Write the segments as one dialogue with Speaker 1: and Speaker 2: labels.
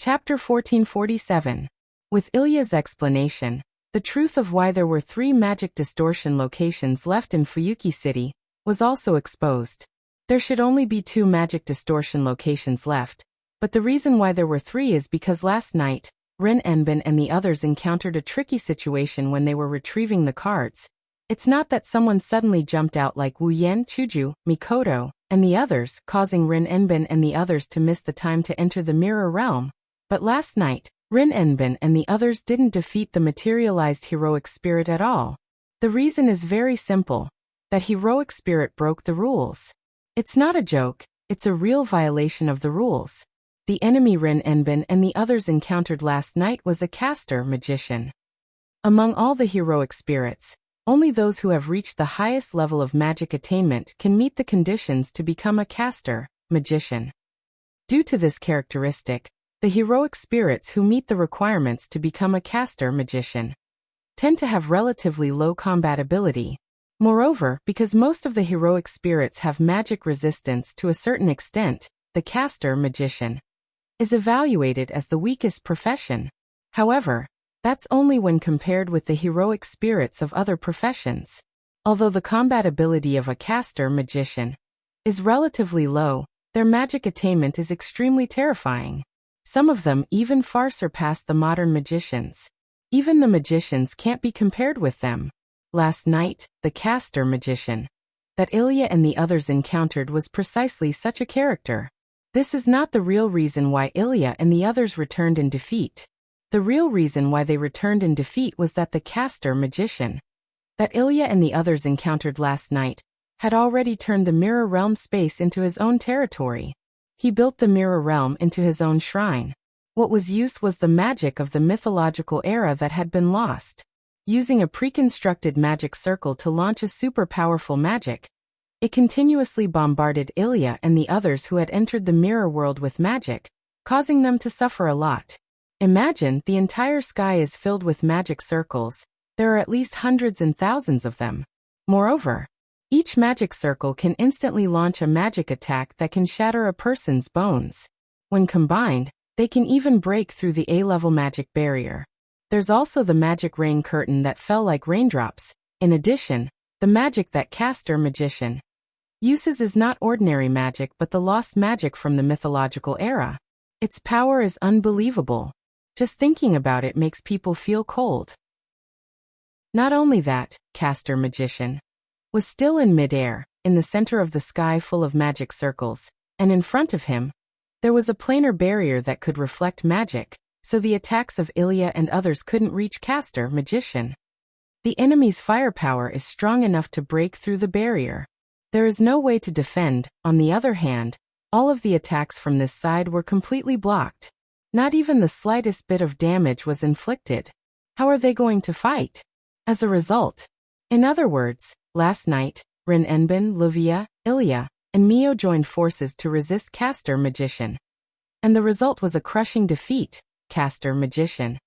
Speaker 1: Chapter 1447. With Ilya's explanation, the truth of why there were 3 magic distortion locations left in Fuyuki City was also exposed. There should only be 2 magic distortion locations left, but the reason why there were 3 is because last night, Rin Enbin and the others encountered a tricky situation when they were retrieving the cards. It's not that someone suddenly jumped out like Wu Yan, Chuju, Mikoto, and the others, causing Rin Enbin and the others to miss the time to enter the mirror realm, but last night, Rin Enbin and the others didn't defeat the materialized heroic spirit at all. The reason is very simple, that heroic spirit broke the rules. It's not a joke, it's a real violation of the rules. The enemy Rin Enbin and the others encountered last night was a caster magician. Among all the heroic spirits, only those who have reached the highest level of magic attainment can meet the conditions to become a caster magician. Due to this characteristic, the heroic spirits who meet the requirements to become a caster magician tend to have relatively low combat ability. Moreover, because most of the heroic spirits have magic resistance to a certain extent, the caster magician is evaluated as the weakest profession. However, that's only when compared with the heroic spirits of other professions. Although the combat ability of a caster magician is relatively low, their magic attainment is extremely terrifying. Some of them even far surpass the modern magicians. Even the magicians can't be compared with them. Last night, the caster magician that Ilya and the others encountered was precisely such a character. This is not the real reason why Ilya and the others returned in defeat. The real reason why they returned in defeat was that the caster magician that Ilya and the others encountered last night had already turned the mirror realm space into his own territory. He built the mirror realm into his own shrine. What was used was the magic of the mythological era that had been lost. Using a pre-constructed magic circle to launch a super powerful magic, it continuously bombarded Ilya and the others who had entered the mirror world with magic, causing them to suffer a lot. Imagine the entire sky is filled with magic circles. There are at least hundreds and thousands of them. Moreover, each magic circle can instantly launch a magic attack that can shatter a person's bones. When combined, they can even break through the A-level magic barrier. There's also the magic rain curtain that fell like raindrops. In addition, the magic that caster magician uses is not ordinary magic but the lost magic from the mythological era. Its power is unbelievable. Just thinking about it makes people feel cold. Not only that, caster magician was still in mid-air, in the center of the sky full of magic circles, and in front of him, there was a planar barrier that could reflect magic, so the attacks of Ilya and others couldn't reach caster magician. The enemy's firepower is strong enough to break through the barrier. There is no way to defend. On the other hand, all of the attacks from this side were completely blocked. Not even the slightest bit of damage was inflicted. How are they going to fight? As a result, in other words, last night, Rin Enbin, Luvia, Ilya, and Mio joined forces to resist caster magician. And the result was a crushing defeat. Caster magician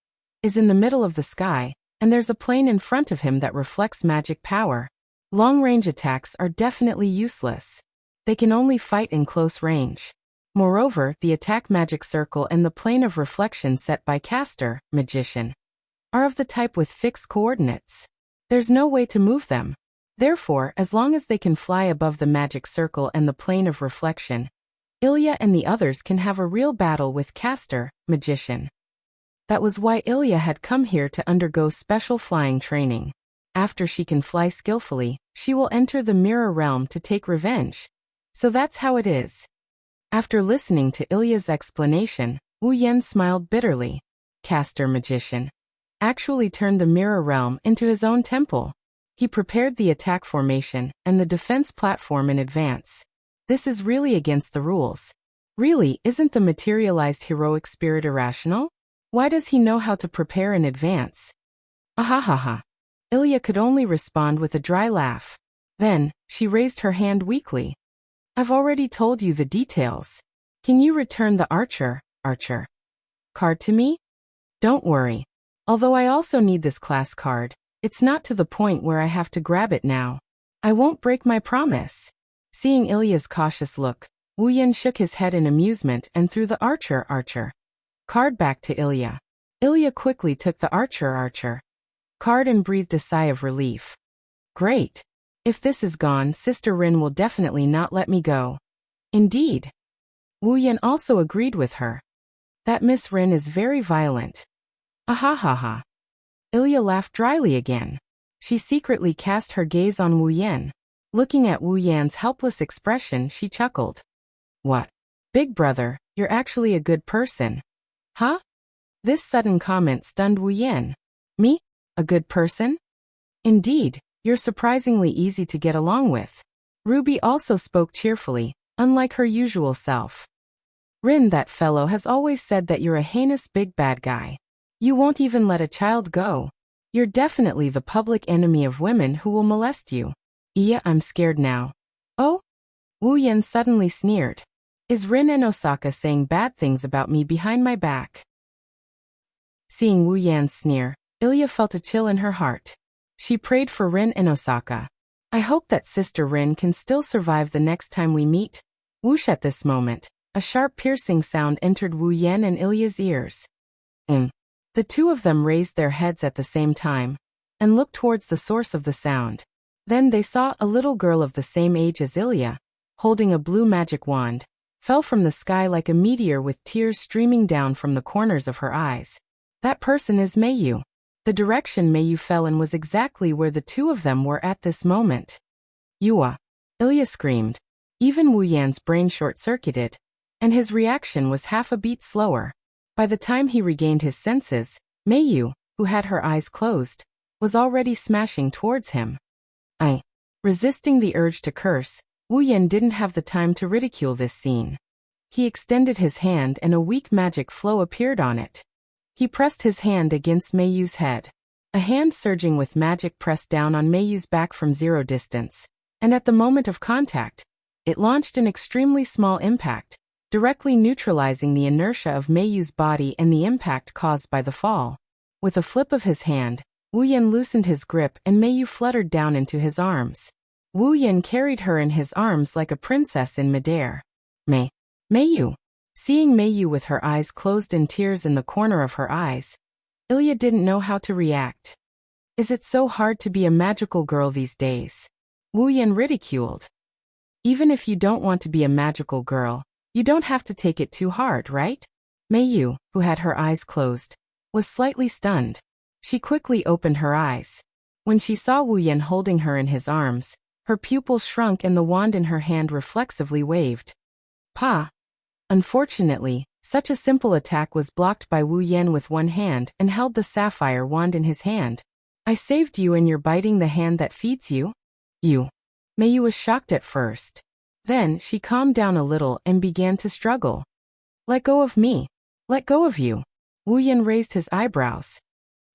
Speaker 1: is in the middle of the sky, and there's a plane in front of him that reflects magic power. Long-range attacks are definitely useless. They can only fight in close range. Moreover, the attack magic circle and the plane of reflection set by caster magician are of the type with fixed coordinates. There's no way to move them. Therefore, as long as they can fly above the magic circle and the plane of reflection, Ilya and the others can have a real battle with caster magician. That was why Ilya had come here to undergo special flying training. After she can fly skillfully, she will enter the mirror realm to take revenge. So that's how it is. After listening to Ilya's explanation, Wu Yan smiled bitterly. Caster magician actually turned the mirror realm into his own temple. He prepared the attack formation and the defense platform in advance. This is really against the rules. Really, isn't the materialized heroic spirit irrational? Why does he know how to prepare in advance? Ahahaha. Ilya could only respond with a dry laugh. Then, she raised her hand weakly. I've already told you the details. Can you return the archer card to me? Don't worry. Although I also need this class card, it's not to the point where I have to grab it now. I won't break my promise. Seeing Ilya's cautious look, Wu Yan shook his head in amusement and threw the archer Card back to Ilya. Ilya quickly took the archer card and breathed a sigh of relief. Great. If this is gone, Sister Rin will definitely not let me go. Indeed. Wu Yan also agreed with her. That Miss Rin is very violent. Ahahaha. Ilya laughed dryly again. She secretly cast her gaze on Wu Yan. Looking at Wu Yan's helpless expression, she chuckled. What? Big brother, you're actually a good person. Huh? This sudden comment stunned Wu Yan. Me? A good person? Indeed, you're surprisingly easy to get along with. Ruby also spoke cheerfully, unlike her usual self. Rin, that fellow has always said that you're a heinous big bad guy. You won't even let a child go. You're definitely the public enemy of women who will molest you. Yeah, I'm scared now. Oh? Wu Yan suddenly sneered. Is Rin and Osaka saying bad things about me behind my back? Seeing Wu Yan's sneer, Ilya felt a chill in her heart. She prayed for Rin and Osaka. I hope that Sister Rin can still survive the next time we meet. Whoosh, at this moment, a sharp piercing sound entered Wu Yan and Ilya's ears. The two of them raised their heads at the same time and looked towards the source of the sound. Then they saw a little girl of the same age as Ilya, holding a blue magic wand, fell from the sky like a meteor with tears streaming down from the corners of her eyes. That person is Meiyu. The direction Meiyu fell in was exactly where the two of them were at this moment. Yua! Ilya screamed. Even Wu Yan's brain short-circuited, and his reaction was half a beat slower. By the time he regained his senses, Meiyu, who had her eyes closed, was already smashing towards him. Resisting the urge to curse, Wu Yan didn't have the time to ridicule this scene. He extended his hand and a weak magic flow appeared on it. He pressed his hand against Meiyu's head. A hand surging with magic pressed down on Meiyu's back from zero distance, and at the moment of contact, it launched an extremely small impact, directly neutralizing the inertia of Meiyu's body and the impact caused by the fall. With a flip of his hand, Wu Yan loosened his grip and Meiyu fluttered down into his arms. Wu Yan carried her in his arms like a princess in midair. Meiyu! Seeing Meiyu with her eyes closed and tears in the corner of her eyes, Ilya didn't know how to react. Is it so hard to be a magical girl these days? Wu Yan ridiculed. Even if you don't want to be a magical girl, you don't have to take it too hard, right? Meiyu, who had her eyes closed, was slightly stunned. She quickly opened her eyes. When she saw Wu Yan holding her in his arms, her pupils shrunk and the wand in her hand reflexively waved. Pa! Unfortunately, such a simple attack was blocked by Wu Yan with one hand and held the sapphire wand in his hand. I saved you and you're biting the hand that feeds you? You. Meiyu was shocked at first. Then she calmed down a little and began to struggle. Let go of me. Let go of you. Wu Yan raised his eyebrows.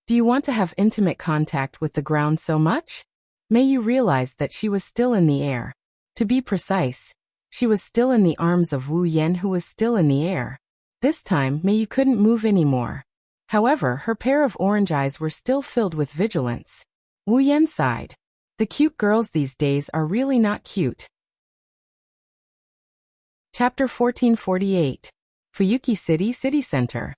Speaker 1: Do you want to have intimate contact with the ground so much? Meiyu realized that she was still in the air. To be precise, she was still in the arms of Wu Yan, who was still in the air. This time, Meiyu couldn't move anymore. However, her pair of orange eyes were still filled with vigilance. Wu Yan sighed. The cute girls these days are really not cute. Chapter 1448. Fuyuki City Center.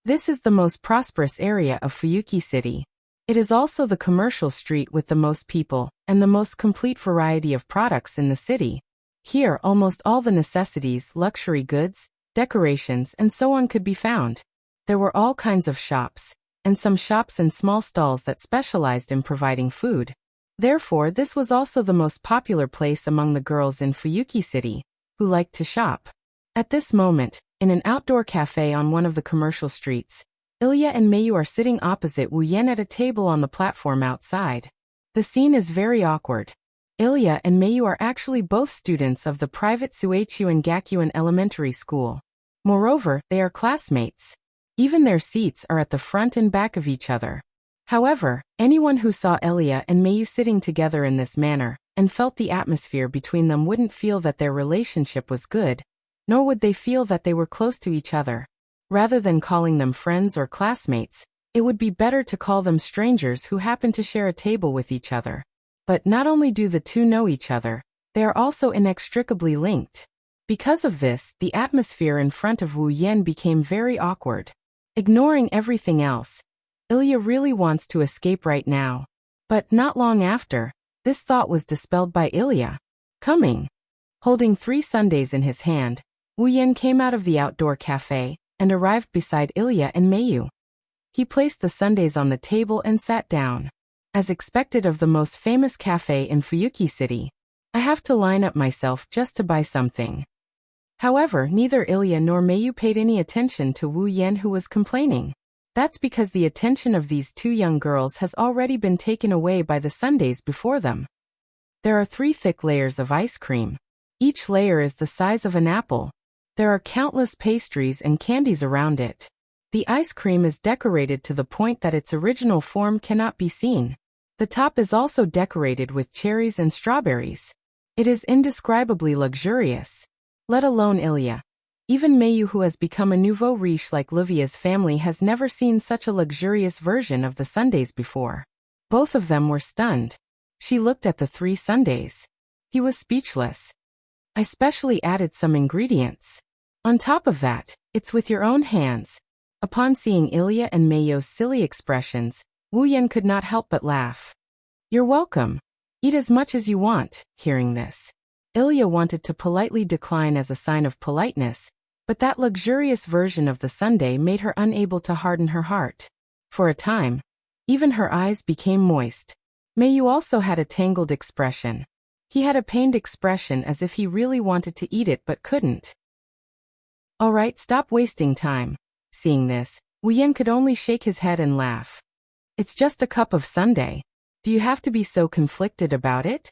Speaker 1: This is the most prosperous area of Fuyuki City. It is also the commercial street with the most people and the most complete variety of products in the city. Here, almost all the necessities, luxury goods, decorations, and so on could be found. There were all kinds of shops, and some shops and small stalls that specialized in providing food. Therefore, this was also the most popular place among the girls in Fuyuki City, who liked to shop. At this moment, in an outdoor cafe on one of the commercial streets, Ilya and Meiyu are sitting opposite Wu Yan at a table on the platform outside. The scene is very awkward. Ilya and Meiyu are actually both students of the private Suechuan Gakuin Elementary School. Moreover, they are classmates. Even their seats are at the front and back of each other. However, anyone who saw Ilya and Meiyu sitting together in this manner and felt the atmosphere between them wouldn't feel that their relationship was good, nor would they feel that they were close to each other. Rather than calling them friends or classmates, it would be better to call them strangers who happen to share a table with each other. But not only do the two know each other, they are also inextricably linked. Because of this, the atmosphere in front of Wu Yan became very awkward. Ignoring everything else, Ilya really wants to escape right now. But not long after, this thought was dispelled by Ilya. Coming. Holding 3 sundaes in his hand, Wu Yan came out of the outdoor cafe and arrived beside Ilya and Mayu. He placed the sundaes on the table and sat down. As expected of the most famous cafe in Fuyuki City, I have to line up myself just to buy something. However, neither Ilya nor Mayu paid any attention to Wu Yan, who was complaining. That's because the attention of these 2 young girls has already been taken away by the sundaes before them. There are 3 thick layers of ice cream. Each layer is the size of an apple. There are countless pastries and candies around it. The ice cream is decorated to the point that its original form cannot be seen. The top is also decorated with cherries and strawberries. It is indescribably luxurious. Let alone Ilya. Even Mayu, who has become a nouveau riche like Livia's family, has never seen such a luxurious version of the sundaes before. Both of them were stunned. She looked at the 3 sundaes. He was speechless. I specially added some ingredients. On top of that, it's with your own hands. Upon seeing Ilya and Mayu's silly expressions, Wu Yan could not help but laugh. You're welcome. Eat as much as you want. Hearing this, Ilya wanted to politely decline as a sign of politeness, but that luxurious version of the sundae made her unable to harden her heart. For a time, even her eyes became moist. Mayu also had a tangled expression. He had a pained expression as if he really wanted to eat it but couldn't. Alright, stop wasting time. Seeing this, Wu Yan could only shake his head and laugh. It's just a cup of sundae. Do you have to be so conflicted about it?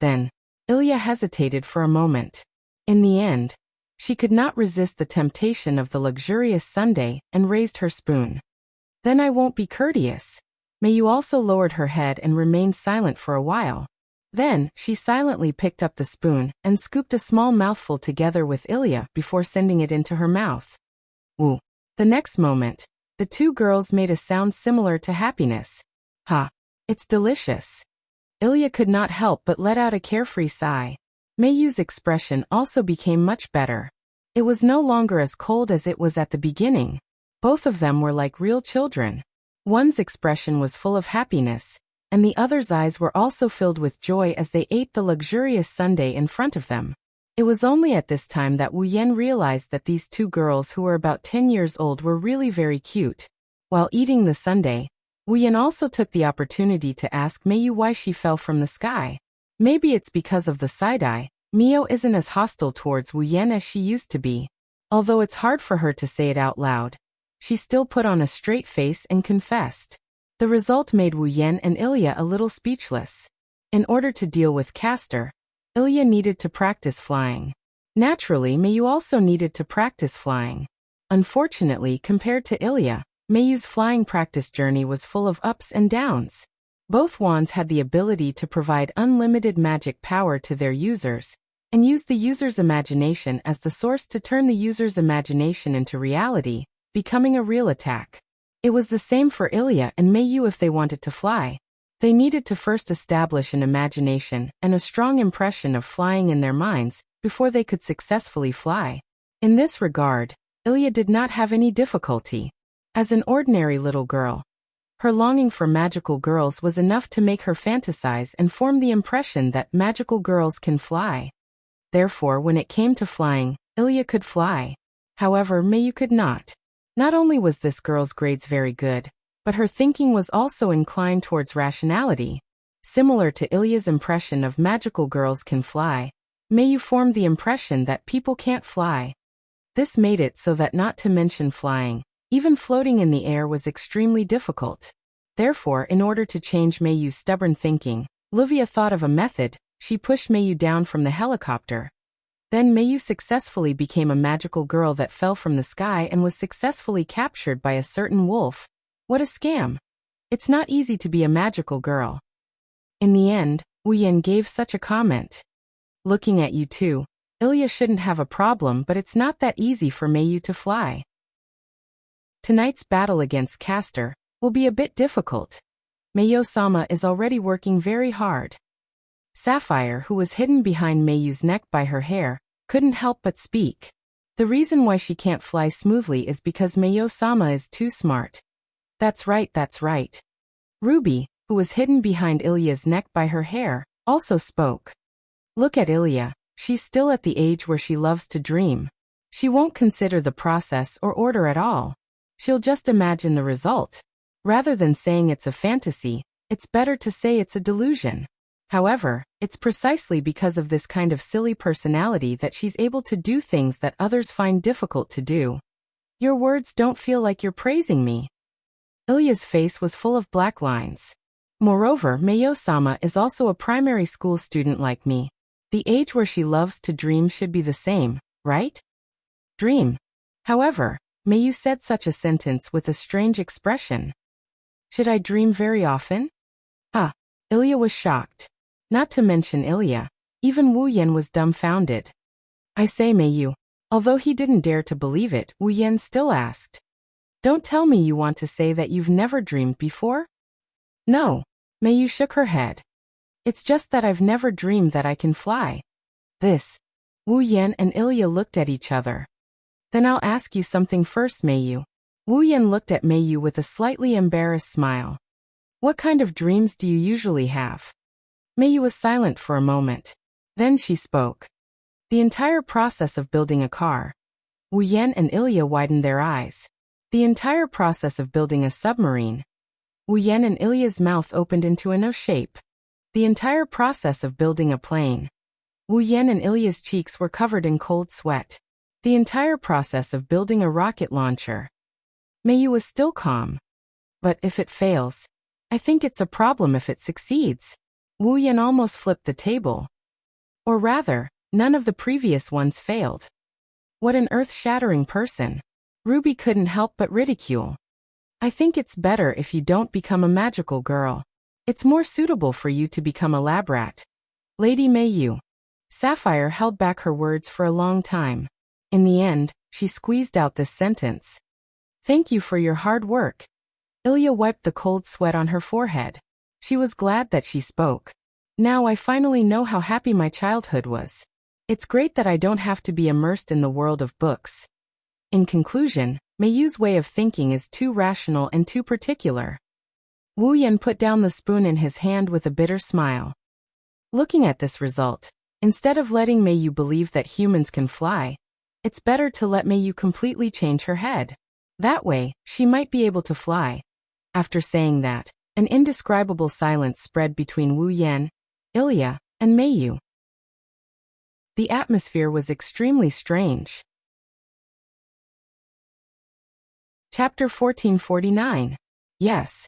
Speaker 1: Then, Ilya hesitated for a moment. In the end, she could not resist the temptation of the luxurious sundae and raised her spoon. Then I won't be courteous. Mayu also lowered her head and remained silent for a while. Then, she silently picked up the spoon and scooped a small mouthful together with Ilya before sending it into her mouth. Woo. The next moment, the 2 girls made a sound similar to happiness. Ha! It's delicious. Ilya could not help but let out a carefree sigh. Mayu's expression also became much better. It was no longer as cold as it was at the beginning. Both of them were like real children. One's expression was full of happiness, and the other's eyes were also filled with joy as they ate the luxurious sundae in front of them. It was only at this time that Wu Yan realized that these 2 girls who were about 10 years old were really very cute. While eating the sundae, Wu Yan also took the opportunity to ask Mayu why she fell from the sky. Maybe it's because of the side-eye. Mio isn't as hostile towards Wu Yan as she used to be. Although it's hard for her to say it out loud, she still put on a straight face and confessed. The result made Wu Yan and Ilya a little speechless. In order to deal with Castor, Ilya needed to practice flying. Naturally, Mayu also needed to practice flying. Unfortunately, compared to Ilya, Mayu's flying practice journey was full of ups and downs. Both wands had the ability to provide unlimited magic power to their users, and use the user's imagination as the source to turn the user's imagination into reality, becoming a real attack. It was the same for Ilya and Mayu if they wanted to fly. They needed to first establish an imagination and a strong impression of flying in their minds before they could successfully fly. In this regard, Ilya did not have any difficulty. As an ordinary little girl, her longing for magical girls was enough to make her fantasize and form the impression that magical girls can fly. Therefore, when it came to flying, Ilya could fly. However, Mayu could not. Not only was this girl's grades very good, but her thinking was also inclined towards rationality. Similar to Ilya's impression of magical girls can fly, Mayu formed the impression that people can't fly. This made it so that not to mention flying, even floating in the air was extremely difficult. Therefore, in order to change Mayu's stubborn thinking, Livia thought of a method. She pushed Mayu down from the helicopter. Then Mayu successfully became a magical girl that fell from the sky and was successfully captured by a certain wolf. What a scam! It's not easy to be a magical girl. In the end, Wu Yan gave such a comment. Looking at you two, Ilya shouldn't have a problem, but it's not that easy for Mayu to fly. Tonight's battle against Castor will be a bit difficult. Mayu-sama is already working very hard. Sapphire, who was hidden behind Mayu's neck by her hair, couldn't help but speak. The reason why she can't fly smoothly is because Mayo-sama is too smart. That's right, that's right. Ruby, who was hidden behind Ilya's neck by her hair, also spoke. Look at Ilya, she's still at the age where she loves to dream. She won't consider the process or order at all. She'll just imagine the result. Rather than saying it's a fantasy, it's better to say it's a delusion. However, it's precisely because of this kind of silly personality that she's able to do things that others find difficult to do. Your words don't feel like you're praising me. Ilya's face was full of black lines. Moreover, Mayo-sama is also a primary school student like me. The age where she loves to dream should be the same, right? Dream. However, Mayu said such a sentence with a strange expression. Should I dream very often? Ilya was shocked. Not to mention Ilya, even Wu Yan was dumbfounded. I say, Mayu. Although he didn't dare to believe it, Wu Yan still asked. Don't tell me you want to say that you've never dreamed before? No. Mayu shook her head. It's just that I've never dreamed that I can fly. This. Wu Yan and Ilya looked at each other. Then I'll ask you something first, Mayu. Wu Yan looked at Mayu with a slightly embarrassed smile. What kind of dreams do you usually have? Mayu was silent for a moment. Then she spoke. The entire process of building a car. Wu Yan and Ilya widened their eyes. The entire process of building a submarine. Wu Yan and Ilya's mouth opened into an O shape. The entire process of building a plane. Wu Yan and Ilya's cheeks were covered in cold sweat. The entire process of building a rocket launcher. Mayu was still calm. But if it fails, I think it's a problem if it succeeds. Wu Yan almost flipped the table. Or rather, none of the previous ones failed. What an earth-shattering person. Ruby couldn't help but ridicule. I think it's better if you don't become a magical girl. It's more suitable for you to become a lab rat. Lady Mayu. Sapphire held back her words for a long time. In the end, she squeezed out this sentence. Thank you for your hard work. Ilya wiped the cold sweat on her forehead. She was glad that she spoke. Now I finally know how happy my childhood was. It's great that I don't have to be immersed in the world of books. In conclusion, Mayu's way of thinking is too rational and too particular. Wu Yan put down the spoon in his hand with a bitter smile. Looking at this result, instead of letting Mayu believe that humans can fly, it's better to let Mayu completely change her head. That way, she might be able to fly. After saying that, an indescribable silence spread between Wu Yan, Ilya, and Mayu. The atmosphere was extremely strange. Chapter 1449. Yes.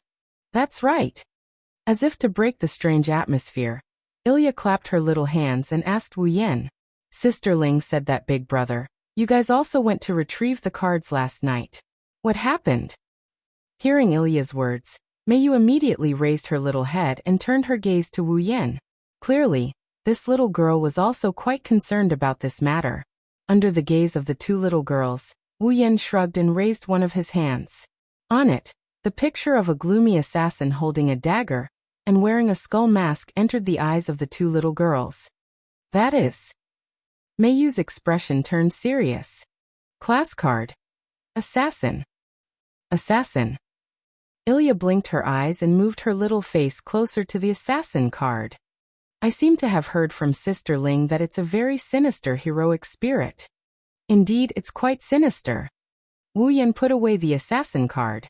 Speaker 1: That's right. As if to break the strange atmosphere, Ilya clapped her little hands and asked Wu Yan. Sister Ling, said that big brother, you guys also went to retrieve the cards last night. What happened? Hearing Ilya's words, Mayu immediately raised her little head and turned her gaze to Wu Yan. Clearly, this little girl was also quite concerned about this matter. Under the gaze of the two little girls, Wu Yan shrugged and raised one of his hands. On it, the picture of a gloomy assassin holding a dagger and wearing a skull mask entered the eyes of the two little girls. That is. Mayu's expression turned serious. Class card. Assassin. Assassin. Ilya blinked her eyes and moved her little face closer to the assassin card. I seem to have heard from Sister Ling that it's a very sinister heroic spirit. Indeed, it's quite sinister. Wu Yan put away the assassin card.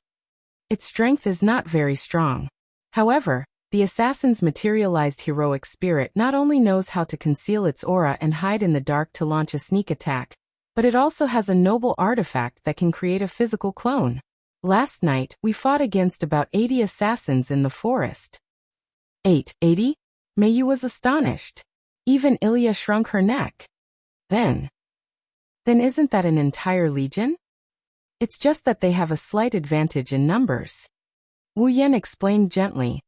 Speaker 1: Its strength is not very strong. However, the assassin's materialized heroic spirit not only knows how to conceal its aura and hide in the dark to launch a sneak attack, but it also has a noble artifact that can create a physical clone. Last night, we fought against about 80 assassins in the forest. 80? Mayu was astonished. Even Ilya shrunk her neck. Then isn't that an entire legion? It's just that they have a slight advantage in numbers. Wu Yan explained gently.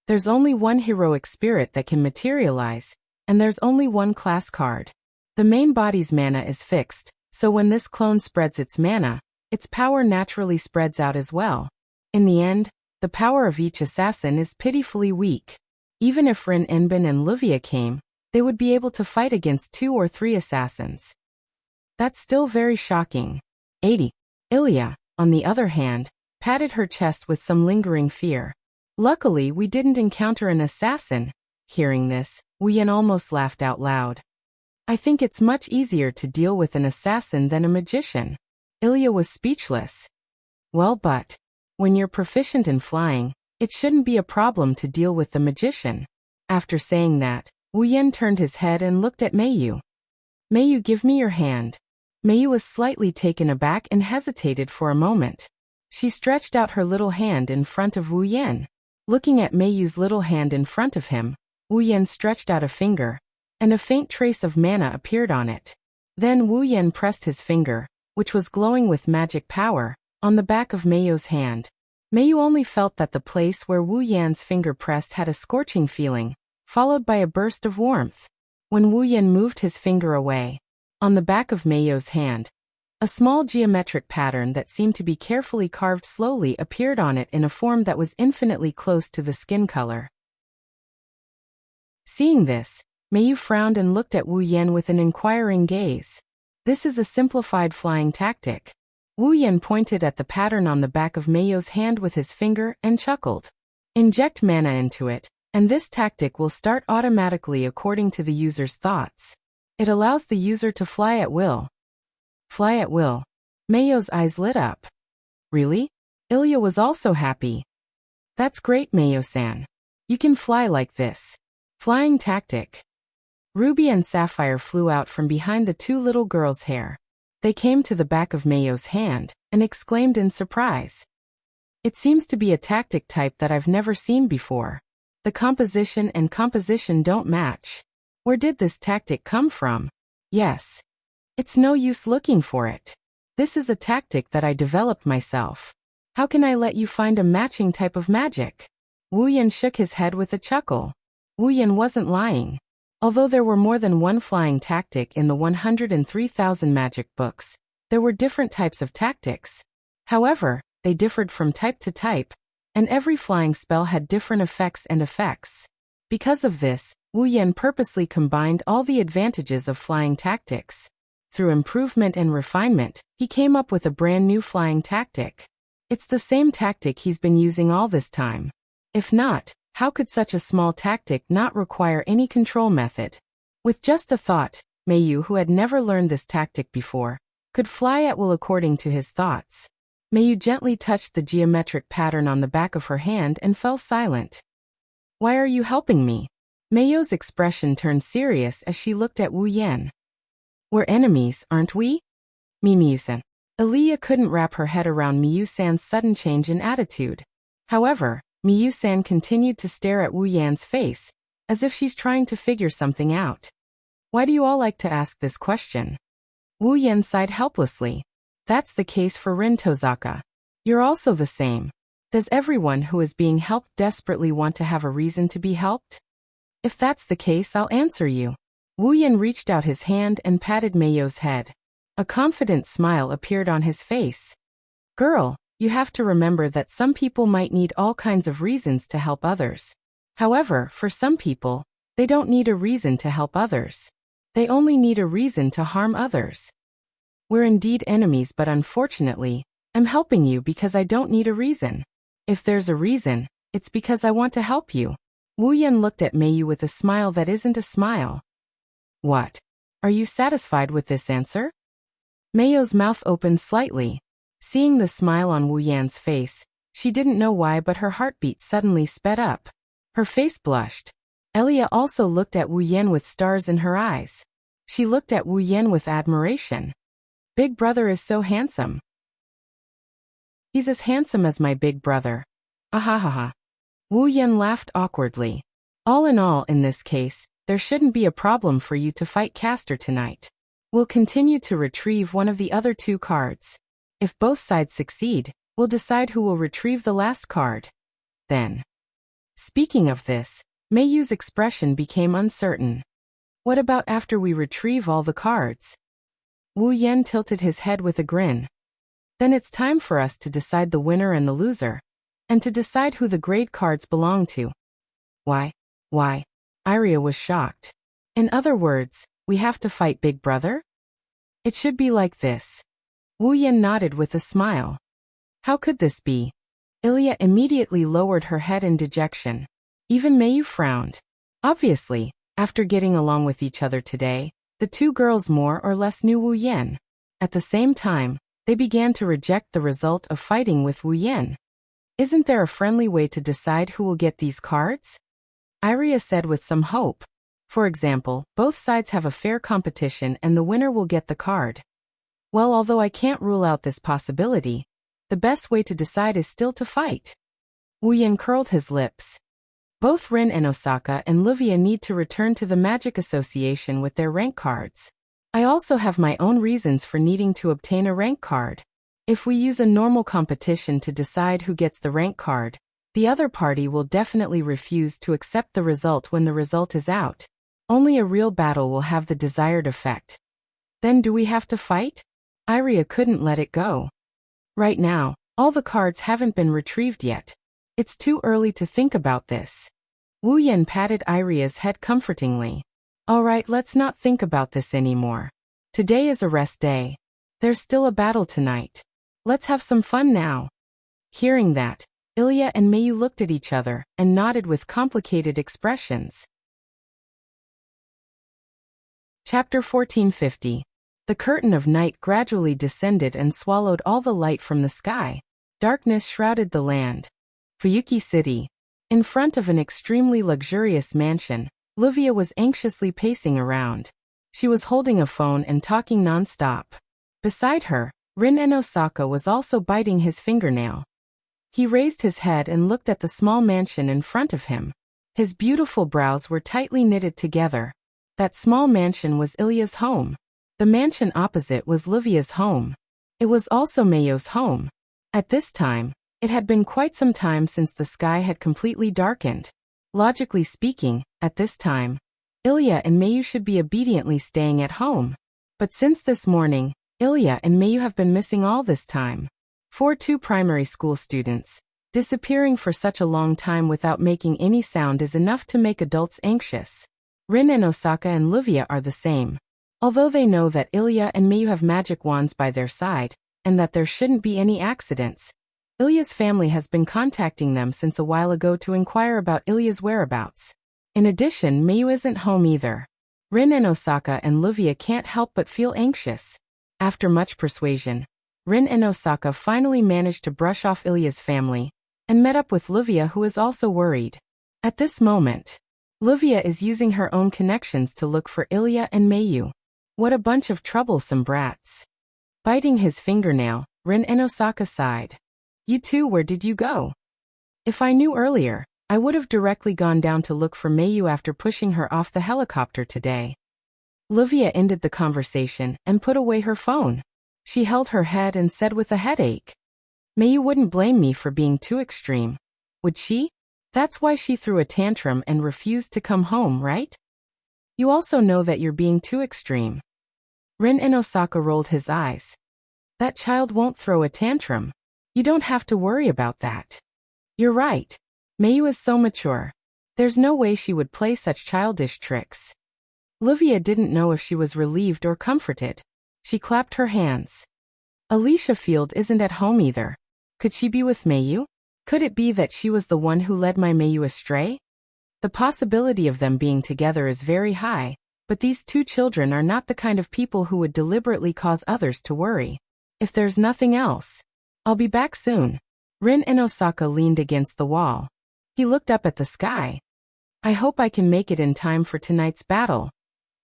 Speaker 1: There's only one heroic spirit that can materialize, and there's only one class card. The main body's mana is fixed, so when this clone spreads its mana, its power naturally spreads out as well. In the end, the power of each assassin is pitifully weak. Even if Rin Enbin and Livia came, they would be able to fight against 2 or 3 assassins. That's still very shocking. 80. Ilya, on the other hand, patted her chest with some lingering fear. Luckily, we didn't encounter an assassin. Hearing this, Wu Yan almost laughed out loud. I think it's much easier to deal with an assassin than a magician. Ilya was speechless. Well, but when you're proficient in flying, it shouldn't be a problem to deal with the magician. After saying that, Wu Yan turned his head and looked at Meiyu. Meiyu, give me your hand. Meiyu was slightly taken aback and hesitated for a moment. She stretched out her little hand in front of Wu Yan. Looking at Meiyu's little hand in front of him, Wu Yan stretched out a finger, and a faint trace of mana appeared on it. Then Wu Yan pressed his finger, which was glowing with magic power, on the back of Meiyu's hand. Meiyu only felt that the place where Wu Yan's finger pressed had a scorching feeling, followed by a burst of warmth. When Wu Yan moved his finger away, on the back of Meiyu's hand, a small geometric pattern that seemed to be carefully carved slowly appeared on it in a form that was infinitely close to the skin color. Seeing this, Meiyu frowned and looked at Wu Yan with an inquiring gaze. This is a simplified flying tactic. Wu Yan pointed at the pattern on the back of Meiyu's hand with his finger and chuckled. Inject mana into it, and this tactic will start automatically according to the user's thoughts. It allows the user to fly at will. Fly at will. Meiyu's eyes lit up. Really? Ilya was also happy. That's great, Meiyu-san. You can fly like this. Flying tactic. Ruby and Sapphire flew out from behind the 2 little girls' hair. They came to the back of Meiyu's hand, and exclaimed in surprise. It seems to be a tactic type that I've never seen before. The composition and composition don't match. Where did this tactic come from? Yes. It's no use looking for it. This is a tactic that I developed myself. How can I let you find a matching type of magic? Wu Yan shook his head with a chuckle. Wu Yan wasn't lying. Although there were more than one flying tactic in the 103,000 magic books, there were different types of tactics. However, they differed from type to type, and every flying spell had different effects and effects. Because of this, Wu Yan purposely combined all the advantages of flying tactics. Through improvement and refinement, he came up with a brand new flying tactic. It's the same tactic he's been using all this time. If not, how could such a small tactic not require any control method? With just a thought, Meiyu, who had never learned this tactic before, could fly at will according to his thoughts. Meiyu gently touched the geometric pattern on the back of her hand and fell silent. Why are you helping me? Meiyu's expression turned serious as she looked at Wu Yan. We're enemies, aren't we? Meiyu-san. Ilya couldn't wrap her head around Meiyu-san's sudden change in attitude. However, Meiyu-san continued to stare at Wu Yan's face, as if she's trying to figure something out. Why do you all like to ask this question? Wu Yan sighed helplessly. That's the case for Rin Tozaka. You're also the same. Does everyone who is being helped desperately want to have a reason to be helped? If that's the case, I'll answer you. Wu Yan reached out his hand and patted Meiyu's head. A confident smile appeared on his face. Girl, you have to remember that some people might need all kinds of reasons to help others. However, for some people, they don't need a reason to help others. They only need a reason to harm others. We're indeed enemies, but unfortunately, I'm helping you because I don't need a reason. If there's a reason, it's because I want to help you. Wu Yan looked at Meiyu with a smile that isn't a smile. What? Are you satisfied with this answer? Meiyu's mouth opened slightly. Seeing the smile on Wu Yan's face, she didn't know why, but her heartbeat suddenly sped up. Her face blushed. Elia also looked at Wu Yan with stars in her eyes. She looked at Wu Yan with admiration. Big brother is so handsome. He's as handsome as my big brother. Ahahaha. Wu Yan laughed awkwardly. All in all, in this case, there shouldn't be a problem for you to fight Castor tonight. We'll continue to retrieve one of the other 2 cards. If both sides succeed, we'll decide who will retrieve the last card. Then. Speaking of this, Meiyu's expression became uncertain. What about after we retrieve all the cards? Wu Yan tilted his head with a grin. Then it's time for us to decide the winner and the loser, and to decide who the grade cards belong to. Why? Iria was shocked. In other words, we have to fight Big Brother? It should be like this. Wu Yan nodded with a smile. How could this be? Ilya immediately lowered her head in dejection. Even Mayu frowned. Obviously, after getting along with each other today, the two girls more or less knew Wu Yan. At the same time, they began to reject the result of fighting with Wu Yan. Isn't there a friendly way to decide who will get these cards? Iria said with some hope. For example, both sides have a fair competition and the winner will get the card. Well, although I can't rule out this possibility, the best way to decide is still to fight. Wu Yan curled his lips. Both Rin and Osaka and Livia need to return to the Magic Association with their rank cards. I also have my own reasons for needing to obtain a rank card. If we use a normal competition to decide who gets the rank card, the other party will definitely refuse to accept the result when the result is out. Only a real battle will have the desired effect. Then do we have to fight? Iria couldn't let it go. Right now, all the cards haven't been retrieved yet. It's too early to think about this. Wu Yan patted Iria's head comfortingly. All right, let's not think about this anymore. Today is a rest day. There's still a battle tonight. Let's have some fun now. Hearing that, Ilya and Mayu looked at each other and nodded with complicated expressions. Chapter 1450. The curtain of night gradually descended and swallowed all the light from the sky. Darkness shrouded the land. Fuyuki City. In front of an extremely luxurious mansion, Livia was anxiously pacing around. She was holding a phone and talking non-stop. Beside her, Rin and Osaka was also biting his fingernail. He raised his head and looked at the small mansion in front of him. His beautiful brows were tightly knitted together. That small mansion was Ilya's home. The mansion opposite was Livia's home. It was also Mayu's home. At this time, it had been quite some time since the sky had completely darkened. Logically speaking, at this time, Ilya and Mayu should be obediently staying at home. But since this morning, Ilya and Mayu have been missing all this time. For two primary school students, disappearing for such a long time without making any sound is enough to make adults anxious. Rin and Osaka and Livia are the same. Although they know that Ilya and Mayu have magic wands by their side, and that there shouldn't be any accidents, Ilya's family has been contacting them since a while ago to inquire about Ilya's whereabouts. In addition, Mayu isn't home either. Rin and Osaka and Livia can't help but feel anxious. After much persuasion, Rin and Osaka finally managed to brush off Ilya's family, and met up with Livia, who is also worried. At this moment, Livia is using her own connections to look for Ilya and Mayu. What a bunch of troublesome brats. Biting his fingernail, Rin and Osaka sighed. You two, where did you go? If I knew earlier, I would have directly gone down to look for Mayu after pushing her off the helicopter today. Livia ended the conversation and put away her phone. She held her head and said with a headache. Mayu wouldn't blame me for being too extreme, would she? That's why she threw a tantrum and refused to come home, right? You also know that you're being too extreme. Rin and Osaka rolled his eyes. That child won't throw a tantrum. You don't have to worry about that. You're right. Mayu is so mature. There's no way she would play such childish tricks. Livia didn't know if she was relieved or comforted. She clapped her hands. Alicia Field isn't at home either. Could she be with Mayu? Could it be that she was the one who led my Mayu astray? The possibility of them being together is very high, but these two children are not the kind of people who would deliberately cause others to worry. If there's nothing else, I'll be back soon. Rin and Osaka leaned against the wall. He looked up at the sky. I hope I can make it in time for tonight's battle.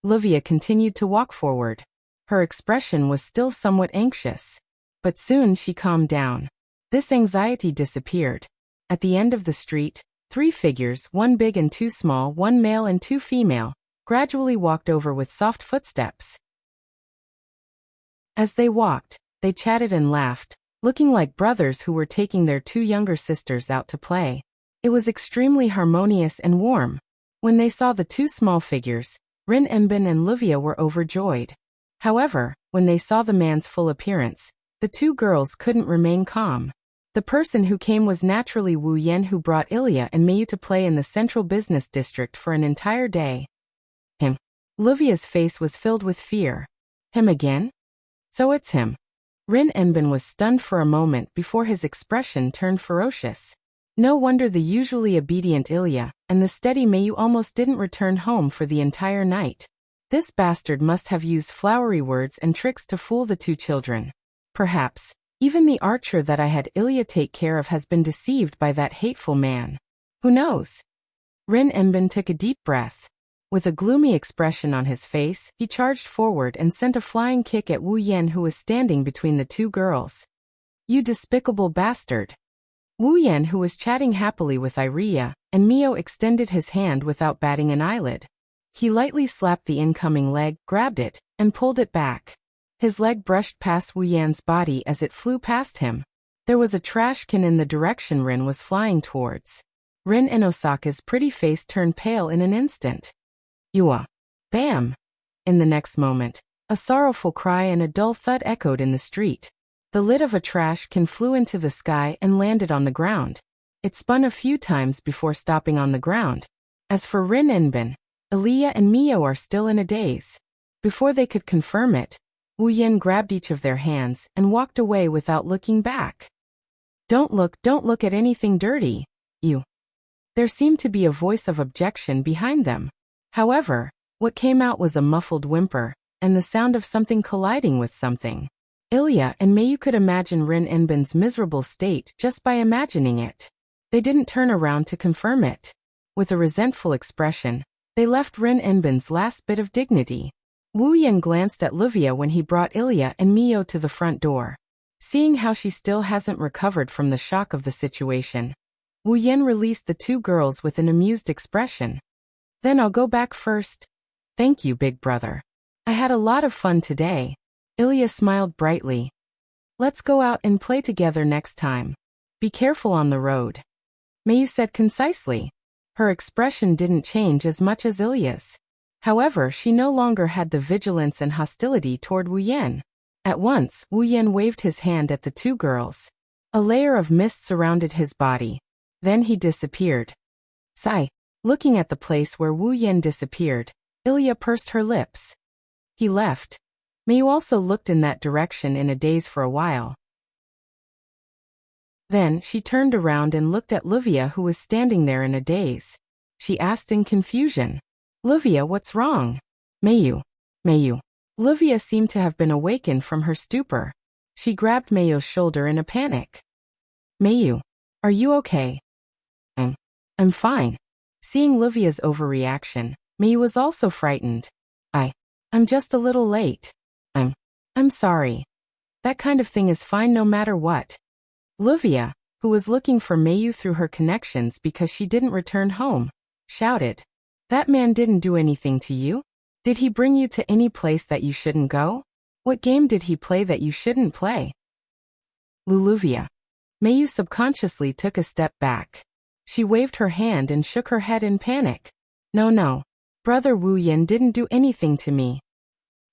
Speaker 1: Livia continued to walk forward. Her expression was still somewhat anxious. But soon she calmed down. This anxiety disappeared. At the end of the street, three figures, one big and two small, one male and two female, gradually walked over with soft footsteps. As they walked, they chatted and laughed, looking like brothers who were taking their two younger sisters out to play. It was extremely harmonious and warm. When they saw the two small figures, Rin Embin and Livia were overjoyed. However, when they saw the man's full appearance, the two girls couldn't remain calm. The person who came was naturally Wu Yan, who brought Ilya and Mayu to play in the central business district for an entire day. Livia's face was filled with fear. Him again? So it's him. Rin Enbin was stunned for a moment before his expression turned ferocious. No wonder the usually obedient Ilya and the steady Mayu almost didn't return home for the entire night. This bastard must have used flowery words and tricks to fool the two children. Perhaps even the archer that I had Ilya take care of has been deceived by that hateful man. Who knows? Rin Enbin took a deep breath. With a gloomy expression on his face, he charged forward and sent a flying kick at Wu Yan, who was standing between the two girls. You despicable bastard! Wu Yan, who was chatting happily with Iria and Mio, extended his hand without batting an eyelid. He lightly slapped the incoming leg, grabbed it, and pulled it back. His leg brushed past Wu Yan's body as it flew past him. There was a trash can in the direction Rin was flying towards. Rin Inosaka's pretty face turned pale in an instant. Yua! Bam! In the next moment, a sorrowful cry and a dull thud echoed in the street. The lid of a trash can flew into the sky and landed on the ground. It spun a few times before stopping on the ground. As for Rin Enbin, Ilya and Mio are still in a daze. Before they could confirm it, Wu Yan grabbed each of their hands and walked away without looking back. Don't look at anything dirty, you. There seemed to be a voice of objection behind them. However, what came out was a muffled whimper, and the sound of something colliding with something. Ilya and Mayu could imagine Rin Enbin's miserable state just by imagining it. They didn't turn around to confirm it. With a resentful expression, they left Rin Enbin's last bit of dignity. Wu Yan glanced at Livia when he brought Ilya and Mio to the front door. Seeing how she still hasn't recovered from the shock of the situation, Wu Yan released the two girls with an amused expression. Then I'll go back first. Thank you, big brother. I had a lot of fun today. Ilya smiled brightly. Let's go out and play together next time. Be careful on the road. Mayu said concisely. Her expression didn't change as much as Ilya's. However, she no longer had the vigilance and hostility toward Wu Yan. At once, Wu Yan waved his hand at the two girls. A layer of mist surrounded his body. Then he disappeared. Sigh. Looking at the place where Wu Yan disappeared, Ilya pursed her lips. He left. Mayu also looked in that direction in a daze for a while. Then she turned around and looked at Livia, who was standing there in a daze. She asked in confusion, Livia, what's wrong? Mayu. Livia seemed to have been awakened from her stupor. She grabbed Mayu's shoulder in a panic. Mayu, are you okay? I'm fine. Seeing Livia's overreaction, Mayu was also frightened. I'm just a little late. I'm sorry. That kind of thing is fine no matter what. Livia, who was looking for Mayu through her connections because she didn't return home, shouted. That man didn't do anything to you? Did he bring you to any place that you shouldn't go? What game did he play that you shouldn't play? Luluvia. Mayu subconsciously took a step back. She waved her hand and shook her head in panic. No. Brother Wu Yan didn't do anything to me.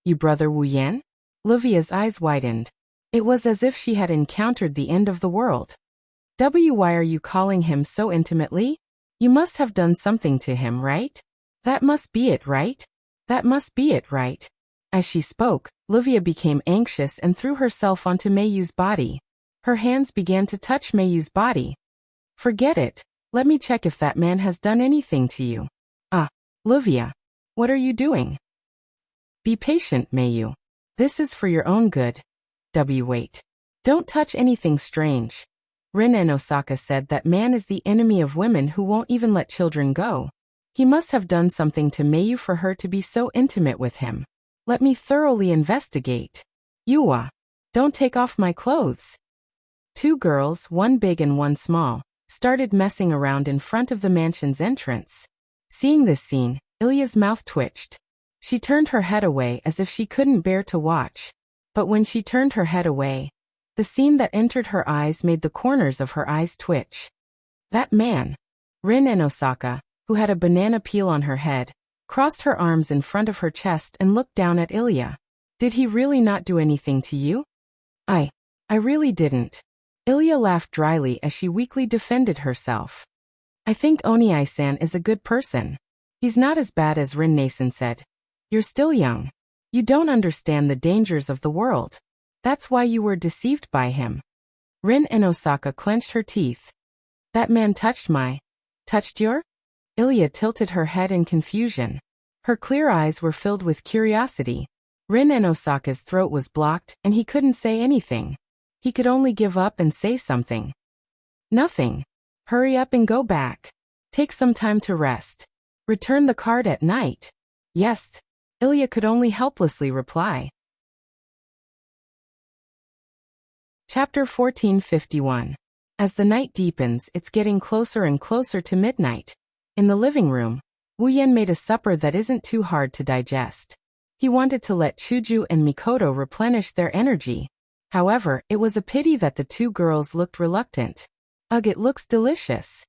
Speaker 1: You brother Wu Yan? Livia's eyes widened. It was as if she had encountered the end of the world. Why are you calling him so intimately? You must have done something to him, right? That must be it, right? As she spoke, Livia became anxious and threw herself onto Mayu's body. Her hands began to touch Mayu's body. Forget it. Let me check if that man has done anything to you. Livia. What are you doing? Be patient, Mayu. This is for your own good. Wait. Don't touch anything strange. Rin Inosaka said that man is the enemy of women who won't even let children go. He must have done something to Mayu for her to be so intimate with him. Let me thoroughly investigate. Yua. Don't take off my clothes. Two girls, one big and one small, started messing around in front of the mansion's entrance. Seeing this scene, Ilya's mouth twitched. She turned her head away as if she couldn't bear to watch. But when she turned her head away, the scene that entered her eyes made the corners of her eyes twitch. That man, Rin Inosaka, who had a banana peel on her head, crossed her arms in front of her chest and looked down at Ilya. Did he really not do anything to you? I really didn't. Ilya laughed dryly as she weakly defended herself. I think Oniai-san is a good person. He's not as bad as Rin Nason said. You're still young. You don't understand the dangers of the world. That's why you were deceived by him. Rin and Osaka clenched her teeth. That man touched your? Ilya tilted her head in confusion. Her clear eyes were filled with curiosity. Rin and Osaka's throat was blocked, and he couldn't say anything. He could only give up and say something. Nothing. Hurry up and go back. Take some time to rest. Return the card at night. Yes. Ilya could only helplessly reply. Chapter 1451. As the night deepens, it's getting closer and closer to midnight. In the living room, Wu Yan made a supper that isn't too hard to digest. He wanted to let Chuju and Mikoto replenish their energy. However, it was a pity that the two girls looked reluctant. Ugh, it looks delicious.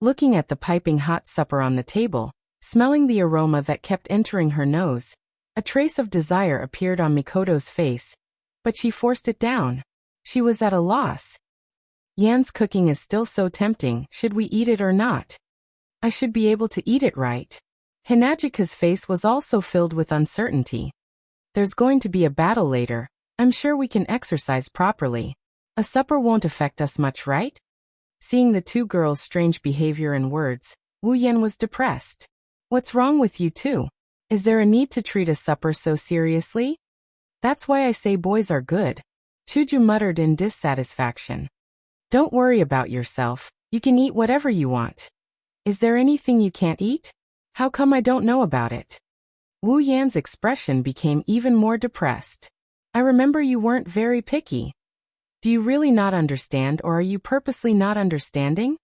Speaker 1: Looking at the piping hot supper on the table, smelling the aroma that kept entering her nose, a trace of desire appeared on Mikoto's face, but she forced it down. She was at a loss. Yan's cooking is still so tempting, should we eat it or not? I should be able to eat it, right? Hinajika's face was also filled with uncertainty. There's going to be a battle later. I'm sure we can exercise properly. A supper won't affect us much, right? Seeing the two girls' strange behavior and words, Wu Yan was depressed. What's wrong with you two? Is there a need to treat a supper so seriously? That's why I say boys are good. Chuju muttered in dissatisfaction. Don't worry about yourself. You can eat whatever you want. Is there anything you can't eat? How come I don't know about it? Wu Yan's expression became even more depressed. I remember you weren't very picky. Do you really not understand, or are you purposely not understanding?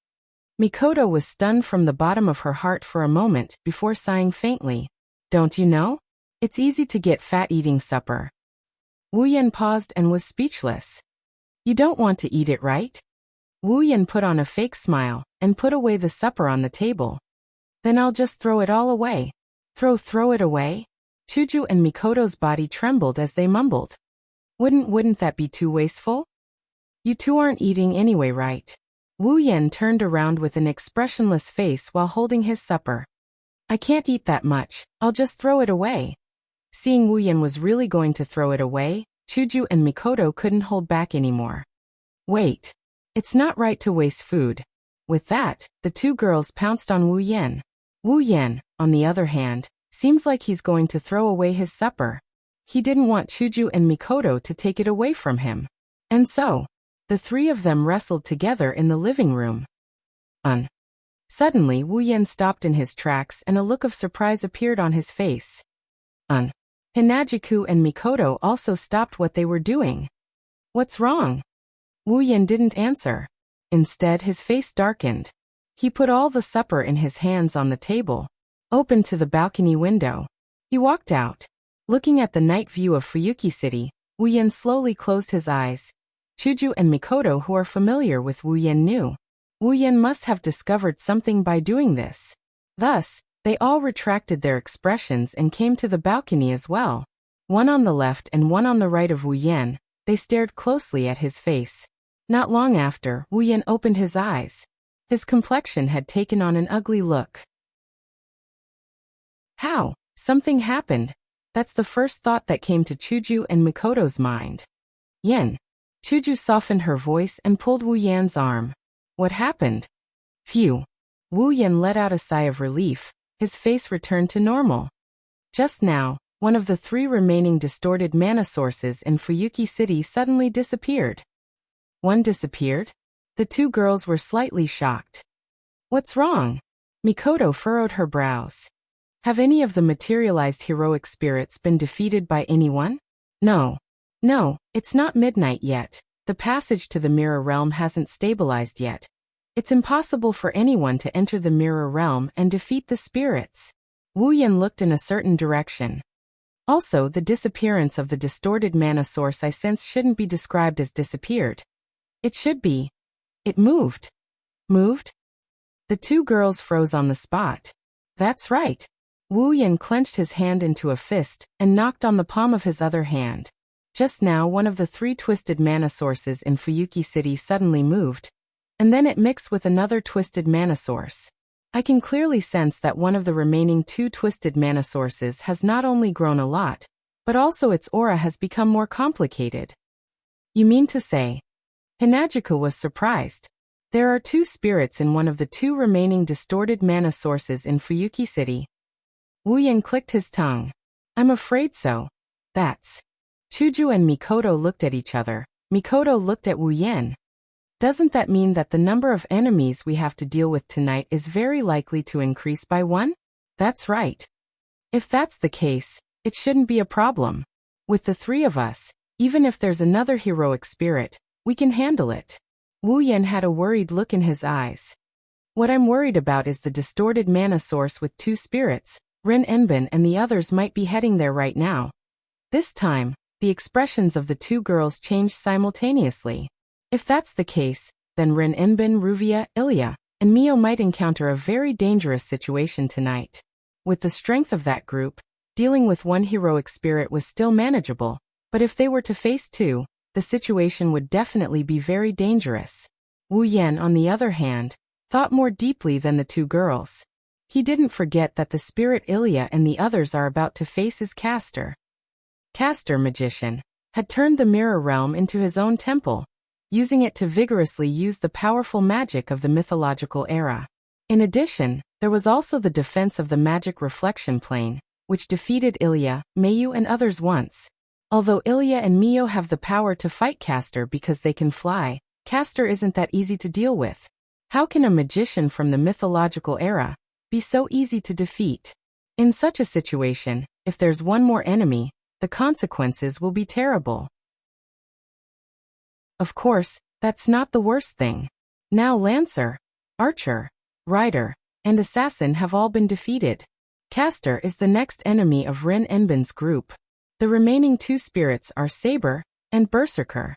Speaker 1: Mikoto was stunned from the bottom of her heart for a moment before sighing faintly. Don't you know? It's easy to get fat eating supper. Wu Yan paused and was speechless. You don't want to eat it, right? Wu Yan put on a fake smile and put away the supper on the table. Then I'll just throw it all away. Throw it away? Chuju and Mikoto's body trembled as they mumbled. Wouldn't that be too wasteful? You two aren't eating anyway, right? Wu Yan turned around with an expressionless face while holding his supper. I can't eat that much, I'll just throw it away. Seeing Wu Yan was really going to throw it away, Chuju and Mikoto couldn't hold back anymore. Wait. It's not right to waste food. With that, the two girls pounced on Wu Yan. Wu Yan, on the other hand, seems like he's going to throw away his supper. He didn't want Chuju and Mikoto to take it away from him. And so, the three of them wrestled together in the living room. Suddenly Wu Yan stopped in his tracks and a look of surprise appeared on his face. Hinajiku and Mikoto also stopped what they were doing. What's wrong? Wu Yan didn't answer. Instead, his face darkened. He put all the supper in his hands on the table, opened to the balcony window. He walked out. Looking at the night view of Fuyuki City, Wu Yan slowly closed his eyes. Chuju and Mikoto, who are familiar with Wu Yan, knew Wu Yan must have discovered something by doing this. Thus, they all retracted their expressions and came to the balcony as well. One on the left and one on the right of Wu Yan, they stared closely at his face. Not long after, Wu Yan opened his eyes. His complexion had taken on an ugly look. How? Something happened. That's the first thought that came to Chuju and Mikoto's mind. Yen. Chuju softened her voice and pulled Wu Yan's arm. What happened? Phew. Wu Yan let out a sigh of relief. His face returned to normal. Just now, one of the three remaining distorted mana sources in Fuyuki City suddenly disappeared. One disappeared? The two girls were slightly shocked. What's wrong? Mikoto furrowed her brows. Have any of the materialized heroic spirits been defeated by anyone? No, it's not midnight yet. The passage to the mirror realm hasn't stabilized yet. It's impossible for anyone to enter the mirror realm and defeat the spirits. Wu Yan looked in a certain direction. Also, the disappearance of the distorted mana source I sense shouldn't be described as disappeared. It should be. It moved. Moved? The two girls froze on the spot. That's right. Wu Yan clenched his hand into a fist and knocked on the palm of his other hand. Just now, one of the three twisted mana sources in Fuyuki City suddenly moved, and then it mixed with another twisted mana source. I can clearly sense that one of the remaining two twisted mana sources has not only grown a lot, but also its aura has become more complicated. You mean to say? Hinajika was surprised. There are two spirits in one of the two remaining distorted mana sources in Fuyuki City. Wu Yan clicked his tongue. I'm afraid so. That's... Chuju and Mikoto looked at each other. Mikoto looked at Wu Yan. Doesn't that mean that the number of enemies we have to deal with tonight is very likely to increase by one? That's right. If that's the case, it shouldn't be a problem. With the three of us, even if there's another heroic spirit, we can handle it. Wu Yan had a worried look in his eyes. What I'm worried about is the distorted mana source with two spirits. Rin Enbin and the others might be heading there right now. This time, the expressions of the two girls changed simultaneously. If that's the case, then Rin Enbin, Ruvia, Ilya, and Mio might encounter a very dangerous situation tonight. With the strength of that group, dealing with one heroic spirit was still manageable, but if they were to face two, the situation would definitely be very dangerous. Wu Yan, on the other hand, thought more deeply than the two girls. He didn't forget that the spirit Ilya and the others are about to face is Castor. Castor, magician, had turned the mirror realm into his own temple, using it to vigorously use the powerful magic of the mythological era. In addition, there was also the defense of the magic reflection plane, which defeated Ilya, Mayu and others once. Although Ilya and Mio have the power to fight Castor because they can fly, Castor isn't that easy to deal with. How can a magician from the mythological era be so easy to defeat? In such a situation, if there's one more enemy, the consequences will be terrible. Of course, that's not the worst thing. Now Lancer, Archer, Rider, and Assassin have all been defeated. Castor is the next enemy of Rin Enbin's group. The remaining two spirits are Saber and Berserker.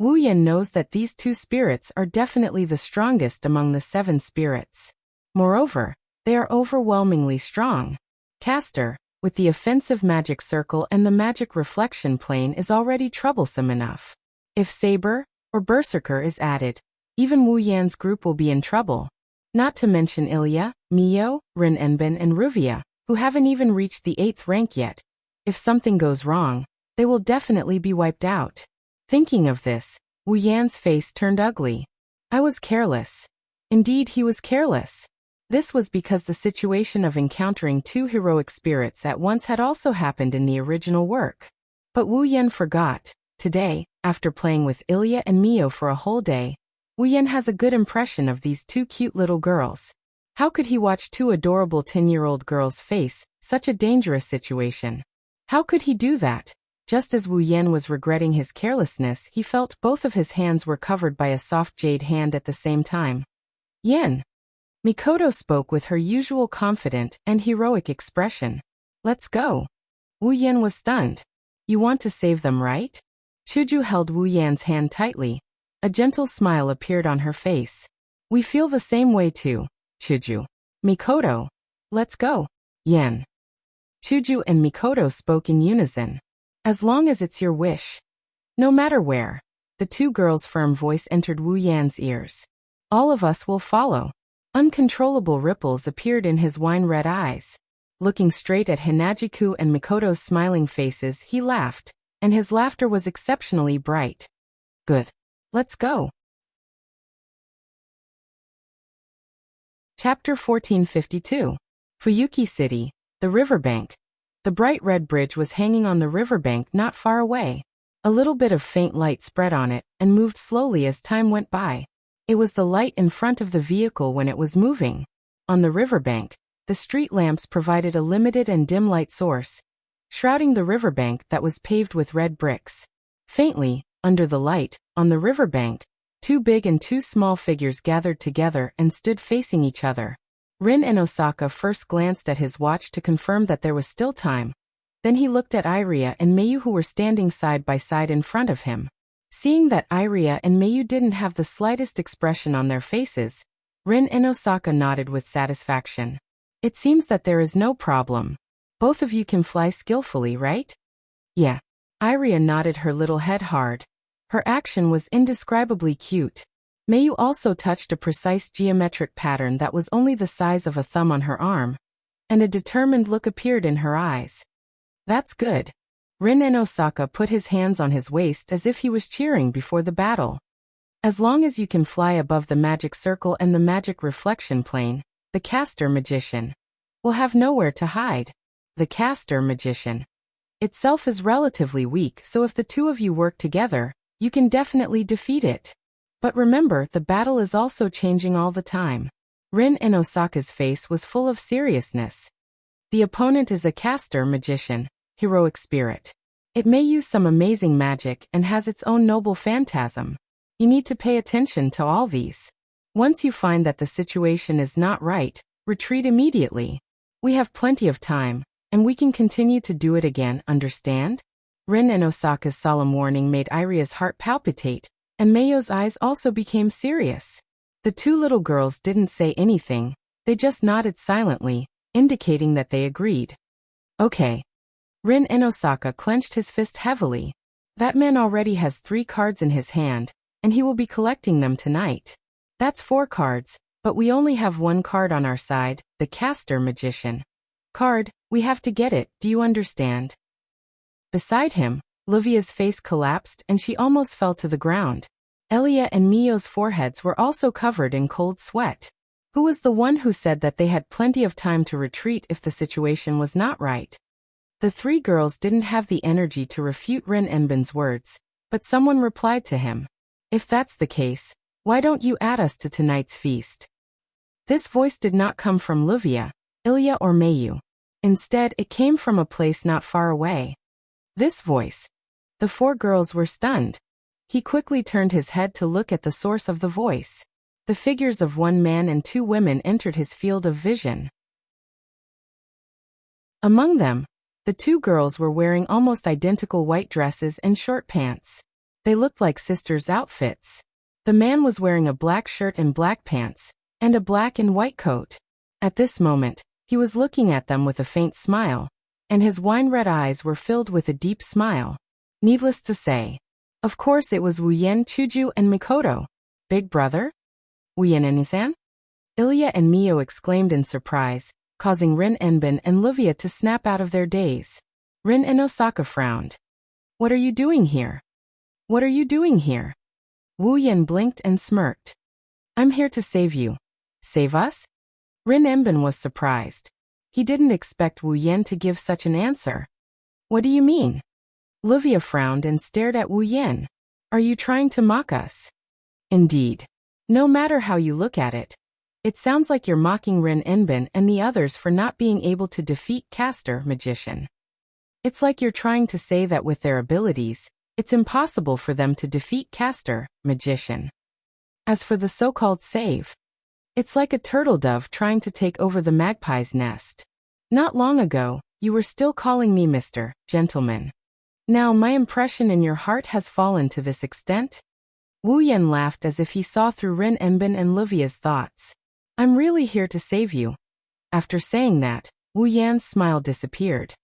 Speaker 1: Wu Yan knows that these two spirits are definitely the strongest among the 7 spirits. Moreover, they are overwhelmingly strong. Castor, with the offensive magic circle and the magic reflection plane, is already troublesome enough. If Saber or Berserker is added, even Wu Yan's group will be in trouble. Not to mention Ilya, Mio, Rin Enbin and Ruvia, who haven't even reached the 8th rank yet. If something goes wrong, they will definitely be wiped out. Thinking of this, Wu Yan's face turned ugly. I was careless. Indeed, he was careless. This was because the situation of encountering two heroic spirits at once had also happened in the original work. But Wu Yan forgot. Today, after playing with Ilya and Mio for a whole day, Wu Yan has a good impression of these two cute little girls. How could he watch two adorable 10-year-old girls face such a dangerous situation? How could he do that? Just as Wu Yan was regretting his carelessness, he felt both of his hands were covered by a soft jade hand at the same time. Yan. Mikoto spoke with her usual confident and heroic expression. Let's go. Wu Yan was stunned. You want to save them, right? Chuju held Wu Yan's hand tightly. A gentle smile appeared on her face. We feel the same way too, Chuju. Mikoto. Let's go. Yan. Chuju and Mikoto spoke in unison. As long as it's your wish. No matter where. The two girls' firm voice entered Wu Yan's ears. All of us will follow. Uncontrollable ripples appeared in his wine-red eyes. Looking straight at Hinajiku and Mikoto's smiling faces, he laughed, and his laughter was exceptionally bright. Good. Let's go. Chapter 1452. Fuyuki City, the riverbank. The bright red bridge was hanging on the riverbank not far away. A little bit of faint light spread on it and moved slowly as time went by. It was the light in front of the vehicle when it was moving. On the riverbank, the street lamps provided a limited and dim light source, shrouding the riverbank that was paved with red bricks. Faintly, under the light, on the riverbank, two big and two small figures gathered together and stood facing each other. Rin and Osaka first glanced at his watch to confirm that there was still time. Then he looked at Iria and Mayu, who were standing side by side in front of him. Seeing that Iria and Mayu didn't have the slightest expression on their faces, Rin and Osaka nodded with satisfaction. It seems that there is no problem. Both of you can fly skillfully, right? Yeah. Iria nodded her little head hard. Her action was indescribably cute. Mayu also touched a precise geometric pattern that was only the size of a thumb on her arm, and a determined look appeared in her eyes. That's good. Rin and Osaka put his hands on his waist as if he was cheering before the battle. As long as you can fly above the magic circle and the magic reflection plane, the caster magician will have nowhere to hide. The caster magician itself is relatively weak, so if the two of you work together, you can definitely defeat it. But remember, the battle is also changing all the time. Rin and Osaka's face was full of seriousness. The opponent is a caster magician, heroic spirit. It may use some amazing magic and has its own noble phantasm. You need to pay attention to all these. Once you find that the situation is not right, retreat immediately. We have plenty of time, and we can continue to do it again, understand? Rin and Osaka's solemn warning made Iria's heart palpitate, and Mayo's eyes also became serious. The two little girls didn't say anything, they just nodded silently, indicating that they agreed. Okay. Rin and Osaka clenched his fist heavily. That man already has 3 cards in his hand, and he will be collecting them tonight. That's 4 cards, but we only have 1 card on our side, the caster magician. Card, we have to get it, do you understand? Beside him, Livia's face collapsed and she almost fell to the ground. Elia and Mio's foreheads were also covered in cold sweat. Who was the one who said that they had plenty of time to retreat if the situation was not right? The 3 girls didn't have the energy to refute Rin Enbin's words, but someone replied to him. If that's the case, why don't you add us to tonight's feast? This voice did not come from Livia, Ilya or Mayu. Instead, it came from a place not far away. This voice. The 4 girls were stunned. He quickly turned his head to look at the source of the voice. The figures of 1 man and 2 women entered his field of vision. Among them, the 2 girls were wearing almost identical white dresses and short pants. They looked like sisters' outfits. The man was wearing a black shirt and black pants, and a black and white coat. At this moment, he was looking at them with a faint smile, and his wine-red eyes were filled with a deep smile. Needless to say, of course it was Wuyen, Chuju, and Mikoto. Big brother? Wuyen Enisan? Ilya and Mio exclaimed in surprise, causing Rin Enbin and Livia to snap out of their daze. Rin and Osaka frowned. What are you doing here? What are you doing here? Wu Yan blinked and smirked. I'm here to save you. Save us? Rin Enbin was surprised. He didn't expect Wu Yan to give such an answer. What do you mean? Livia frowned and stared at Wu Yan. Are you trying to mock us? Indeed. No matter how you look at it, it sounds like you're mocking Rin Enbin and the others for not being able to defeat caster magician. It's like you're trying to say that with their abilities, it's impossible for them to defeat caster magician. As for the so-called save, it's like a turtle dove trying to take over the magpie's nest. Not long ago, you were still calling me Mr. Gentleman. Now my impression in your heart has fallen to this extent? Wu Yan laughed as if he saw through Rin Enbin and Livia's thoughts. I'm really here to save you. After saying that, Wu Yan's smile disappeared.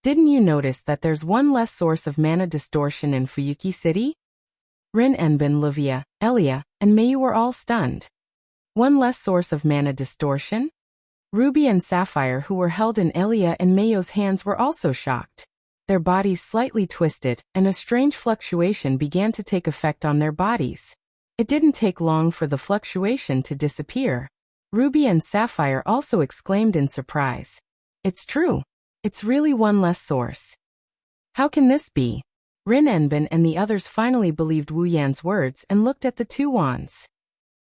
Speaker 1: Didn't you notice that there's 1 less source of mana distortion in Fuyuki City? Rin Enbin, Livia, Elia, and Mayu were all stunned. 1 less source of mana distortion? Ruby and Sapphire, who were held in Elia and Mayu's hands, were also shocked. Their bodies slightly twisted, and a strange fluctuation began to take effect on their bodies. It didn't take long for the fluctuation to disappear. Ruby and Sapphire also exclaimed in surprise. It's true. It's really 1 less source. How can this be? Rin Enbin and the others finally believed Wu Yan's words and looked at the 2 wands.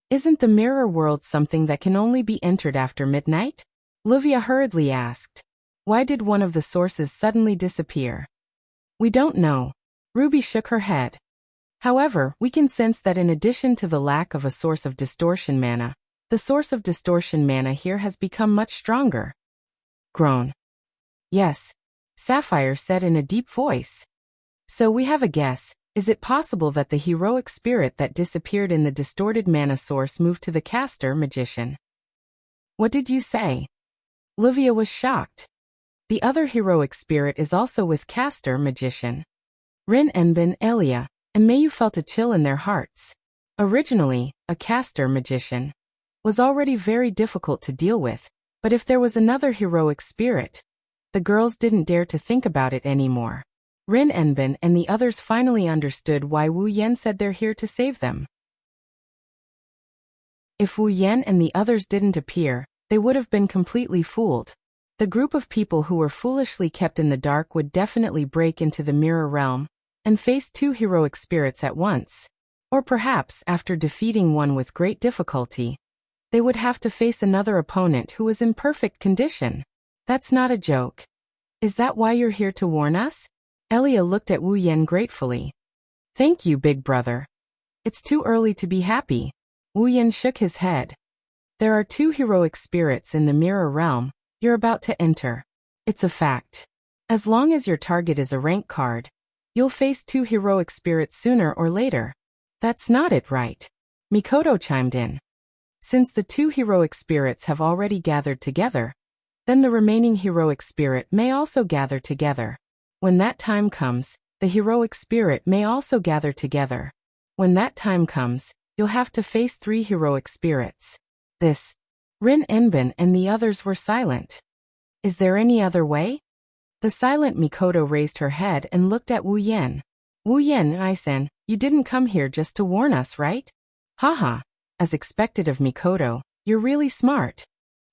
Speaker 1: Isn't the mirror world something that can only be entered after midnight? Livia hurriedly asked. Why did one of the sources suddenly disappear? We don't know. Ruby shook her head. However, we can sense that in addition to the lack of a source of distortion mana, the source of distortion mana here has become much stronger. Groan. Yes, Sapphire said in a deep voice. So we have a guess. Is it possible that the heroic spirit that disappeared in the distorted mana source moved to the caster magician? What did you say? Livia was shocked. The other heroic spirit is also with caster magician. Rin Enbin, Elia, and Mayu felt a chill in their hearts. Originally, a caster magician was already very difficult to deal with, but if there was another heroic spirit, the girls didn't dare to think about it anymore. Rin Enbin and the others finally understood why Wu Yan said they're here to save them. If Wu Yan and the others didn't appear, they would have been completely fooled. The group of people who were foolishly kept in the dark would definitely break into the mirror realm and face two heroic spirits at once. Or perhaps, after defeating one with great difficulty, they would have to face another opponent who was in perfect condition. That's not a joke. Is that why you're here to warn us? Elia looked at Wu Yan gratefully. Thank you, big brother. It's too early to be happy. Wu Yan shook his head. There are two heroic spirits in the mirror realm you're about to enter. It's a fact. As long as your target is a rank card, you'll face two heroic spirits sooner or later. That's not it, right? Mikoto chimed in. Since the two heroic spirits have already gathered together, then the remaining heroic spirit may also gather together. When that time comes, the heroic spirit may also gather together. When that time comes, you'll have to face three heroic spirits. Rin Enbin and the others were silent. Is there any other way? The silent Mikoto raised her head and looked at Wu Yan. Wu Yan, Isen, you didn't come here just to warn us, right? Haha. As expected of Mikoto, you're really smart.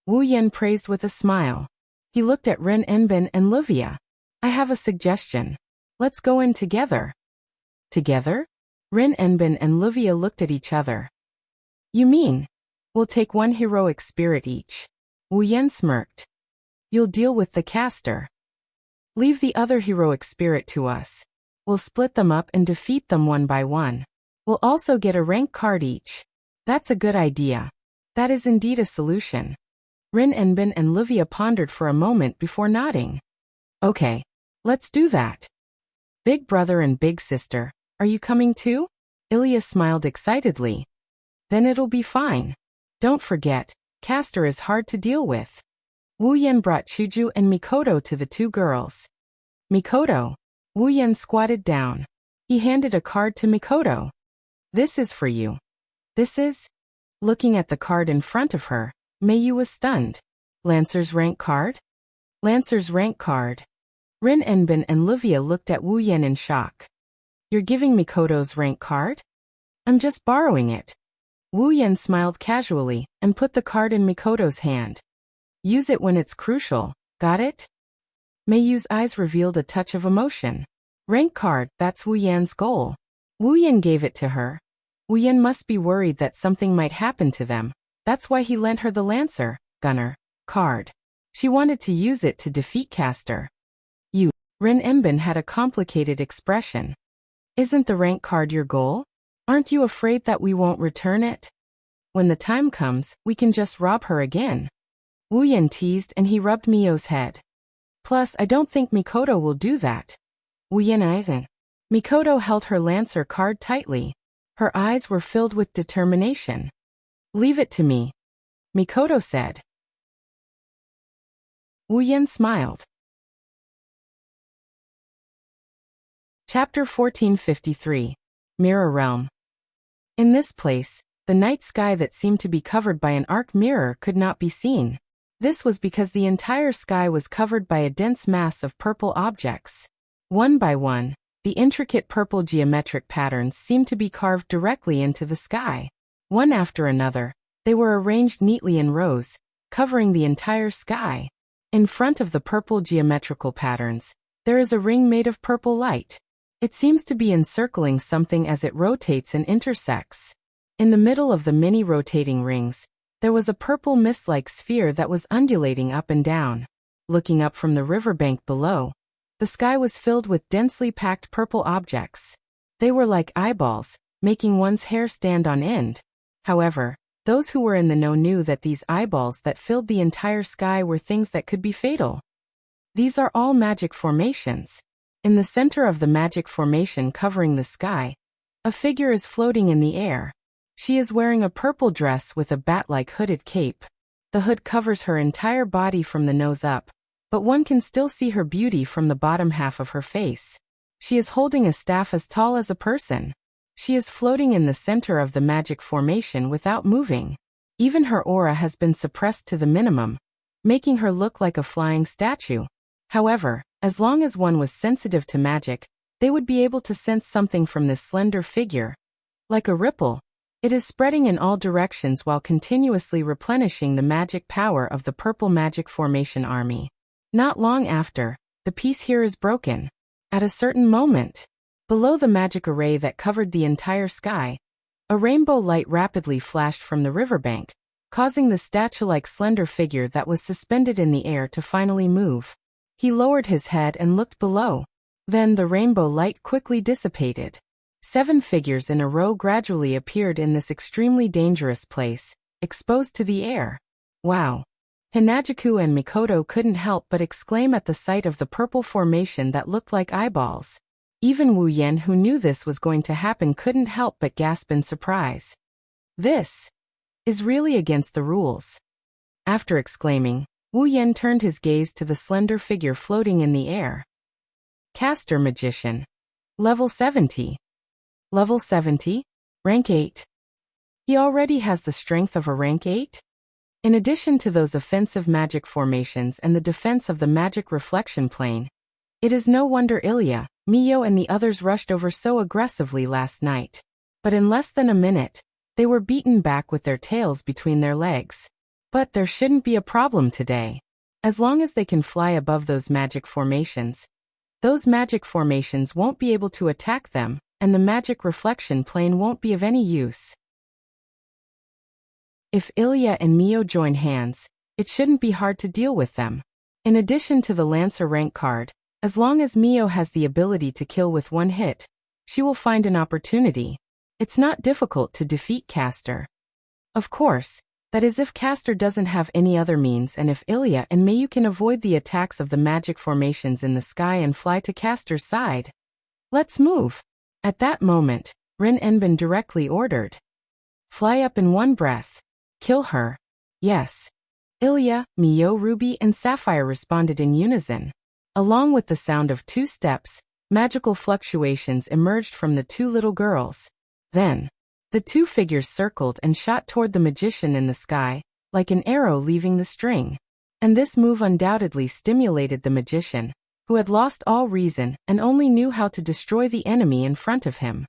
Speaker 1: Wu Yan praised with a smile. He looked at Rin Enbin and Livia. I have a suggestion. Let's go in together. Together? Rin Enbin and Livia looked at each other. You mean? We'll take one heroic spirit each. Wu Yan smirked. You'll deal with the caster. Leave the other heroic spirit to us. We'll split them up and defeat them one by one. We'll also get a rank card each. That's a good idea. That is indeed a solution. Rin Enbin and Livia pondered for a moment before nodding. Okay. Let's do that. Big brother and big sister, are you coming too? Ilya smiled excitedly. Then it'll be fine. Don't forget, caster is hard to deal with. Wu Yan brought Chuju and Mikoto to the two girls. Mikoto. Wu Yan squatted down. He handed a card to Mikoto. This is for you. This is? Looking at the card in front of her, Meiyu was stunned. Lancer's rank card? Lancer's rank card. Rin Enbin and Livia looked at Wu Yan in shock. You're giving Mikoto's rank card? I'm just borrowing it. Wu Yan smiled casually and put the card in Mikoto's hand. Use it when it's crucial, got it? Meiyu's eyes revealed a touch of emotion. Rank card, that's Wu Yan's goal. Wu Yan gave it to her. Wu Yan must be worried that something might happen to them. That's why he lent her the Lancer, Gunner, card. She wanted to use it to defeat Caster. Rin Enbin had a complicated expression. Isn't the rank card your goal? Aren't you afraid that we won't return it? When the time comes, we can just rob her again. Wu Yan teased and he rubbed Mio's head. Plus, I don't think Mikoto will do that. Wu Yan isn't. Mikoto held her Lancer card tightly. Her eyes were filled with determination. Leave it to me, Mikoto said. Wu Yan smiled. Chapter 1453. Mirror Realm. In this place, the night sky that seemed to be covered by an arc mirror could not be seen. This was because the entire sky was covered by a dense mass of purple objects. One by one, the intricate purple geometric patterns seemed to be carved directly into the sky. One after another, they were arranged neatly in rows, covering the entire sky. In front of the purple geometrical patterns, there is a ring made of purple light. It seems to be encircling something as it rotates and intersects. In the middle of the many rotating rings, there was a purple mist-like sphere that was undulating up and down. Looking up from the riverbank below, the sky was filled with densely packed purple objects. They were like eyeballs, making one's hair stand on end. However, those who were in the know knew that these eyeballs that filled the entire sky were things that could be fatal. These are all magic formations. In the center of the magic formation covering the sky, a figure is floating in the air. She is wearing a purple dress with a bat-like hooded cape. The hood covers her entire body from the nose up, but one can still see her beauty from the bottom half of her face. She is holding a staff as tall as a person. She is floating in the center of the magic formation without moving. Even her aura has been suppressed to the minimum, making her look like a flying statue. However, as long as one was sensitive to magic, they would be able to sense something from this slender figure. Like a ripple, it is spreading in all directions while continuously replenishing the magic power of the purple magic formation army. Not long after, the peace here is broken. At a certain moment, below the magic array that covered the entire sky, a rainbow light rapidly flashed from the riverbank, causing the statue-like slender figure that was suspended in the air to finally move. He lowered his head and looked below. Then the rainbow light quickly dissipated. 7 figures in a row gradually appeared in this extremely dangerous place, exposed to the air. Wow! Hinajuku and Mikoto couldn't help but exclaim at the sight of the purple formation that looked like eyeballs. Even Wu Yan, who knew this was going to happen, couldn't help but gasp in surprise. This is really against the rules. After exclaiming, Wu Yan turned his gaze to the slender figure floating in the air. Caster Magician. Level 70. Level 70? Rank 8. He already has the strength of a rank 8? In addition to those offensive magic formations and the defense of the magic reflection plane, it is no wonder Ilya, Mio and the others rushed over so aggressively last night. But in less than a minute, they were beaten back with their tails between their legs. But there shouldn't be a problem today. As long as they can fly above those magic formations won't be able to attack them, and the magic reflection plane won't be of any use. If Ilya and Mio join hands, it shouldn't be hard to deal with them. In addition to the Lancer rank card, as long as Mio has the ability to kill with one hit, she will find an opportunity. It's not difficult to defeat Caster. Of course, that is if Caster doesn't have any other means, and if Ilya and Mayu can avoid the attacks of the magic formations in the sky and fly to Caster's side. Let's move. At that moment, Rin Enbin directly ordered. Fly up in one breath. Kill her. Yes. Ilya, Mio, Ruby, and Sapphire responded in unison. Along with the sound of 2 steps, magical fluctuations emerged from the 2 little girls. Then, the 2 figures circled and shot toward the magician in the sky, like an arrow leaving the string. And this move undoubtedly stimulated the magician, who had lost all reason and only knew how to destroy the enemy in front of him.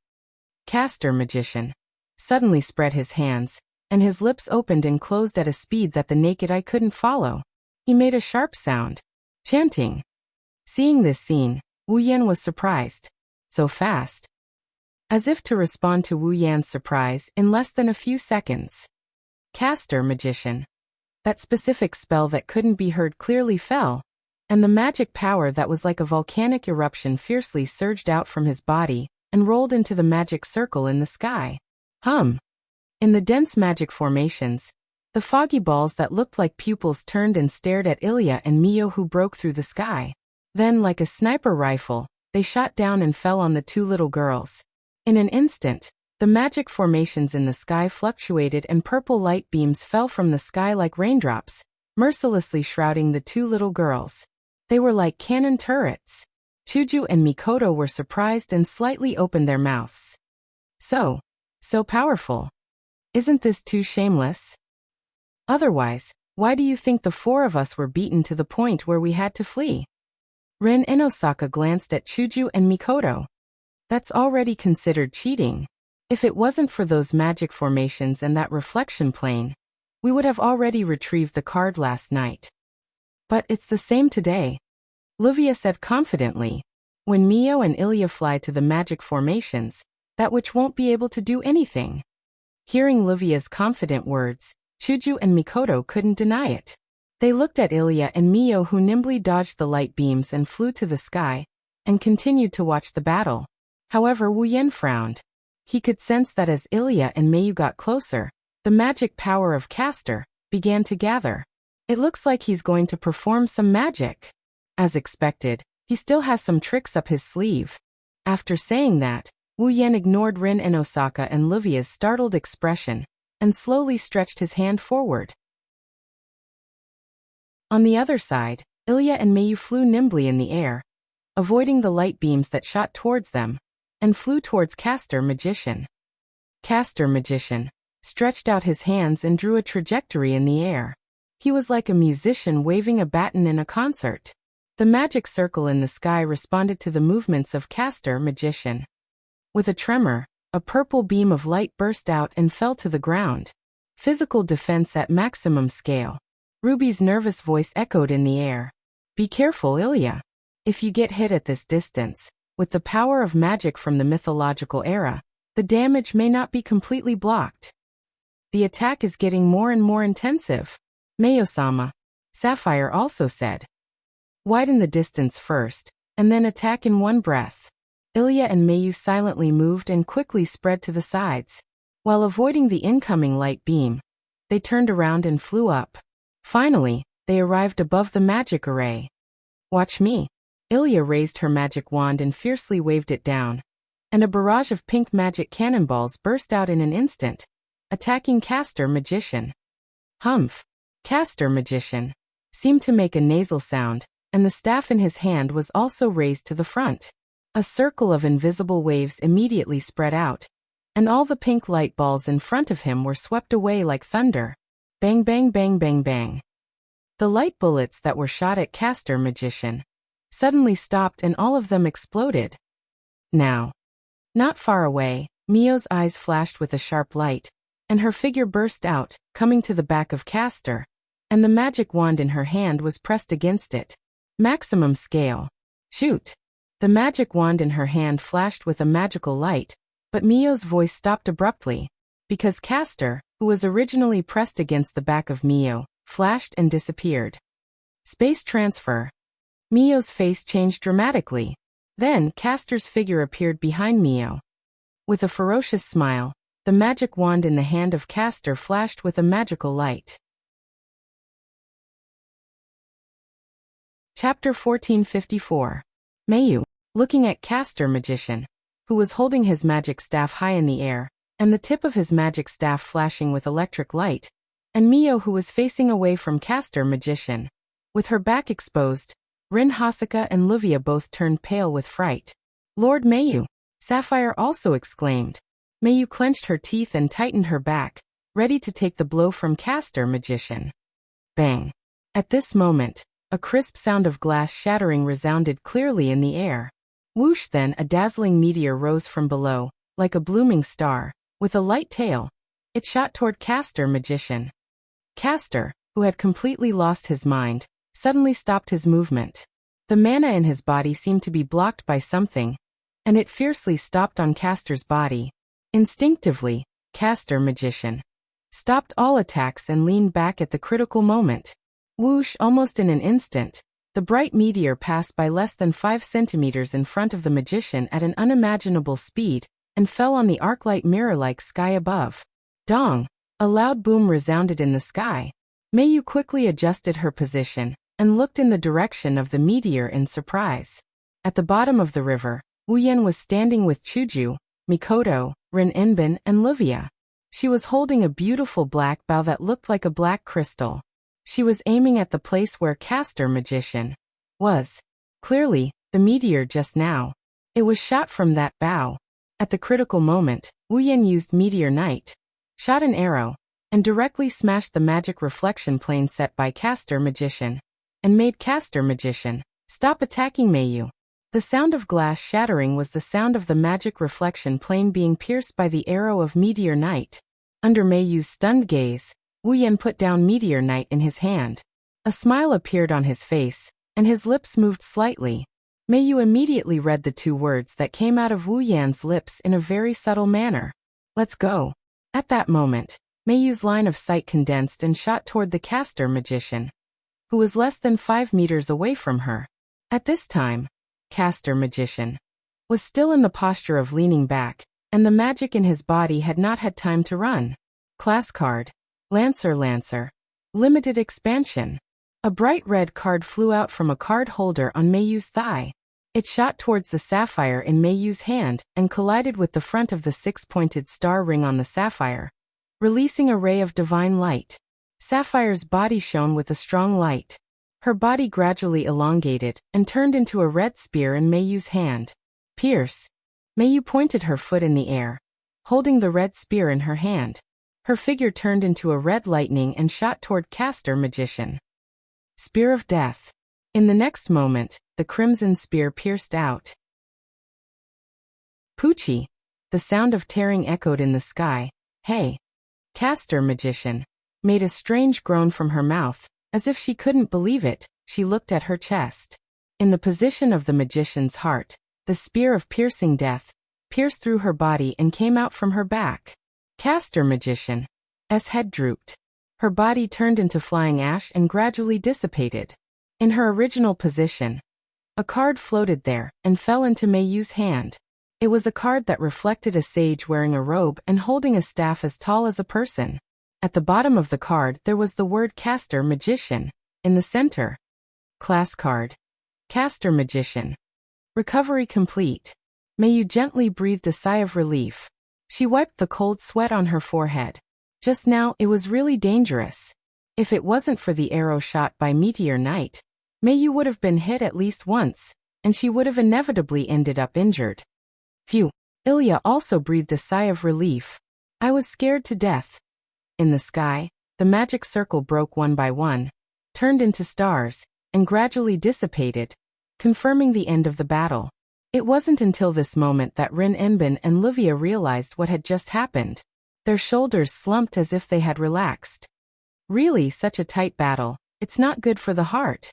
Speaker 1: Caster Magician suddenly spread his hands, and his lips opened and closed at a speed that the naked eye couldn't follow. He made a sharp sound, chanting. Seeing this scene, Wu Yan was surprised. So fast. As if to respond to Wu Yan's surprise in less than a few seconds. Caster Magician. That specific spell that couldn't be heard clearly fell, and the magic power that was like a volcanic eruption fiercely surged out from his body and rolled into the magic circle in the sky. In the dense magic formations, the foggy balls that looked like pupils turned and stared at Ilya and Mio, who broke through the sky. Then, like a sniper rifle, they shot down and fell on the 2 little girls. In an instant, the magic formations in the sky fluctuated and purple light beams fell from the sky like raindrops, mercilessly shrouding the 2 little girls. They were like cannon turrets. Chuju and Mikoto were surprised and slightly opened their mouths. So powerful. Isn't this too shameless? Otherwise, why do you think the 4 of us were beaten to the point where we had to flee? Rin and Osaka glanced at Chuju and Mikoto. That's already considered cheating. If it wasn't for those magic formations and that reflection plane, we would have already retrieved the card last night. But it's the same today. Livia said confidently. When Mio and Ilya fly to the magic formations, that witch won't be able to do anything. Hearing Livia's confident words, Chuju and Mikoto couldn't deny it. They looked at Ilya and Mio, who nimbly dodged the light beams and flew to the sky, and continued to watch the battle. However, Wu Yan frowned. He could sense that as Ilya and Mayu got closer, the magic power of Caster began to gather. It looks like he's going to perform some magic. As expected, he still has some tricks up his sleeve. After saying that, Wu Yan ignored Rin and Osaka and Livia's startled expression, and slowly stretched his hand forward. On the other side, Ilya and Mayu flew nimbly in the air, avoiding the light beams that shot towards them, and flew towards Caster Magician. Caster Magician stretched out his hands and drew a trajectory in the air. He was like a musician waving a baton in a concert. The magic circle in the sky responded to the movements of Caster Magician. With a tremor, a purple beam of light burst out and fell to the ground. Physical defense at maximum scale. Ruby's nervous voice echoed in the air. Be careful, Ilya. If you get hit at this distance, with the power of magic from the mythological era, the damage may not be completely blocked. The attack is getting more and more intensive. Mayo-sama, Sapphire also said. Widen the distance first, and then attack in one breath. Ilya and Mayu silently moved and quickly spread to the sides. While avoiding the incoming light beam, they turned around and flew up. Finally, they arrived above the magic array. Watch me. Ilya raised her magic wand and fiercely waved it down, and a barrage of pink magic cannonballs burst out in an instant, attacking Caster Magician. Humph! Caster Magician seemed to make a nasal sound, and the staff in his hand was also raised to the front. A circle of invisible waves immediately spread out, and all the pink light balls in front of him were swept away like thunder. Bang bang bang bang bang. The light bullets that were shot at Caster Magician suddenly stopped and all of them exploded. Now, not far away, Mio's eyes flashed with a sharp light, and her figure burst out, coming to the back of Caster, and the magic wand in her hand was pressed against it. Maximum scale. Shoot! The magic wand in her hand flashed with a magical light, but Mio's voice stopped abruptly, because Caster, who was originally pressed against the back of Mio, flashed and disappeared. Space transfer. Mio's face changed dramatically. Then, Caster's figure appeared behind Mio. With a ferocious smile, the magic wand in the hand of Caster flashed with a magical light. Chapter 1454. Mayu, looking at Caster Magician, who was holding his magic staff high in the air, and the tip of his magic staff flashing with electric light, and Mio who was facing away from Caster Magician, with her back exposed. Rin Hasaka and Luvia both turned pale with fright. Lord Mayu! Sapphire also exclaimed. Mayu clenched her teeth and tightened her back, ready to take the blow from Caster Magician. Bang! At this moment, a crisp sound of glass shattering resounded clearly in the air. Whoosh! Then a dazzling meteor rose from below, like a blooming star, with a light tail. It shot toward Caster Magician. Caster, who had completely lost his mind, suddenly stopped his movement. The mana in his body seemed to be blocked by something, and it fiercely stopped on Caster's body. Instinctively, Caster Magician stopped all attacks and leaned back at the critical moment. Whoosh! Almost in an instant, the bright meteor passed by less than 5 centimeters in front of the magician at an unimaginable speed, and fell on the arc-light mirror-like sky above. Dong! A loud boom resounded in the sky. Mayu quickly adjusted her position, and looked in the direction of the meteor in surprise. At the bottom of the river, Wuyen was standing with Chuju, Mikoto, Rin Inbin, and Luvia. She was holding a beautiful black bow that looked like a black crystal. She was aiming at the place where Caster Magician was. Clearly, the meteor just now. It was shot from that bow. At the critical moment, Wuyen used Meteor Knight, shot an arrow, and directly smashed the magic reflection plane set by Caster Magician, and made Caster Magician stop attacking Mayu. The sound of glass shattering was the sound of the magic reflection plane being pierced by the arrow of Meteor Knight. Under Mayu's stunned gaze, Wuyen put down Meteor Knight in his hand. A smile appeared on his face, and his lips moved slightly. Mayu immediately read the 2 words that came out of Wuyen's lips in a very subtle manner. Let's go. At that moment, Mayu's line of sight condensed and shot toward the Caster Magician, who was less than 5 meters away from her. At this time, Caster Magician was still in the posture of leaning back, and the magic in his body had not had time to run. Class card. Lancer. Limited expansion. A bright red card flew out from a card holder on Mayu's thigh. It shot towards the sapphire in Mayu's hand and collided with the front of the 6-pointed star ring on the sapphire, releasing a ray of divine light. Sapphire's body shone with a strong light. Her body gradually elongated and turned into a red spear in Mayu's hand. Pierce. Mayu pointed her foot in the air, holding the red spear in her hand. Her figure turned into a red lightning and shot toward Caster Magician. Spear of Death. In the next moment, the crimson spear pierced out. Poochie. The sound of tearing echoed in the sky. Hey! Caster Magician made a strange groan from her mouth, as if she couldn't believe it. She looked at her chest. In the position of the magician's heart, the spear of piercing death pierced through her body and came out from her back. Caster Magician's head drooped. Her body turned into flying ash and gradually dissipated. In her original position, a card floated there and fell into Mayu's hand. It was a card that reflected a sage wearing a robe and holding a staff as tall as a person. At the bottom of the card there was the word Caster Magician. In the center. Class card. Caster Magician. Recovery complete. Mayu gently breathed a sigh of relief. She wiped the cold sweat on her forehead. Just now it was really dangerous. If it wasn't for the arrow shot by Meteor Knight, Mayu would have been hit at least once, and she would have inevitably ended up injured. Phew. Ilya also breathed a sigh of relief. I was scared to death. In the sky, the magic circle broke one by one, turned into stars, and gradually dissipated, confirming the end of the battle. It wasn't until this moment that Rin Enbin and Livia realized what had just happened. Their shoulders slumped as if they had relaxed. Really, such a tight battle, it's not good for the heart.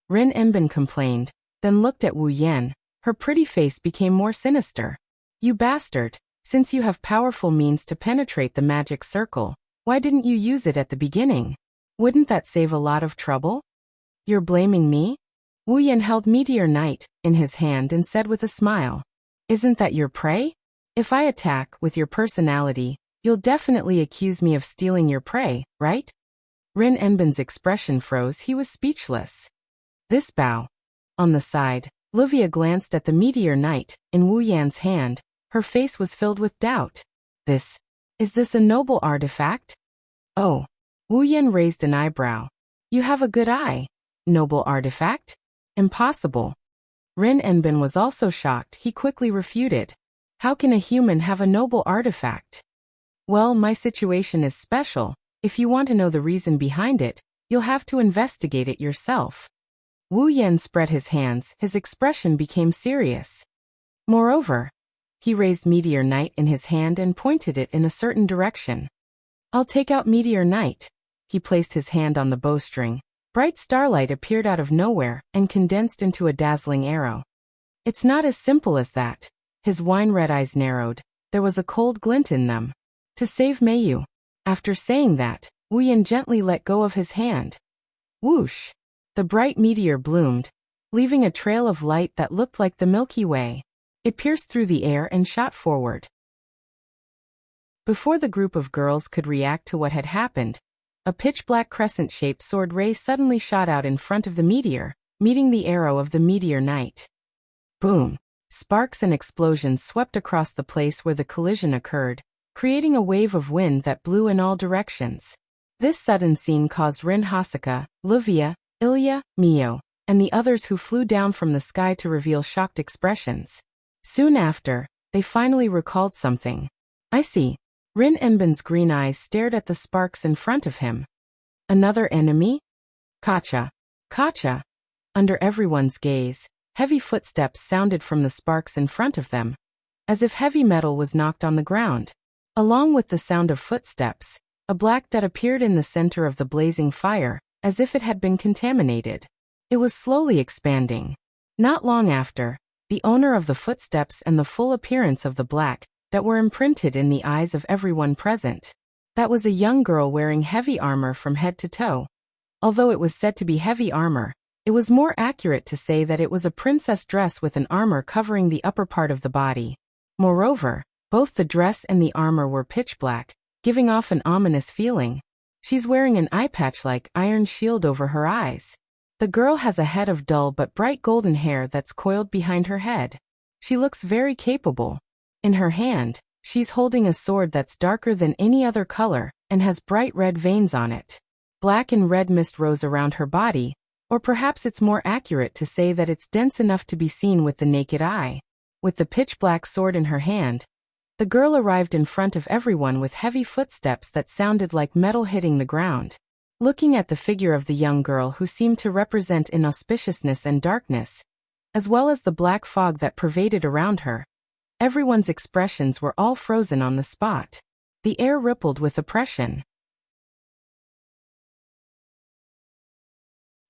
Speaker 1: Rin Enbin complained, then looked at Wu Yan. Her pretty face became more sinister. You bastard, since you have powerful means to penetrate the magic circle, why didn't you use it at the beginning? Wouldn't that save a lot of trouble? You're blaming me? Wu Yan held Meteor Knight in his hand and said with a smile. Isn't that your prey? If I attack with your personality, you'll definitely accuse me of stealing your prey, right? Rin Enbin's expression froze. He was speechless. This bow. On the side, Livia glanced at the Meteor Knight in Wu Yan's hand. Her face was filled with doubt. Is this a noble artifact? Oh. Wu Yan raised an eyebrow. You have a good eye. Noble artifact? Impossible. Rin Enbin was also shocked. He quickly refuted. How can a human have a noble artifact? Well, my situation is special. If you want to know the reason behind it, you'll have to investigate it yourself. Wu Yan spread his hands. His expression became serious. Moreover, he raised Meteor Knight in his hand and pointed it in a certain direction. I'll take out Meteor Knight. He placed his hand on the bowstring. Bright starlight appeared out of nowhere and condensed into a dazzling arrow. It's not as simple as that. His wine-red eyes narrowed. There was a cold glint in them. To save Mayu. After saying that, Wu Yan gently let go of his hand. Whoosh! The bright meteor bloomed, leaving a trail of light that looked like the Milky Way. It pierced through the air and shot forward. Before the group of girls could react to what had happened, a pitch-black crescent-shaped sword ray suddenly shot out in front of the meteor, meeting the arrow of the Meteor Knight. Boom! Sparks and explosions swept across the place where the collision occurred, creating a wave of wind that blew in all directions. This sudden scene caused Rin Hasaka, Livia, Ilya, Mio, and the others who flew down from the sky to reveal shocked expressions. Soon after, they finally recalled something. I see. Rin Enbin's green eyes stared at the sparks in front of him. Another enemy? Kacha. Kacha. Under everyone's gaze, heavy footsteps sounded from the sparks in front of them, as if heavy metal was knocked on the ground. Along with the sound of footsteps, a black dot appeared in the center of the blazing fire, as if it had been contaminated. It was slowly expanding. Not long after, the owner of the footsteps and the full appearance of the black that were imprinted in the eyes of everyone present. That was a young girl wearing heavy armor from head to toe. Although it was said to be heavy armor, it was more accurate to say that it was a princess dress with an armor covering the upper part of the body. Moreover, both the dress and the armor were pitch black, giving off an ominous feeling. She's wearing an eye patch-like iron shield over her eyes. The girl has a head of dull but bright golden hair that's coiled behind her head. She looks very capable. In her hand, she's holding a sword that's darker than any other color and has bright red veins on it. Black and red mist rose around her body, or perhaps it's more accurate to say that it's dense enough to be seen with the naked eye. with the pitch-black sword in her hand. The girl arrived in front of everyone with heavy footsteps that sounded like metal hitting the ground. Looking at the figure of the young girl who seemed to represent inauspiciousness and darkness, as well as the black fog that pervaded around her, everyone's expressions were all frozen on the spot. The air rippled with oppression.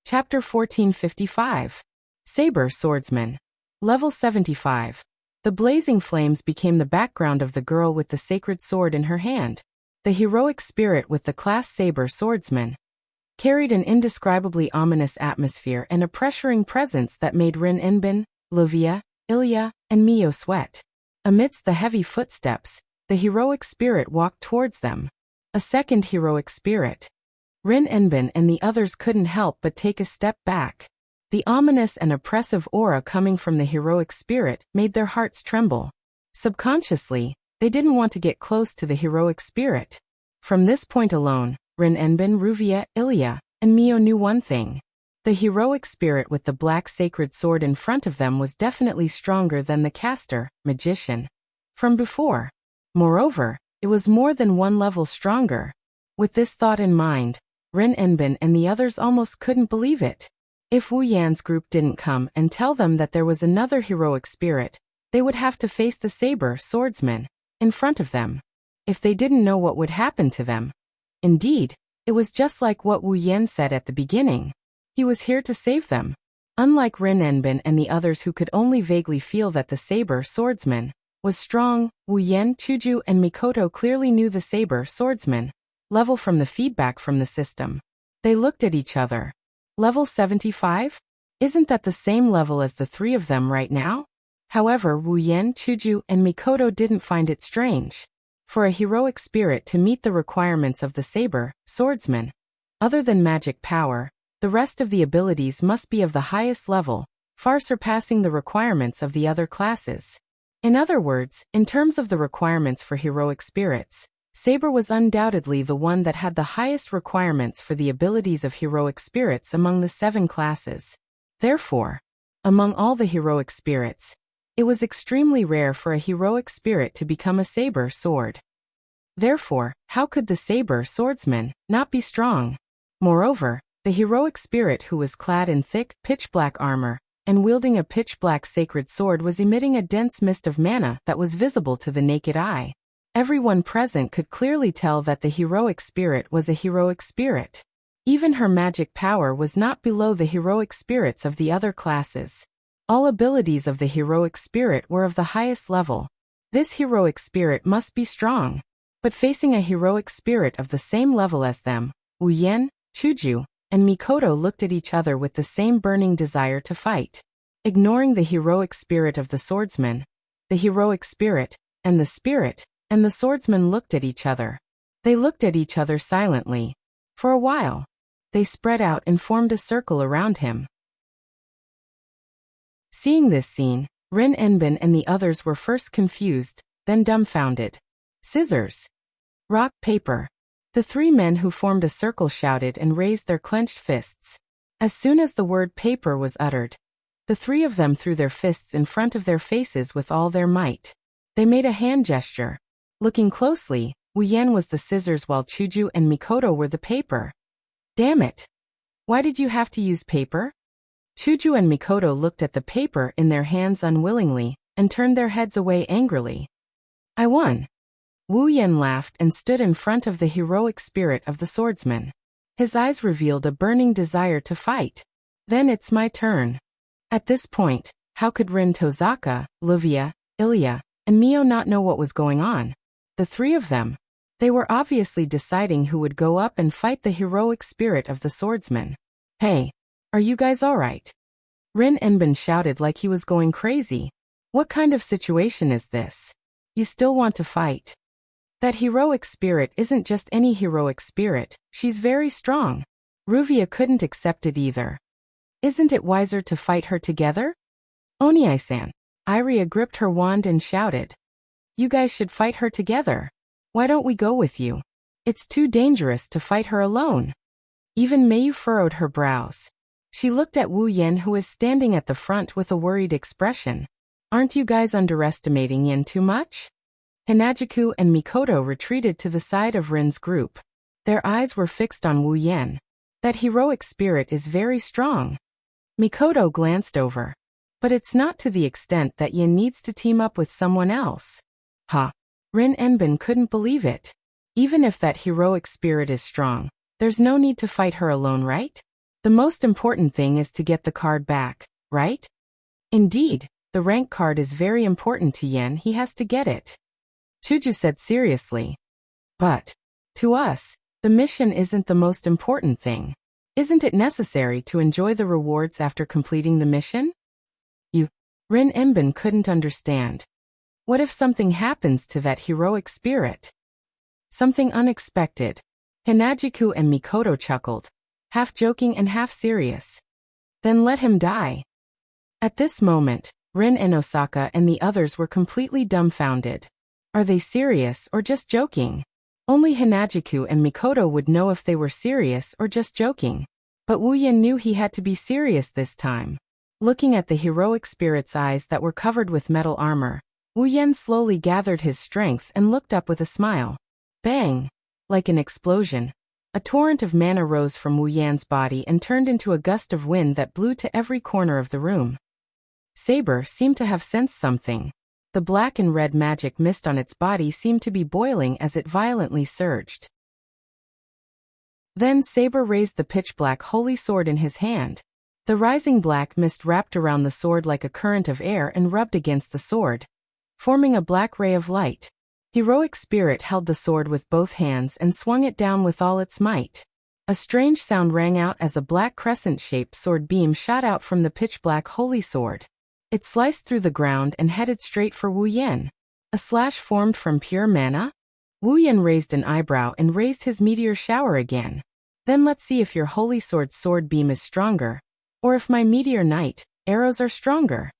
Speaker 1: Chapter 1455. Saber Swordsman. Level 75. The blazing flames became the background of the girl with the sacred sword in her hand. The heroic spirit with the class Saber Swordsman carried an indescribably ominous atmosphere and a pressuring presence that made Rin Enbin, Lovia, Ilya, and Mio sweat. Amidst the heavy footsteps, the heroic spirit walked towards them. A second heroic spirit. Rin Enbin and the others couldn't help but take a step back. The ominous and oppressive aura coming from the heroic spirit made their hearts tremble. Subconsciously, they didn't want to get close to the heroic spirit. From this point alone, Rin Enbin, Ruvia, Ilya, and Mio knew one thing. The heroic spirit with the black sacred sword in front of them was definitely stronger than the caster, magician, from before. Moreover, it was more than one level stronger. With this thought in mind, Rin Enbin and the others almost couldn't believe it. If Wu Yan's group didn't come and tell them that there was another heroic spirit, they would have to face the Saber Swordsman in front of them. If they didn't know what would happen to them. Indeed, it was just like what Wu Yan said at the beginning. He was here to save them. Unlike Rin Enbin and the others who could only vaguely feel that the Saber Swordsman was strong, Wu Yan, Chuju, and Mikoto clearly knew the Saber Swordsman level from the feedback from the system. They looked at each other. Level 75? Isn't that the same level as the three of them right now? However, Wu Yan, Chuju, and Mikoto didn't find it strange. For a heroic spirit to meet the requirements of the Saber Swordsman, other than magic power, the rest of the abilities must be of the highest level, far surpassing the requirements of the other classes. In other words, in terms of the requirements for heroic spirits, Saber was undoubtedly the one that had the highest requirements for the abilities of heroic spirits among the 7 classes. Therefore, among all the heroic spirits, it was extremely rare for a heroic spirit to become a Saber sword. Therefore, how could the Saber Swordsman not be strong? Moreover, the heroic spirit who was clad in thick, pitch-black armor, and wielding a pitch-black sacred sword was emitting a dense mist of mana that was visible to the naked eye. Everyone present could clearly tell that the heroic spirit was a heroic spirit. Even her magic power was not below the heroic spirits of the other classes. All abilities of the heroic spirit were of the highest level. This heroic spirit must be strong. But facing a heroic spirit of the same level as them, Wu Yan, Chuju, and Mikoto looked at each other with the same burning desire to fight. Ignoring the heroic spirit of the swordsman, the heroic spirit, and the swordsman looked at each other. They looked at each other silently. For a while, they spread out and formed a circle around him. Seeing this scene, Rin Enbin and the others were first confused, then dumbfounded. Scissors. Rock, paper. The 3 men who formed a circle shouted and raised their clenched fists. As soon as the word paper was uttered, the 3 of them threw their fists in front of their faces with all their might. They made a hand gesture. Looking closely, Wu Yan was the scissors while Chuju and Mikoto were the paper. Damn it! Why did you have to use paper? Chuju and Mikoto looked at the paper in their hands unwillingly, and turned their heads away angrily. I won. Wu Yan laughed and stood in front of the heroic spirit of the swordsman. His eyes revealed a burning desire to fight. Then it's my turn. At this point, how could Rin Tozaka, Luvia, Ilya, and Mio not know what was going on? The 3 of them. They were obviously deciding who would go up and fight the heroic spirit of the swordsman. Hey, are you guys alright? Rin Enbin shouted like he was going crazy. What kind of situation is this? You still want to fight? That heroic spirit isn't just any heroic spirit, she's very strong. Ruvia couldn't accept it either. Isn't it wiser to fight her together? Oniai-san. Iria gripped her wand and shouted. You guys should fight her together. Why don't we go with you? It's too dangerous to fight her alone. Even Mayu furrowed her brows. She looked at Wu Yan who was standing at the front with a worried expression. Aren't you guys underestimating Yin too much? Hanajiku and Mikoto retreated to the side of Rin's group. Their eyes were fixed on Wu Yan. That heroic spirit is very strong. Mikoto glanced over. But it's not to the extent that Yin needs to team up with someone else. Rin Enbin couldn't believe it. Even if that heroic spirit is strong, there's no need to fight her alone, right? The most important thing is to get the card back, right? Indeed, the rank card is very important to Yen, he has to get it. Chuju said seriously. But, to us, the mission isn't the most important thing. Isn't it necessary to enjoy the rewards after completing the mission? Rin Enbin couldn't understand. What if something happens to that heroic spirit? Something unexpected. Hanajiku and Mikoto chuckled, half joking and half serious. Then let him die. At this moment, Rin and Osaka and the others were completely dumbfounded. Are they serious or just joking? Only Hanajiku and Mikoto would know if they were serious or just joking. But Wu Yin knew he had to be serious this time. Looking at the heroic spirit's eyes that were covered with metal armor, Wu Yen slowly gathered his strength and looked up with a smile. Bang! Like an explosion, a torrent of mana rose from Wu Yan's body and turned into a gust of wind that blew to every corner of the room. Saber seemed to have sensed something. The black and red magic mist on its body seemed to be boiling as it violently surged. Then Saber raised the pitch-black holy sword in his hand. The rising black mist wrapped around the sword like a current of air and rubbed against the sword, forming a black ray of light. Heroic spirit held the sword with both hands and swung it down with all its might. A strange sound rang out as a black crescent-shaped sword beam shot out from the pitch-black holy sword. It sliced through the ground and headed straight for Wu Yen. A slash formed from pure mana? Wu Yen raised an eyebrow and raised his meteor shower again. Then let's see if your holy sword's sword beam is stronger, or if my meteor knight arrows are stronger.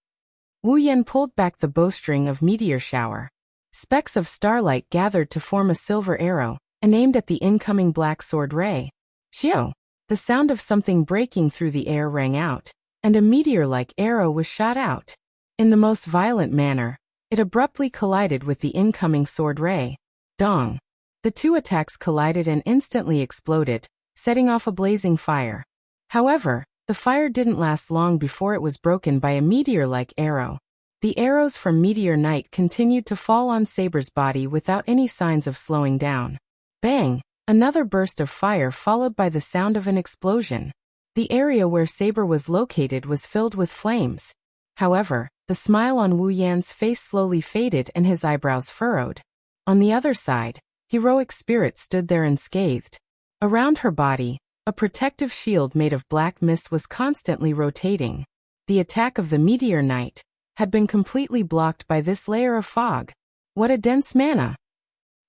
Speaker 1: Wu Yen pulled back the bowstring of meteor shower. Specks of starlight gathered to form a silver arrow, and aimed at the incoming black sword ray. Shio! The sound of something breaking through the air rang out, and a meteor-like arrow was shot out. In the most violent manner, it abruptly collided with the incoming sword ray. Dong! The two attacks collided and instantly exploded, setting off a blazing fire. However, the fire didn't last long before it was broken by a meteor-like arrow. The arrows from Meteor Knight continued to fall on Saber's body without any signs of slowing down. Bang! Another burst of fire followed by the sound of an explosion. The area where Saber was located was filled with flames. However, the smile on Wu Yan's face slowly faded and his eyebrows furrowed. On the other side, heroic spirit stood there unscathed. Around her body, a protective shield made of black mist was constantly rotating. The attack of the Meteor Knight had been completely blocked by this layer of fog. What a dense mana!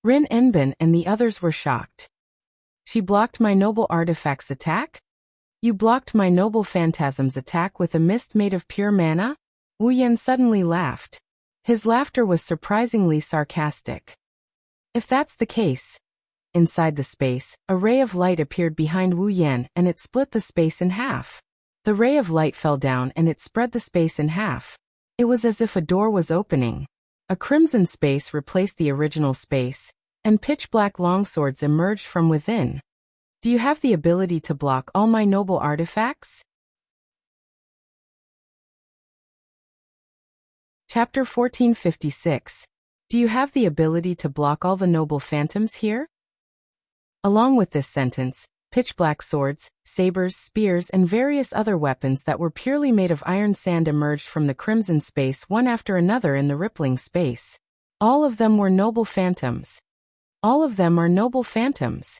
Speaker 1: Rin Enbin and the others were shocked. She blocked my noble artifact's attack? You blocked my noble phantasm's attack with a mist made of pure mana? Wu Yen suddenly laughed. His laughter was surprisingly sarcastic. If that's the case... Inside the space, a ray of light appeared behind Wu Yen and it split the space in half. The ray of light fell down and it spread the space in half. It was as if a door was opening. A crimson space replaced the original space, and pitch-black longswords emerged from within. Do you have the ability to block all my noble artifacts? Chapter 1456. Do you have the ability to block all the noble phantoms here? Along with this sentence, pitch-black swords, sabers, spears, and various other weapons that were purely made of iron sand emerged from the crimson space one after another in the rippling space. All of them were noble phantoms. All of them are noble phantoms.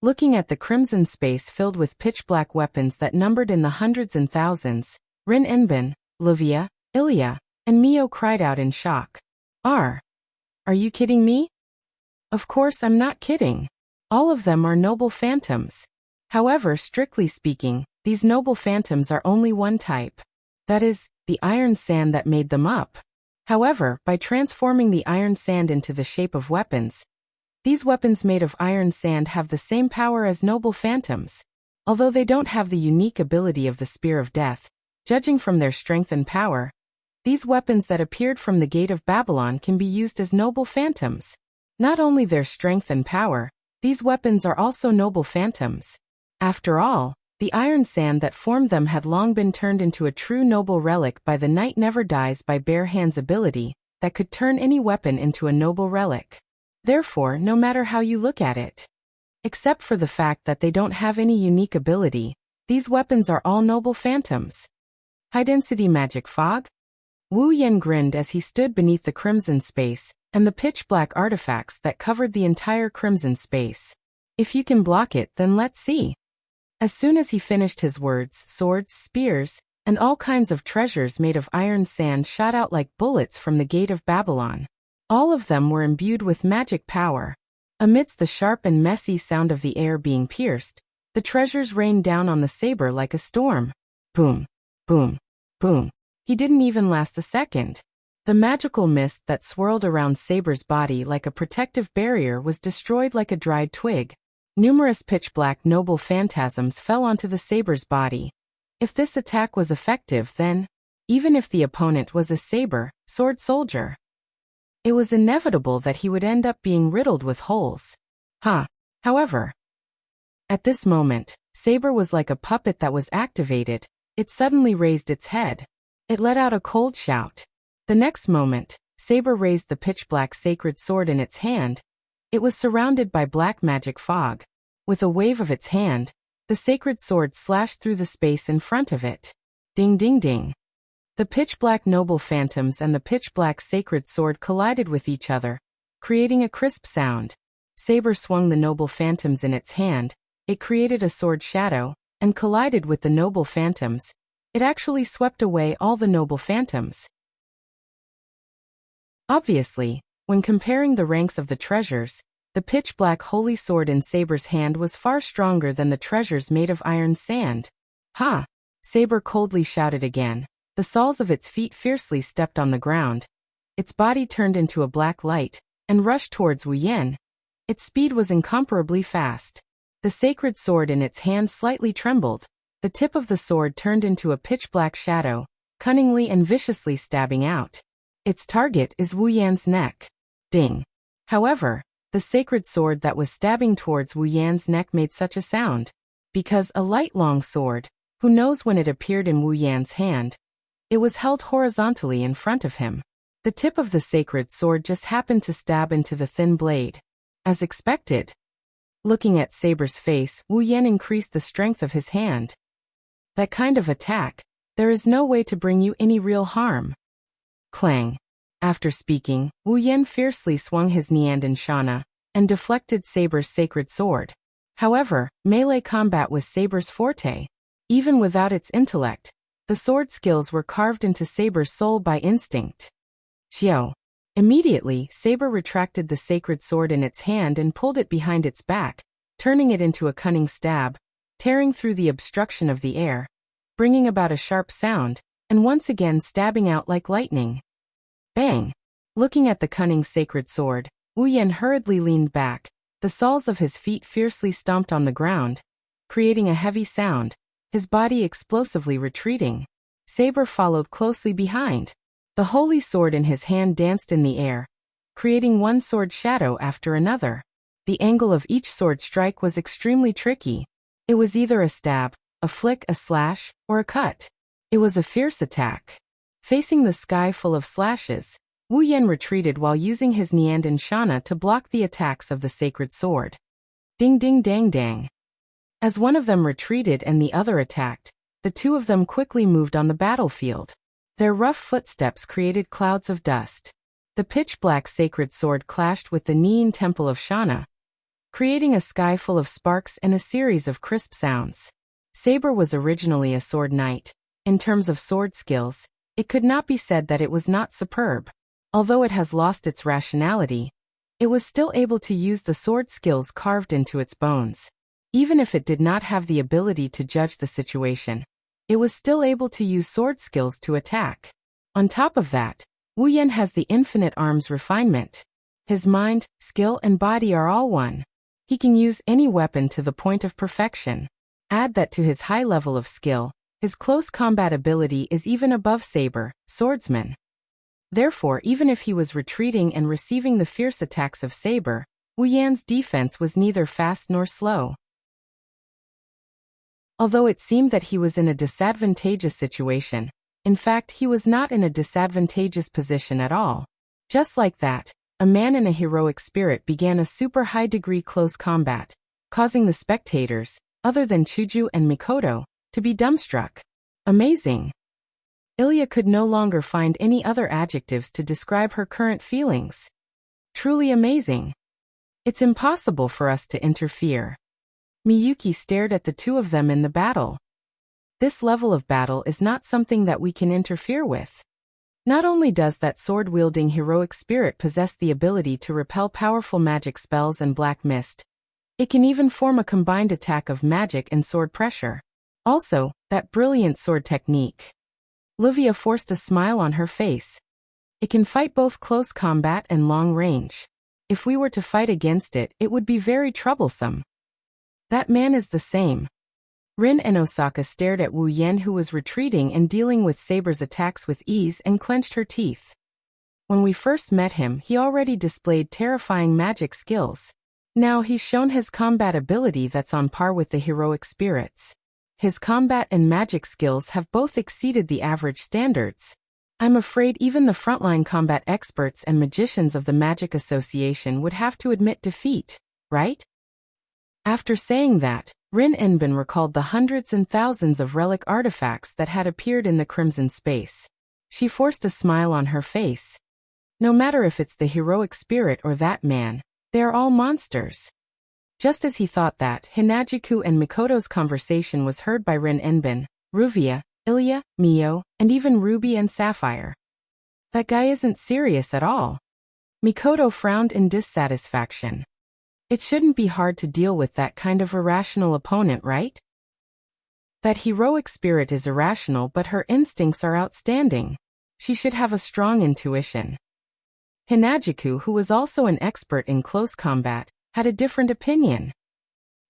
Speaker 1: Looking at the crimson space filled with pitch-black weapons that numbered in the hundreds and thousands, Rin Enbin, Livia, Ilya, and Mio cried out in shock. Are you kidding me? Of course I'm not kidding. All of them are noble phantoms. However, strictly speaking, these noble phantoms are only one type. That is, the iron sand that made them up. However, by transforming the iron sand into the shape of weapons, these weapons made of iron sand have the same power as noble phantoms. Although they don't have the unique ability of the Spear of Death, judging from their strength and power, These weapons that appeared from the gate of Babylon can be used as noble phantoms. Not only their strength and power, these weapons are also noble phantoms. After all, the iron sand that formed them had long been turned into a true noble relic by the Night Never Dies by Bare Hands ability, that could turn any weapon into a noble relic. Therefore, no matter how you look at it, except for the fact that they don't have any unique ability, these weapons are all noble phantoms. High-density magic fog? Wu Yan grinned as he stood beneath the crimson space, and the pitch-black artifacts that covered the entire crimson space. If you can block it, then let's see. As soon as he finished his words, swords, spears, and all kinds of treasures made of iron sand shot out like bullets from the gate of Babylon. All of them were imbued with magic power. Amidst the sharp and messy sound of the air being pierced, the treasures rained down on the saber like a storm. Boom, boom, boom. He didn't even last a second. The magical mist that swirled around Saber's body like a protective barrier was destroyed like a dried twig. Numerous pitch-black noble phantasms fell onto the Saber's body. If this attack was effective, then, even if the opponent was a sword soldier, it was inevitable that he would end up being riddled with holes. However, at this moment, Saber was like a puppet that was activated. It suddenly raised its head. It let out a cold shout. The next moment, Saber raised the pitch-black sacred sword in its hand. It was surrounded by black magic fog. With a wave of its hand, the sacred sword slashed through the space in front of it. Ding ding ding. The pitch-black noble phantoms and the pitch-black sacred sword collided with each other, creating a crisp sound. Saber swung the noble phantoms in its hand. It created a sword shadow, and collided with the noble phantoms. It actually swept away all the noble phantoms. Obviously, when comparing the ranks of the treasures, the pitch-black holy sword in Saber's hand was far stronger than the treasures made of iron sand. Saber coldly shouted again. The soles of its feet fiercely stepped on the ground. Its body turned into a black light, and rushed towards Wu Yan. Its speed was incomparably fast. The sacred sword in its hand slightly trembled. The tip of the sword turned into a pitch-black shadow, cunningly and viciously stabbing out. Its target is Wu Yan's neck. Ding. However, the sacred sword that was stabbing towards Wu Yan's neck made such a sound. Because a light long sword, who knows when it appeared in Wu Yan's hand, it was held horizontally in front of him. The tip of the sacred sword just happened to stab into the thin blade. As expected. Looking at Saber's face, Wu Yan increased the strength of his hand. That kind of attack, there is no way to bring you any real harm. Clang. After speaking, Wu Yan fiercely swung his Niandan and deflected Saber's sacred sword. However, melee combat was Saber's forte. Even without its intellect, the sword skills were carved into Saber's soul by instinct. Xiao. Immediately, Saber retracted the sacred sword in its hand and pulled it behind its back, turning it into a cunning stab, tearing through the obstruction of the air, bringing about a sharp sound, and once again stabbing out like lightning. Bang! Looking at the cunning sacred sword, Wu Yan hurriedly leaned back. The soles of his feet fiercely stomped on the ground, creating a heavy sound, his body explosively retreating. Saber followed closely behind. The holy sword in his hand danced in the air, creating one sword shadow after another. The angle of each sword strike was extremely tricky. It was either a stab, a flick, a slash, or a cut. It was a fierce attack. Facing the sky full of slashes, Wu Yan retreated while using his Niandan to block the attacks of the sacred sword. Ding ding dang dang. As one of them retreated and the other attacked, the two of them quickly moved on the battlefield. Their rough footsteps created clouds of dust. The pitch-black sacred sword clashed with the Nian Temple of Shana, creating a sky full of sparks and a series of crisp sounds. Saber was originally a sword knight. In terms of sword skills, it could not be said that it was not superb. Although it has lost its rationality, it was still able to use the sword skills carved into its bones. Even if it did not have the ability to judge the situation, it was still able to use sword skills to attack. On top of that, Wu Yan has the infinite arms refinement. His mind, skill, and body are all one. He can use any weapon to the point of perfection. Add that to his high level of skill, His close combat ability is even above saber, swordsman. Therefore, even if he was retreating and receiving the fierce attacks of saber, Wu Yan's defense was neither fast nor slow. Although it seemed that he was in a disadvantageous situation, in fact he was not in a disadvantageous position at all. Just like that, a man in a heroic spirit began a super high-degree close combat, causing the spectators, other than Chuju and Mikoto, to be dumbstruck. Amazing. Ilya could no longer find any other adjectives to describe her current feelings. Truly amazing. It's impossible for us to interfere. Miyuki stared at the two of them in the battle. This level of battle is not something that we can interfere with. Not only does that sword-wielding heroic spirit possess the ability to repel powerful magic spells and black mist, it can even form a combined attack of magic and sword pressure. Also, that brilliant sword technique. Livia forced a smile on her face. It can fight both close combat and long range. If we were to fight against it, it would be very troublesome. That man is the same. Rin and Osaka stared at Wu Yan, who was retreating and dealing with Saber's attacks with ease, and clenched her teeth. When we first met him, he already displayed terrifying magic skills. Now he's shown his combat ability that's on par with the heroic spirits. His combat and magic skills have both exceeded the average standards. I'm afraid even the frontline combat experts and magicians of the Magic Association would have to admit defeat, right? After saying that, Rin Enbin recalled the hundreds and thousands of relic artifacts that had appeared in the Crimson Space. She forced a smile on her face. No matter if it's the heroic spirit or that man, they are all monsters. Just as he thought that, Hinajiku and Mikoto's conversation was heard by Rin Enbin, Ruvia, Ilya, Mio, and even Ruby and Sapphire. That guy isn't serious at all. Mikoto frowned in dissatisfaction. It shouldn't be hard to deal with that kind of irrational opponent, right? That heroic spirit is irrational, but her instincts are outstanding. She should have a strong intuition. Hinajiku, who was also an expert in close combat, had a different opinion.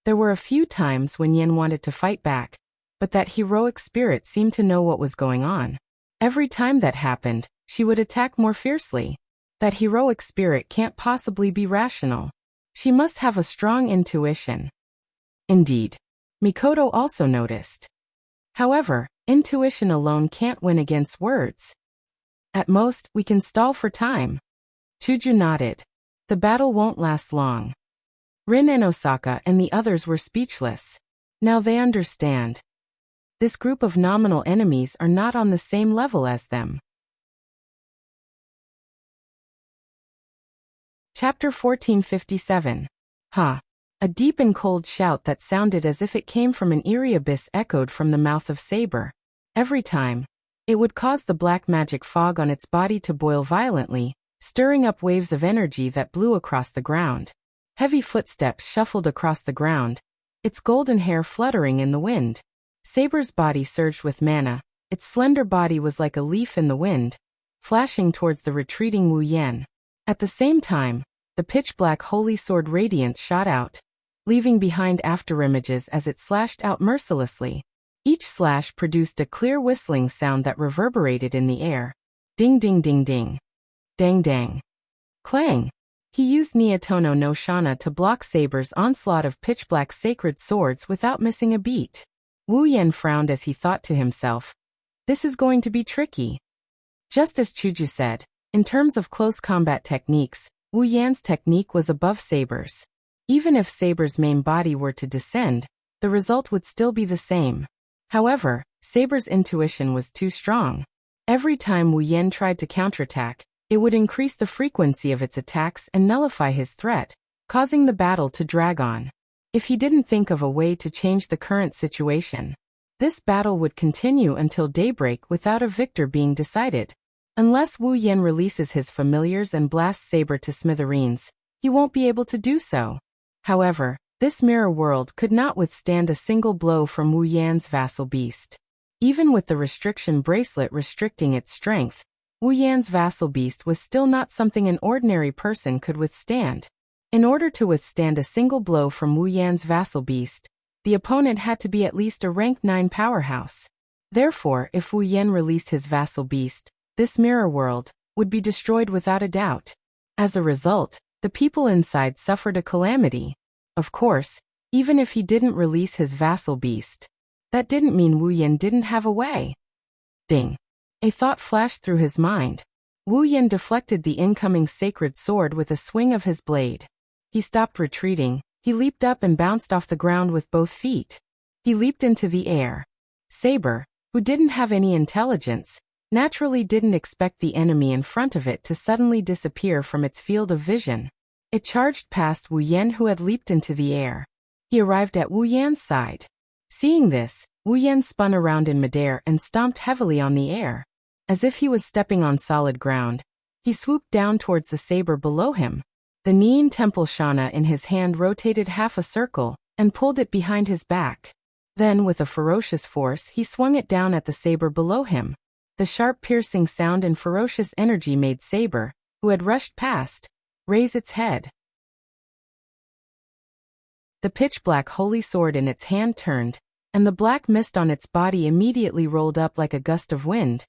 Speaker 1: There were a few times when Yen wanted to fight back, but that heroic spirit seemed to know what was going on. Every time that happened, she would attack more fiercely. That heroic spirit can't possibly be rational. She must have a strong intuition. Indeed. Mikoto also noticed. However, intuition alone can't win against words. At most, we can stall for time. Chuju nodded. The battle won't last long. Rin and Osaka and the others were speechless. Now they understand. This group of nominal enemies are not on the same level as them. Chapter 1457. Ha! A deep and cold shout that sounded as if it came from an eerie abyss echoed from the mouth of Saber. Every time, it would cause the black magic fog on its body to boil violently, stirring up waves of energy that blew across the ground. Heavy footsteps shuffled across the ground, its golden hair fluttering in the wind. Saber's body surged with mana, its slender body was like a leaf in the wind, flashing towards the retreating Wu Yan. At the same time, the pitch-black holy sword radiance shot out, leaving behind afterimages as it slashed out mercilessly. Each slash produced a clear whistling sound that reverberated in the air. Ding ding ding ding. Dang dang. Clang. He used Nietono no Shana to block Saber's onslaught of pitch-black sacred swords without missing a beat. Wu Yan frowned as he thought to himself, this is going to be tricky. Just as Chuju said, in terms of close combat techniques, Wu Yan's technique was above Saber's. Even if Saber's main body were to descend, the result would still be the same. However, Saber's intuition was too strong. Every time Wu Yan tried to counterattack, it would increase the frequency of its attacks and nullify his threat, causing the battle to drag on. If he didn't think of a way to change the current situation, this battle would continue until daybreak without a victor being decided. Unless Wu Yan releases his familiars and blasts Saber to smithereens, he won't be able to do so. However, this mirror world could not withstand a single blow from Wu Yan's vassal beast. Even with the restriction bracelet restricting its strength, Wu Yan's vassal beast was still not something an ordinary person could withstand. In order to withstand a single blow from Wu Yan's vassal beast, the opponent had to be at least a rank 9 powerhouse. Therefore, if Wu Yan released his vassal beast, this mirror world would be destroyed without a doubt. As a result, the people inside suffered a calamity. Of course, even if he didn't release his vassal beast, that didn't mean Wu Yan didn't have a way. Ding! A thought flashed through his mind. Wu Yan deflected the incoming sacred sword with a swing of his blade. He stopped retreating, he leaped up and bounced off the ground with both feet. He leaped into the air. Saber, who didn't have any intelligence, naturally didn't expect the enemy in front of it to suddenly disappear from its field of vision. It charged past Wu Yan, who had leaped into the air. He arrived at Wu Yan's side. Seeing this, Wu Yan spun around in midair and stomped heavily on the air. As if he was stepping on solid ground, he swooped down towards the saber below him. The Nein Temple Shana in his hand rotated half a circle and pulled it behind his back. Then, with a ferocious force, he swung it down at the saber below him. The sharp piercing sound and ferocious energy made Saber, who had rushed past, raise its head. The pitch-black holy sword in its hand turned, and the black mist on its body immediately rolled up like a gust of wind,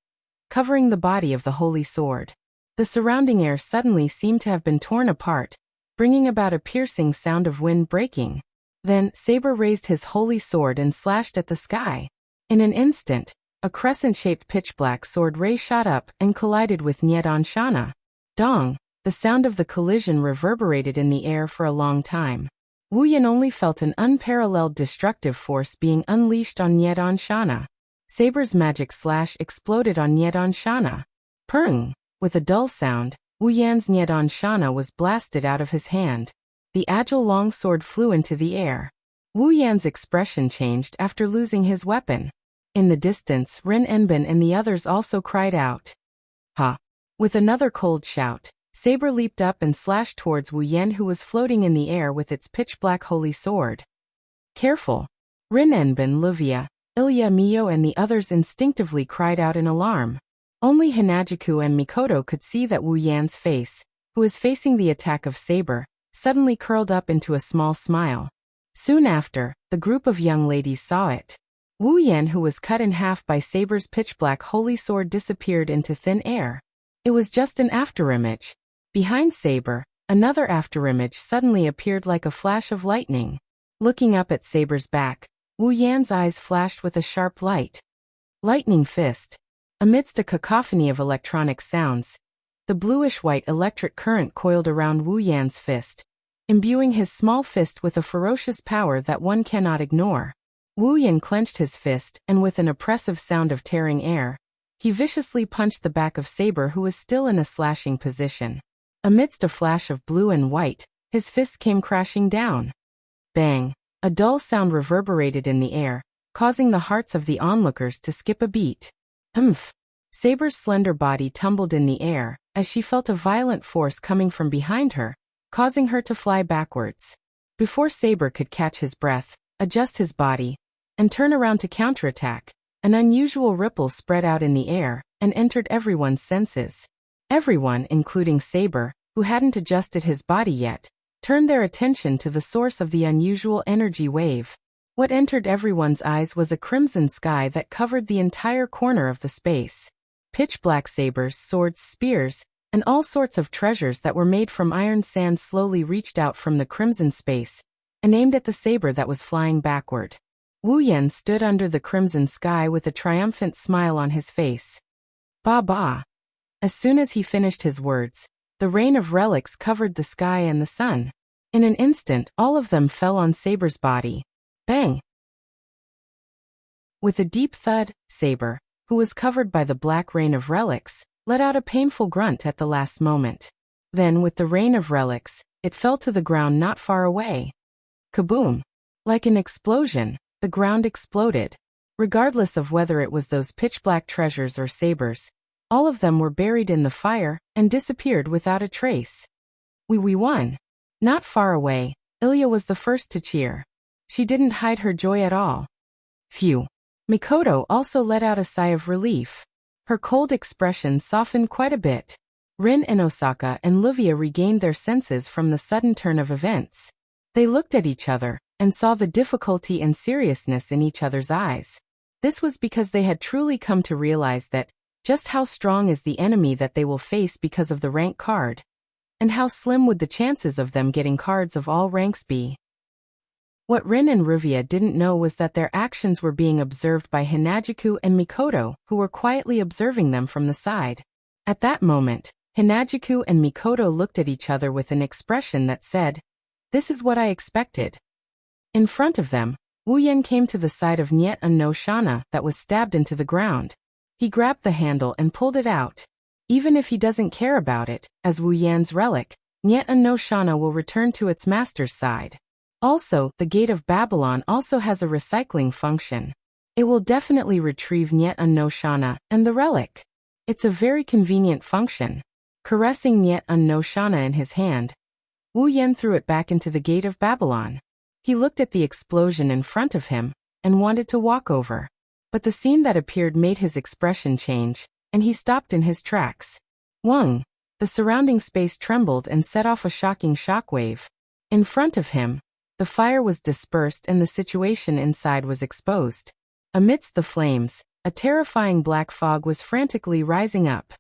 Speaker 1: covering the body of the holy sword. The surrounding air suddenly seemed to have been torn apart, bringing about a piercing sound of wind breaking. Then, Saber raised his holy sword and slashed at the sky. In an instant, a crescent-shaped pitch-black sword ray shot up and collided with Nyedan Shana. Dong! The sound of the collision reverberated in the air for a long time. Wu Yan only felt an unparalleled destructive force being unleashed on Nyedan Shana. Saber's magic slash exploded on Nyedan Shana. Purring! With a dull sound, Wu Yan's Nyedan Shana was blasted out of his hand. The agile long sword flew into the air. Wu Yan's expression changed after losing his weapon. In the distance, Rin Enbin and the others also cried out. Ha! With another cold shout, Saber leaped up and slashed towards Wu Yan, who was floating in the air with its pitch-black holy sword. Careful! Rin Enbin, Luvia, Ilya Mio and the others instinctively cried out in alarm. Only Hanajiku and Mikoto could see that Wu Yan's face, who was facing the attack of Saber, suddenly curled up into a small smile. Soon after, the group of young ladies saw it. Wu Yan, who was cut in half by Saber's pitch-black holy sword, disappeared into thin air. It was just an afterimage. Behind Saber, another afterimage suddenly appeared like a flash of lightning. Looking up at Saber's back, Wu Yan's eyes flashed with a sharp light. Lightning fist. Amidst a cacophony of electronic sounds, the bluish-white electric current coiled around Wu Yan's fist, imbuing his small fist with a ferocious power that one cannot ignore. Wu Yan clenched his fist, and with an oppressive sound of tearing air, he viciously punched the back of Saber, who was still in a slashing position. Amidst a flash of blue and white, his fist came crashing down. Bang! A dull sound reverberated in the air, causing the hearts of the onlookers to skip a beat. Humph! Saber's slender body tumbled in the air, as she felt a violent force coming from behind her, causing her to fly backwards. Before Saber could catch his breath, adjust his body, and turn around to counterattack, an unusual ripple spread out in the air and entered everyone's senses. Everyone, including Saber, who hadn't adjusted his body yet, turned their attention to the source of the unusual energy wave. What entered everyone's eyes was a crimson sky that covered the entire corner of the space. Pitch-black sabers, swords, spears, and all sorts of treasures that were made from iron sand slowly reached out from the crimson space and aimed at the saber that was flying backward. Wu Yan stood under the crimson sky with a triumphant smile on his face. Ba ba! As soon as he finished his words, the rain of relics covered the sky and the sun. In an instant, all of them fell on Saber's body. Bang! With a deep thud, Saber, who was covered by the black rain of relics, let out a painful grunt at the last moment. Then, with the rain of relics, it fell to the ground not far away. Kaboom! Like an explosion, the ground exploded. Regardless of whether it was those pitch-black treasures or sabers, all of them were buried in the fire and disappeared without a trace. We won! Not far away, Ilya was the first to cheer. She didn't hide her joy at all. Phew! Mikoto also let out a sigh of relief. Her cold expression softened quite a bit. Rin and Osaka and Luvia regained their senses from the sudden turn of events. They looked at each other and saw the difficulty and seriousness in each other's eyes. This was because they had truly come to realize that just how strong is the enemy that they will face because of the rank card, and how slim would the chances of them getting cards of all ranks be. What Rin and Ruvia didn't know was that their actions were being observed by Hinajiku and Mikoto, who were quietly observing them from the side. At that moment, Hinajiku and Mikoto looked at each other with an expression that said, "This is what I expected." In front of them, Wu Yan came to the side of Niet no Shana that was stabbed into the ground. He grabbed the handle and pulled it out. Even if he doesn't care about it, as Wu Yan's relic, Niet no Shana will return to its master's side. Also, the Gate of Babylon also has a recycling function. It will definitely retrieve Niet no Shana and the relic. It's a very convenient function. Caressing Niet no Shana in his hand, Wu Yan threw it back into the Gate of Babylon. He looked at the explosion in front of him and wanted to walk over. But the scene that appeared made his expression change, and he stopped in his tracks. Wung! The surrounding space trembled and set off a shocking shockwave. In front of him, the fire was dispersed and the situation inside was exposed. Amidst the flames, a terrifying black fog was frantically rising up.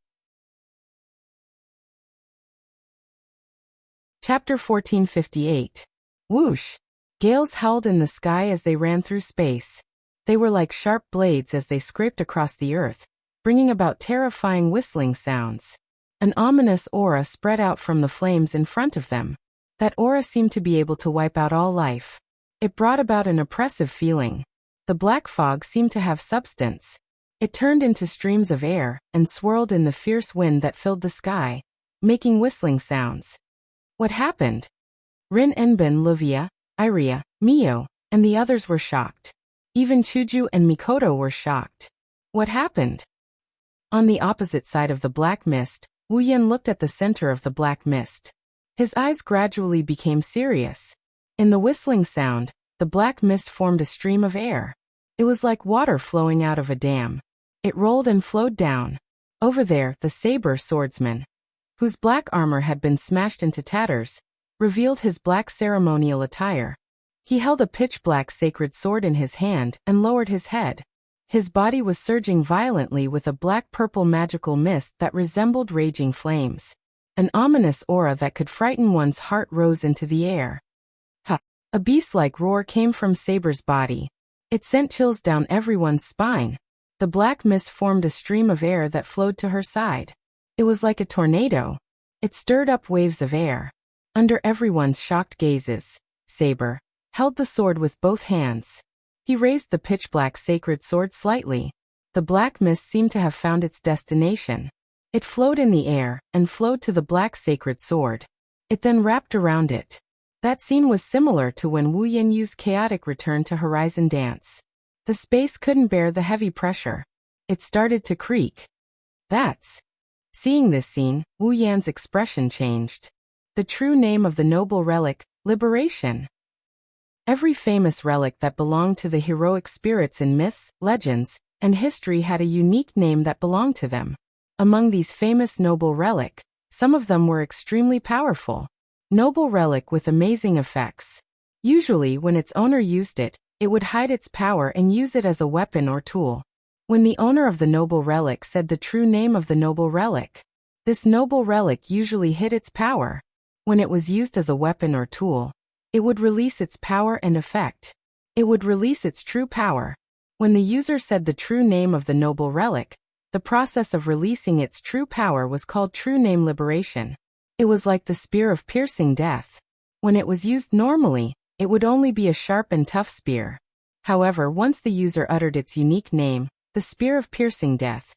Speaker 1: Chapter 1458. Whoosh! Gales howled in the sky as they ran through space. They were like sharp blades as they scraped across the earth, bringing about terrifying whistling sounds. An ominous aura spread out from the flames in front of them. That aura seemed to be able to wipe out all life. It brought about an oppressive feeling. The black fog seemed to have substance. It turned into streams of air and swirled in the fierce wind that filled the sky, making whistling sounds. What happened? Rin Enbin, Luvia, Iria, Mio, and the others were shocked. Even Chuju and Mikoto were shocked. What happened? On the opposite side of the black mist, Wu Yan looked at the center of the black mist. His eyes gradually became serious. In the whistling sound, the black mist formed a stream of air. It was like water flowing out of a dam. It rolled and flowed down. Over there, the saber swordsman, whose black armor had been smashed into tatters, revealed his black ceremonial attire. He held a pitch-black sacred sword in his hand and lowered his head. His body was surging violently with a black-purple magical mist that resembled raging flames. An ominous aura that could frighten one's heart rose into the air. Ha! A beast-like roar came from Saber's body. It sent chills down everyone's spine. The black mist formed a stream of air that flowed to her side. It was like a tornado. It stirred up waves of air. Under everyone's shocked gazes, Saber held the sword with both hands. He raised the pitch-black sacred sword slightly. The black mist seemed to have found its destination. It flowed in the air and flowed to the black sacred sword. It then wrapped around it. That scene was similar to when Wu Yan used chaotic return to horizon dance. The space couldn't bear the heavy pressure. It started to creak. Seeing this scene, Wu Yan's expression changed. The true name of the noble relic, liberation. Every famous relic that belonged to the heroic spirits in myths, legends, and history had a unique name that belonged to them. Among these famous noble relic, some of them were extremely powerful. Noble relic with amazing effects. Usually when its owner used it, it would hide its power and use it as a weapon or tool. When the owner of the noble relic said the true name of the noble relic, this noble relic usually hid its power. When it was used as a weapon or tool, it would release its power and effect. It would release its true power. When the user said the true name of the noble relic, the process of releasing its true power was called true name liberation. It was like the spear of piercing death. When it was used normally, it would only be a sharp and tough spear. However, once the user uttered its unique name, the spear of piercing death,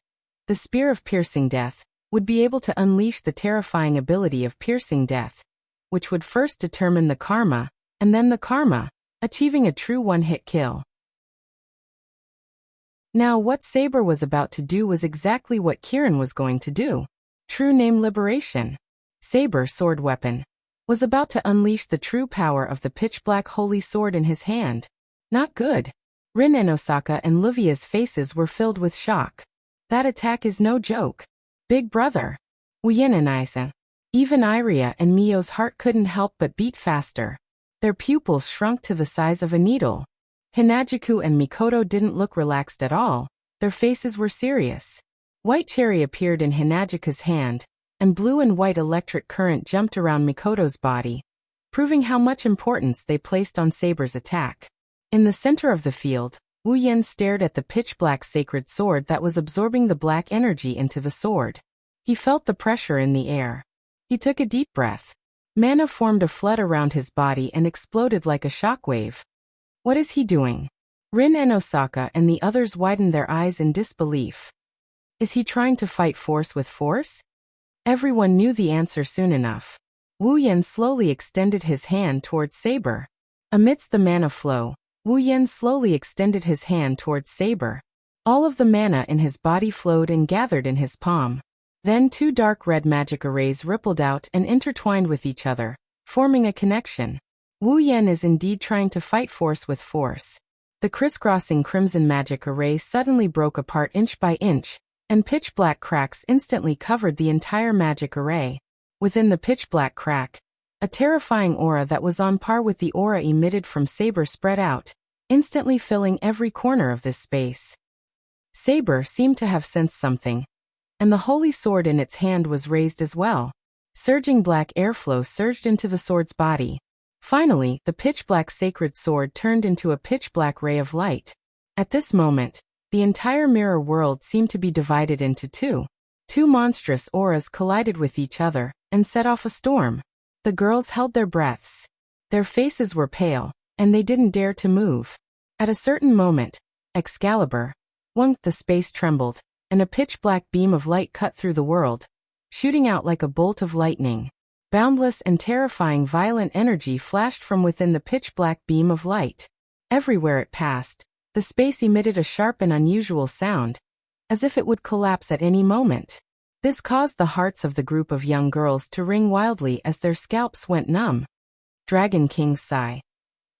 Speaker 1: would be able to unleash the terrifying ability of piercing death, which would first determine the karma, and then the karma, achieving a true one-hit kill. Now what Saber was about to do was exactly what Kirin was going to do. True name liberation. Saber sword weapon was about to unleash the true power of the pitch-black holy sword in his hand. Not good. Rin and Osaka and Luvia's faces were filled with shock. That attack is no joke. Big brother. Wuyen and Isa. Even Iria and Mio's heart couldn't help but beat faster. Their pupils shrunk to the size of a needle. Hinajuku and Mikoto didn't look relaxed at all, their faces were serious. White cherry appeared in Hinajuku's hand, and blue and white electric current jumped around Mikoto's body, proving how much importance they placed on Saber's attack. In the center of the field, Wu Yan stared at the pitch-black sacred sword that was absorbing the black energy into the sword. He felt the pressure in the air. He took a deep breath. Mana formed a flood around his body and exploded like a shockwave. What is he doing? Rin and Osaka and the others widened their eyes in disbelief. Is he trying to fight force with force? Everyone knew the answer soon enough. Wu Yan slowly extended his hand towards Saber. Amidst the mana flow, Wu Yan slowly extended his hand towards Saber. All of the mana in his body flowed and gathered in his palm. Then two dark red magic arrays rippled out and intertwined with each other, forming a connection. Wu Yan is indeed trying to fight force with force. The crisscrossing crimson magic array suddenly broke apart inch by inch, and pitch-black cracks instantly covered the entire magic array. Within the pitch-black crack, a terrifying aura that was on par with the aura emitted from Saber spread out, instantly filling every corner of this space. Saber seemed to have sensed something, and the holy sword in its hand was raised as well. Surging black airflow surged into the sword's body. Finally, the pitch-black sacred sword turned into a pitch-black ray of light. At this moment, the entire mirror world seemed to be divided into two. Two monstrous auras collided with each other and set off a storm. The girls held their breaths. Their faces were pale, and they didn't dare to move. At a certain moment, Excalibur, the space trembled, and a pitch-black beam of light cut through the world, shooting out like a bolt of lightning. Boundless and terrifying violent energy flashed from within the pitch-black beam of light. Everywhere it passed, the space emitted a sharp and unusual sound, as if it would collapse at any moment. This caused the hearts of the group of young girls to ring wildly as their scalps went numb. Dragon King's sigh.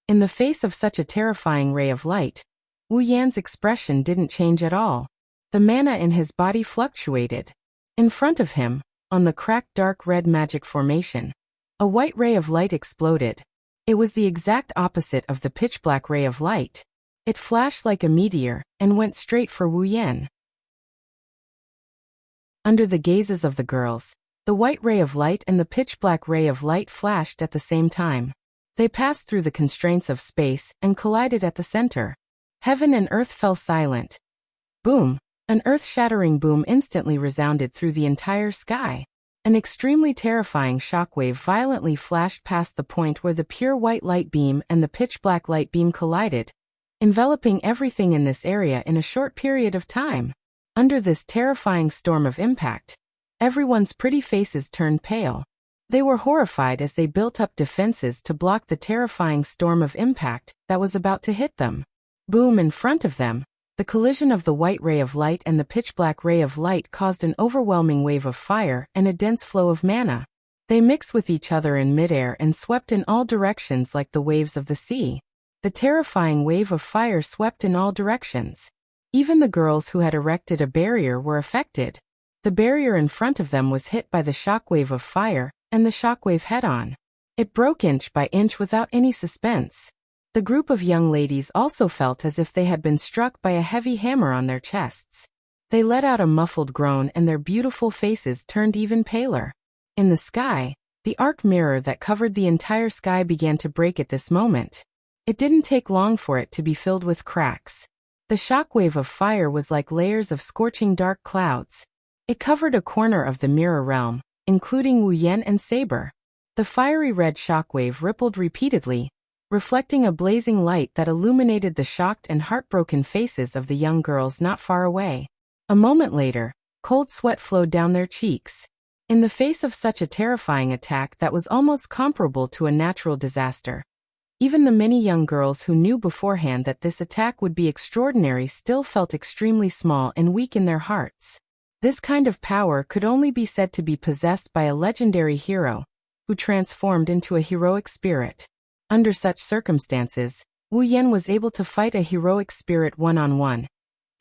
Speaker 1: In the face of such a terrifying ray of light, Wu Yan's expression didn't change at all. The mana in his body fluctuated. In front of him, on the cracked dark red magic formation, a white ray of light exploded. It was the exact opposite of the pitch-black ray of light. It flashed like a meteor and went straight for Wu Yan. Under the gazes of the girls, the white ray of light and the pitch-black ray of light flashed at the same time. They passed through the constraints of space and collided at the center. Heaven and earth fell silent. Boom! An earth-shattering boom instantly resounded through the entire sky. An extremely terrifying shockwave violently flashed past the point where the pure white light beam and the pitch-black light beam collided, enveloping everything in this area in a short period of time. Under this terrifying storm of impact, everyone's pretty faces turned pale. They were horrified as they built up defenses to block the terrifying storm of impact that was about to hit them. Boom! In front of them, the collision of the white ray of light and the pitch-black ray of light caused an overwhelming wave of fire and a dense flow of mana. They mixed with each other in midair and swept in all directions like the waves of the sea. The terrifying wave of fire swept in all directions. Even the girls who had erected a barrier were affected. The barrier in front of them was hit by the shockwave of fire, and the shockwave head-on. It broke inch by inch without any suspense. The group of young ladies also felt as if they had been struck by a heavy hammer on their chests. They let out a muffled groan and their beautiful faces turned even paler. In the sky, the arc mirror that covered the entire sky began to break at this moment. It didn't take long for it to be filled with cracks. The shockwave of fire was like layers of scorching dark clouds. It covered a corner of the mirror realm, including Wu Yan and Saber. The fiery red shockwave rippled repeatedly, reflecting a blazing light that illuminated the shocked and heartbroken faces of the young girls not far away. A moment later, cold sweat flowed down their cheeks. In the face of such a terrifying attack that was almost comparable to a natural disaster, even the many young girls who knew beforehand that this attack would be extraordinary still felt extremely small and weak in their hearts. This kind of power could only be said to be possessed by a legendary hero, who transformed into a heroic spirit. Under such circumstances, Wu Yan was able to fight a heroic spirit one-on-one,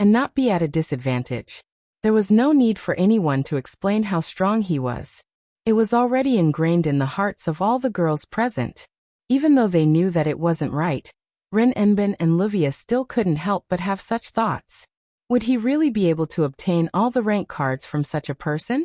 Speaker 1: and not be at a disadvantage. There was no need for anyone to explain how strong he was. It was already ingrained in the hearts of all the girls present. Even though they knew that it wasn't right, Rin Enbin and Livia still couldn't help but have such thoughts. Would he really be able to obtain all the rank cards from such a person?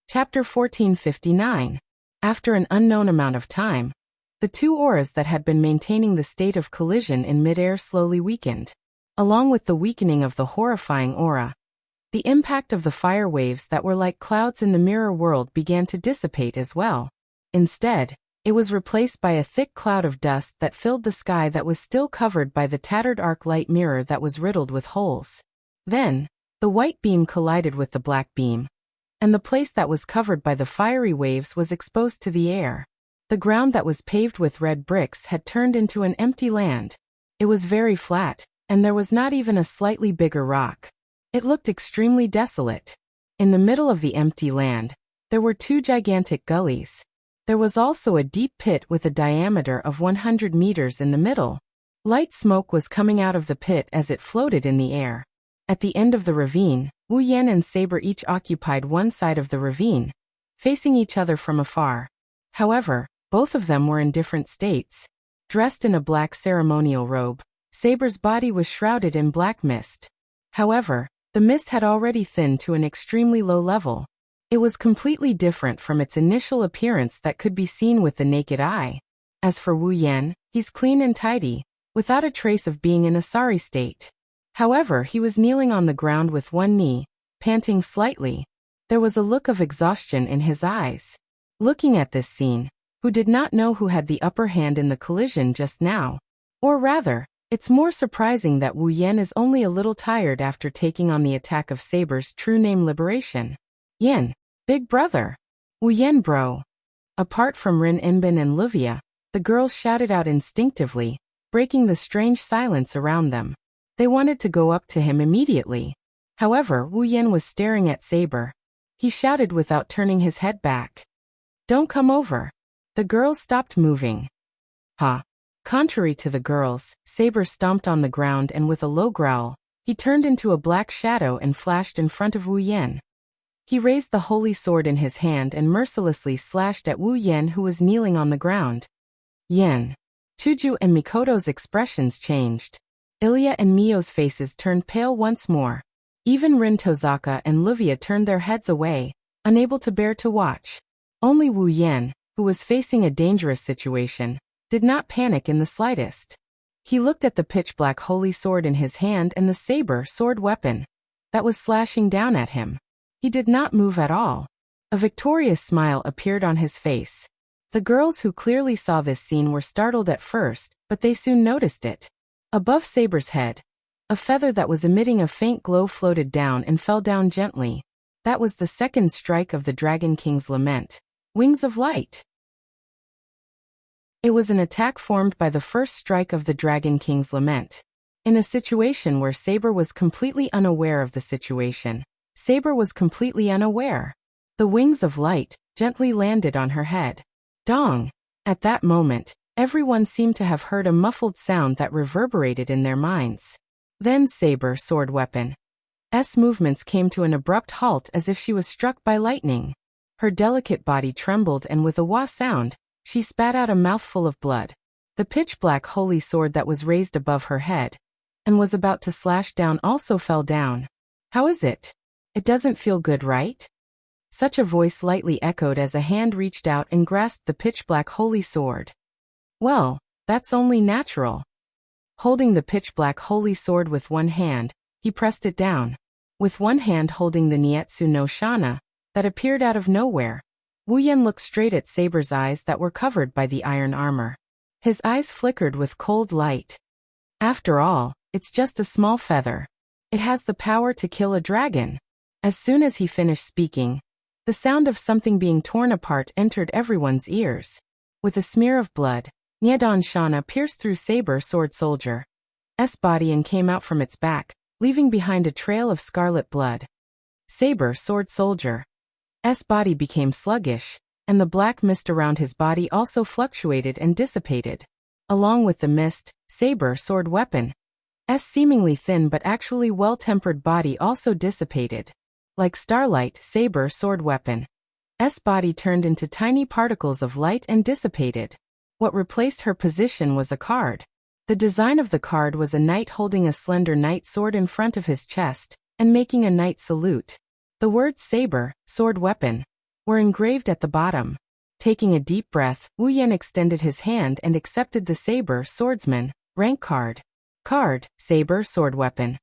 Speaker 1: Chapter 1459. After an unknown amount of time, the two auras that had been maintaining the state of collision in midair slowly weakened. Along with the weakening of the horrifying aura, the impact of the fire waves that were like clouds in the mirror world began to dissipate as well. Instead, it was replaced by a thick cloud of dust that filled the sky that was still covered by the tattered arc light mirror that was riddled with holes. Then, the white beam collided with the black beam, and the place that was covered by the fiery waves was exposed to the air. The ground that was paved with red bricks had turned into an empty land. It was very flat, and there was not even a slightly bigger rock. It looked extremely desolate. In the middle of the empty land, there were two gigantic gullies. There was also a deep pit with a diameter of 100 meters in the middle. Light smoke was coming out of the pit as it floated in the air. At the end of the ravine, Wu Yan and Saber each occupied one side of the ravine, facing each other from afar. However, both of them were in different states. Dressed in a black ceremonial robe, Saber's body was shrouded in black mist. However, the mist had already thinned to an extremely low level. It was completely different from its initial appearance that could be seen with the naked eye. As for Wu Yan, he's clean and tidy, without a trace of being in a sorry state. However, he was kneeling on the ground with one knee, panting slightly. There was a look of exhaustion in his eyes. Looking at this scene, who did not know who had the upper hand in the collision just now? Or rather, it's more surprising that Wu Yan is only a little tired after taking on the attack of Saber's true name Liberation. Yan, big brother. Wu Yan bro. Apart from Rin Enbin and Livia, the girls shouted out instinctively, breaking the strange silence around them. They wanted to go up to him immediately. However, Wu Yan was staring at Saber. He shouted without turning his head back. Don't come over. The girls stopped moving. Ha. Contrary to the girls, Saber stomped on the ground and with a low growl, he turned into a black shadow and flashed in front of Wu Yan. He raised the holy sword in his hand and mercilessly slashed at Wu Yan, who was kneeling on the ground. Yan. Chuju and Mikoto's expressions changed. Ilya and Mio's faces turned pale once more. Even Rin Tozaka and Livia turned their heads away, unable to bear to watch. Only Wu Yan, who was facing a dangerous situation, did not panic in the slightest. He looked at the pitch-black holy sword in his hand and the saber sword weapon that was slashing down at him. He did not move at all. A victorious smile appeared on his face. The girls who clearly saw this scene were startled at first, but they soon noticed it. Above Saber's head, a feather that was emitting a faint glow floated down and fell down gently. That was the second strike of the Dragon King's lament. Wings of Light. It was an attack formed by the first strike of the Dragon King's lament. In a situation where Saber was completely unaware of the situation, Saber was completely unaware. The wings of light gently landed on her head. Dong! At that moment, everyone seemed to have heard a muffled sound that reverberated in their minds. Then Saber sword weapon's movements came to an abrupt halt as if she was struck by lightning. Her delicate body trembled and with a wah sound, she spat out a mouthful of blood. The pitch-black holy sword that was raised above her head and was about to slash down also fell down. How is it? It doesn't feel good, right? Such a voice lightly echoed as a hand reached out and grasped the pitch-black holy sword. Well, that's only natural. Holding the pitch-black holy sword with one hand, he pressed it down. With one hand holding the Nietsu no Shana that appeared out of nowhere, Wu Yan looked straight at Saber's eyes that were covered by the iron armor. His eyes flickered with cold light. After all, it's just a small feather. It has the power to kill a dragon. As soon as he finished speaking, the sound of something being torn apart entered everyone's ears. With a smear of blood, Niedon Shana pierced through Saber sword soldier's body and came out from its back, leaving behind a trail of scarlet blood. Saber sword soldier's body became sluggish, and the black mist around his body also fluctuated and dissipated. Along with the mist, Saber sword weapon's seemingly thin but actually well-tempered body also dissipated. Like starlight, Saber sword weapon's body turned into tiny particles of light and dissipated. What replaced her position was a card. The design of the card was a knight holding a slender knight sword in front of his chest, and making a knight salute. The words saber, sword weapon, were engraved at the bottom. Taking a deep breath, Wu Yan extended his hand and accepted the saber, swordsman, rank card. Card, saber, sword weapon.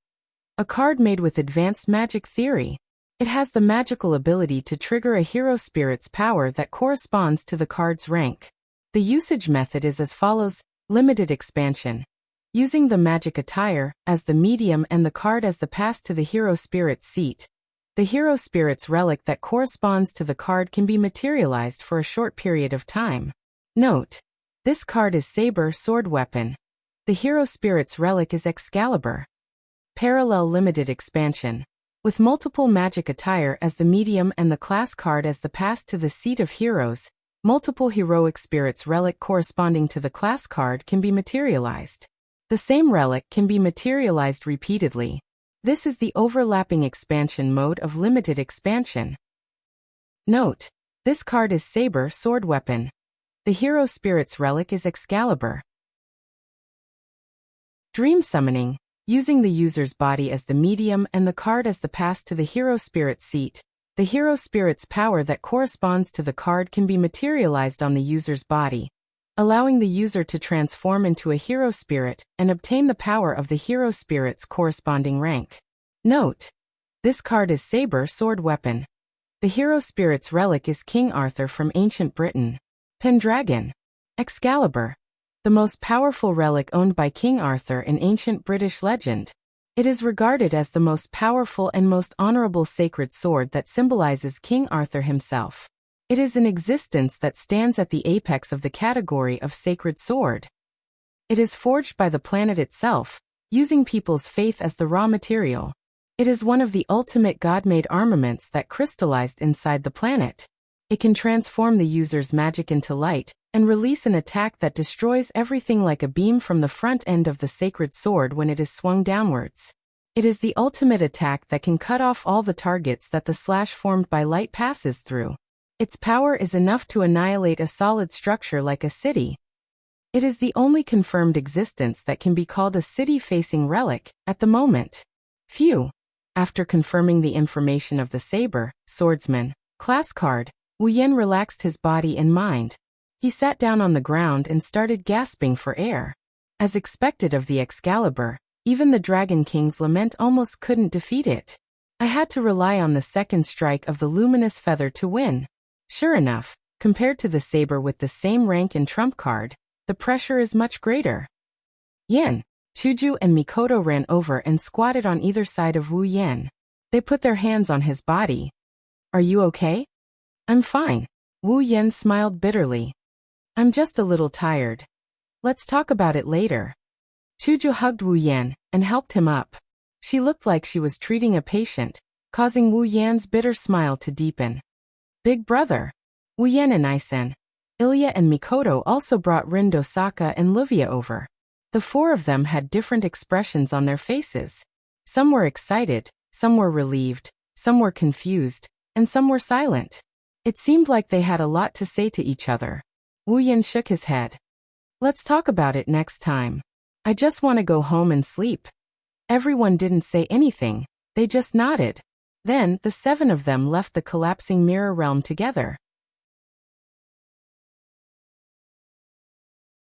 Speaker 1: A card made with advanced magic theory. It has the magical ability to trigger a hero spirit's power that corresponds to the card's rank. The usage method is as follows: limited expansion. Using the magic attire as the medium and the card as the pass to the hero spirit's seat. The hero spirit's relic that corresponds to the card can be materialized for a short period of time. Note: this card is saber, sword weapon. The hero spirit's relic is Excalibur. Parallel limited expansion. With multiple magic attire as the medium and the class card as the pass to the seat of heroes, multiple heroic spirits relic corresponding to the class card can be materialized. The same relic can be materialized repeatedly. This is the overlapping expansion mode of limited expansion. Note: this card is saber, sword weapon. The hero spirit's relic is Excalibur. Dream summoning. Using the user's body as the medium and the card as the pass to the hero spirit's seat. The hero spirit's power that corresponds to the card can be materialized on the user's body, allowing the user to transform into a hero spirit and obtain the power of the hero spirit's corresponding rank. Note: this card is saber, sword weapon. The hero spirit's relic is King Arthur from ancient Britain. Pendragon. Excalibur. The most powerful relic owned by King Arthur in ancient British legend. It is regarded as the most powerful and most honorable sacred sword that symbolizes King Arthur himself. It is an existence that stands at the apex of the category of sacred sword. It is forged by the planet itself, using people's faith as the raw material. It is one of the ultimate god-made armaments that crystallized inside the planet. It can transform the user's magic into light, and release an attack that destroys everything like a beam from the front end of the sacred sword when it is swung downwards. It is the ultimate attack that can cut off all the targets that the slash formed by light passes through. Its power is enough to annihilate a solid structure like a city. It is the only confirmed existence that can be called a city-facing relic at the moment. Phew. After confirming the information of the saber, swordsman, class card, Wu Yan relaxed his body and mind. He sat down on the ground and started gasping for air. As expected of the Excalibur, even the Dragon King's lament almost couldn't defeat it. I had to rely on the second strike of the luminous feather to win. Sure enough, compared to the saber with the same rank and trump card, the pressure is much greater. Yan, Chuju and Mikoto ran over and squatted on either side of Wu Yan. They put their hands on his body. "Are you okay?" "I'm fine." Wu Yan smiled bitterly. "I'm just a little tired. Let's talk about it later." Chuju hugged Wu Yan and helped him up. She looked like she was treating a patient, causing Wu Yan's bitter smile to deepen. "Big brother." Wu Yan and Isen, Ilya and Mikoto also brought Rin Dosaka and Livia over. The four of them had different expressions on their faces. Some were excited, some were relieved, some were confused, and some were silent. It seemed like they had a lot to say to each other. Wu Yan shook his head. "Let's talk about it next time. I just want to go home and sleep." Everyone didn't say anything, they just nodded. Then, the seven of them left the collapsing mirror realm together.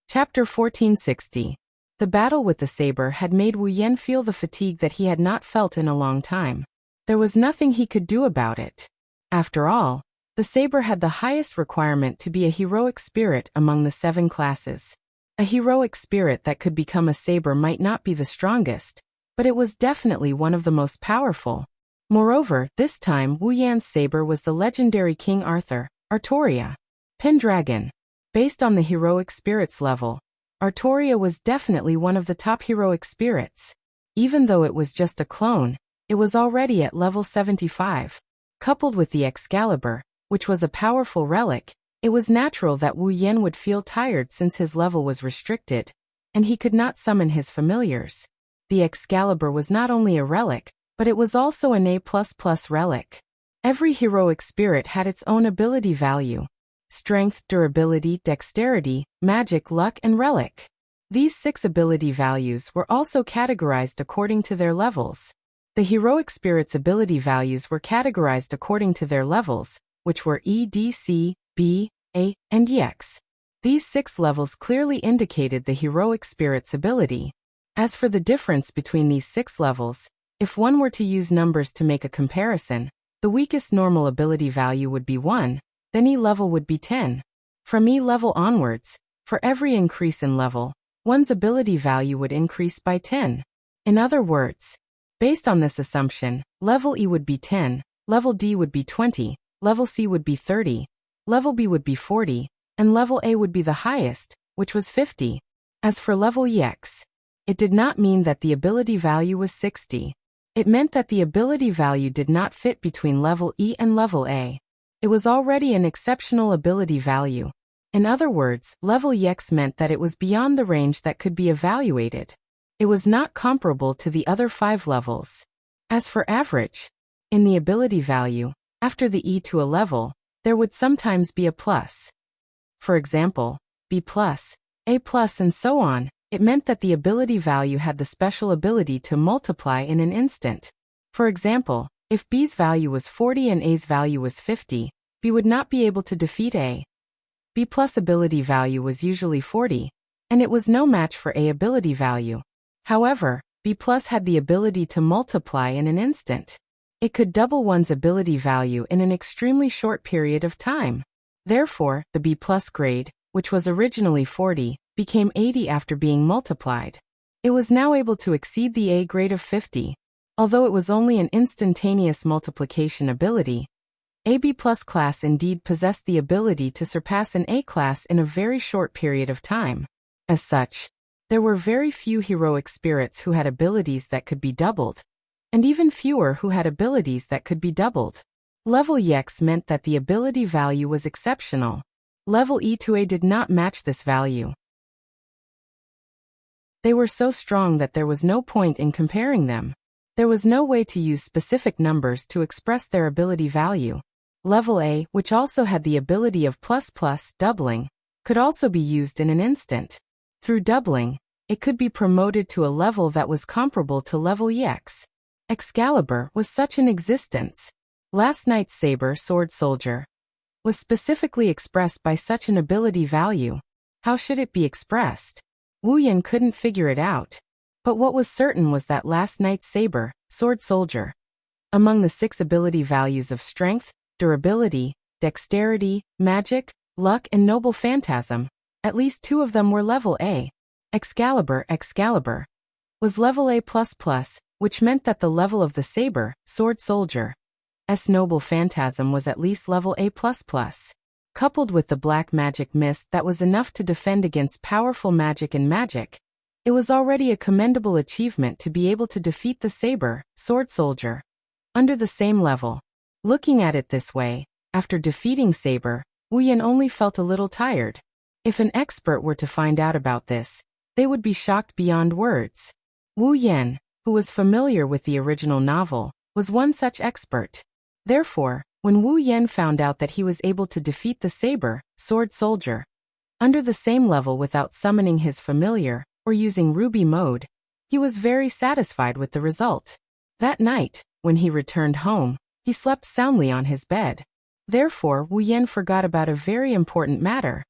Speaker 1: Chapter 1460. The battle with the saber had made Wu Yan feel the fatigue that he had not felt in a long time. There was nothing he could do about it. After all, the saber had the highest requirement to be a heroic spirit among the 7 classes. A heroic spirit that could become a saber might not be the strongest, but it was definitely one of the most powerful. Moreover, this time Wu Yan's saber was the legendary King Arthur, Artoria. Pendragon. Based on the heroic spirits level, Artoria was definitely one of the top heroic spirits. Even though it was just a clone, it was already at level 75. Coupled with the Excalibur, which was a powerful relic, it was natural that Wu Yan would feel tired since his level was restricted, and he could not summon his familiars. The Excalibur was not only a relic, but it was also an A++ relic. Every heroic spirit had its own ability value: strength, durability, dexterity, magic, luck, and relic. These 6 ability values were also categorized according to their levels. The heroic spirit's ability values were categorized according to their levels, which were E, D, C, B, A, and EX. These 6 levels clearly indicated the heroic spirit's ability. As for the difference between these 6 levels, if one were to use numbers to make a comparison, the weakest normal ability value would be 1, then E level would be 10. From E level onwards, for every increase in level, one's ability value would increase by 10. In other words, based on this assumption, level E would be 10, level D would be 20, level C would be 30, level B would be 40, and level A would be the highest, which was 50. As for level EX, it did not mean that the ability value was 60. It meant that the ability value did not fit between level E and level A. It was already an exceptional ability value. In other words, level EX meant that it was beyond the range that could be evaluated. It was not comparable to the other 5 levels. As for average, in the ability value, after the E to a level, there would sometimes be a plus. For example, B+, A+, and so on. It meant that the ability value had the special ability to multiply in an instant. For example, if B's value was 40 and A's value was 50, B would not be able to defeat A. B+ ability value was usually 40, and it was no match for A ability value. However, B+ had the ability to multiply in an instant. It could double one's ability value in an extremely short period of time. Therefore, the B+ grade, which was originally 40, became 80 after being multiplied. It was now able to exceed the A grade of 50. Although it was only an instantaneous multiplication ability, a B+ class indeed possessed the ability to surpass an A class in a very short period of time. As such, there were very few heroic spirits who had abilities that could be doubled, and even fewer who had abilities that could be doubled. Level EX meant that the ability value was exceptional. Level E to A did not match this value. They were so strong that there was no point in comparing them. There was no way to use specific numbers to express their ability value. Level A, which also had the ability of doubling, could also be used in an instant. Through doubling, it could be promoted to a level that was comparable to level EX. Excalibur was such an existence. Last Knight's saber, sword soldier, was specifically expressed by such an ability value. How should it be expressed? Wu Yan couldn't figure it out. But what was certain was that Last Knight's saber, sword soldier, among the 6 ability values of strength, durability, dexterity, magic, luck, and noble phantasm, at least 2 of them were level A. Excalibur was level A++, which meant that the level of the saber, sword soldier, noble phantasm was at least level A++. Coupled with the black magic mist that was enough to defend against powerful magic and magic, it was already a commendable achievement to be able to defeat the saber, sword soldier, under the same level. Looking at it this way, after defeating Saber, Wu Yan only felt a little tired. If an expert were to find out about this, they would be shocked beyond words. Wu Yan, who was familiar with the original novel, was one such expert. Therefore, when Wu Yan found out that he was able to defeat the saber, sword soldier, under the same level without summoning his familiar, or using ruby mode, he was very satisfied with the result. That night, when he returned home, he slept soundly on his bed. Therefore, Wu Yan forgot about a very important matter.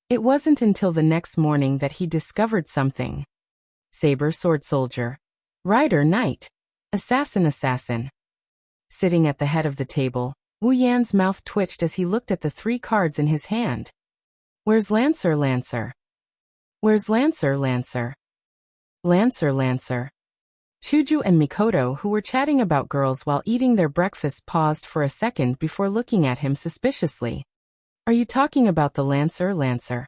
Speaker 1: It wasn't until the next morning that he discovered something. Saber, sword soldier. Rider, knight. Assassin. Sitting at the head of the table, Wu Yan's mouth twitched as he looked at the 3 cards in his hand. Where's Lancer? Where's Lancer? Lancer. Chuju and Mikoto, who were chatting about girls while eating their breakfast, paused for a second before looking at him suspiciously. Are you talking about the Lancer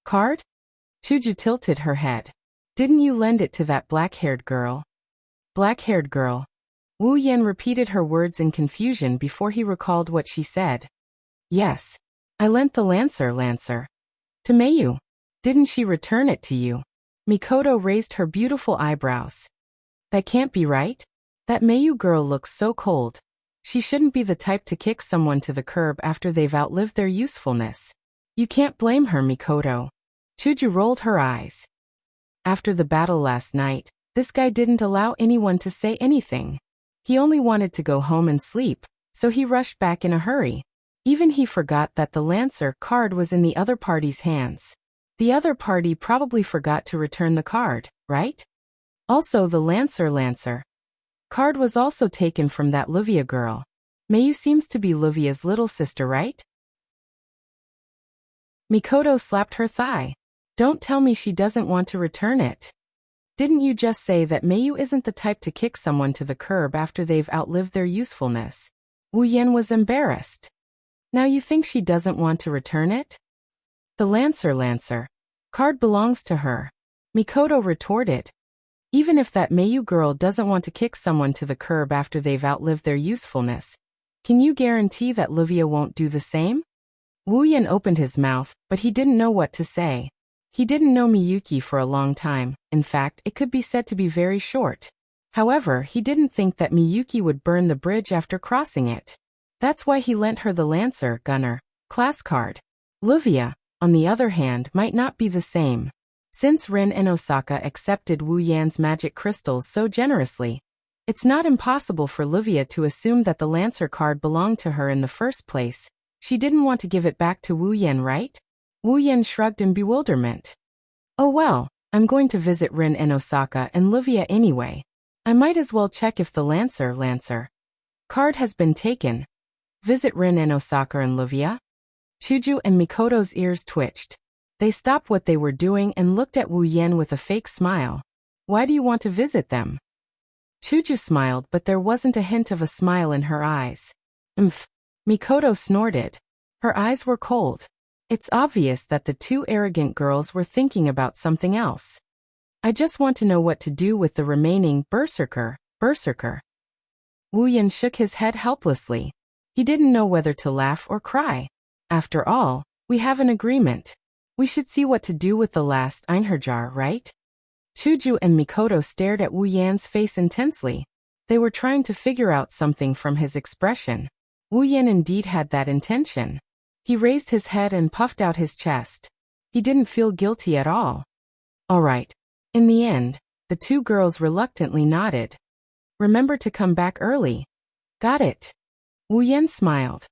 Speaker 1: card? Chuju tilted her head. Didn't you lend it to that black-haired girl? Black-haired girl. Wu Yan repeated her words in confusion before he recalled what she said. Yes. I lent the Lancer. To Mayu. Didn't she return it to you? Mikoto raised her beautiful eyebrows. That can't be right. That Mayu girl looks so cold. She shouldn't be the type to kick someone to the curb after they've outlived their usefulness. You can't blame her, Mikoto. Chuju rolled her eyes. After the battle last night, this guy didn't allow anyone to say anything. He only wanted to go home and sleep, so he rushed back in a hurry. Even he forgot that the Lancer card was in the other party's hands. The other party probably forgot to return the card, right? Also, the Lancer card was also taken from that Livia girl. Mayu seems to be Livia's little sister, right? Mikoto slapped her thigh. Don't tell me she doesn't want to return it. Didn't you just say that Mayu isn't the type to kick someone to the curb after they've outlived their usefulness? Wu Yan was embarrassed. Now you think she doesn't want to return it? The Lancer card belongs to her. Mikoto retorted. Even if that Mayu girl doesn't want to kick someone to the curb after they've outlived their usefulness, can you guarantee that Livia won't do the same? Wu Yan opened his mouth, but he didn't know what to say. He didn't know Miyuki for a long time. In fact, it could be said to be very short. However, he didn't think that Miyuki would burn the bridge after crossing it. That's why he lent her the Lancer Gunner class card. Livia, on the other hand, might not be the same. Since Rin and Osaka accepted Wu Yan's magic crystals so generously, it's not impossible for Livia to assume that the Lancer card belonged to her in the first place. She didn't want to give it back to Wu Yan, right? Wu Yan shrugged in bewilderment. Oh well, I'm going to visit Rin and Osaka and Livia anyway. I might as well check if the Lancer card has been taken. Visit Rin and Osaka and Livia? Chuju and Mikoto's ears twitched. They stopped what they were doing and looked at Wu Yan with a fake smile. Why do you want to visit them? Chuju smiled, but there wasn't a hint of a smile in her eyes. Mikoto snorted. Her eyes were cold. It's obvious that the two arrogant girls were thinking about something else. I just want to know what to do with the remaining berserker. Wu Yan shook his head helplessly. He didn't know whether to laugh or cry. After all, we have an agreement. We should see what to do with the last Einherjar, right? Chuju and Mikoto stared at Wu Yan's face intensely. They were trying to figure out something from his expression. Wu Yan indeed had that intention. He raised his head and puffed out his chest. He didn't feel guilty at all. All right. In the end, the two girls reluctantly nodded. Remember to come back early. Got it. Wu Yan smiled.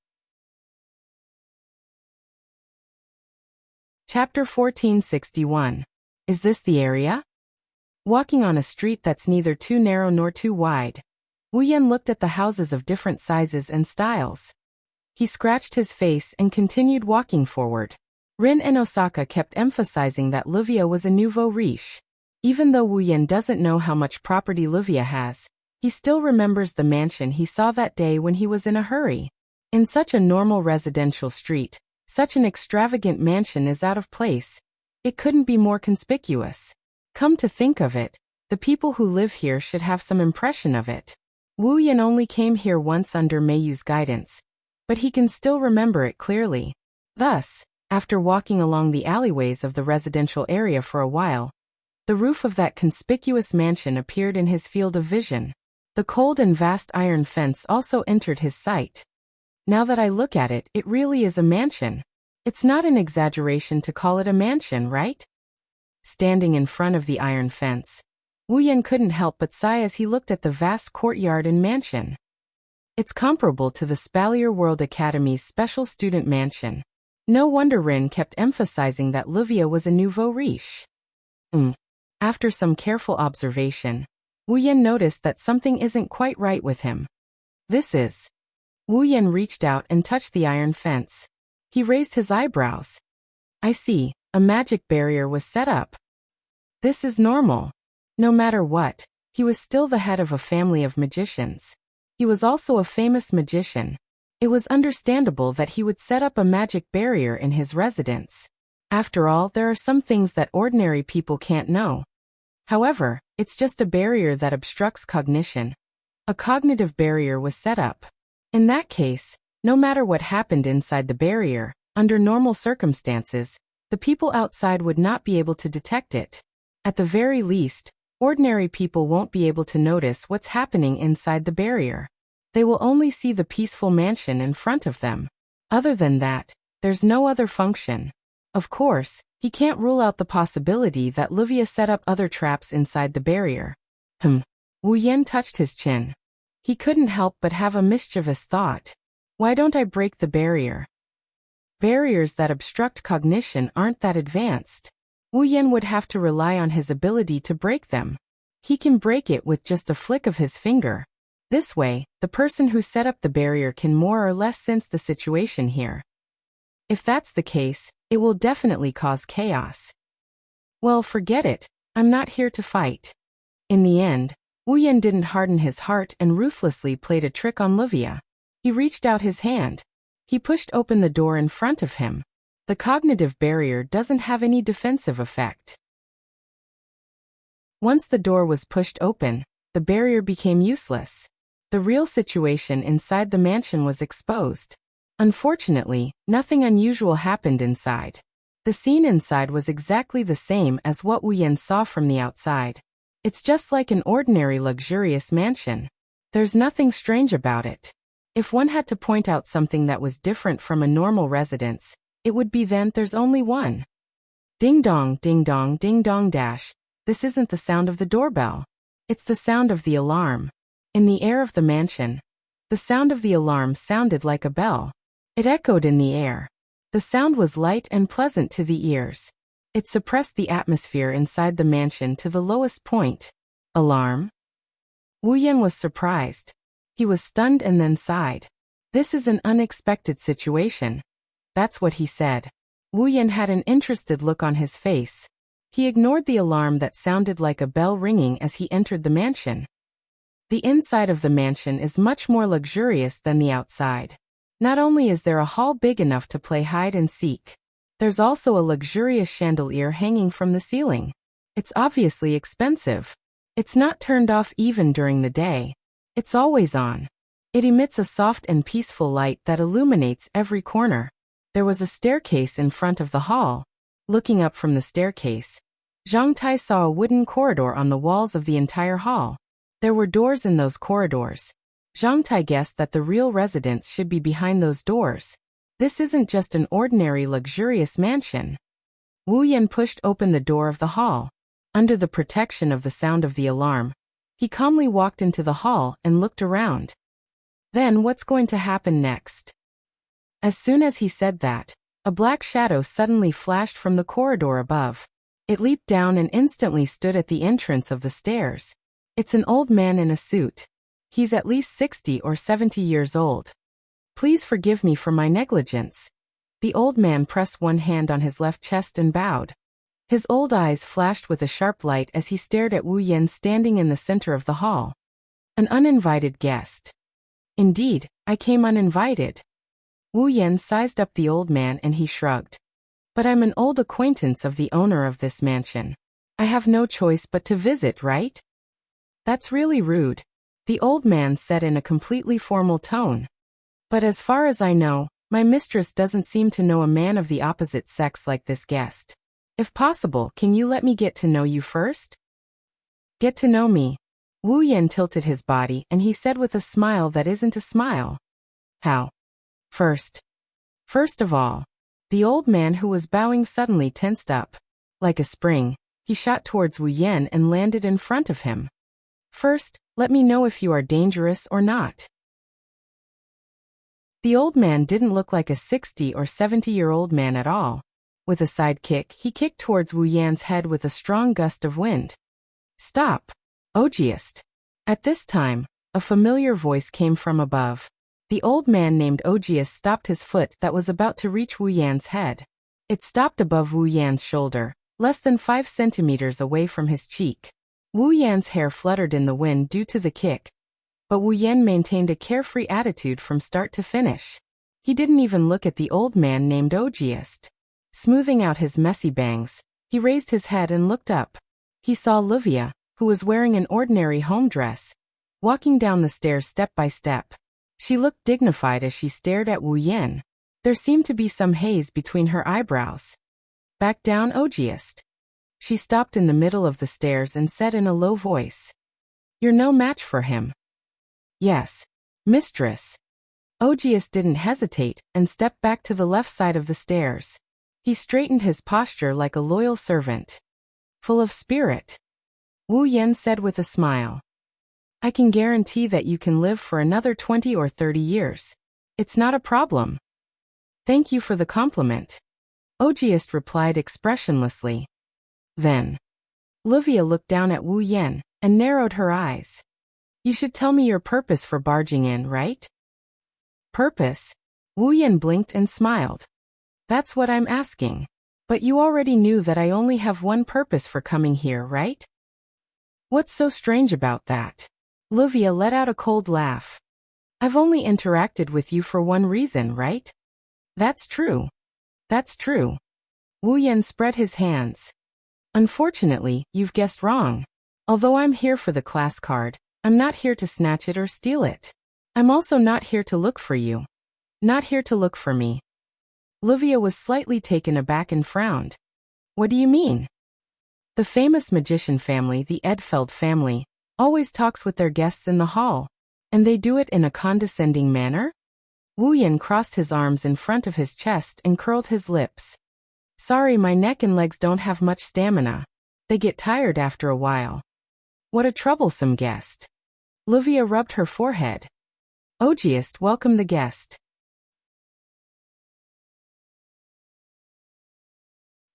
Speaker 1: Chapter 1461. Is this the area? Walking on a street that's neither too narrow nor too wide, Wu Yan looked at the houses of different sizes and styles. He scratched his face and continued walking forward. Rin and Osaka kept emphasizing that Livia was a nouveau riche. Even though Wu Yan doesn't know how much property Livia has, he still remembers the mansion he saw that day when he was in a hurry. In such a normal residential street, such an extravagant mansion is out of place. It couldn't be more conspicuous. Come to think of it, the people who live here should have some impression of it. Wu Yan only came here once under Meiyu's guidance, but he can still remember it clearly. Thus, after walking along the alleyways of the residential area for a while, the roof of that conspicuous mansion appeared in his field of vision. The cold and vast iron fence also entered his sight. Now that I look at it, it really is a mansion. It's not an exaggeration to call it a mansion, right? Standing in front of the iron fence, Wu Yan couldn't help but sigh as he looked at the vast courtyard and mansion. It's comparable to the Spalier World Academy's special student mansion. No wonder Rin kept emphasizing that Livia was a nouveau riche. After some careful observation, Wu Yan noticed that something isn't quite right with him. This is. Wu Yan reached out and touched the iron fence. He raised his eyebrows. I see, a magic barrier was set up. This is normal. No matter what, he was still the head of a family of magicians. He was also a famous magician. It was understandable that he would set up a magic barrier in his residence. After all, there are some things that ordinary people can't know. However, it's just a barrier that obstructs cognition. A cognitive barrier was set up. In that case, no matter what happened inside the barrier, under normal circumstances, the people outside would not be able to detect it. At the very least, ordinary people won't be able to notice what's happening inside the barrier. They will only see the peaceful mansion in front of them. Other than that, there's no other function. Of course, he can't rule out the possibility that Livia set up other traps inside the barrier. Wu Yan touched his chin. He couldn't help but have a mischievous thought. Why don't I break the barrier? Barriers that obstruct cognition aren't that advanced. Wu Yan would have to rely on his ability to break them. He can break it with just a flick of his finger. This way, the person who set up the barrier can more or less sense the situation here. If that's the case, it will definitely cause chaos. Well, forget it. I'm not here to fight. In the end, Wu Yan didn't harden his heart and ruthlessly played a trick on Livia. He reached out his hand. He pushed open the door in front of him. The cognitive barrier doesn't have any defensive effect. Once the door was pushed open, the barrier became useless. The real situation inside the mansion was exposed. Unfortunately, nothing unusual happened inside. The scene inside was exactly the same as what Wu Yan saw from the outside. It's just like an ordinary luxurious mansion. There's nothing strange about it. If one had to point out something that was different from a normal residence, it would be then there's only one. Ding dong, ding dong, ding dong dash. This isn't the sound of the doorbell. It's the sound of the alarm. In the air of the mansion, the sound of the alarm sounded like a bell. It echoed in the air. The sound was light and pleasant to the ears. It suppressed the atmosphere inside the mansion to the lowest point. Alarm? Wu Yan was surprised. He was stunned and then sighed. This is an unexpected situation. That's what he said. Wu Yan had an interested look on his face. He ignored the alarm that sounded like a bell ringing as he entered the mansion. The inside of the mansion is much more luxurious than the outside. Not only is there a hall big enough to play hide and seek, there's also a luxurious chandelier hanging from the ceiling. It's obviously expensive. It's not turned off even during the day. It's always on. It emits a soft and peaceful light that illuminates every corner. There was a staircase in front of the hall. Looking up from the staircase, Zhang Tai saw a wooden corridor on the walls of the entire hall. There were doors in those corridors. Zhang Tai guessed that the real residence should be behind those doors. This isn't just an ordinary luxurious mansion. Wu Yan pushed open the door of the hall. Under the protection of the sound of the alarm, he calmly walked into the hall and looked around. Then what's going to happen next? As soon as he said that, a black shadow suddenly flashed from the corridor above. It leaped down and instantly stood at the entrance of the stairs. It's an old man in a suit. He's at least 60 or 70 years old. Please forgive me for my negligence. The old man pressed one hand on his left chest and bowed. His old eyes flashed with a sharp light as he stared at Wu Yan standing in the center of the hall. An uninvited guest. Indeed, I came uninvited. Wu Yan sized up the old man and he shrugged. But I'm an old acquaintance of the owner of this mansion. I have no choice but to visit, right? That's really rude, the old man said in a completely formal tone. But as far as I know, my mistress doesn't seem to know a man of the opposite sex like this guest. If possible, can you let me get to know you first? Get to know me. Wu Yan tilted his body and he said with a smile that isn't a smile. How? First of all, the old man who was bowing suddenly tensed up. Like a spring, he shot towards Wu Yan and landed in front of him. First, let me know if you are dangerous or not. The old man didn't look like a 60 or 70-year-old man at all. With a side kick, he kicked towards Wu Yan's head with a strong gust of wind. Stop! Ogiest! At this time, a familiar voice came from above. The old man named Ogiest stopped his foot that was about to reach Wu Yan's head. It stopped above Wu Yan's shoulder, less than 5 centimeters away from his cheek. Wu Yan's hair fluttered in the wind due to the kick, but Wu Yan maintained a carefree attitude from start to finish. He didn't even look at the old man named Ogiest. Smoothing out his messy bangs, he raised his head and looked up. He saw Livia, who was wearing an ordinary home dress, walking down the stairs step by step. She looked dignified as she stared at Wu Yan. There seemed to be some haze between her eyebrows. Back down, Ogiest. She stopped in the middle of the stairs and said in a low voice. You're no match for him. Yes. Mistress. Augeas didn't hesitate and stepped back to the left side of the stairs. He straightened his posture like a loyal servant. Full of spirit. Wu Yan said with a smile. I can guarantee that you can live for another 20 or 30 years. It's not a problem. Thank you for the compliment. Augeas replied expressionlessly. Then, Livia looked down at Wu Yan and narrowed her eyes. You should tell me your purpose for barging in, right? Purpose? Wu Yan blinked and smiled. That's what I'm asking. But you already knew that I only have one purpose for coming here, right? What's so strange about that? Livia let out a cold laugh. I've only interacted with you for one reason, right? That's true. That's true. Wu Yan spread his hands. Unfortunately, you've guessed wrong. Although I'm here for the class card, I'm not here to snatch it or steal it. I'm also not here to look for you. Not here to look for me. Livia was slightly taken aback and frowned. What do you mean? The famous magician family, the Edfeld family, always talks with their guests in the hall, and they do it in a condescending manner? Wu Yan crossed his arms in front of his chest and curled his lips. Sorry, my neck and legs don't have much stamina. They get tired after a while. What a troublesome guest. Livia rubbed her forehead. Augeas welcomed the guest.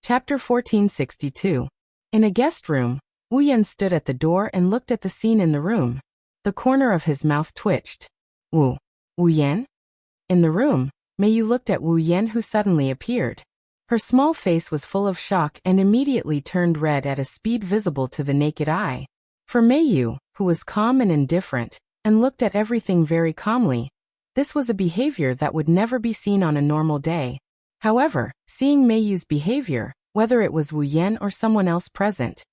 Speaker 1: Chapter 1462. In a guest room, Wu Yan stood at the door and looked at the scene in the room. The corner of his mouth twitched. Wu Yan? In the room, Meiyu looked at Wu Yan, who suddenly appeared. Her small face was full of shock and immediately turned red at a speed visible to the naked eye. For Meiyu, who was calm and indifferent, and looked at everything very calmly, this was a behavior that would never be seen on a normal day. However, seeing Meiyu's behavior, whether it was Wu Yan or someone else present,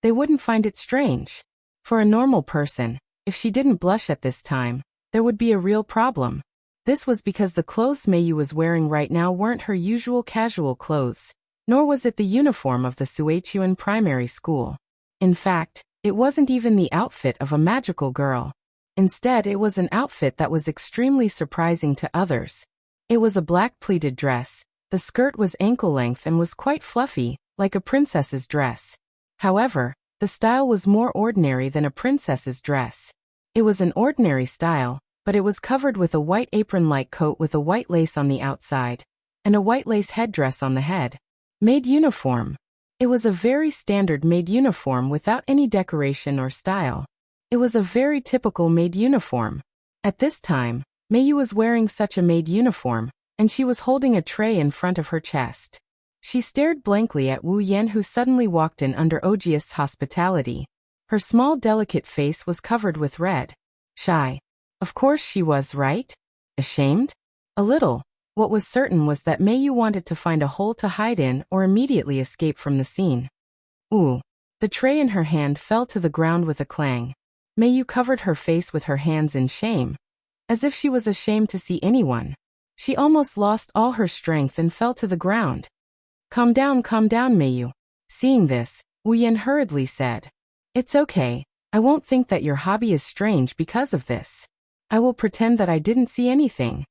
Speaker 1: they wouldn't find it strange. For a normal person, if she didn't blush at this time, there would be a real problem. This was because the clothes Meiyu was wearing right now weren't her usual casual clothes, nor was it the uniform of the Suechuan primary school. In fact, it wasn't even the outfit of a magical girl. Instead, it was an outfit that was extremely surprising to others. It was a black pleated dress. The skirt was ankle-length and was quite fluffy, like a princess's dress. However, the style was more ordinary than a princess's dress. It was an ordinary style, but it was covered with a white apron-like coat with a white lace on the outside, and a white lace headdress on the head. Maid uniform. It was a very standard maid uniform without any decoration or style. It was a very typical maid uniform. At this time, Meiyu was wearing such a maid uniform, and she was holding a tray in front of her chest. She stared blankly at Wu Yan, who suddenly walked in under Augeas' hospitality. Her small delicate face was covered with red. Shy. Of course she was, right? Ashamed? A little. What was certain was that Meiyu wanted to find a hole to hide in or immediately escape from the scene. Ooh. The tray in her hand fell to the ground with a clang. Meiyu covered her face with her hands in shame, as if she was ashamed to see anyone. She almost lost all her strength and fell to the ground. Calm down, Meiyu. Seeing this, Wu Yan hurriedly said, It's okay. I won't think that your hobby is strange because of this. I will pretend that I didn't see anything.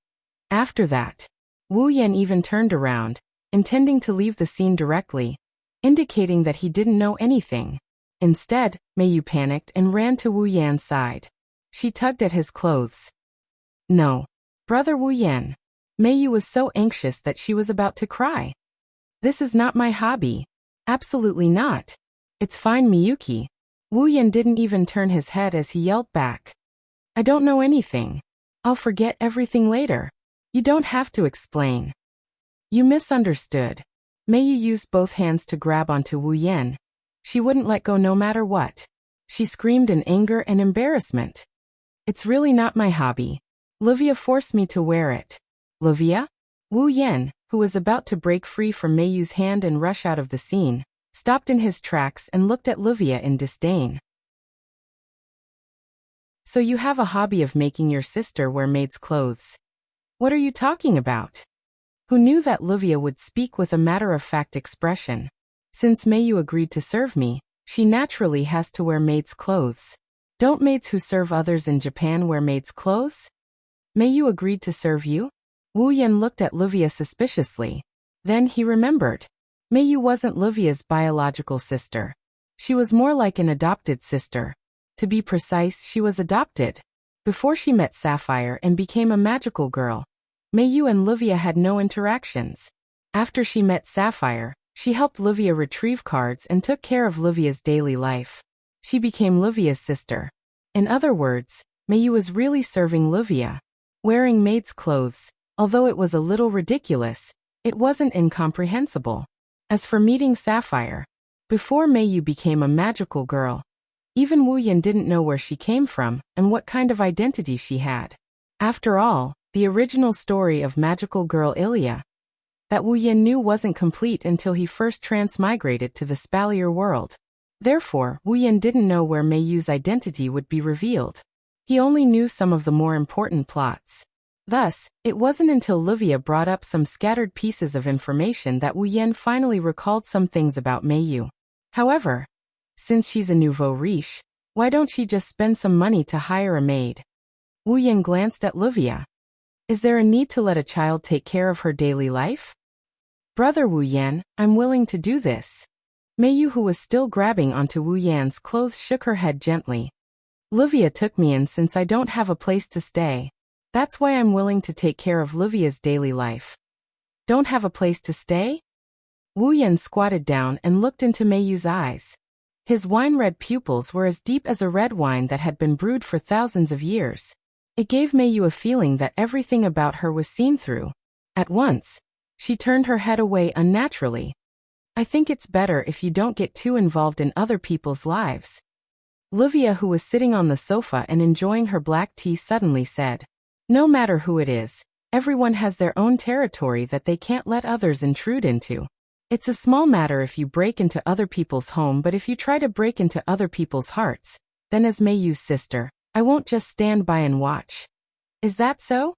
Speaker 1: After that, Wu Yan even turned around, intending to leave the scene directly, indicating that he didn't know anything. Instead, Meiyu panicked and ran to Wu Yan's side. She tugged at his clothes. No. Brother Wu Yan. Meiyu was so anxious that she was about to cry. This is not my hobby. Absolutely not. It's fine, Miyuki. Wu Yan didn't even turn his head as he yelled back. I don't know anything. I'll forget everything later. You don't have to explain. You misunderstood. Meiyu used both hands to grab onto Wu Yan. She wouldn't let go no matter what. She screamed in anger and embarrassment. It's really not my hobby. Livia forced me to wear it. Livia? Wu Yan, who was about to break free from Meiyu's hand and rush out of the scene, stopped in his tracks and looked at Livia in disdain. So you have a hobby of making your sister wear maid's clothes. What are you talking about? Who knew that Livia would speak with a matter-of-fact expression? Since Meiyu agreed to serve me, she naturally has to wear maid's clothes. Don't maids who serve others in Japan wear maid's clothes? Meiyu agreed to serve you? Wu Yan looked at Livia suspiciously. Then he remembered. Meiyu wasn't Livia's biological sister. She was more like an adopted sister. To be precise, she was adopted. Before she met Sapphire and became a magical girl, Meiyu and Livia had no interactions. After she met Sapphire, she helped Livia retrieve cards and took care of Livia's daily life. She became Livia's sister. In other words, Meiyu was really serving Livia. Wearing maid's clothes, although it was a little ridiculous, it wasn't incomprehensible. As for meeting Sapphire, before Meiyu became a magical girl, even Wu Yan didn't know where she came from and what kind of identity she had. After all, the original story of magical girl Ilya, that Wu Yan knew wasn't complete until he first transmigrated to the Spalier world. Therefore, Wu Yan didn't know where Meiyu's identity would be revealed. He only knew some of the more important plots. Thus, it wasn't until Livia brought up some scattered pieces of information that Wu Yan finally recalled some things about Meiyu. However, since she's a nouveau riche, why don't she just spend some money to hire a maid? Wu Yan glanced at Livia. Is there a need to let a child take care of her daily life? Brother Wu Yan, I'm willing to do this. Meiyu, who was still grabbing onto Wu Yan's clothes, shook her head gently. Livia took me in since I don't have a place to stay. That's why I'm willing to take care of Livia's daily life. Don't have a place to stay? Wu Yan squatted down and looked into Meiyu's eyes. His wine-red pupils were as deep as a red wine that had been brewed for thousands of years. It gave Meiyu a feeling that everything about her was seen through. At once, she turned her head away unnaturally. I think it's better if you don't get too involved in other people's lives. Livia, who was sitting on the sofa and enjoying her black tea, suddenly said, no matter who it is, everyone has their own territory that they can't let others intrude into. It's a small matter if you break into other people's home, but if you try to break into other people's hearts, then as Meiyu's sister, I won't just stand by and watch. Is that so?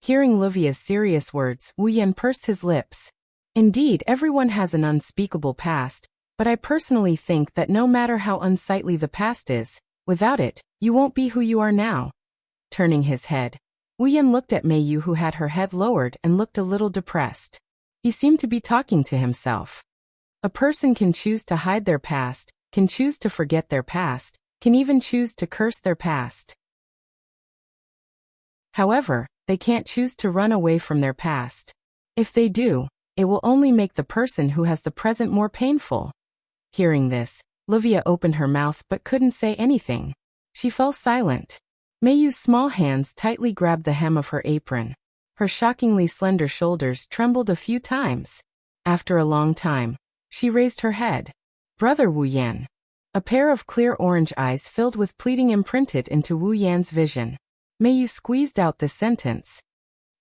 Speaker 1: Hearing Livia's serious words, Wu Yan pursed his lips. Indeed, everyone has an unspeakable past, but I personally think that no matter how unsightly the past is, without it, you won't be who you are now. Turning his head, Wu Yan looked at Meiyu, who had her head lowered and looked a little depressed. He seemed to be talking to himself. A person can choose to hide their past, can choose to forget their past, can even choose to curse their past. However, they can't choose to run away from their past. If they do, it will only make the person who has the present more painful. Hearing this, Livia opened her mouth but couldn't say anything. She fell silent. Meiyu's small hands tightly grabbed the hem of her apron. Her shockingly slender shoulders trembled a few times. After a long time, she raised her head. Brother Wu Yan. A pair of clear orange eyes filled with pleading imprinted into Wu Yan's vision. Meiyu squeezed out this sentence.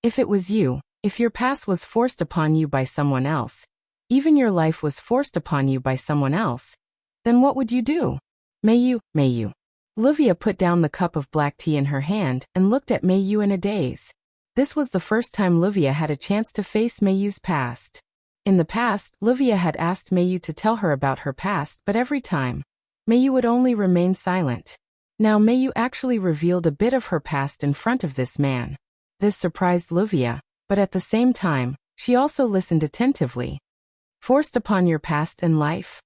Speaker 1: If it was you, if your past was forced upon you by someone else, even your life was forced upon you by someone else, then what would you do? Meiyu. Livia put down the cup of black tea in her hand and looked at Meiyu in a daze. This was the first time Livia had a chance to face Meiyu's past. In the past, Livia had asked Meiyu to tell her about her past, but every time, Meiyu would only remain silent. Now Meiyu actually revealed a bit of her past in front of this man. This surprised Livia, but at the same time, she also listened attentively. Forced upon your past and life?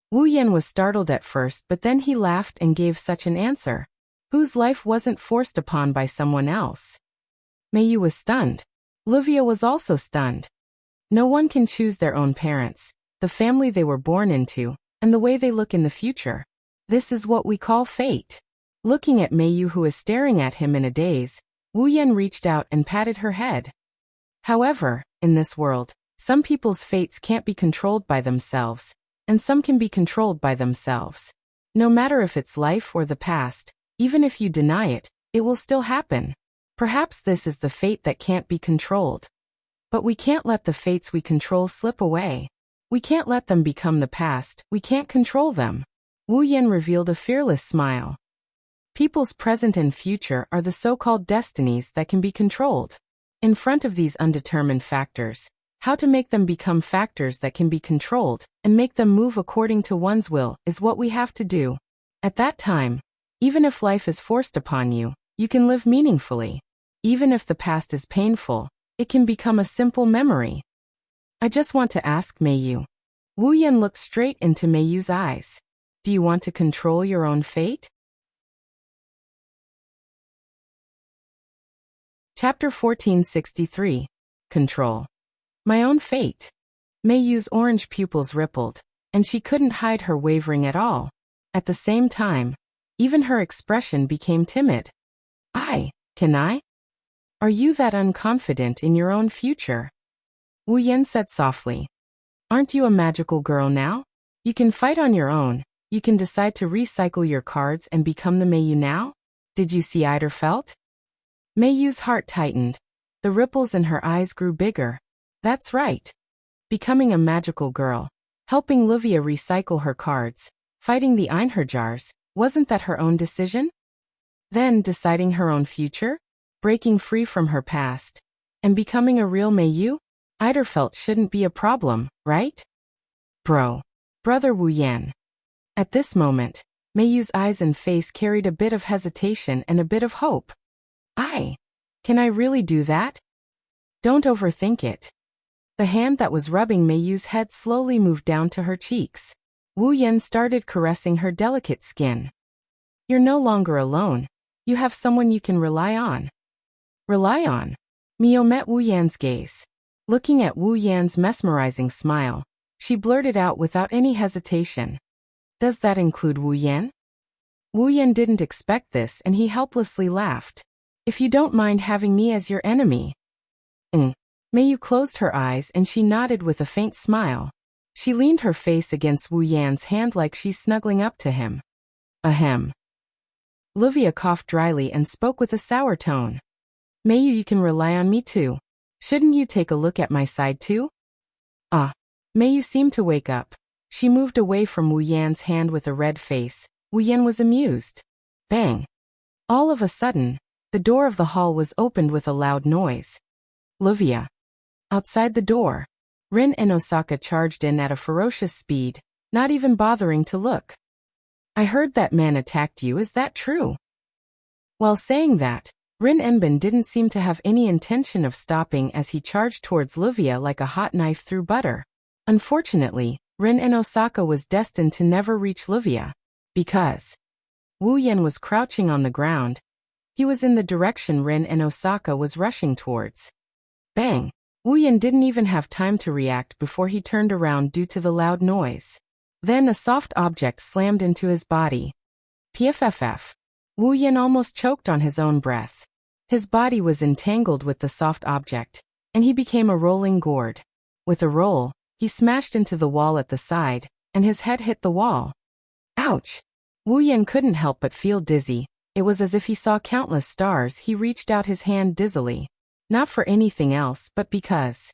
Speaker 1: Wu Yan was startled at first, but then he laughed and gave such an answer. Whose life wasn't forced upon by someone else? Meiyu was stunned. Livia was also stunned. No one can choose their own parents, the family they were born into, and the way they look in the future. This is what we call fate. Looking at Meiyu, who is staring at him in a daze, Wu Yan reached out and patted her head. However, in this world, some people's fates can't be controlled by themselves, and some can be controlled by themselves. No matter if it's life or the past, even if you deny it, it will still happen. Perhaps this is the fate that can't be controlled. But we can't let the fates we control slip away. We can't let them become the past, we can't control them. Wu Yan revealed a fearless smile. People's present and future are the so-called destinies that can be controlled. In front of these undetermined factors, how to make them become factors that can be controlled, and make them move according to one's will, is what we have to do. At that time, even if life is forced upon you, you can live meaningfully. Even if the past is painful, it can become a simple memory. I just want to ask Mei Yu. Wu Yan looked straight into Mei Yu's eyes. Do you want to control your own fate? Chapter 1463. Control. My own fate. Mei Yu's orange pupils rippled, and she couldn't hide her wavering at all. At the same time, even her expression became timid. Can I? Are you that unconfident in your own future? Wu Yan said softly. Aren't you a magical girl now? You can fight on your own. You can decide to recycle your cards and become the Mei Yu now? Did you see Eider felt? Mei Yu's heart tightened. The ripples in her eyes grew bigger. That's right. Becoming a magical girl, helping Livia recycle her cards, fighting the Einherjars, wasn't that her own decision? Then deciding her own future? Breaking free from her past, and becoming a real Mei Yu? Eider felt shouldn't be a problem, right? Brother Wu Yan. At this moment, Mei Yu's eyes and face carried a bit of hesitation and a bit of hope. Can I really do that? Don't overthink it. The hand that was rubbing Mei Yu's head slowly moved down to her cheeks. Wu Yan started caressing her delicate skin. You're no longer alone. You have someone you can rely on. Rely on? Mio met Wu Yan's gaze. Looking at Wu Yan's mesmerizing smile, she blurted out without any hesitation. Does that include Wu Yan? Wu Yan didn't expect this and he helplessly laughed. If you don't mind having me as your enemy. Mei Yu closed her eyes and she nodded with a faint smile. She leaned her face against Wu Yan's hand like she's snuggling up to him. Ahem. Livia coughed dryly and spoke with a sour tone. Mei Yu, you can rely on me too. Shouldn't you take a look at my side too? Mei Yu seemed to wake up. She moved away from Wu Yan's hand with a red face. Wu Yan was amused. Bang. All of a sudden, the door of the hall was opened with a loud noise. Livia. Outside the door, Rin and Osaka charged in at a ferocious speed, not even bothering to look. I heard that man attacked you, is that true? While saying that, Rin Enbin didn't seem to have any intention of stopping as he charged towards Livia like a hot knife through butter. Unfortunately, Rin and Osaka was destined to never reach Livia, because Wu Yan was crouching on the ground. He was in the direction Rin and Osaka was rushing towards. Bang! Wu Yan didn't even have time to react before he turned around due to the loud noise. Then a soft object slammed into his body. PFFF. Wu Yan almost choked on his own breath. His body was entangled with the soft object, and he became a rolling gourd. With a roll, he smashed into the wall at the side, and his head hit the wall. Ouch! Wu Yan couldn't help but feel dizzy. It was as if he saw countless stars. He reached out his hand dizzily. Not for anything else but because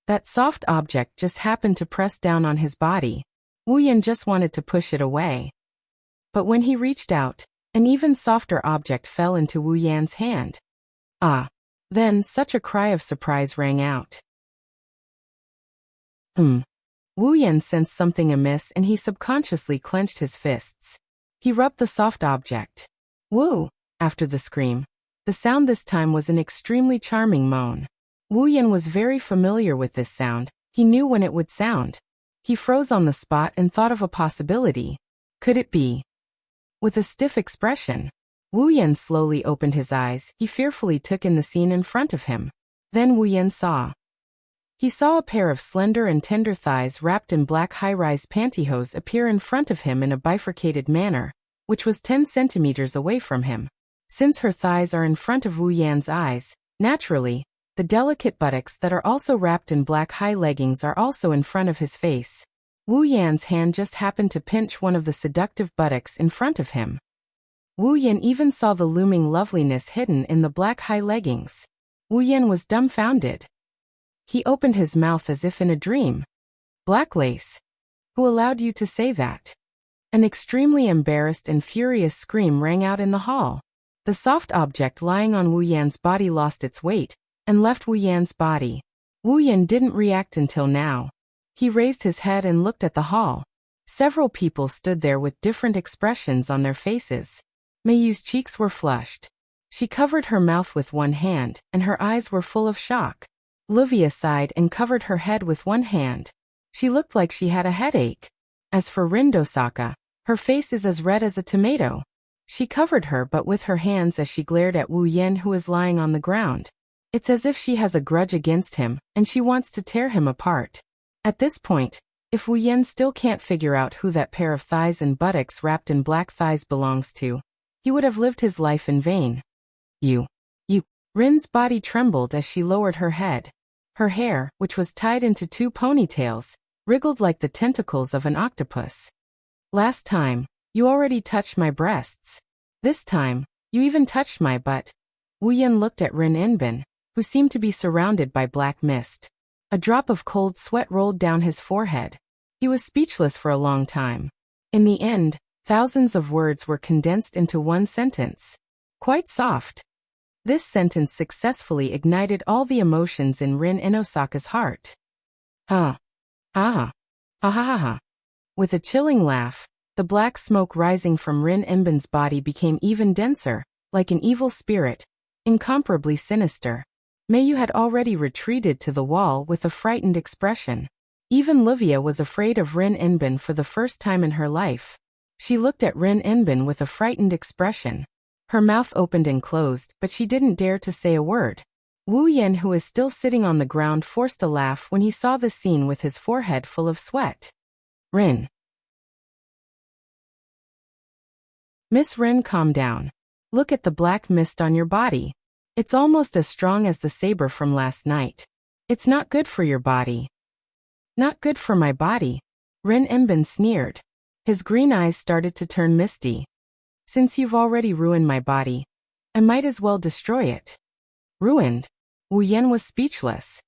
Speaker 1: that soft object just happened to press down on his body. Wu Yan just wanted to push it away. But when he reached out, an even softer object fell into Wu Yan's hand. Then such a cry of surprise rang out. Wu Yan sensed something amiss and he subconsciously clenched his fists. He rubbed the soft object. Woo! After the scream. The sound this time was an extremely charming moan. Wu Yan was very familiar with this sound. He knew when it would sound. He froze on the spot and thought of a possibility. Could it be? With a stiff expression, Wu Yan slowly opened his eyes. He fearfully took in the scene in front of him. Then Wu Yan saw. He saw a pair of slender and tender thighs wrapped in black high-rise pantyhose appear in front of him in a bifurcated manner, which was 10 centimeters away from him. Since her thighs are in front of Wu Yan's eyes, naturally, the delicate buttocks that are also wrapped in black high leggings are also in front of his face. Wu Yan's hand just happened to pinch one of the seductive buttocks in front of him. Wu Yan even saw the looming loveliness hidden in the black high leggings. Wu Yan was dumbfounded. He opened his mouth as if in a dream. Black lace. Who allowed you to say that? An extremely embarrassed and furious scream rang out in the hall. The soft object lying on Wu Yan's body lost its weight and left Wu Yan's body. Wu Yan didn't react until now. He raised his head and looked at the hall. Several people stood there with different expressions on their faces. Mei Yu's cheeks were flushed. She covered her mouth with one hand, and her eyes were full of shock. Livia sighed and covered her head with one hand. She looked like she had a headache. As for Rin Dosaka, her face is as red as a tomato. She covered her but with her hands as she glared at Wu Yen, who is lying on the ground. It's as if she has a grudge against him, and she wants to tear him apart. At this point, if Wu Yen still can't figure out who that pair of thighs and buttocks wrapped in black thighs belongs to, he would have lived his life in vain. You. Rin's body trembled as she lowered her head. Her hair, which was tied into 2 ponytails, wriggled like the tentacles of an octopus. Last time, you already touched my breasts. This time, you even touched my butt. Wu Yen looked at Rin Enbin, who seemed to be surrounded by black mist. A drop of cold sweat rolled down his forehead. He was speechless for a long time. In the end, thousands of words were condensed into one sentence. Quite soft. This sentence successfully ignited all the emotions in Rin Inosaka's heart. Ha. Ha ha ha ha. With a chilling laugh, the black smoke rising from Rin Enbin's body became even denser, like an evil spirit, incomparably sinister. Mayu had already retreated to the wall with a frightened expression. Even Livia was afraid of Rin Enbin for the first time in her life. She looked at Rin Enbin with a frightened expression. Her mouth opened and closed, but she didn't dare to say a word. Wu Yen, who is still sitting on the ground, forced a laugh when he saw the scene with his forehead full of sweat. Rin. Miss Rin, calm down. Look at the black mist on your body. It's almost as strong as the saber from last night. It's not good for your body. Not good for my body. Rin Enbin sneered. His green eyes started to turn misty. Since you've already ruined my body, I might as well destroy it. Ruined? Wu Yen was speechless.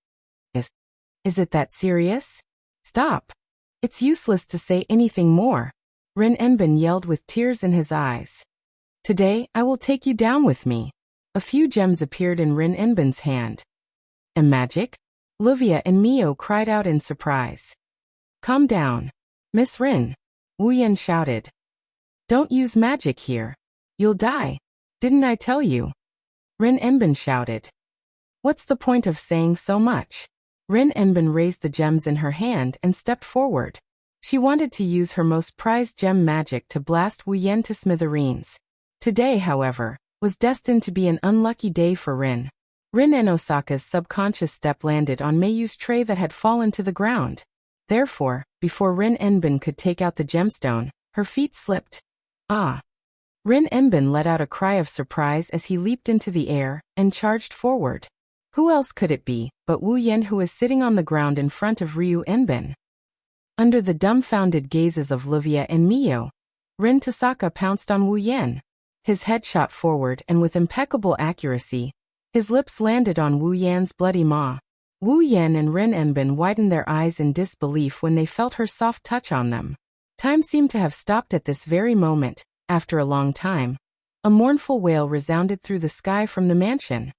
Speaker 1: Is it that serious? Stop. It's useless to say anything more. Rin Enbin yelled with tears in his eyes. Today, I will take you down with me. A few gems appeared in Rin Enbin's hand. And magic? Livia and Mio cried out in surprise. Calm down. Miss Rin. Wu Yen shouted. Don't use magic here. You'll die. Didn't I tell you? Rin Enbin shouted. What's the point of saying so much? Rin Enbin raised the gems in her hand and stepped forward. She wanted to use her most prized gem magic to blast Wu Yen to smithereens. Today, however, was destined to be an unlucky day for Rin. Rin Inosaka's subconscious step landed on Mayu's tray that had fallen to the ground. Therefore, before Rin Enbin could take out the gemstone, her feet slipped. Ah! Rin Enbin let out a cry of surprise as he leaped into the air and charged forward. Who else could it be but Wu Yen, who was sitting on the ground in front of Ryu Enbin? Under the dumbfounded gazes of Livia and Mio, Rin Tosaka pounced on Wu Yen. His head shot forward and with impeccable accuracy, his lips landed on Wu Yan's bloody maw. Wu Yen and Rin Enbin widened their eyes in disbelief when they felt her soft touch on them. Time seemed to have stopped at this very moment. After a long time, a mournful wail resounded through the sky from the mansion.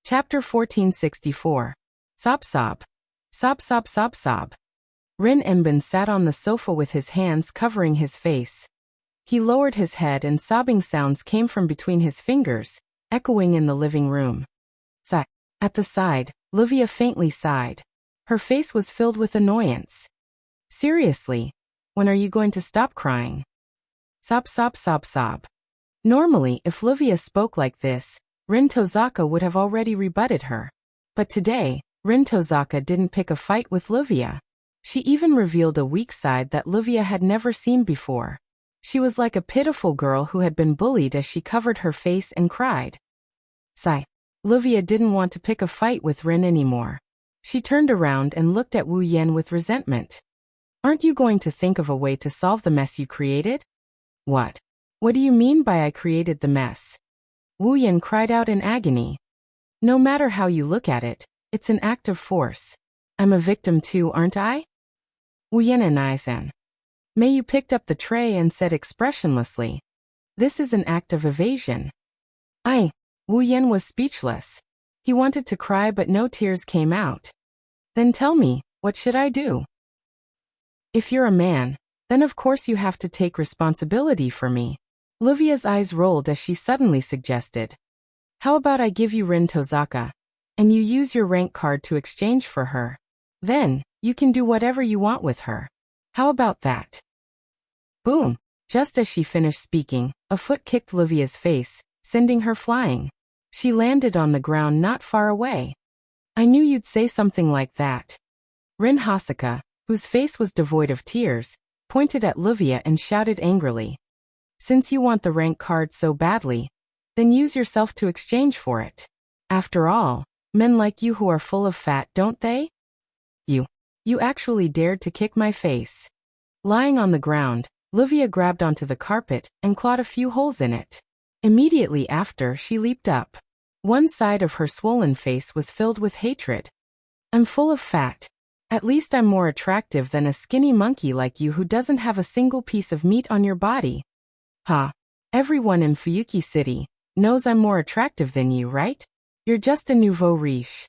Speaker 1: Chapter 1464. Sob sob. Sob sob sob sob. Rin Enbin sat on the sofa with his hands covering his face. He lowered his head and sobbing sounds came from between his fingers, echoing in the living room. Sigh. At the side, Livia faintly sighed. Her face was filled with annoyance. Seriously, when are you going to stop crying? Sob sob sob sob. Normally, if Livia spoke like this, Rin Tosaka would have already rebutted her. But today, Rin Tosaka didn't pick a fight with Livia. She even revealed a weak side that Livia had never seen before. She was like a pitiful girl who had been bullied as she covered her face and cried. Sigh. Livia didn't want to pick a fight with Rin anymore. She turned around and looked at Wu Yen with resentment. Aren't you going to think of a way to solve the mess you created? What? What do you mean by I created the mess? Wu Yen cried out in agony. No matter how you look at it, it's an act of force. I'm a victim too, aren't I? Wu Yen and I-san. Mayu picked up the tray and said expressionlessly. This is an act of evasion. Wu Yen was speechless. He wanted to cry but no tears came out. Then tell me, what should I do? If you're a man, Then of course you have to take responsibility for me. Livia's eyes rolled as she suddenly suggested. How about I give you Rin Tozaka, and you use your rank card to exchange for her? Then, you can do whatever you want with her. How about that? Boom! Just as she finished speaking, a foot kicked Livia's face, sending her flying. She landed on the ground not far away. I knew you'd say something like that. Rin Hasaka, whose face was devoid of tears, pointed at Livia and shouted angrily. Since you want the rank card so badly, then use yourself to exchange for it. After all, men like you who are full of fat, don't they? You actually dared to kick my face. Lying on the ground, Livia grabbed onto the carpet and clawed a few holes in it. Immediately after, she leaped up. One side of her swollen face was filled with hatred. I'm full of fat. At least I'm more attractive than a skinny monkey like you who doesn't have a single piece of meat on your body. Ha! Everyone in Fuyuki City knows I'm more attractive than you, right? You're just a nouveau riche.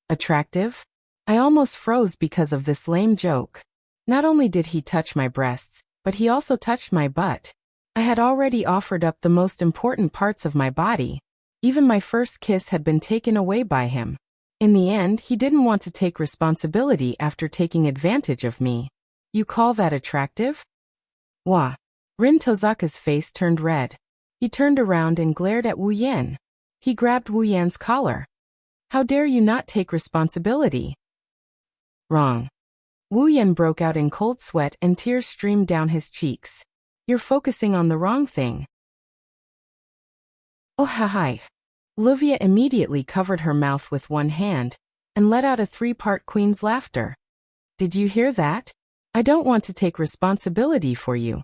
Speaker 1: Attractive? I almost froze because of this lame joke. Not only did he touch my breasts, but he also touched my butt. I had already offered up the most important parts of my body. Even my first kiss had been taken away by him. In the end, he didn't want to take responsibility after taking advantage of me. You call that attractive? Wah! Rin Tozaka's face turned red. He turned around and glared at Wu Yan. He grabbed Wu Yan's collar. How dare you not take responsibility? Wrong. Wu Yan broke out in cold sweat and tears streamed down his cheeks. You're focusing on the wrong thing. Oh ha. Livia immediately covered her mouth with one hand and let out a three-part queen's laughter. Did you hear that? I don't want to take responsibility for you.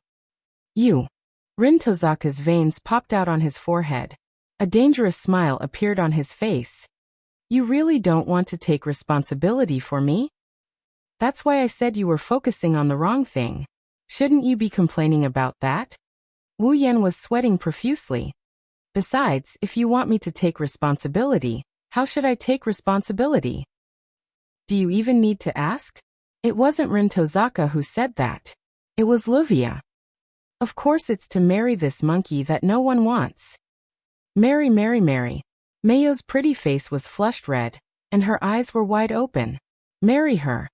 Speaker 1: You. Rin Tozaka's veins popped out on his forehead. A dangerous smile appeared on his face. You really don't want to take responsibility for me? That's why I said you were focusing on the wrong thing. Shouldn't you be complaining about that? Wu Yan was sweating profusely. Besides, if you want me to take responsibility, how should I take responsibility? Do you even need to ask? It wasn't Rin Tozaka who said that. It was Livia. Of course it's to marry this monkey that no one wants. Marry. Mayo's pretty face was flushed red, and her eyes were wide open. Marry her.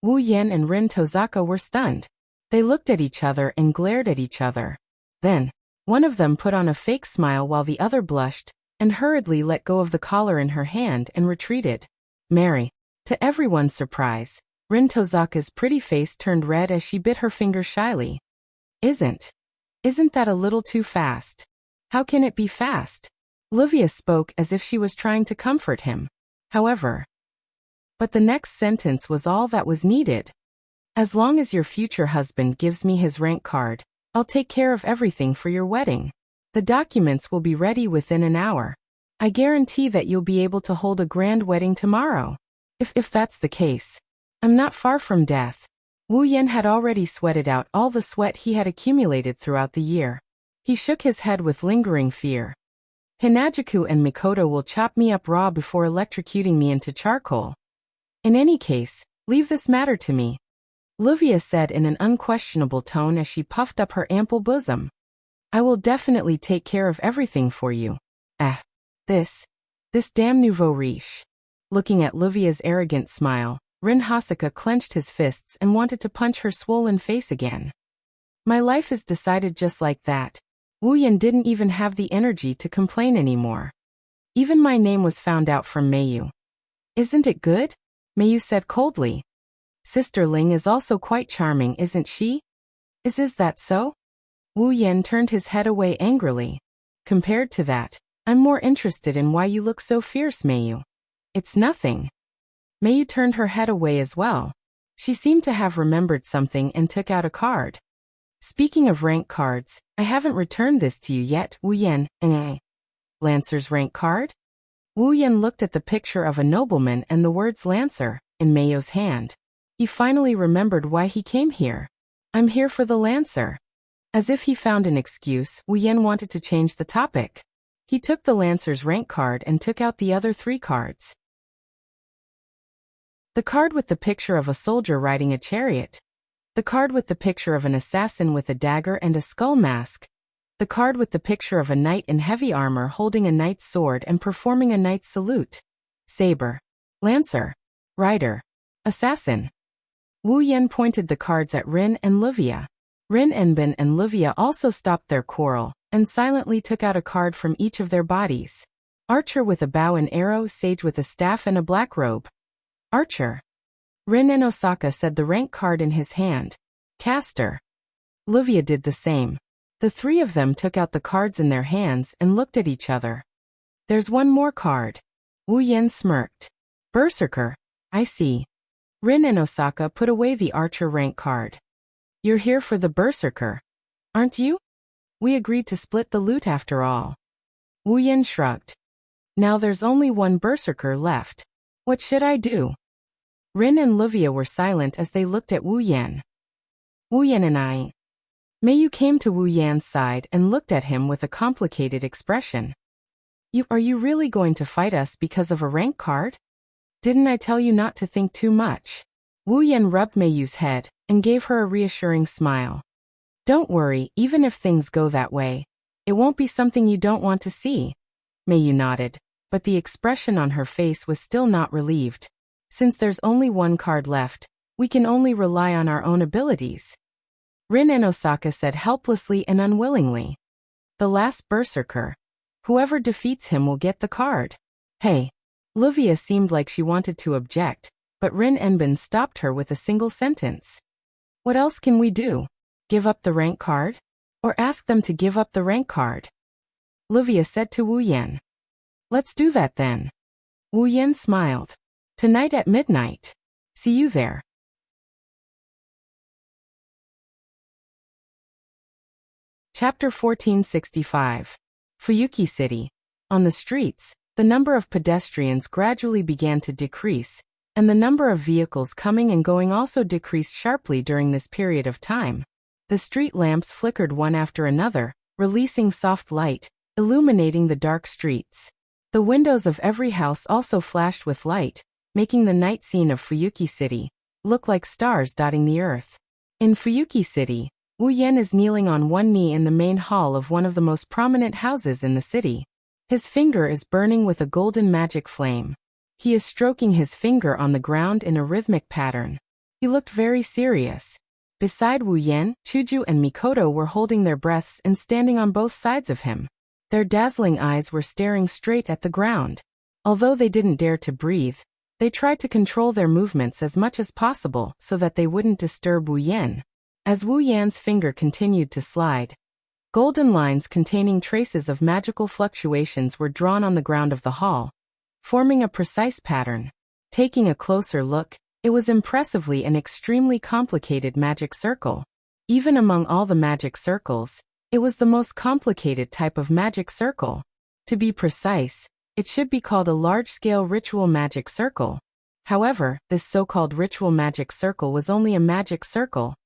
Speaker 1: Wu Yan and Rin Tozaka were stunned. They looked at each other and glared at each other. Then, one of them put on a fake smile while the other blushed, and hurriedly let go of the collar in her hand and retreated. Marry. To everyone's surprise, Rin Tozaka's pretty face turned red as she bit her finger shyly. Isn't that a little too fast? How can it be fast? Livia spoke as if she was trying to comfort him. However, but the next sentence was all that was needed. As long as your future husband gives me his rank card, I'll take care of everything for your wedding. The documents will be ready within an hour. I guarantee that you'll be able to hold a grand wedding tomorrow. If that's the case, I'm not far from death. Wu Yan had already sweated out all the sweat he had accumulated throughout the year. He shook his head with lingering fear. Hinajuku and Mikoto will chop me up raw before electrocuting me into charcoal. In any case, leave this matter to me, Livia said in an unquestionable tone as she puffed up her ample bosom. I will definitely take care of everything for you. This damn nouveau riche. Looking at Livia's arrogant smile, Rin Hasaka clenched his fists and wanted to punch her swollen face again. My life is decided just like that. Wu Yan didn't even have the energy to complain anymore. Even my name was found out from Mayu. Isn't it good? Mayu said coldly. Sister Ling is also quite charming, isn't she? Is that so? Wu Yan turned his head away angrily. Compared to that, I'm more interested in why you look so fierce, Mayu. It's nothing. Mayu turned her head away as well. She seemed to have remembered something and took out a card. Speaking of rank cards, I haven't returned this to you yet, Wu Yan. Lancer's rank card? Wu Yan looked at the picture of a nobleman and the words Lancer in Mayo's hand. He finally remembered why he came here. I'm here for the Lancer. As if he found an excuse, Wu Yan wanted to change the topic. He took the Lancer's rank card and took out the other 3 cards. The card with the picture of a soldier riding a chariot. The card with the picture of an assassin with a dagger and a skull mask. The card with the picture of a knight in heavy armor holding a knight's sword and performing a knight's salute. Saber. Lancer. Rider. Assassin. Wu Yan pointed the cards at Rin and Livia. Rin Enbin and Livia also stopped their quarrel, and silently took out a card from each of their bodies. Archer with a bow and arrow, sage with a staff and a black robe. Archer. Rin and Osaka said the rank card in his hand. Caster. Livia did the same. The three of them took out the cards in their hands and looked at each other. There's one more card. Wu Yan smirked. Berserker. I see. Rin and Osaka put away the archer rank card. You're here for the Berserker, aren't you? We agreed to split the loot after all. Wu Yan shrugged. Now there's only one Berserker left. What should I do? Rin and Livia were silent as they looked at Wu Yan. Wu Yan and I. Meiyu came to Wu Yan's side and looked at him with a complicated expression. Are you really going to fight us because of a rank card? Didn't I tell you not to think too much? Wu Yan rubbed Meiyu's head and gave her a reassuring smile. Don't worry, even if things go that way, it won't be something you don't want to see. Meiyu nodded, but the expression on her face was still not relieved. Since there's only one card left, we can only rely on our own abilities. Rin and Osaka said helplessly and unwillingly. The last Berserker. Whoever defeats him will get the card. Hey. Livia seemed like she wanted to object, but Rin Enbin stopped her with a single sentence. What else can we do? Give up the rank card? Or ask them to give up the rank card? Livia said to Wu Yan. Let's do that then. Wu Yan smiled. Tonight at midnight. See you there. Chapter 1465. Fuyuki City. On the streets, the number of pedestrians gradually began to decrease, and the number of vehicles coming and going also decreased sharply during this period of time. The street lamps flickered one after another, releasing soft light, illuminating the dark streets. The windows of every house also flashed with light, making the night scene of Fuyuki City look like stars dotting the earth. In Fuyuki City, Wu Yan is kneeling on one knee in the main hall of one of the most prominent houses in the city. His finger is burning with a golden magic flame. He is stroking his finger on the ground in a rhythmic pattern. He looked very serious. Beside Wu Yan, Chuju and Mikoto were holding their breaths and standing on both sides of him. Their dazzling eyes were staring straight at the ground. Although they didn't dare to breathe, they tried to control their movements as much as possible so that they wouldn't disturb Wu Yan. As Wu Yan's finger continued to slide, golden lines containing traces of magical fluctuations were drawn on the ground of the hall, forming a precise pattern. Taking a closer look, it was impressively an extremely complicated magic circle. Even among all the magic circles, it was the most complicated type of magic circle. To be precise, it should be called a large-scale ritual magic circle. However, this so-called ritual magic circle was only a magic circle,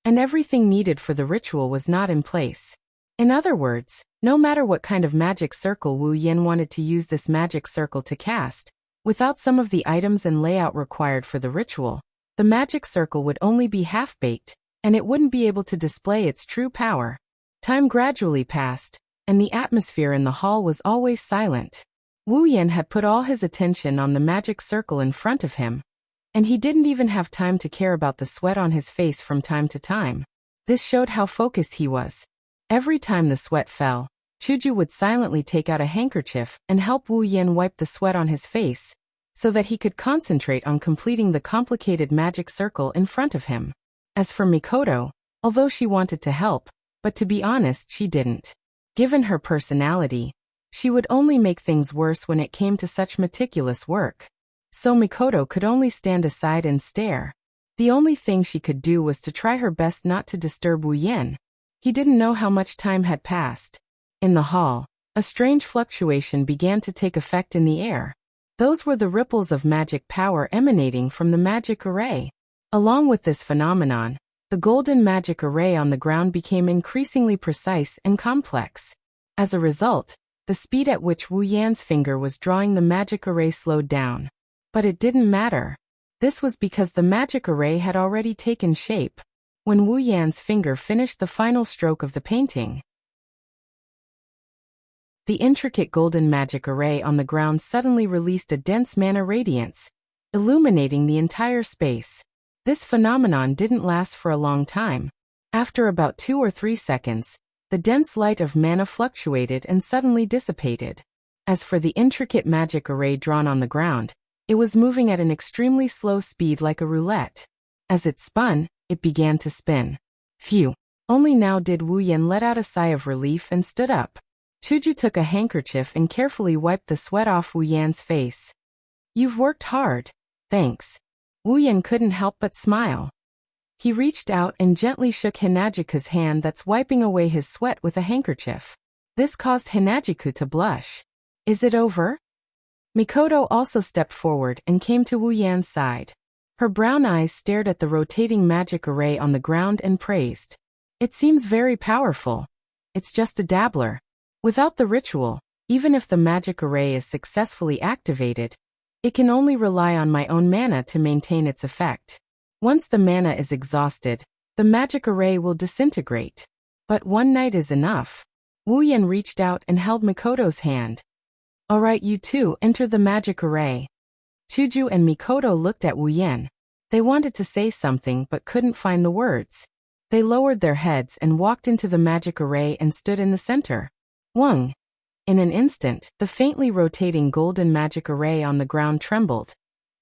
Speaker 1: and everything needed for the ritual was not in place. In other words, no matter what kind of magic circle Wu Yan wanted to use this magic circle to cast, without some of the items and layout required for the ritual, the magic circle would only be half-baked, and it wouldn't be able to display its true power. Time gradually passed, and the atmosphere in the hall was always silent. Wu Yan had put all his attention on the magic circle in front of him, and he didn't even have time to care about the sweat on his face from time to time. This showed how focused he was. Every time the sweat fell, Chuju would silently take out a handkerchief and help Wu Yan wipe the sweat on his face, so that he could concentrate on completing the complicated magic circle in front of him. As for Mikoto, although she wanted to help, but to be honest she didn't. Given her personality, she would only make things worse when it came to such meticulous work. So Mikoto could only stand aside and stare. The only thing she could do was to try her best not to disturb Wu Yan. He didn't know how much time had passed. In the hall, a strange fluctuation began to take effect in the air. Those were the ripples of magic power emanating from the magic array. Along with this phenomenon, the golden magic array on the ground became increasingly precise and complex. As a result, the speed at which Wu Yan's finger was drawing the magic array slowed down. But it didn't matter. This was because the magic array had already taken shape. when Wu Yan's finger finished the final stroke of the painting. The intricate golden magic array on the ground suddenly released a dense mana radiance, illuminating the entire space. This phenomenon didn't last for a long time. After about 2 or 3 seconds, the dense light of mana fluctuated and suddenly dissipated. As for the intricate magic array drawn on the ground, it was moving at an extremely slow speed like a roulette. As it spun, it began to spin. Phew! Only now did Wu Yan let out a sigh of relief and stood up. Chuju took a handkerchief and carefully wiped the sweat off Wu Yan's face. "You've worked hard. Thanks." Wu Yan couldn't help but smile. He reached out and gently shook Hinajiku's hand that's wiping away his sweat with a handkerchief. This caused Hinajiku to blush. "Is it over?" Mikoto also stepped forward and came to Wu Yan's side. Her brown eyes stared at the rotating magic array on the ground and praised. "It seems very powerful. It's just a dabbler. Without the ritual, even if the magic array is successfully activated, it can only rely on my own mana to maintain its effect. Once the mana is exhausted, the magic array will disintegrate. But one night is enough." Wu Yan reached out and held Mikoto's hand. "All right, you two, enter the magic array." Chuju and Mikoto looked at Wu Yan. They wanted to say something but couldn't find the words. They lowered their heads and walked into the magic array and stood in the center. Whong! In an instant, the faintly rotating golden magic array on the ground trembled,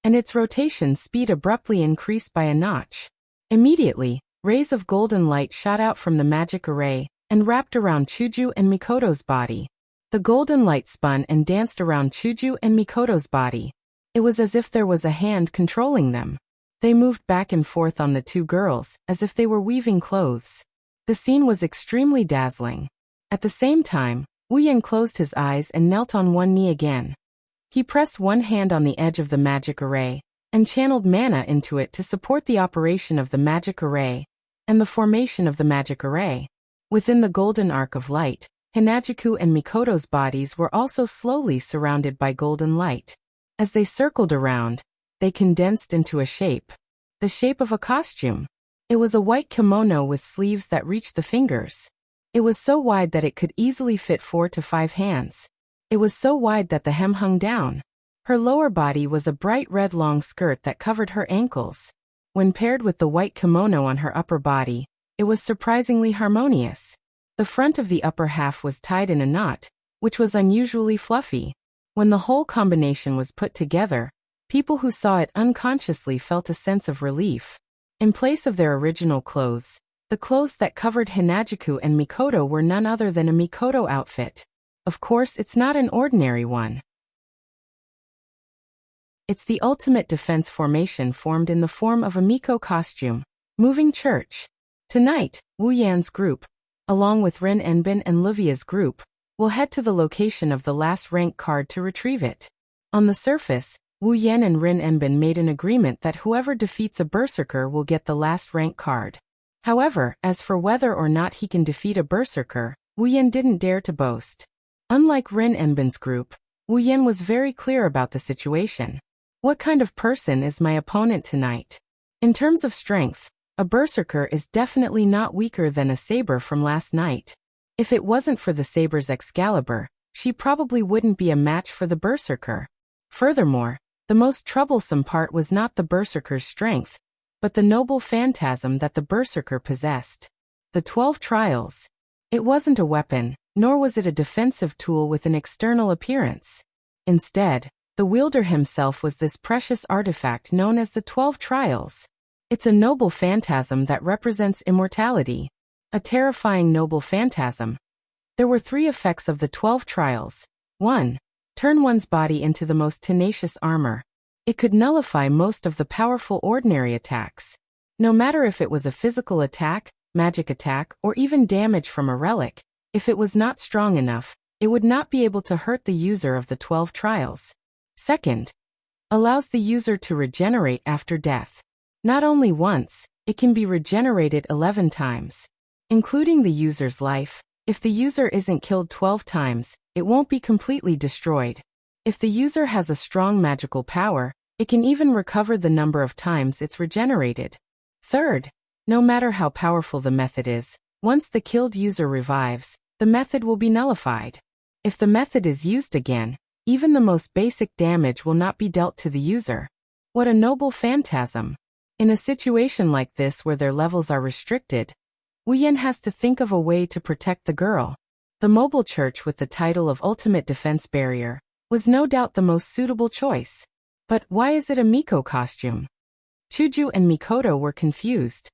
Speaker 1: and its rotation speed abruptly increased by a notch. Immediately, rays of golden light shot out from the magic array and wrapped around Chuju and Mikoto's body. The golden light spun and danced around Chuju and Mikoto's body. It was as if there was a hand controlling them. They moved back and forth on the two girls, as if they were weaving clothes. The scene was extremely dazzling. At the same time, Wu Yan closed his eyes and knelt on one knee again. He pressed one hand on the edge of the magic array, and channeled mana into it to support the operation of the magic array, and the formation of the magic array. Within the golden arc of light, Hinajiku and Mikoto's bodies were also slowly surrounded by golden light. As they circled around, they condensed into a shape. The shape of a costume. It was a white kimono with sleeves that reached the fingers. It was so wide that it could easily fit 4 to 5 hands. It was so wide that the hem hung down. Her lower body was a bright red long skirt that covered her ankles. When paired with the white kimono on her upper body, it was surprisingly harmonious. The front of the upper half was tied in a knot, which was unusually fluffy. When the whole combination was put together, people who saw it unconsciously felt a sense of relief. In place of their original clothes, the clothes that covered Hinajiku and Mikoto were none other than a Mikoto outfit. Of course, it's not an ordinary one. It's the ultimate defense formation formed in the form of a Miko costume. Moving church. Tonight, Wu Yan's group, along with Rin Enbin and Livia's group, will head to the location of the last rank card to retrieve it. On the surface, Wu Yan and Rin Enbin made an agreement that whoever defeats a berserker will get the last rank card. However, as for whether or not he can defeat a berserker, Wu Yan didn't dare to boast. Unlike Rin Enbin's group, Wu Yan was very clear about the situation. What kind of person is my opponent tonight? In terms of strength, a berserker is definitely not weaker than a saber from last night. If it wasn't for the saber's Excalibur, she probably wouldn't be a match for the berserker. Furthermore, the most troublesome part was not the berserker's strength, but the noble phantasm that the berserker possessed. The 12 trials. It wasn't a weapon, nor was it a defensive tool with an external appearance. Instead, the wielder himself was this precious artifact known as the 12 trials. It's a noble phantasm that represents immortality. A terrifying noble phantasm. There were 3 effects of the 12 trials. 1. Turn one's body into the most tenacious armor. It could nullify most of the powerful ordinary attacks. No matter if it was a physical attack, magic attack, or even damage from a relic, if it was not strong enough, it would not be able to hurt the user of the 12 trials. Second, allows the user to regenerate after death. Not only once, it can be regenerated 11 times. Including the user's life, if the user isn't killed 12 times, it won't be completely destroyed. If the user has a strong magical power, it can even recover the number of times it's regenerated. Third, No matter how powerful the method is, once the killed user revives, the method will be nullified. If the method is used again, even the most basic damage will not be dealt to the user. What a noble phantasm! In a situation like this where their levels are restricted, Wu Yan has to think of a way to protect the girl. The mobile church with the title of Ultimate Defense Barrier was no doubt the most suitable choice. But why is it a Miko costume? Chuju and Mikoto were confused.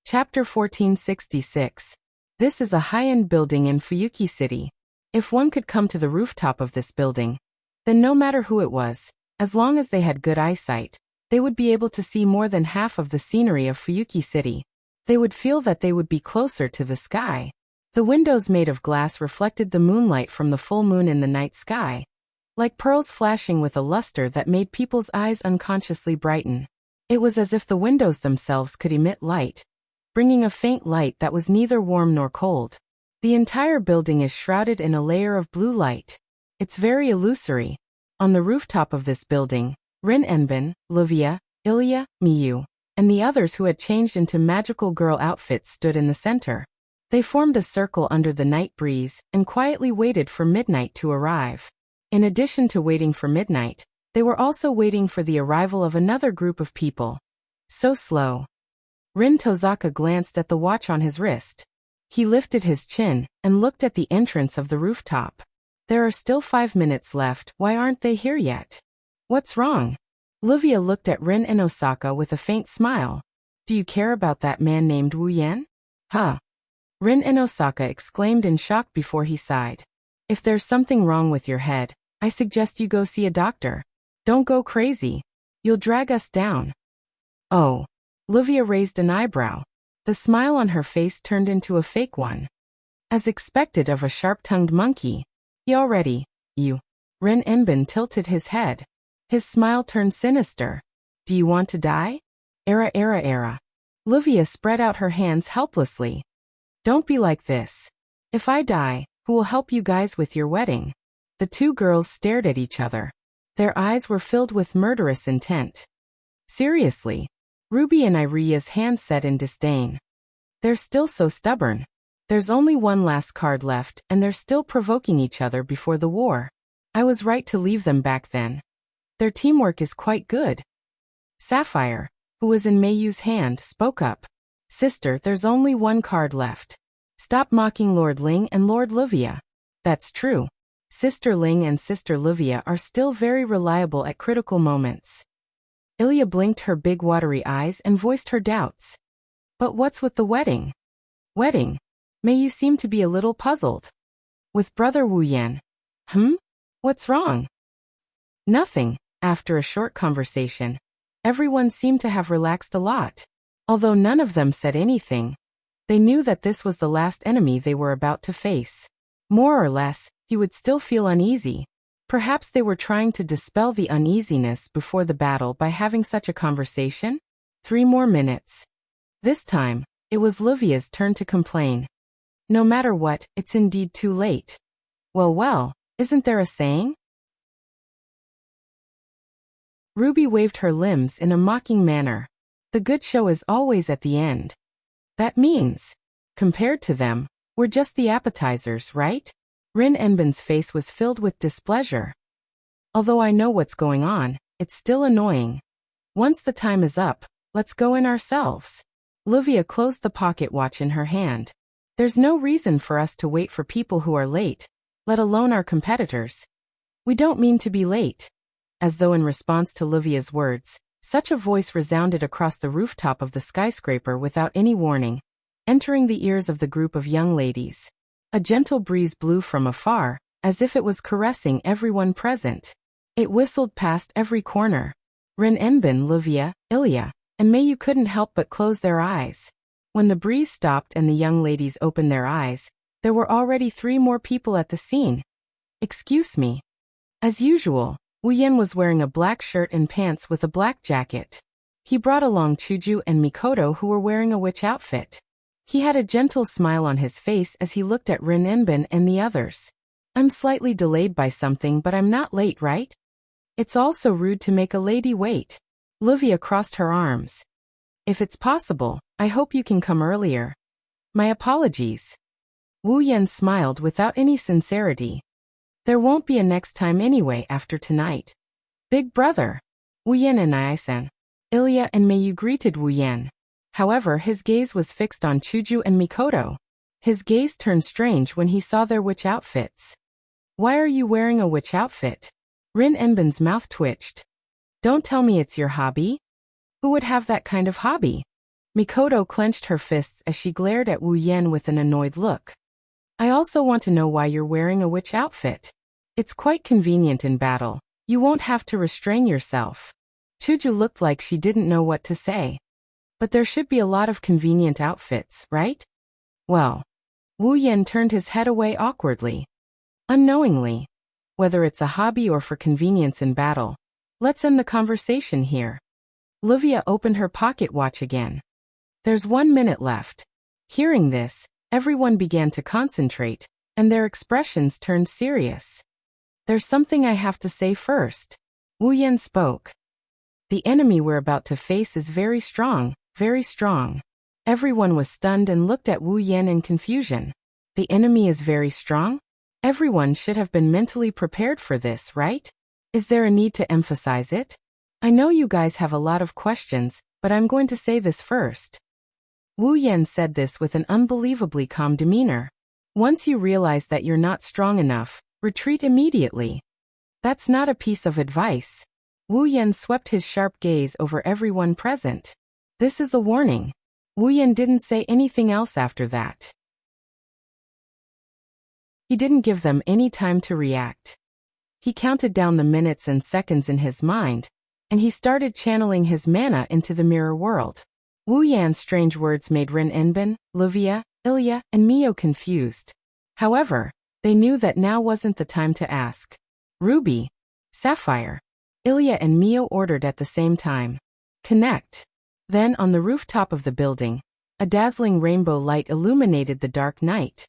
Speaker 1: Chapter 1466. This is a high-end building in Fuyuki City. If one could come to the rooftop of this building, then no matter who it was, as long as they had good eyesight, they would be able to see more than half of the scenery of Fuyuki City. They would feel that they would be closer to the sky. The windows made of glass reflected the moonlight from the full moon in the night sky, like pearls flashing with a luster that made people's eyes unconsciously brighten. It was as if the windows themselves could emit light, bringing a faint light that was neither warm nor cold. The entire building is shrouded in a layer of blue light. It's very illusory. On the rooftop of this building, Rin Enbin, Luvia, Ilya, Miyu, and the others who had changed into magical girl outfits stood in the center. They formed a circle under the night breeze and quietly waited for midnight to arrive. In addition to waiting for midnight, they were also waiting for the arrival of another group of people. So slow. Rin Tozaka glanced at the watch on his wrist. He lifted his chin and looked at the entrance of the rooftop. There are still 5 minutes left, why aren't they here yet? What's wrong? Luvia looked at Rin and Osaka with a faint smile. Do you care about that man named Wu Yan? Huh? Rin and Osaka exclaimed in shock before he sighed. If there's something wrong with your head, I suggest you go see a doctor. Don't go crazy. You'll drag us down. Oh. Luvia raised an eyebrow. The smile on her face turned into a fake one. As expected of a sharp-tongued monkey. You. Rin Enbin tilted his head. His smile turned sinister. Do you want to die? Era. Luvia spread out her hands helplessly. Don't be like this. If I die, who will help you guys with your wedding? The two girls stared at each other. Their eyes were filled with murderous intent. Seriously? Ruby and Iria's hands set in disdain. They're still so stubborn. There's only one last card left and they're still provoking each other before the war. I was right to leave them back then. Their teamwork is quite good. Sapphire, who was in Meiyu's hand, spoke up. Sister, there's only one card left. Stop mocking Lord Ling and Lord Luvia. That's true. Sister Ling and Sister Luvia are still very reliable at critical moments. Ilya blinked her big watery eyes and voiced her doubts. But what's with the wedding? Wedding? Meiyu seemed to be a little puzzled. With brother Wu Yan. What's wrong? Nothing. After a short conversation, everyone seemed to have relaxed a lot. Although none of them said anything, they knew that this was the last enemy they were about to face. More or less, he would still feel uneasy. Perhaps they were trying to dispel the uneasiness before the battle by having such a conversation? 3 more minutes. This time, it was Luvia's turn to complain. No matter what, it's indeed too late. Well, isn't there a saying? Ruby waved her limbs in a mocking manner. The good show is always at the end. That means, compared to them, we're just the appetizers, right? Rin Enbin's face was filled with displeasure. Although I know what's going on, it's still annoying. Once the time is up, let's go in ourselves. Luvia closed the pocket watch in her hand. There's no reason for us to wait for people who are late, let alone our competitors. We don't mean to be late. As though in response to Luvia's words, such a voice resounded across the rooftop of the skyscraper without any warning, entering the ears of the group of young ladies. A gentle breeze blew from afar, as if it was caressing everyone present. It whistled past every corner. Rin Enbin, Luvia, Ilya, and Meiyu couldn't help but close their eyes. When the breeze stopped and the young ladies opened their eyes, there were already 3 more people at the scene. Excuse me. As usual, Wu Yan was wearing a black shirt and pants with a black jacket. He brought along Chuju and Mikoto, who were wearing a witch outfit. He had a gentle smile on his face as he looked at Rin Enbin and the others. I'm slightly delayed by something, but I'm not late, right? It's also rude to make a lady wait. Livia crossed her arms. If it's possible, I hope you can come earlier. My apologies. Wu Yan smiled without any sincerity. There won't be a next time anyway after tonight. Big brother. Wu Yan and Naisen. Ilya and Meiyu greeted Wu Yan. However, his gaze was fixed on Chuju and Mikoto. His gaze turned strange when he saw their witch outfits. Why are you wearing a witch outfit? Rin Enbin's mouth twitched. Don't tell me it's your hobby? Who would have that kind of hobby? Mikoto clenched her fists as she glared at Wu Yan with an annoyed look. I also want to know why you're wearing a witch outfit. It's quite convenient in battle. You won't have to restrain yourself. Chuju looked like she didn't know what to say. But there should be a lot of convenient outfits, right? Well. Wu Yan turned his head away awkwardly. Unknowingly. Whether it's a hobby or for convenience in battle. Let's end the conversation here. Livia opened her pocket watch again. There's 1 minute left. Hearing this, everyone began to concentrate, and their expressions turned serious. There's something I have to say first. Wu Yan spoke. The enemy we're about to face is very strong, very strong. Everyone was stunned and looked at Wu Yan in confusion. The enemy is very strong? Everyone should have been mentally prepared for this, right? Is there a need to emphasize it? I know you guys have a lot of questions, but I'm going to say this first. Wu Yan said this with an unbelievably calm demeanor. Once you realize that you're not strong enough, retreat immediately. That's not a piece of advice. Wu Yan swept his sharp gaze over everyone present. This is a warning. Wu Yan didn't say anything else after that. He didn't give them any time to react. He counted down the minutes and seconds in his mind, and he started channeling his mana into the mirror world. Wu Yan's strange words made Rin Enbin, Livia, Ilya, and Mio confused. However, they knew that now wasn't the time to ask. Ruby, Sapphire, Ilya and Mio ordered at the same time. Connect. Then on the rooftop of the building, a dazzling rainbow light illuminated the dark night.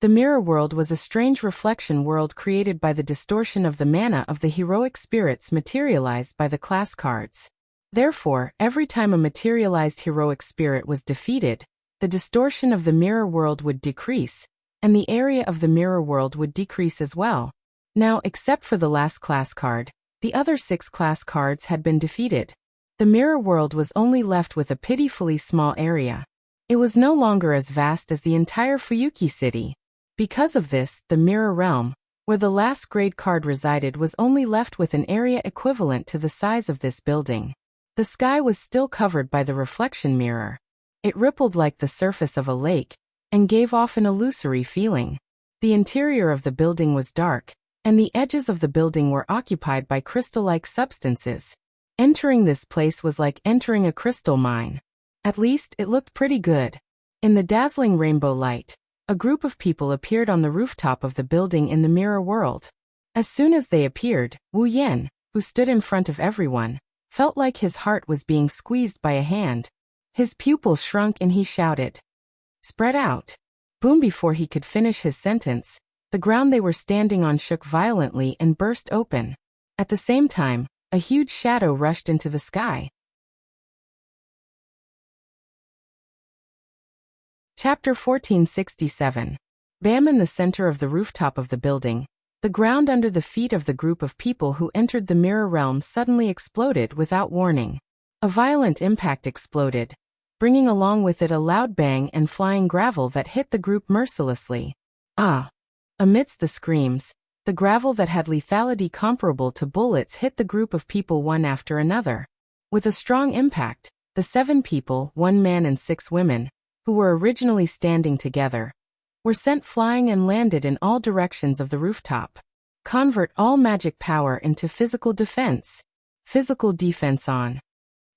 Speaker 1: The mirror world was a strange reflection world created by the distortion of the mana of the heroic spirits materialized by the class cards. Therefore, every time a materialized heroic spirit was defeated, the distortion of the mirror world would decrease, and the area of the mirror world would decrease as well. Now, except for the last class card, the other 6 class cards had been defeated. The mirror world was only left with a pitifully small area. It was no longer as vast as the entire Fuyuki city. Because of this, the mirror realm, where the last grade card resided, was only left with an area equivalent to the size of this building. The sky was still covered by the reflection mirror. It rippled like the surface of a lake, and gave off an illusory feeling. The interior of the building was dark, and the edges of the building were occupied by crystal-like substances. Entering this place was like entering a crystal mine. At least, it looked pretty good. In the dazzling rainbow light, a group of people appeared on the rooftop of the building in the mirror world. As soon as they appeared, Wu Yan, who stood in front of everyone, felt like his heart was being squeezed by a hand. His pupils shrunk and he shouted, "Spread out!" Boom! Before he could finish his sentence, the ground they were standing on shook violently and burst open. At the same time, a huge shadow rushed into the sky. Chapter 1467. Bam! In the center of the rooftop of the building, the ground under the feet of the group of people who entered the mirror realm suddenly exploded without warning. A violent impact exploded, bringing along with it a loud bang and flying gravel that hit the group mercilessly. Ah! Amidst the screams, the gravel that had lethality comparable to bullets hit the group of people one after another. With a strong impact, the 7 people, 1 man and 6 women, who were originally standing together, were sent flying and landed in all directions of the rooftop. Convert all magic power into physical defense. Physical defense on.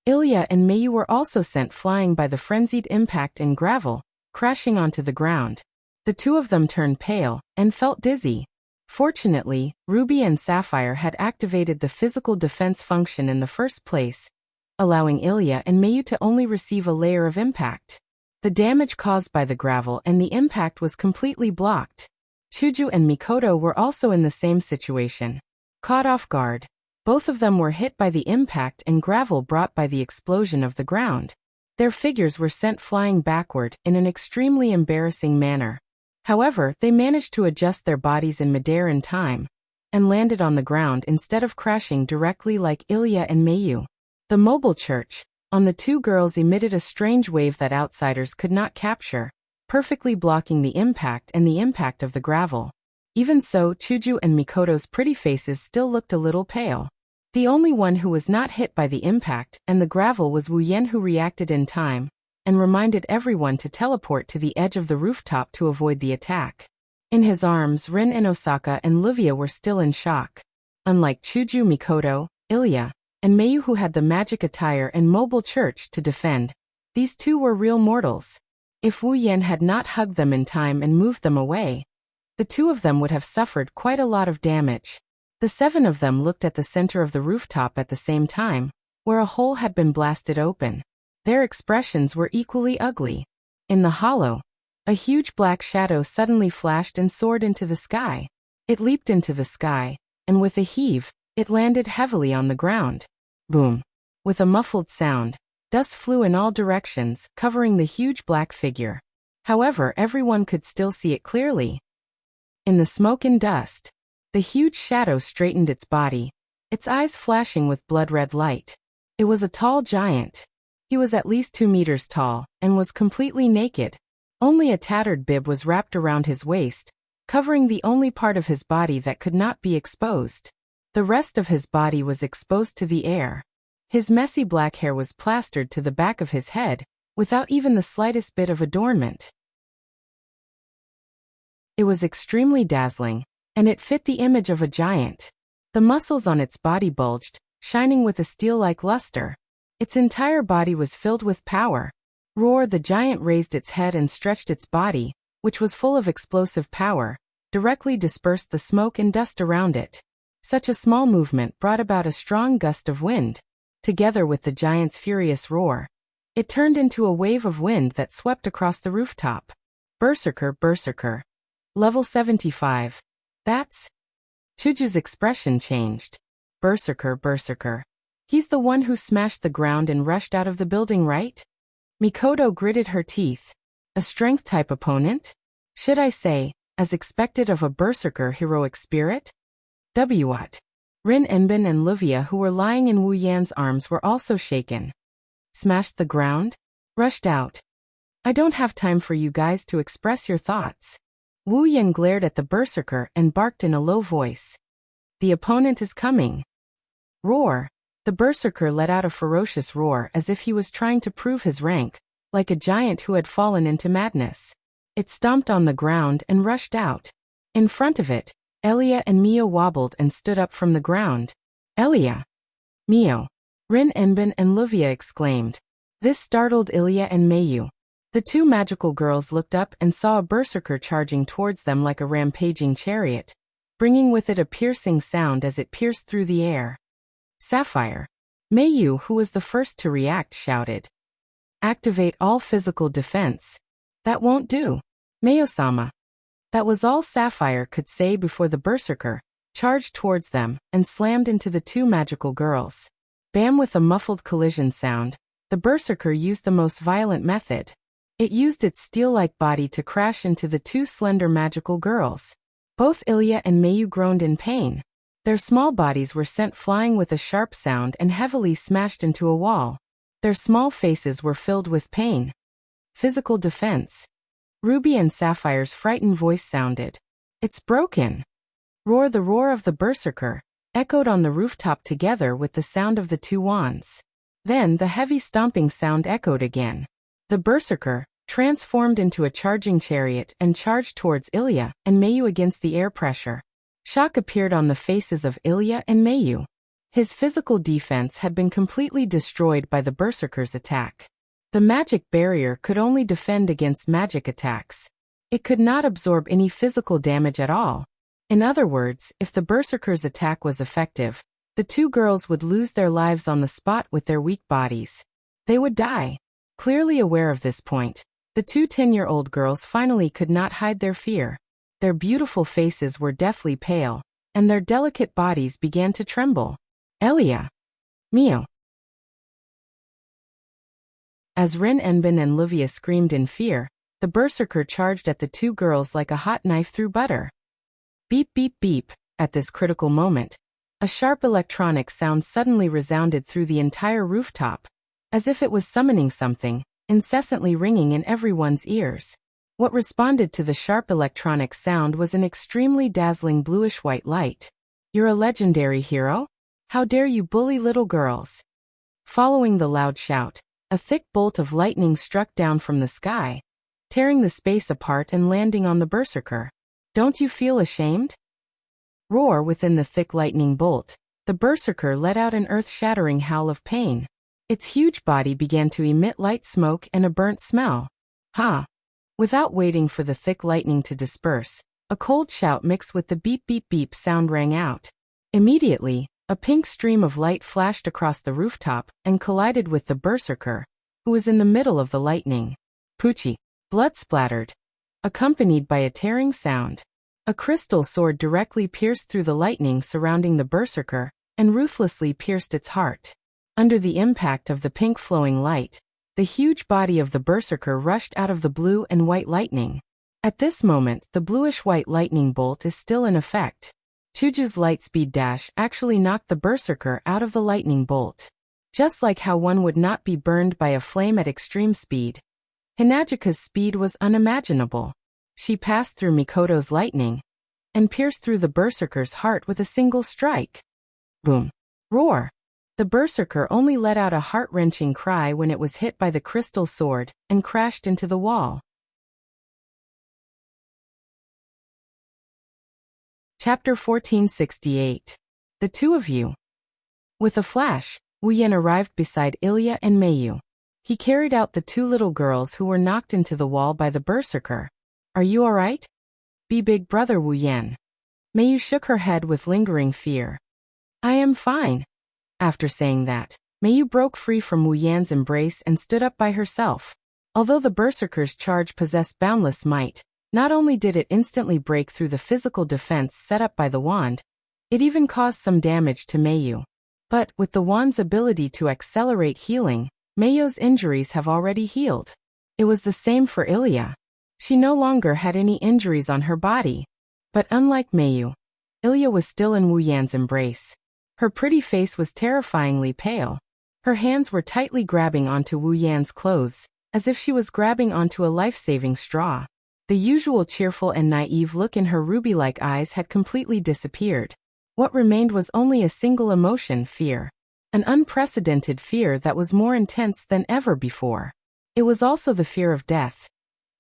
Speaker 1: Ilya and Meiyu were also sent flying by the frenzied impact in gravel, crashing onto the ground. The 2 of them turned pale and felt dizzy. Fortunately, Ruby and Sapphire had activated the physical defense function in the first place, allowing Ilya and Meiyu to only receive a layer of impact. The damage caused by the gravel and the impact was completely blocked. Chuju and Mikoto were also in the same situation. Caught off guard. Both of them were hit by the impact and gravel brought by the explosion of the ground. Their figures were sent flying backward in an extremely embarrassing manner. However, they managed to adjust their bodies in midair in time, and landed on the ground instead of crashing directly like Ilya and Mayu. The mobile church on the two girls emitted a strange wave that outsiders could not capture, perfectly blocking the impact of the gravel. Even so, Chuju and Mikoto's pretty faces still looked a little pale. The only one who was not hit by the impact and the gravel was Wu Yan, who reacted in time and reminded everyone to teleport to the edge of the rooftop to avoid the attack. In his arms, Rin and Osaka and Livia were still in shock. Unlike Chuju, Mikoto, Ilya, and Mayu, who had the magic attire and mobile church to defend, these two were real mortals. If Wu Yan had not hugged them in time and moved them away, the two of them would have suffered quite a lot of damage. The seven of them looked at the center of the rooftop at the same time, where a hole had been blasted open. Their expressions were equally ugly. In the hollow, a huge black shadow suddenly flashed and soared into the sky. It leaped into the sky, and with a heave, it landed heavily on the ground. Boom! With a muffled sound, dust flew in all directions, covering the huge black figure. However, everyone could still see it clearly. In the smoke and dust, the huge shadow straightened its body, its eyes flashing with blood-red light. It was a tall giant. He was at least 2 meters tall, and was completely naked. Only a tattered bib was wrapped around his waist, covering the only part of his body that could not be exposed. The rest of his body was exposed to the air. His messy black hair was plastered to the back of his head, without even the slightest bit of adornment. It was extremely dazzling, and it fit the image of a giant. The muscles on its body bulged, shining with a steel-like luster. Its entire body was filled with power. Roar! The giant raised its head and stretched its body, which was full of explosive power, directly dispersed the smoke and dust around it. Such a small movement brought about a strong gust of wind. Together with the giant's furious roar, it turned into a wave of wind that swept across the rooftop. Berserker, berserker. Level 75. That's... Chuju's expression changed. Berserker, berserker. He's the one who smashed the ground and rushed out of the building, right? Mikoto gritted her teeth. A strength-type opponent? Should I say, as expected of a berserker heroic spirit? What? Rin Enbin and Livia, who were lying in Wu Yan's arms, were also shaken. Smashed the ground? Rushed out. I don't have time for you guys to express your thoughts. Wu Yan glared at the berserker and barked in a low voice. The opponent is coming. Roar! The berserker let out a ferocious roar as if he was trying to prove his rank, like a giant who had fallen into madness. It stomped on the ground and rushed out. In front of it, Elia and Mio wobbled and stood up from the ground. Elia! Mio! Rin Enbin and Livia exclaimed. This startled Ilya and Mayu. The two magical girls looked up and saw a berserker charging towards them like a rampaging chariot, bringing with it a piercing sound as it pierced through the air. Sapphire! Mayu, who was the first to react, shouted. Activate all physical defense. That won't do. Mayo-sama. That was all Sapphire could say before the berserker charged towards them and slammed into the two magical girls. Bam! With a muffled collision sound, the berserker used the most violent method. It used its steel-like body to crash into the two slender magical girls. Both Ilya and Mayu groaned in pain. Their small bodies were sent flying with a sharp sound and heavily smashed into a wall. Their small faces were filled with pain. Physical defense. Ruby and Sapphire's frightened voice sounded. It's broken. Roar! The roar of the berserker echoed on the rooftop together with the sound of the two wands. Then the heavy stomping sound echoed again. The berserker transformed into a charging chariot and charged towards Ilya and Mayu against the air pressure. Shock appeared on the faces of Ilya and Mayu. His physical defense had been completely destroyed by the berserker's attack. The magic barrier could only defend against magic attacks. It could not absorb any physical damage at all. In other words, if the berserker's attack was effective, the two girls would lose their lives on the spot with their weak bodies. They would die. Clearly aware of this point, the two 10-year-old girls finally could not hide their fear. Their beautiful faces were deathly pale, and their delicate bodies began to tremble. Elia! Mio! As Rin Enbin and Livia screamed in fear, the berserker charged at the two girls like a hot knife through butter. Beep beep beep. At this critical moment, a sharp electronic sound suddenly resounded through the entire rooftop, as if it was summoning something, incessantly ringing in everyone's ears. What responded to the sharp electronic sound was an extremely dazzling bluish-white light. You're a legendary hero? How dare you bully little girls? Following the loud shout, a thick bolt of lightning struck down from the sky, tearing the space apart and landing on the berserker. Don't you feel ashamed? Roar within the thick lightning bolt, the berserker let out an earth-shattering howl of pain. Its huge body began to emit light smoke and a burnt smell. Ha! Without waiting for the thick lightning to disperse, a cold shout mixed with the beep beep beep sound rang out. Immediately, a pink stream of light flashed across the rooftop and collided with the berserker, who was in the middle of the lightning. Poochie! Blood splattered, accompanied by a tearing sound. A crystal sword directly pierced through the lightning surrounding the berserker and ruthlessly pierced its heart. Under the impact of the pink flowing light, the huge body of the berserker rushed out of the blue and white lightning. At this moment, the bluish-white lightning bolt is still in effect. Chuju's lightspeed dash actually knocked the berserker out of the lightning bolt. Just like how one would not be burned by a flame at extreme speed, Hinajika's speed was unimaginable. She passed through Mikoto's lightning and pierced through the berserker's heart with a single strike. Boom! Roar! The berserker only let out a heart-wrenching cry when it was hit by the crystal sword and crashed into the wall. Chapter 1468. The Two of You. With a flash, Wu Yan arrived beside Ilya and Meiyu. He carried out the two little girls who were knocked into the wall by the berserker. Are you alright? Be big brother Wu Yan. Meiyu shook her head with lingering fear. I am fine. After saying that, Meiyu broke free from Wu Yan's embrace and stood up by herself. Although the berserker's charge possessed boundless might, not only did it instantly break through the physical defense set up by the wand, it even caused some damage to Meiyu. But, with the wand's ability to accelerate healing, Meiyu's injuries have already healed. It was the same for Ilya. She no longer had any injuries on her body. But unlike Meiyu, Ilya was still in Wu Yan's embrace. Her pretty face was terrifyingly pale. Her hands were tightly grabbing onto Wu Yan's clothes, as if she was grabbing onto a life-saving straw. The usual cheerful and naive look in her ruby-like eyes had completely disappeared. What remained was only a single emotion, fear. An unprecedented fear that was more intense than ever before. It was also the fear of death.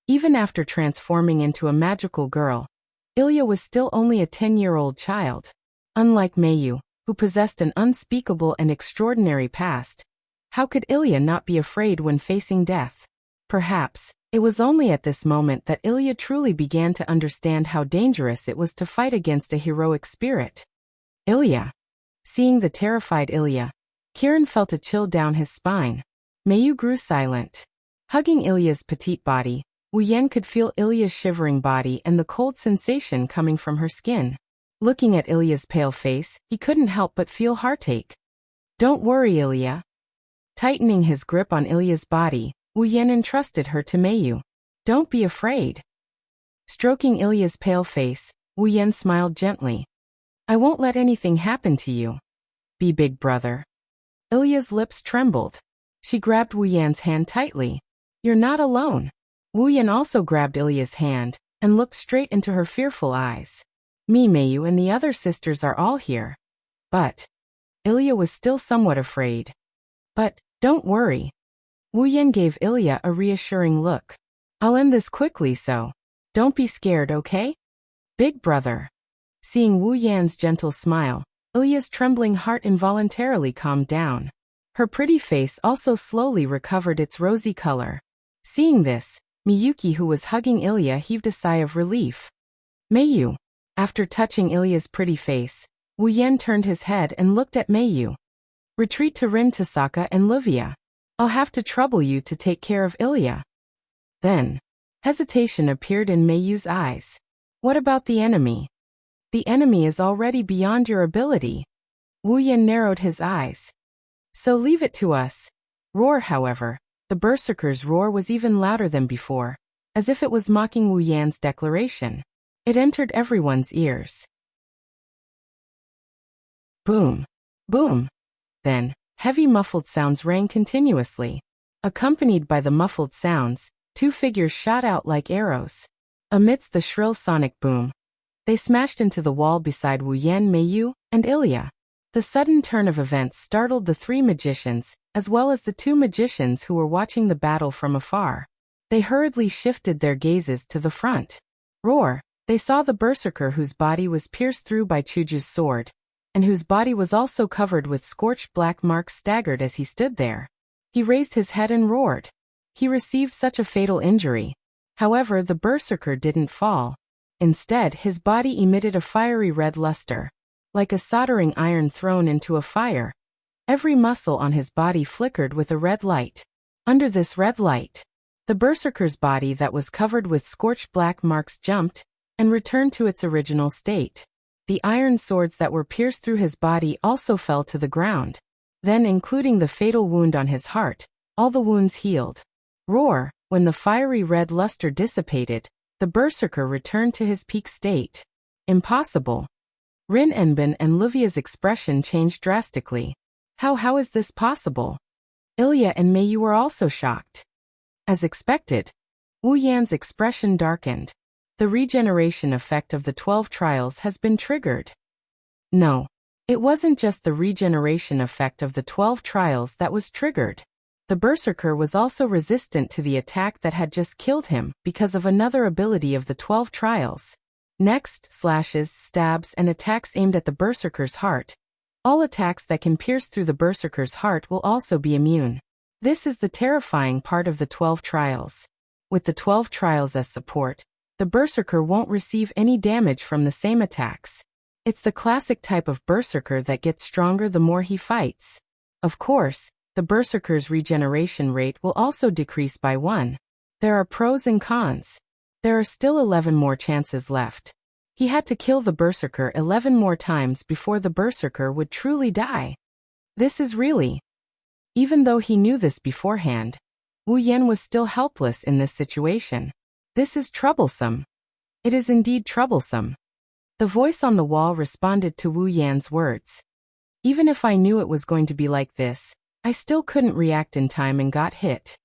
Speaker 1: Even after transforming into a magical girl, Ilya was still only a 10-year-old child. Unlike Meiyu, who possessed an unspeakable and extraordinary past, how could Ilya not be afraid when facing death? Perhaps, it was only at this moment that Ilya truly began to understand how dangerous it was to fight against a heroic spirit. Ilya. Seeing the terrified Ilya, Kiran felt a chill down his spine. Meiyu grew silent. Hugging Ilya's petite body, Wu Yan could feel Ilya's shivering body and the cold sensation coming from her skin. Looking at Ilya's pale face, he couldn't help but feel heartache. Don't worry, Ilya. Tightening his grip on Ilya's body, Wu Yan entrusted her to Meiyu. Don't be afraid. Stroking Ilya's pale face, Wu Yan smiled gently. I won't let anything happen to you. Be big brother. Ilya's lips trembled. She grabbed Wu Yan's hand tightly. You're not alone. Wu Yan also grabbed Ilya's hand and looked straight into her fearful eyes. Me, Meiyu, and the other sisters are all here. But Ilya was still somewhat afraid. But don't worry. Wu Yan gave Ilya a reassuring look. I'll end this quickly, so don't be scared, okay? Big brother. Seeing Wu Yan's gentle smile, Ilya's trembling heart involuntarily calmed down. Her pretty face also slowly recovered its rosy color. Seeing this, Miyuki, who was hugging Ilya, heaved a sigh of relief. Meiyu. After touching Ilya's pretty face, Wu Yan turned his head and looked at Meiyu. Retreat to Rin Tasaka and Livia. I'll have to trouble you to take care of Ilya. Then, hesitation appeared in Meiyu's eyes. What about the enemy? The enemy is already beyond your ability. Wu Yan narrowed his eyes. So leave it to us. Roar, however. The berserker's roar was even louder than before, as if it was mocking Wu Yan's declaration. It entered everyone's ears. Boom. Boom. Then, heavy muffled sounds rang continuously. Accompanied by the muffled sounds, two figures shot out like arrows. Amidst the shrill sonic boom, they smashed into the wall beside Wu Yan, Meiyu, and Ilya. The sudden turn of events startled the three magicians, as well as the two magicians who were watching the battle from afar. They hurriedly shifted their gazes to the front. Roar! They saw the berserker whose body was pierced through by Chuju's sword, and whose body was also covered with scorched black marks staggered as he stood there. He raised his head and roared. He received such a fatal injury. However, the berserker didn't fall. Instead, his body emitted a fiery red luster, like a soldering iron thrown into a fire. Every muscle on his body flickered with a red light. Under this red light, the berserker's body that was covered with scorched black marks jumped and returned to its original state. The iron swords that were pierced through his body also fell to the ground. Then, including the fatal wound on his heart, all the wounds healed. Roar! When the fiery red luster dissipated, the berserker returned to his peak state. Impossible. Rin Enbin and Livia's expression changed drastically. How is this possible? Ilya and Meiyu were also shocked. As expected, Wu Yan's expression darkened. The regeneration effect of the 12 trials has been triggered. No. It wasn't just the regeneration effect of the 12 trials that was triggered. The berserker was also resistant to the attack that had just killed him because of another ability of the 12 trials. Next, slashes, stabs, and attacks aimed at the berserker's heart. All attacks that can pierce through the berserker's heart will also be immune. This is the terrifying part of the 12 trials. With the 12 trials as support, the berserker won't receive any damage from the same attacks. It's the classic type of berserker that gets stronger the more he fights. Of course, the berserker's regeneration rate will also decrease by 1. There are pros and cons. There are still 11 more chances left. He had to kill the berserker 11 more times before the berserker would truly die. This is really... Even though he knew this beforehand, Wu Yan was still helpless in this situation. This is troublesome. It is indeed troublesome. The voice on the wall responded to Wu Yan's words. Even if I knew it was going to be like this, I still couldn't react in time and got hit.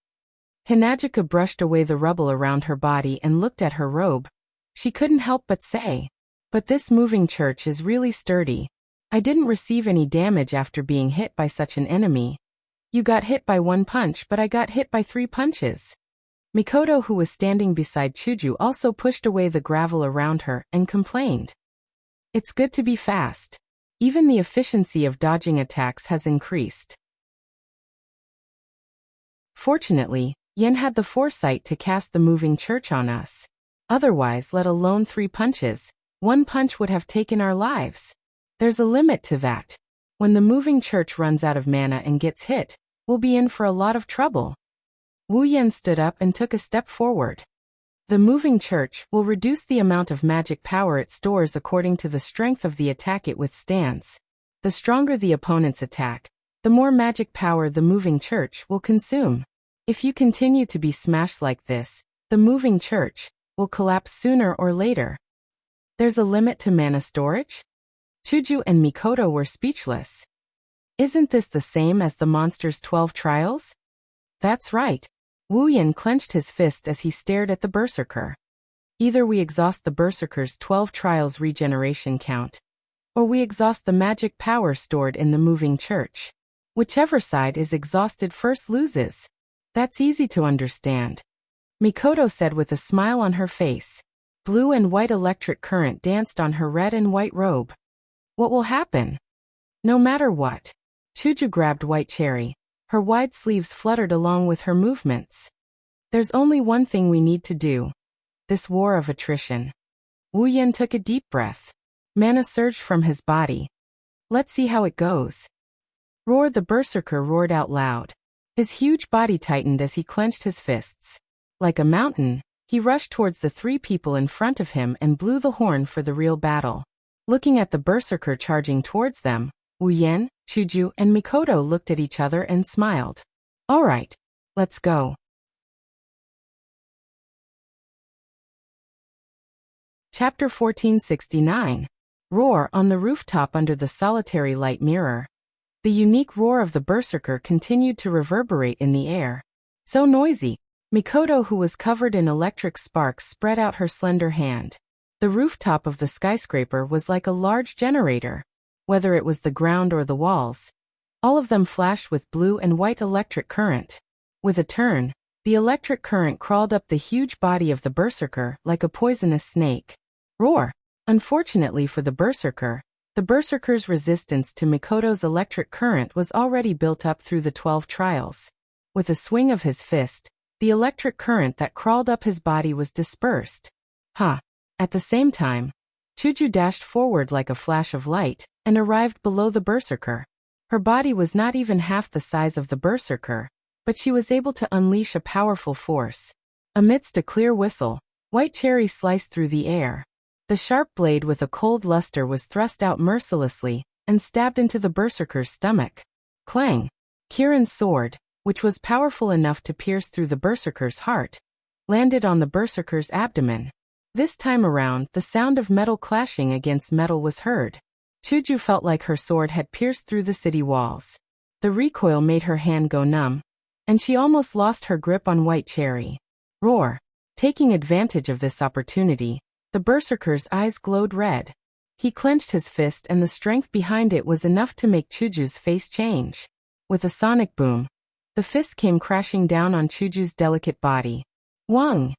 Speaker 1: Hinajika brushed away the rubble around her body and looked at her robe. She couldn't help but say, "But this moving church is really sturdy. I didn't receive any damage after being hit by such an enemy. You got hit by 1 punch, but I got hit by 3 punches." Mikoto, who was standing beside Chuju, also pushed away the gravel around her and complained. "It's good to be fast. Even the efficiency of dodging attacks has increased." Fortunately, Yen had the foresight to cast the moving church on us. Otherwise, let alone 3 punches, 1 punch would have taken our lives. There's a limit to that. When the moving church runs out of mana and gets hit, we'll be in for a lot of trouble. Wu Yan stood up and took a step forward. The moving church will reduce the amount of magic power it stores according to the strength of the attack it withstands. The stronger the opponent's attack, the more magic power the moving church will consume. If you continue to be smashed like this, the moving church will collapse sooner or later. There's a limit to mana storage? Chuju and Mikoto were speechless. Isn't this the same as the monster's 12 trials? That's right. Wu Yan clenched his fist as he stared at the berserker. Either we exhaust the berserker's 12 trials regeneration count, or we exhaust the magic power stored in the moving church. Whichever side is exhausted first loses. That's easy to understand. Mikoto said with a smile on her face. Blue and white electric current danced on her red and white robe. What will happen? No matter what. Chuju grabbed White Cherry. Her wide sleeves fluttered along with her movements. There's only one thing we need to do. This war of attrition. Wu Yan took a deep breath. Mana surged from his body. Let's see how it goes. Roar! The berserker roared out loud. His huge body tightened as he clenched his fists. Like a mountain, he rushed towards the 3 people in front of him and blew the horn for the real battle. Looking at the berserker charging towards them, Wu Yan, Chuju, and Mikoto looked at each other and smiled. All right, let's go. Chapter 1469. Roar on the rooftop under the solitary light mirror. The unique roar of the berserker continued to reverberate in the air. So noisy. Mikoto, who was covered in electric sparks, spread out her slender hand. The rooftop of the skyscraper was like a large generator. Whether it was the ground or the walls, all of them flashed with blue and white electric current. With a turn, the electric current crawled up the huge body of the berserker like a poisonous snake. Roar! Unfortunately for the berserker's resistance to Mikoto's electric current was already built up through the 12 trials. With a swing of his fist, the electric current that crawled up his body was dispersed. At the same time, Chuju dashed forward like a flash of light and arrived below the berserker. Her body was not even half the size of the berserker, but she was able to unleash a powerful force. Amidst a clear whistle, White Cherry sliced through the air. The sharp blade with a cold luster was thrust out mercilessly and stabbed into the berserker's stomach. Clang! Kirin's sword, which was powerful enough to pierce through the berserker's heart, landed on the berserker's abdomen. This time around, the sound of metal clashing against metal was heard. Chuju felt like her sword had pierced through the city walls. The recoil made her hand go numb, and she almost lost her grip on White Cherry. Roar! Taking advantage of this opportunity, the berserker's eyes glowed red. He clenched his fist, and the strength behind it was enough to make Chuju's face change. With a sonic boom, the fist came crashing down on Chuju's delicate body. Wang!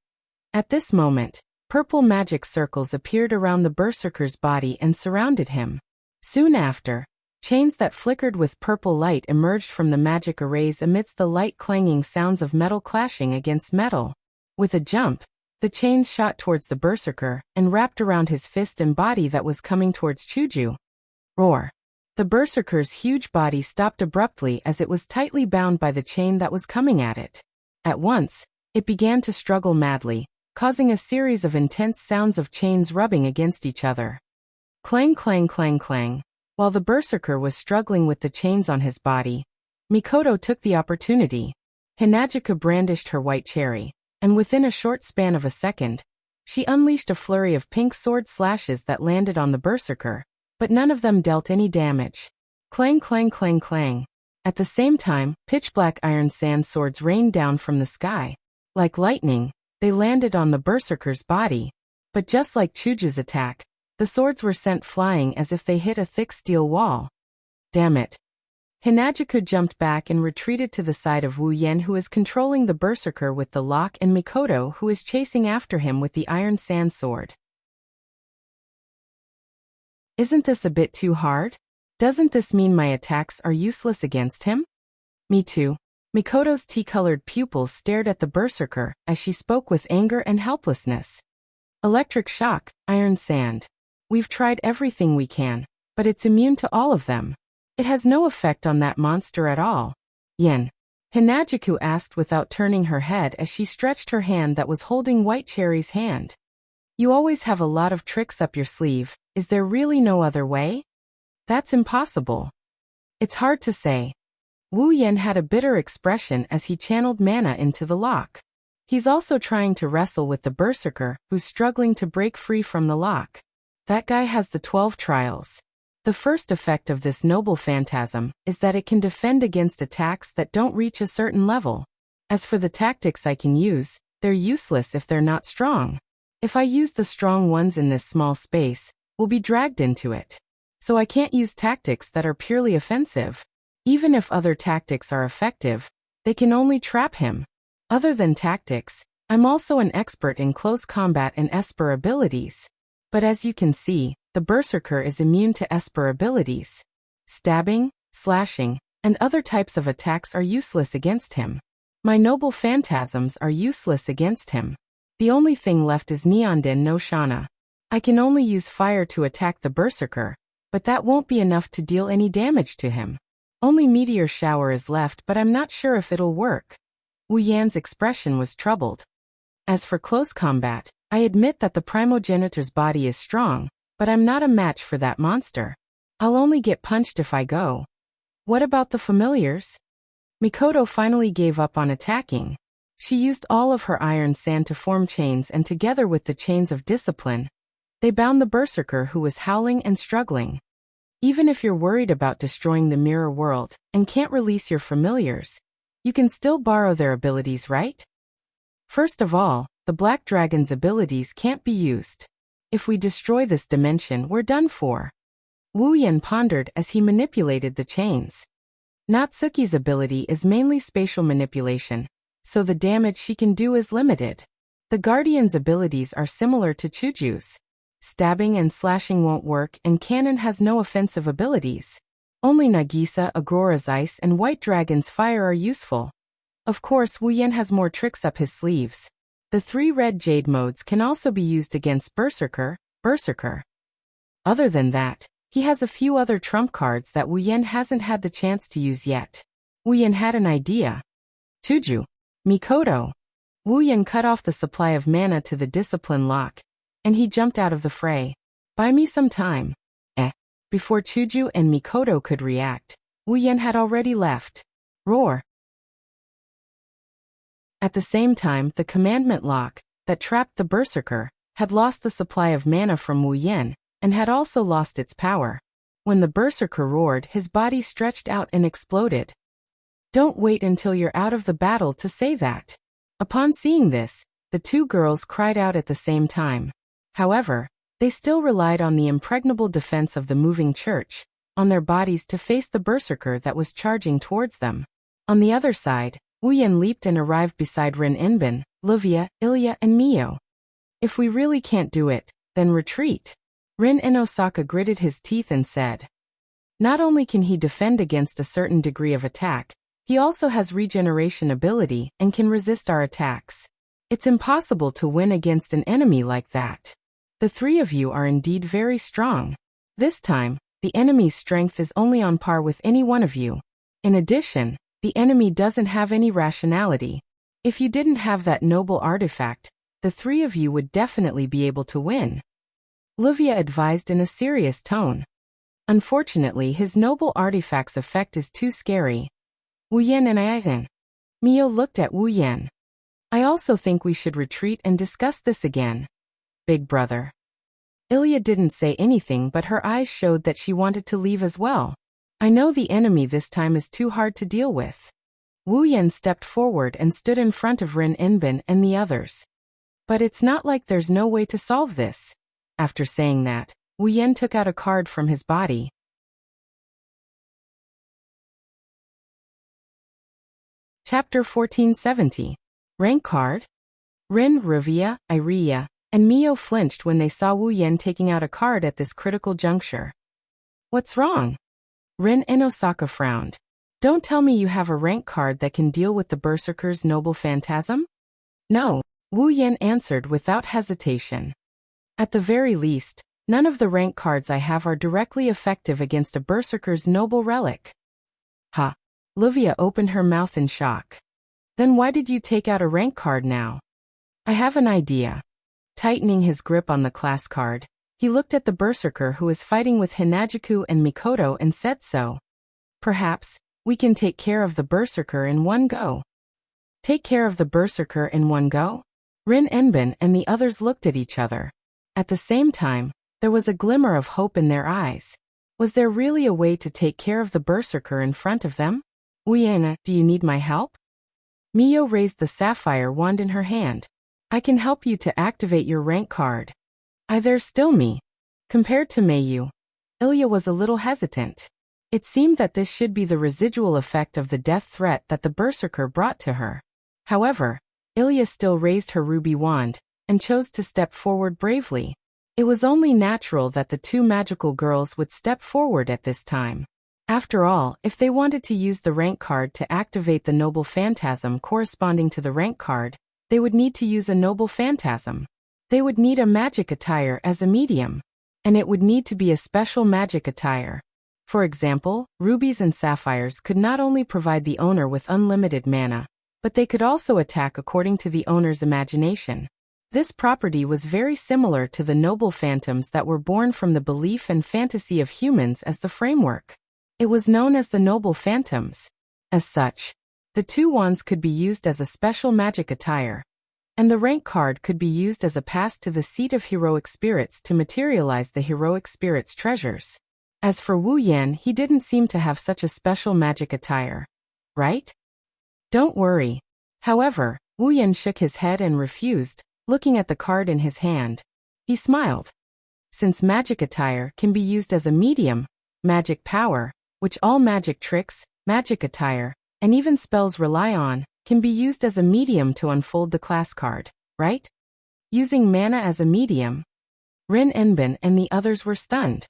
Speaker 1: At this moment, purple magic circles appeared around the berserker's body and surrounded him. Soon after, chains that flickered with purple light emerged from the magic arrays amidst the light clanging sounds of metal clashing against metal. With a jump, the chains shot towards the berserker and wrapped around his fist and body that was coming towards Chuju. Roar! The berserker's huge body stopped abruptly as it was tightly bound by the chain that was coming at it. At once, it began to struggle madly, causing a series of intense sounds of chains rubbing against each other. Clang, clang, clang, clang. While the berserker was struggling with the chains on his body, Mikoto took the opportunity. Hinagika brandished her White Cherry, and within a short span of a second, she unleashed a flurry of pink sword slashes that landed on the berserker, but none of them dealt any damage. Clang, clang, clang, clang. At the same time, pitch-black iron sand swords rained down from the sky. Like lightning, they landed on the berserker's body. But just like Chuju's attack, the swords were sent flying as if they hit a thick steel wall. Damn it. Hinagika jumped back and retreated to the side of Wu Yan, who is controlling the berserker with the lock, and Mikoto, who is chasing after him with the iron sand sword. Isn't this a bit too hard? Doesn't this mean my attacks are useless against him? Me too. Mikoto's tea-colored pupils stared at the berserker as she spoke with anger and helplessness. Electric shock, iron sand. We've tried everything we can, but it's immune to all of them. It has no effect on that monster at all. Yen. Hinajiku asked without turning her head as she stretched her hand that was holding White Cherry's hand. You always have a lot of tricks up your sleeve. Is there really no other way? That's impossible. It's hard to say. Wu Yan had a bitter expression as he channeled mana into the lock. He's also trying to wrestle with the berserker, who's struggling to break free from the lock. That guy has the 12 trials. The first effect of this noble phantasm is that it can defend against attacks that don't reach a certain level. As for the tactics I can use, they're useless if they're not strong. If I use the strong ones in this small space, we'll be dragged into it. So I can't use tactics that are purely offensive. Even if other tactics are effective, they can only trap him. Other than tactics, I'm also an expert in close combat and Esper abilities. But as you can see, the berserker is immune to Esper abilities. Stabbing, slashing, and other types of attacks are useless against him. My noble phantasms are useless against him. The only thing left is Neonden no Shana. I can only use fire to attack the berserker, but that won't be enough to deal any damage to him. Only Meteor Shower is left, but I'm not sure if it'll work. Wu Yan's expression was troubled. As for close combat, I admit that the primogenitor's body is strong, but I'm not a match for that monster. I'll only get punched if I go. What about the familiars? Mikoto finally gave up on attacking. She used all of her iron sand to form chains, and together with the chains of discipline, they bound the berserker who was howling and struggling. Even if you're worried about destroying the mirror world and can't release your familiars, you can still borrow their abilities, right? First of all, the Black Dragon's abilities can't be used. If we destroy this dimension, we're done for. Wu Yan pondered as he manipulated the chains. Natsuki's ability is mainly spatial manipulation, so the damage she can do is limited. The Guardian's abilities are similar to Chuju's. Stabbing and slashing won't work, and Cannon has no offensive abilities. Only Nagisa, Agrora's ice, and White Dragon's fire are useful. Of course, Wu Yan has more tricks up his sleeves. The 3 red jade modes can also be used against Berserker. Other than that, he has a few other trump cards that Wu Yan hasn't had the chance to use yet. Wu Yan had an idea. Chuju. Mikoto. Wu Yan cut off the supply of mana to the discipline lock, and he jumped out of the fray. Buy me some time. Before Chuju and Mikoto could react, Wu Yan had already left. Roar. At the same time, the commandment lock that trapped the berserker had lost the supply of mana from Wu Yan, and had also lost its power. When the berserker roared, his body stretched out and exploded. Don't wait until you're out of the battle to say that. Upon seeing this, the 2 girls cried out at the same time. However, they still relied on the impregnable defense of the moving church on their bodies to face the berserker that was charging towards them. On the other side, Wu Yan leaped and arrived beside Rin Inbin, Luvia, Ilya, and Mio. If we really can't do it, then retreat. Rin Inosaka gritted his teeth and said. Not only can he defend against a certain degree of attack, he also has regeneration ability and can resist our attacks. It's impossible to win against an enemy like that. The 3 of you are indeed very strong. This time, the enemy's strength is only on par with any one of you. In addition, the enemy doesn't have any rationality. If you didn't have that noble artifact, the 3 of you would definitely be able to win. Luvia advised in a serious tone. Unfortunately, his noble artifact's effect is too scary. Wu Yan and Aizen. Mio looked at Wu Yan. I also think we should retreat and discuss this again. Big brother. Ilya didn't say anything, but her eyes showed that she wanted to leave as well. I know the enemy this time is too hard to deal with. Wu Yan stepped forward and stood in front of Rin Inbin and the others. But it's not like there's no way to solve this. After saying that, Wu Yan took out a card from his body. Chapter 1470. Rank card? Rin, Ruvia, Iria, and Mio flinched when they saw Wu Yan taking out a card at this critical juncture. What's wrong? Rin Inosaka frowned. Don't tell me you have a rank card that can deal with the Berserker's noble phantasm? No, Wu Yan answered without hesitation. At the very least, none of the rank cards I have are directly effective against a Berserker's noble relic. Ha! Luvia opened her mouth in shock. Then why did you take out a rank card now? I have an idea. Tightening his grip on the class card, he looked at the berserker who was fighting with Hinajuku and Mikoto and said so. Perhaps, we can take care of the berserker in one go. Take care of the berserker in one go? Rin Enbin and the others looked at each other. At the same time, there was a glimmer of hope in their eyes. Was there really a way to take care of the berserker in front of them? Uiena, do you need my help? Mio raised the sapphire wand in her hand. I can help you to activate your rank card. There's still me. Compared to Meiyu, Ilya was a little hesitant. It seemed that this should be the residual effect of the death threat that the berserker brought to her. However, Ilya still raised her ruby wand, and chose to step forward bravely. It was only natural that the 2 magical girls would step forward at this time. After all, if they wanted to use the rank card to activate the noble phantasm corresponding to the rank card, they would need to use a noble phantasm. They would need a magic attire as a medium. And it would need to be a special magic attire. For example, rubies and sapphires could not only provide the owner with unlimited mana, but they could also attack according to the owner's imagination. This property was very similar to the noble phantoms that were born from the belief and fantasy of humans as the framework. It was known as the noble phantoms. As such, the two wands could be used as a special magic attire, and the rank card could be used as a pass to the seat of heroic spirits to materialize the heroic spirits' treasures. As for Wu Yan, he didn't seem to have such a special magic attire. Right? Don't worry. However, Wu Yan shook his head and refused, looking at the card in his hand. He smiled. Since magic attire can be used as a medium, magic power, which all magic tricks, magic attire, and even spells rely on, can be used as a medium to unfold the class card, right? Using mana as a medium. Rin Enbin and the others were stunned.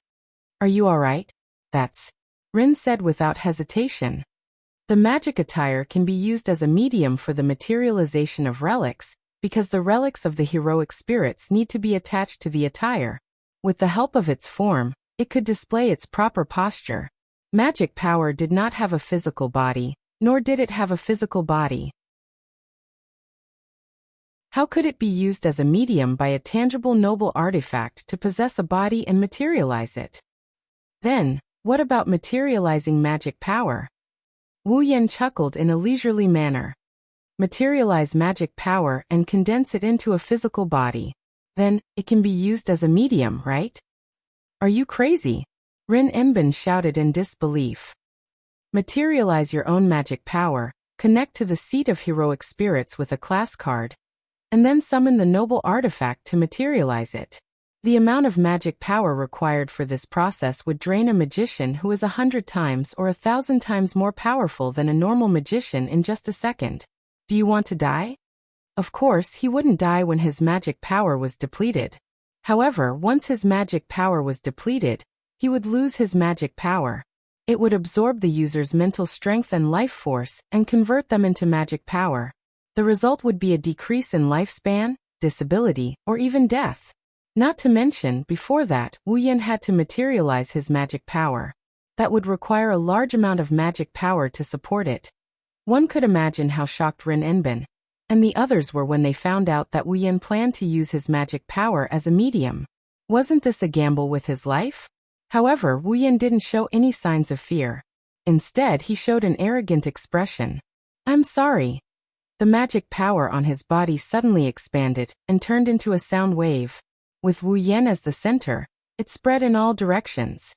Speaker 1: Are you alright? That's, Rin said without hesitation. The magic attire can be used as a medium for the materialization of relics, because the relics of the heroic spirits need to be attached to the attire. With the help of its form, it could display its proper posture. Magic power did not have a physical body, nor did it have a physical body. How could it be used as a medium by a tangible noble artifact to possess a body and materialize it? Then, what about materializing magic power? Wu Yan chuckled in a leisurely manner. Materialize magic power and condense it into a physical body. Then, it can be used as a medium, right? Are you crazy? Rin Enbin shouted in disbelief. Materialize your own magic power, connect to the seat of heroic spirits with a class card, and then summon the noble artifact to materialize it. The amount of magic power required for this process would drain a magician who is 100 times or 1,000 times more powerful than a normal magician in just a second. Do you want to die? Of course, he wouldn't die when his magic power was depleted. However, once his magic power was depleted, he would lose his magic power. It would absorb the user's mental strength and life force and convert them into magic power. The result would be a decrease in lifespan, disability, or even death. Not to mention, before that, Wu Yan had to materialize his magic power. That would require a large amount of magic power to support it. One could imagine how shocked Rin Enbin and the others were when they found out that Wu Yan planned to use his magic power as a medium. Wasn't this a gamble with his life? However, Wu Yan didn't show any signs of fear. Instead, he showed an arrogant expression. I'm sorry. The magic power on his body suddenly expanded and turned into a sound wave. With Wu Yan as the center, it spread in all directions.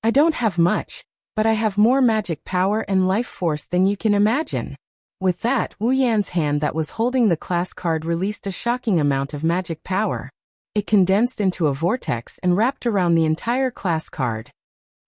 Speaker 1: I don't have much, but I have more magic power and life force than you can imagine. With that, Wu Yan's hand that was holding the class card released a shocking amount of magic power. It condensed into a vortex and wrapped around the entire class card.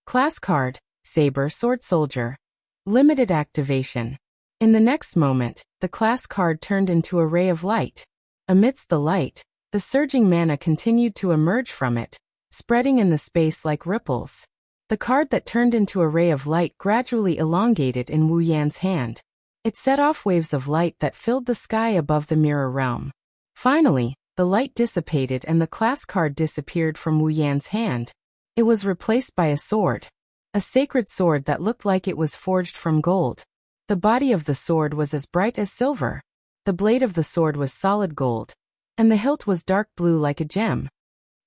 Speaker 1: Class card, Saber Sword Soldier. Limited activation. In the next moment, the class card turned into a ray of light. Amidst the light, the surging mana continued to emerge from it, spreading in the space like ripples. The card that turned into a ray of light gradually elongated in Wu Yan's hand. It set off waves of light that filled the sky above the mirror realm. Finally, the light dissipated and the class card disappeared from Wu Yan's hand. It was replaced by a sword. A sacred sword that looked like it was forged from gold. The body of the sword was as bright as silver. The blade of the sword was solid gold, and the hilt was dark blue like a gem.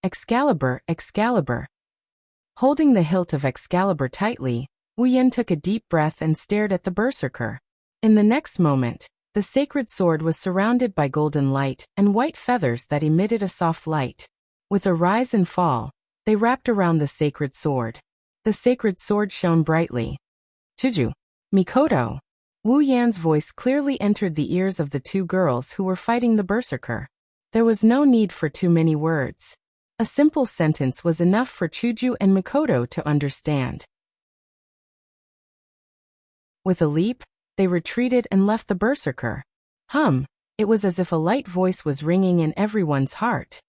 Speaker 1: Excalibur, Excalibur. Holding the hilt of Excalibur tightly, Wu Yan took a deep breath and stared at the berserker. In the next moment, the sacred sword was surrounded by golden light and white feathers that emitted a soft light. With a rise and fall, they wrapped around the sacred sword. The sacred sword shone brightly. Chuju. Mikoto. Wu Yan's voice clearly entered the ears of the two girls who were fighting the berserker. There was no need for too many words. A simple sentence was enough for Chuju and Mikoto to understand. With a leap, they retreated and left the berserker. It was as if a light voice was ringing in everyone's heart.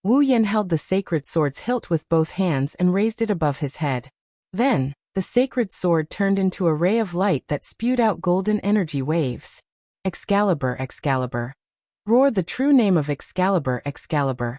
Speaker 1: Wu Yan held the sacred sword's hilt with both hands and raised it above his head. Then, the sacred sword turned into a ray of light that spewed out golden energy waves. Excalibur, Excalibur. Roar the true name of Excalibur, Excalibur.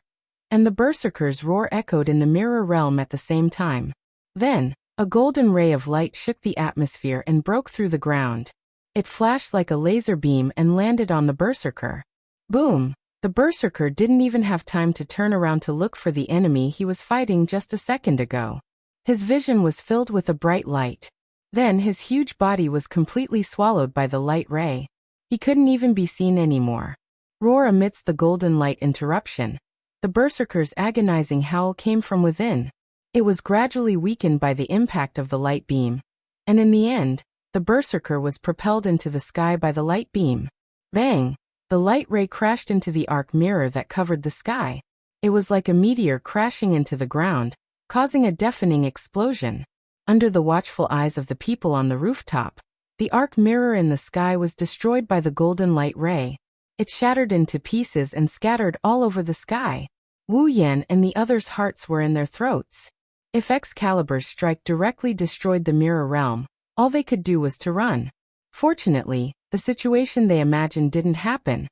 Speaker 1: And the berserker's roar echoed in the mirror realm at the same time. Then, a golden ray of light shook the atmosphere and broke through the ground. It flashed like a laser beam and landed on the berserker. Boom! The The berserker didn't even have time to turn around to look for the enemy he was fighting just a second ago. His vision was filled with a bright light. Then his huge body was completely swallowed by the light ray. He couldn't even be seen anymore. Roar amidst the golden light interruption. The berserker's agonizing howl came from within. It was gradually weakened by the impact of the light beam. And in the end, the berserker was propelled into the sky by the light beam. Bang! The light ray crashed into the arc mirror that covered the sky. It was like a meteor crashing into the ground, causing a deafening explosion. Under the watchful eyes of the people on the rooftop, the arc mirror in the sky was destroyed by the golden light ray. It shattered into pieces and scattered all over the sky. Wu Yan and the others' hearts were in their throats. If Excalibur's strike directly destroyed the mirror realm, all they could do was to run. Fortunately, the situation they imagined didn't happen.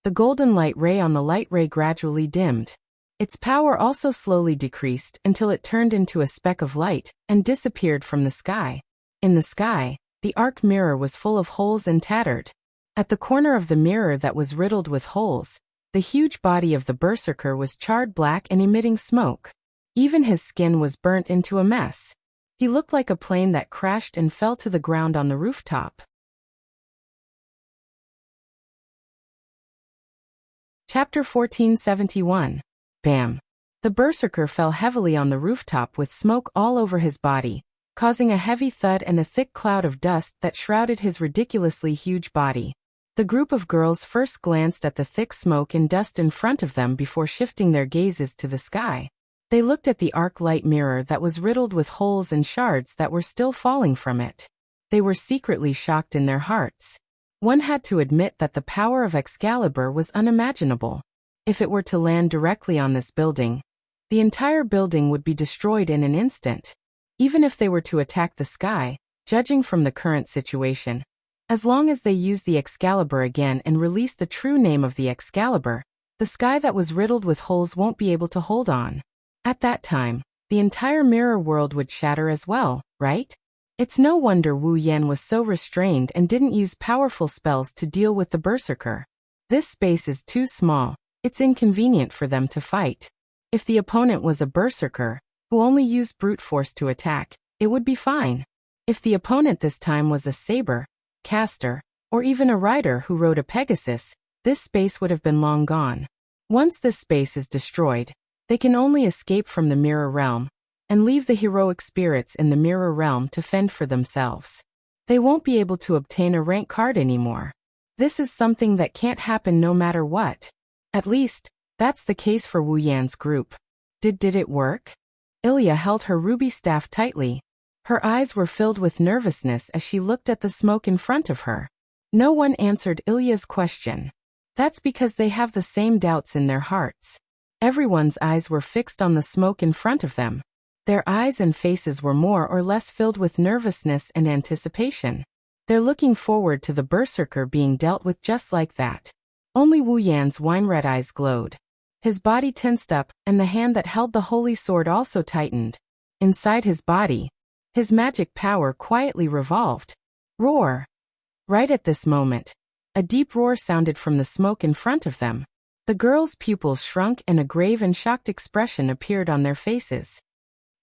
Speaker 1: The golden light ray on the light ray gradually dimmed. Its power also slowly decreased until it turned into a speck of light and disappeared from the sky. In the sky, the arc mirror was full of holes and tattered. At the corner of the mirror that was riddled with holes, the huge body of the berserker was charred black and emitting smoke. Even his skin was burnt into a mess. He looked like a plane that crashed and fell to the ground on the rooftop. Chapter 1471. Bam! The berserker fell heavily on the rooftop with smoke all over his body, causing a heavy thud and a thick cloud of dust that shrouded his ridiculously huge body. The group of girls first glanced at the thick smoke and dust in front of them before shifting their gazes to the sky. They looked at the arc light mirror that was riddled with holes and shards that were still falling from it. They were secretly shocked in their hearts. One had to admit that the power of Excalibur was unimaginable. If it were to land directly on this building, the entire building would be destroyed in an instant. Even if they were to attack the sky, judging from the current situation, as long as they use the Excalibur again and release the true name of the Excalibur, the sky that was riddled with holes won't be able to hold on. At that time, the entire mirror world would shatter as well, right? It's no wonder Wu Yan was so restrained and didn't use powerful spells to deal with the berserker. This space is too small. It's inconvenient for them to fight. If the opponent was a berserker, who only used brute force to attack, it would be fine. If the opponent this time was a saber, caster, or even a rider who rode a Pegasus, this space would have been long gone. Once this space is destroyed, they can only escape from the mirror realm, and leave the heroic spirits in the mirror realm to fend for themselves. They won't be able to obtain a rank card anymore. This is something that can't happen no matter what. At least, that's the case for Wu Yan's group. Did it work? Ilya held her ruby staff tightly. Her eyes were filled with nervousness as she looked at the smoke in front of her. No one answered Ilya's question. That's because they have the same doubts in their hearts. Everyone's eyes were fixed on the smoke in front of them. Their eyes and faces were more or less filled with nervousness and anticipation. They're looking forward to the berserker being dealt with just like that. Only Wu Yan's wine-red eyes glowed. His body tensed up, and the hand that held the holy sword also tightened. Inside his body, his magic power quietly revolved. Roar! Right at this moment, a deep roar sounded from the smoke in front of them. The girls' pupils shrunk and a grave and shocked expression appeared on their faces.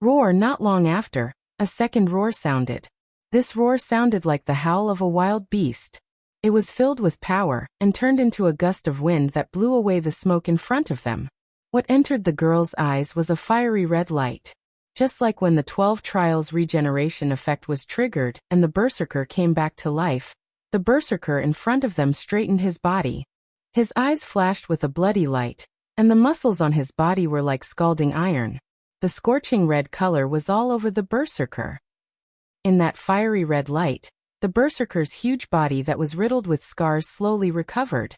Speaker 1: Roar! Not long after, a second roar sounded. This roar sounded like the howl of a wild beast. It was filled with power and turned into a gust of wind that blew away the smoke in front of them. What entered the girls' eyes was a fiery red light. Just like when the 12 Trials regeneration effect was triggered and the berserker came back to life, the berserker in front of them straightened his body. His eyes flashed with a bloody light, and the muscles on his body were like scalding iron. The scorching red color was all over the berserker. In that fiery red light, the berserker's huge body that was riddled with scars slowly recovered.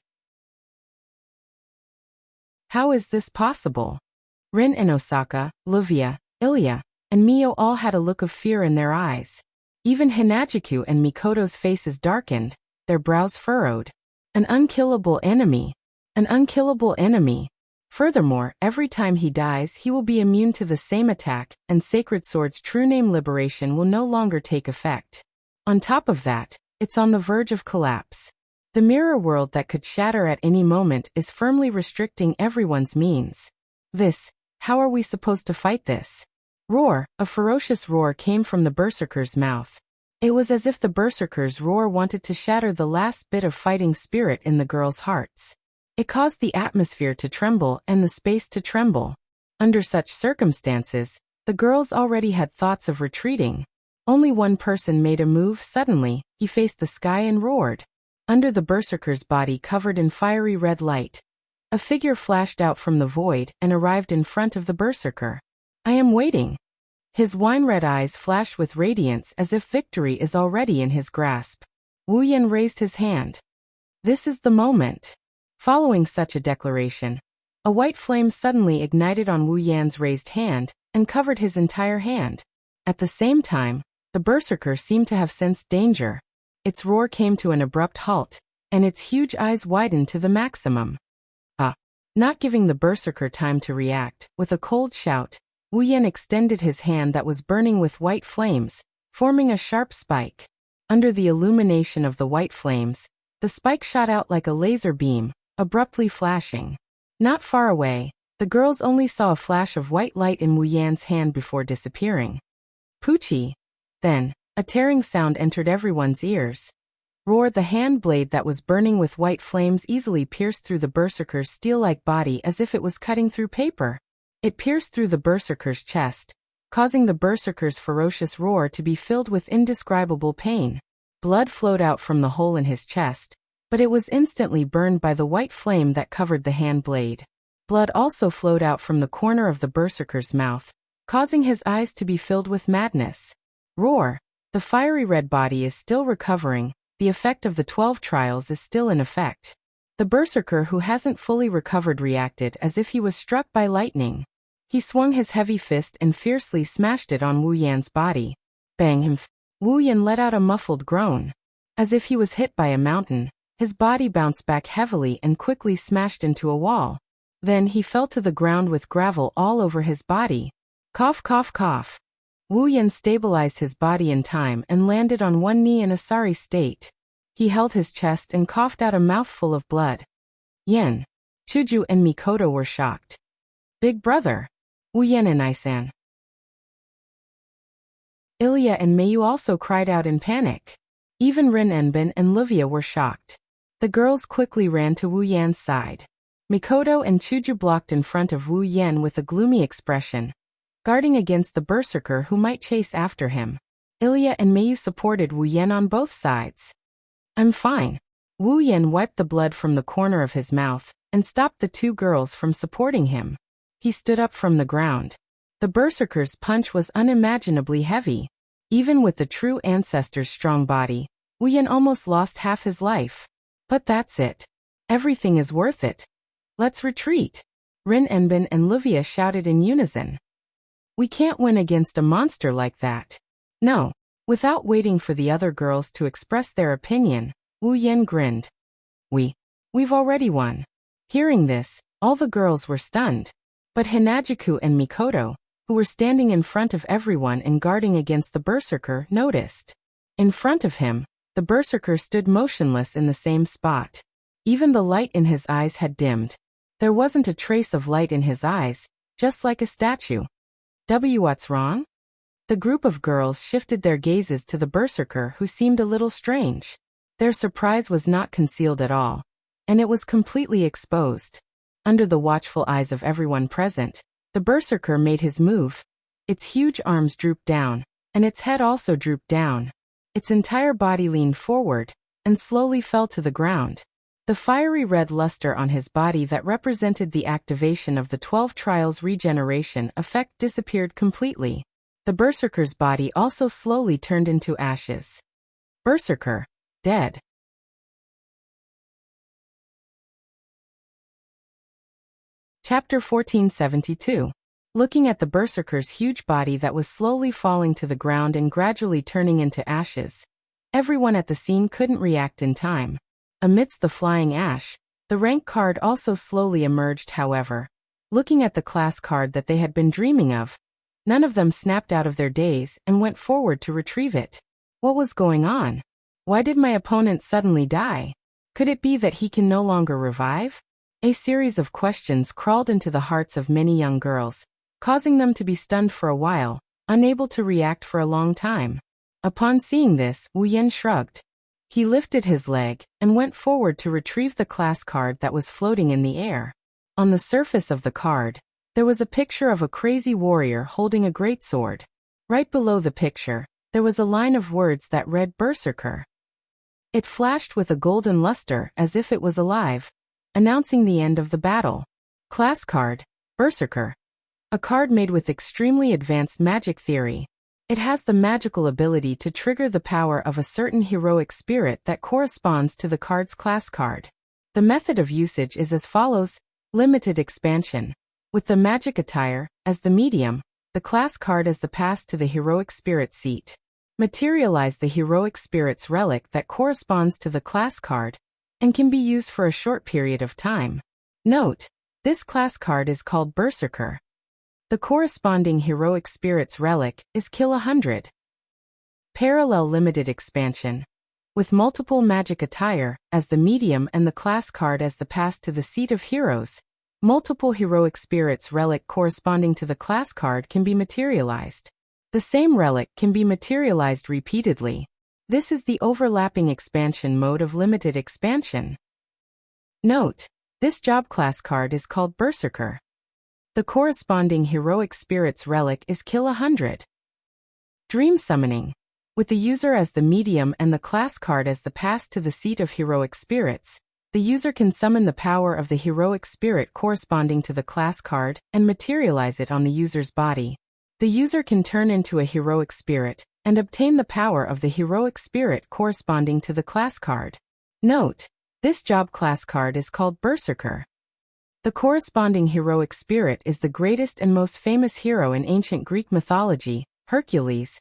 Speaker 1: How is this possible? Rin and Osaka, Livia, Ilya, and Mio all had a look of fear in their eyes. Even Hinajiku and Mikoto's faces darkened, their brows furrowed. An unkillable enemy. An unkillable enemy. Furthermore, every time he dies he will be immune to the same attack, and Sacred Sword's true name liberation will no longer take effect. On top of that, it's on the verge of collapse. The mirror world that could shatter at any moment is firmly restricting everyone's means. How are we supposed to fight this? Roar, a ferocious roar came from the berserker's mouth. It was as if the berserker's roar wanted to shatter the last bit of fighting spirit in the girls' hearts. It caused the atmosphere to tremble and the space to tremble. Under such circumstances, the girls already had thoughts of retreating. Only one person made a move suddenly. He faced the sky and roared. Under the berserker's body covered in fiery red light, a figure flashed out from the void and arrived in front of the berserker. I am waiting. His wine-red eyes flashed with radiance as if victory is already in his grasp. Wu Yan raised his hand. This is the moment. Following such a declaration, a white flame suddenly ignited on Wu Yan's raised hand and covered his entire hand. At the same time, the berserker seemed to have sensed danger. Its roar came to an abrupt halt, and its huge eyes widened to the maximum. Not giving the berserker time to react, with a cold shout, Wu Yan extended his hand that was burning with white flames, forming a sharp spike. Under the illumination of the white flames, the spike shot out like a laser beam, abruptly flashing. Not far away, the girls only saw a flash of white light in Wu Yan's hand before disappearing. Poochie! Then, a tearing sound entered everyone's ears. Roar, the hand blade that was burning with white flames easily pierced through the berserker's steel-like body as if it was cutting through paper. It pierced through the berserker's chest, causing the berserker's ferocious roar to be filled with indescribable pain. Blood flowed out from the hole in his chest, but it was instantly burned by the white flame that covered the hand blade. Blood also flowed out from the corner of the berserker's mouth, causing his eyes to be filled with madness. Roar, the fiery red body is still recovering. The effect of the 12 trials is still in effect. The berserker who hasn't fully recovered reacted as if he was struck by lightning. He swung his heavy fist and fiercely smashed it on Wu Yan's body. Bang! Wu Yan let out a muffled groan. As if he was hit by a mountain, his body bounced back heavily and quickly smashed into a wall. Then he fell to the ground with gravel all over his body. Cough, cough, cough. Wu Yan stabilized his body in time and landed on one knee in a sorry state. He held his chest and coughed out a mouthful of blood. Yan, Chuju and Mikoto were shocked. Big brother. Wu Yan and Isan. Ilya and Mayu also cried out in panic. Even Rin Enbin and Livia were shocked. The girls quickly ran to Wu Yan's side. Mikoto and Chuju blocked in front of Wu Yan with a gloomy expression, guarding against the berserker who might chase after him. Ilya and Mayu supported Wu Yan on both sides. I'm fine. Wu Yan wiped the blood from the corner of his mouth and stopped the two girls from supporting him. He stood up from the ground. The berserker's punch was unimaginably heavy. Even with the true ancestor's strong body, Wu Yan almost lost half his life. But that's it. Everything is worth it. Let's retreat. Rin Enbin and Livia shouted in unison. We can't win against a monster like that. No. Without waiting for the other girls to express their opinion, Wu Yan grinned. We've already won. Hearing this, all the girls were stunned. But Hinajuku and Mikoto, who were standing in front of everyone and guarding against the berserker, noticed. In front of him, the berserker stood motionless in the same spot. Even the light in his eyes had dimmed. There wasn't a trace of light in his eyes, just like a statue. What's wrong? The group of girls shifted their gazes to the berserker who seemed a little strange. Their surprise was not concealed at all, and it was completely exposed. Under the watchful eyes of everyone present, the berserker made his move. Its huge arms drooped down, and its head also drooped down. Its entire body leaned forward, and slowly fell to the ground. The fiery red luster on his body that represented the activation of the 12 trials regeneration effect disappeared completely. The berserker's body also slowly turned into ashes. Berserker, dead. Chapter 1472. Looking at the berserker's huge body that was slowly falling to the ground and gradually turning into ashes, everyone at the scene couldn't react in time. Amidst the flying ash, the rank card also slowly emerged. However, looking at the class card that they had been dreaming of, none of them snapped out of their daze and went forward to retrieve it. What was going on? Why did my opponent suddenly die? Could it be that he can no longer revive? A series of questions crawled into the hearts of many young girls, causing them to be stunned for a while, unable to react for a long time. Upon seeing this, Wu Yan shrugged. He lifted his leg and went forward to retrieve the class card that was floating in the air. On the surface of the card, there was a picture of a crazy warrior holding a great sword. Right below the picture, there was a line of words that read Berserker. It flashed with a golden luster as if it was alive, announcing the end of the battle. Class card, Berserker. A card made with extremely advanced magic theory. It has the magical ability to trigger the power of a certain heroic spirit that corresponds to the card's class card. The method of usage is as follows: limited expansion. With the magic attire as the medium, the class card as the pass to the heroic spirit seat. Materialize the heroic spirit's relic that corresponds to the class card and can be used for a short period of time. Note: this class card is called Berserker. The corresponding heroic spirit's relic is Kill 100. Parallel limited expansion. With multiple magic attire as the medium and the class card as the pass to the seat of heroes, multiple heroic spirit's relic corresponding to the class card can be materialized. The same relic can be materialized repeatedly. This is the overlapping expansion mode of limited expansion. Note: this job class card is called Berserker. The corresponding heroic spirit's relic is Kill 100. Dream summoning. With the user as the medium and the class card as the pass to the seat of heroic spirits, the user can summon the power of the heroic spirit corresponding to the class card and materialize it on the user's body. The user can turn into a heroic spirit and obtain the power of the heroic spirit corresponding to the class card. Note: this job class card is called Berserker. The corresponding heroic spirit is the greatest and most famous hero in ancient Greek mythology, Hercules.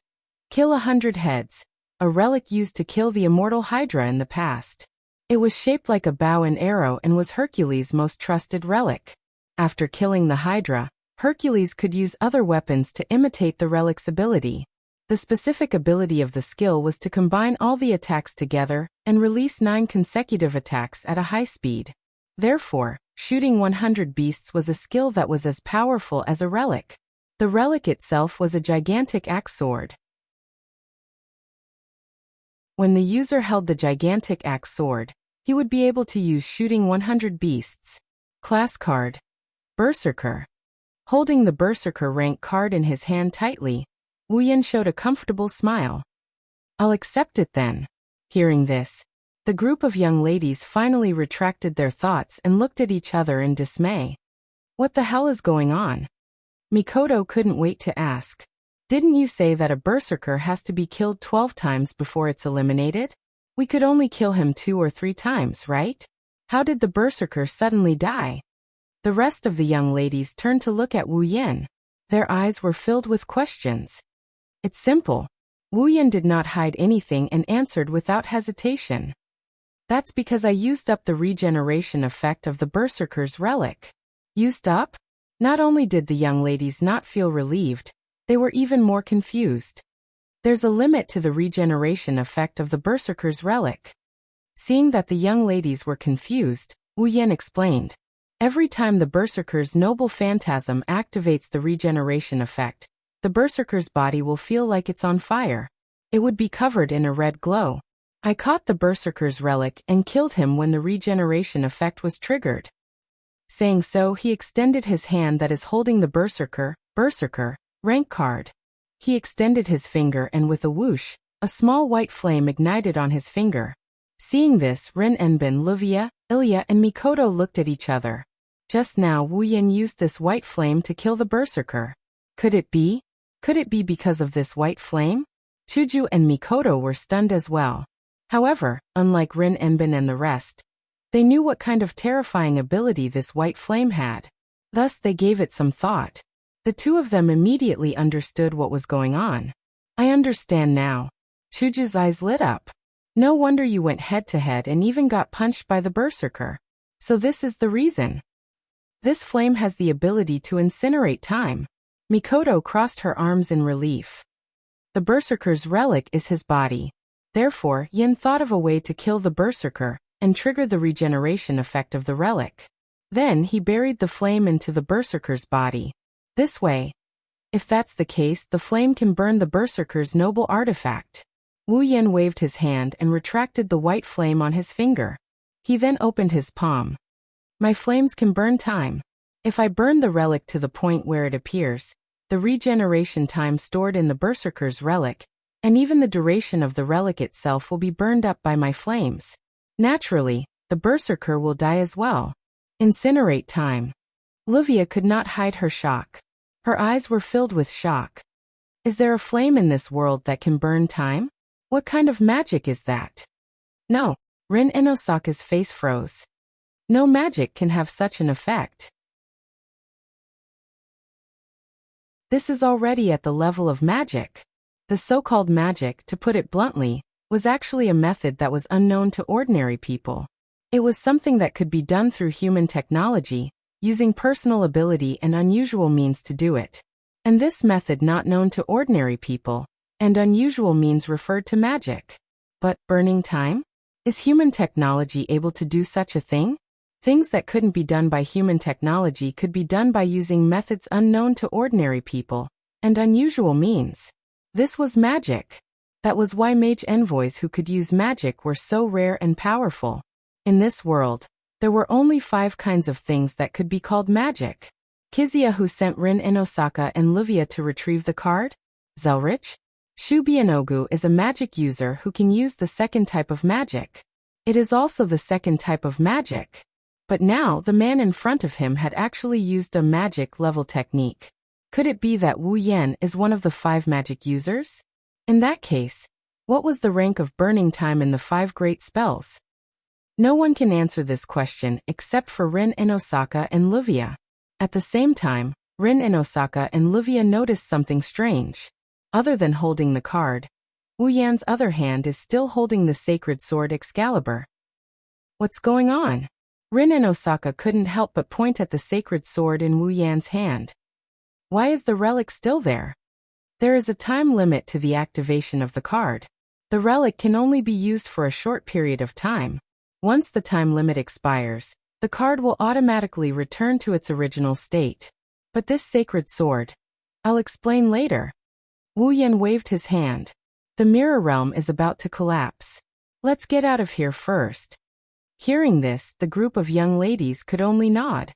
Speaker 1: Kill 100 heads, a relic used to kill the immortal Hydra in the past. It was shaped like a bow and arrow and was Hercules' most trusted relic. After killing the Hydra, Hercules could use other weapons to imitate the relic's ability. The specific ability of the skill was to combine all the attacks together and release 9 consecutive attacks at a high speed. Therefore, shooting 100 beasts was a skill that was as powerful as a relic. The relic itself was a gigantic axe sword. When the user held the gigantic axe sword, he would be able to use shooting 100 beasts. Class card, Berserker. Holding the Berserker rank card in his hand tightly, Wu Yan showed a comfortable smile. I'll accept it then. Hearing this, the group of young ladies finally retracted their thoughts and looked at each other in dismay. What the hell is going on? Mikoto couldn't wait to ask. Didn't you say that a berserker has to be killed 12 times before it's eliminated? We could only kill him 2 or 3 times, right? How did the berserker suddenly die? The rest of the young ladies turned to look at Wu Yan. Their eyes were filled with questions. It's simple. Wu Yan did not hide anything and answered without hesitation. That's because I used up the regeneration effect of the berserker's relic. Used up? Not only did the young ladies not feel relieved, they were even more confused. There's a limit to the regeneration effect of the berserker's relic. Seeing that the young ladies were confused, Wu Yan explained. Every time the berserker's noble phantasm activates the regeneration effect, the berserker's body will feel like it's on fire. It would be covered in a red glow. I caught the berserker's relic and killed him when the regeneration effect was triggered. Saying so, he extended his hand that is holding the berserker rank card. He extended his finger and with a whoosh, a small white flame ignited on his finger. Seeing this, Rin Enbin, Luvia, Ilya and Mikoto looked at each other. Just now Wu Yan used this white flame to kill the berserker. Could it be? Could it be because of this white flame? Chuju and Mikoto were stunned as well. However, unlike Rin Enbin and the rest, they knew what kind of terrifying ability this white flame had. Thus they gave it some thought. The two of them immediately understood what was going on. I understand now. Chuju's eyes lit up. No wonder you went head-to-head and even got punched by the berserker. So this is the reason. This flame has the ability to incinerate time. Mikoto crossed her arms in relief. The berserker's relic is his body. Therefore, Yin thought of a way to kill the berserker, and trigger the regeneration effect of the relic. Then he buried the flame into the berserker's body. This way, if that's the case, the flame can burn the berserker's noble artifact. Wu Yan waved his hand and retracted the white flame on his finger. He then opened his palm. My flames can burn time. If I burn the relic to the point where it appears, the regeneration time stored in the berserker's relic, and even the duration of the relic itself will be burned up by my flames. Naturally, the berserker will die as well. Incinerate time. Livia could not hide her shock. Her eyes were filled with shock. Is there a flame in this world that can burn time? What kind of magic is that? No. Rin Inosaka's face froze. No magic can have such an effect. This is already at the level of magic. The so-called magic, to put it bluntly, was actually a method that was unknown to ordinary people. It was something that could be done through human technology, using personal ability and unusual means to do it. And this method not known to ordinary people, and unusual means referred to magic. But burning time? Is human technology able to do such a thing? Things that couldn't be done by human technology could be done by using methods unknown to ordinary people, and unusual means. This was magic. That was why mage envoys who could use magic were so rare and powerful. In this world, there were only 5 kinds of things that could be called magic. Kizia, who sent Rin Inosaka and Livia to retrieve the card? Zelrich? Shubianogu is a magic user who can use the second type of magic. It is also the second type of magic. But now the man in front of him had actually used a magic level technique. Could it be that Wu Yan is one of the 5 magic users? In that case, what was the rank of burning time in the 5 great spells? No one can answer this question except for Rin Inosaka and Livia. At the same time, Rin Inosaka and Livia noticed something strange. Other than holding the card, Wu Yan's other hand is still holding the sacred sword Excalibur. What's going on? Rin Inosaka couldn't help but point at the sacred sword in Wu Yan's hand. Why is the relic still there? There is a time limit to the activation of the card. The relic can only be used for a short period of time. Once the time limit expires, the card will automatically return to its original state. But this sacred sword, I'll explain later. Wu Yan waved his hand. The mirror realm is about to collapse. Let's get out of here first. Hearing this, the group of young ladies could only nod.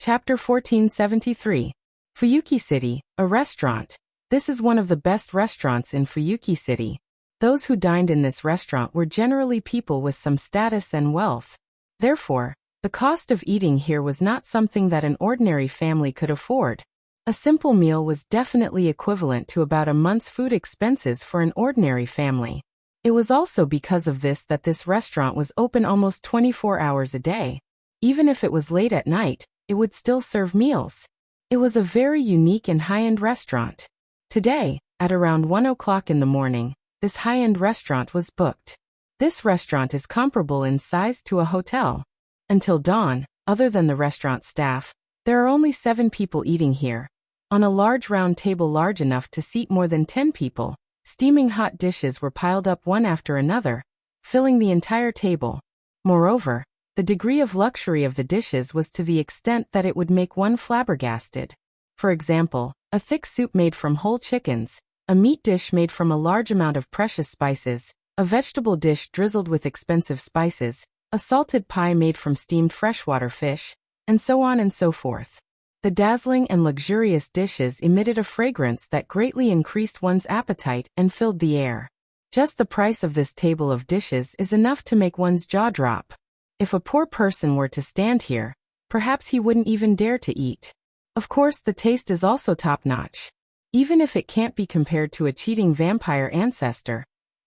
Speaker 1: Chapter 1473. Fuyuki City, a restaurant. This is one of the best restaurants in Fuyuki City. Those who dined in this restaurant were generally people with some status and wealth. Therefore, the cost of eating here was not something that an ordinary family could afford. A simple meal was definitely equivalent to about a month's food expenses for an ordinary family. It was also because of this that this restaurant was open almost 24 hours a day. Even if it was late at night, it would still serve meals. It was a very unique and high-end restaurant. Today, at around 1 o'clock in the morning, this high-end restaurant was booked. This restaurant is comparable in size to a hotel. Until dawn, other than the restaurant staff, there are only 7 people eating here. On a large round table large enough to seat more than 10 people, steaming hot dishes were piled up one after another, filling the entire table. Moreover, the degree of luxury of the dishes was to the extent that it would make one flabbergasted. For example, a thick soup made from whole chickens, a meat dish made from a large amount of precious spices, a vegetable dish drizzled with expensive spices, a salted pie made from steamed freshwater fish, and so on and so forth. The dazzling and luxurious dishes emitted a fragrance that greatly increased one's appetite and filled the air. Just the price of this table of dishes is enough to make one's jaw drop. If a poor person were to stand here, perhaps he wouldn't even dare to eat. Of course, the taste is also top-notch. Even if it can't be compared to a cheating vampire ancestor,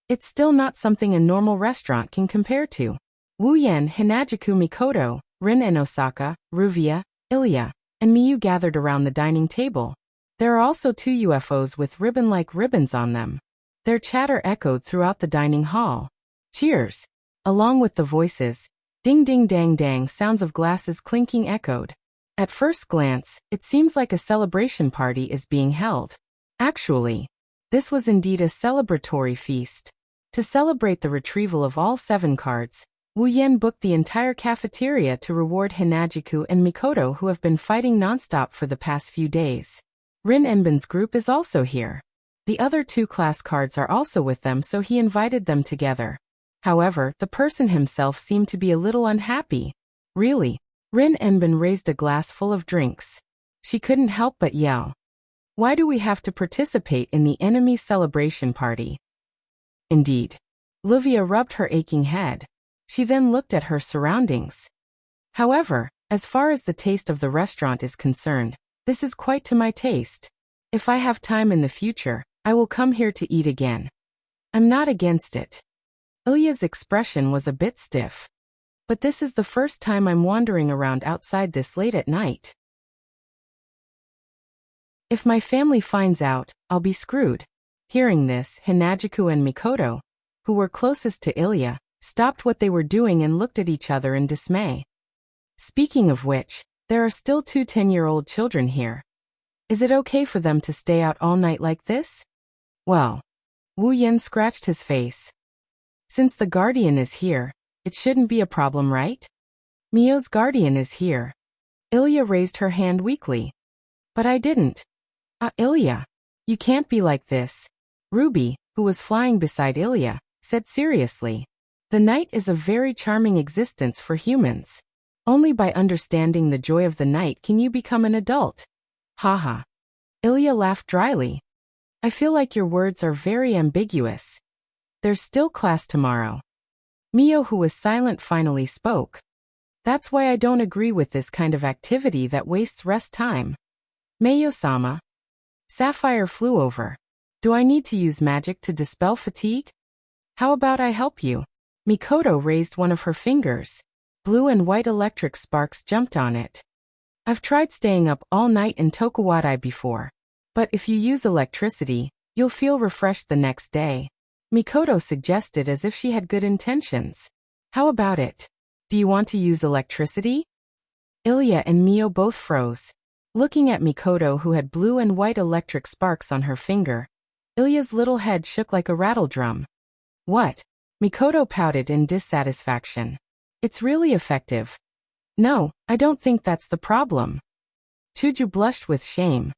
Speaker 1: it's still not something a normal restaurant can compare to. Wu Yan, Hinajiku Mikoto, Rin Inosaka, Ruvia, Ilya, and Miyu gathered around the dining table. There are also 2 UFOs with ribbon-like ribbons on them. Their chatter echoed throughout the dining hall. Cheers! Along with the voices, ding-ding-dang-dang sounds of glasses clinking echoed. At first glance, it seems like a celebration party is being held. Actually, This was indeed a celebratory feast. To celebrate the retrieval of all 7 cards, Wu Yan booked the entire cafeteria to reward Hinajiku and Mikoto, who have been fighting nonstop for the past few days. Rin Enbin's group is also here. The other 2 class cards are also with them, so he invited them together. However, the person himself seemed to be a little unhappy. Really? Rin Enbin raised a glass full of drinks. She couldn't help but yell. Why do we have to participate in the enemy celebration party? Indeed. Livia rubbed her aching head. She then looked at her surroundings. However, as far as the taste of the restaurant is concerned, this is quite to my taste. If I have time in the future, I will come here to eat again. I'm not against it. Ilya's expression was a bit stiff. But this is the first time I'm wandering around outside this late at night. If my family finds out, I'll be screwed. Hearing this, Hinajiku and Mikoto, who were closest to Ilya, stopped what they were doing and looked at each other in dismay. Speaking of which, there are still 2 10-year-old children here. Is it okay for them to stay out all night like this? Well, Wu Yan scratched his face. Since the guardian is here, it shouldn't be a problem, right? Mio's guardian is here. Ilya raised her hand weakly. But I didn't. Ilya. You can't be like this. Ruby, who was flying beside Ilya, said seriously. The night is a very charming existence for humans. Only by understanding the joy of the night can you become an adult. Haha. Ilya laughed dryly. I feel like your words are very ambiguous. There's still class tomorrow. Mio, who was silent, finally spoke. That's why I don't agree with this kind of activity that wastes rest time. Meiyo-sama. Sapphire flew over. Do I need to use magic to dispel fatigue? How about I help you? Mikoto raised one of her fingers. Blue and white electric sparks jumped on it. I've tried staying up all night in Tokuwadai before. But if you use electricity, you'll feel refreshed the next day. Mikoto suggested as if she had good intentions. How about it? Do you want to use electricity? Ilya and Mio both froze. Looking at Mikoto, who had blue and white electric sparks on her finger, Ilya's little head shook like a rattle drum. What? Mikoto pouted in dissatisfaction. It's really effective. No, I don't think that's the problem. Chuju blushed with shame.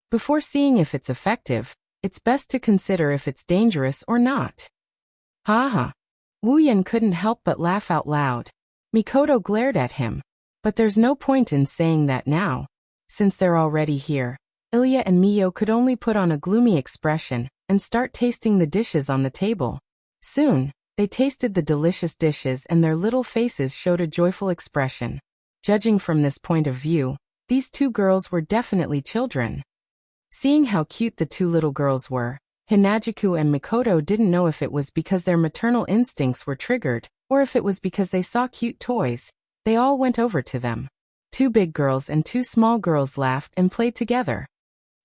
Speaker 1: Before seeing if it's effective, it's best to consider if it's dangerous or not. Haha. Wu Yan couldn't help but laugh out loud. Mikoto glared at him. But there's no point in saying that now. Since they're already here, Ilya and Mio could only put on a gloomy expression and start tasting the dishes on the table. Soon, they tasted the delicious dishes and their little faces showed a joyful expression. Judging from this point of view, these 2 girls were definitely children. Seeing how cute the 2 little girls were, Hinajiku and Mikoto didn't know if it was because their maternal instincts were triggered, or if it was because they saw cute toys. They all went over to them. 2 big girls and 2 small girls laughed and played together.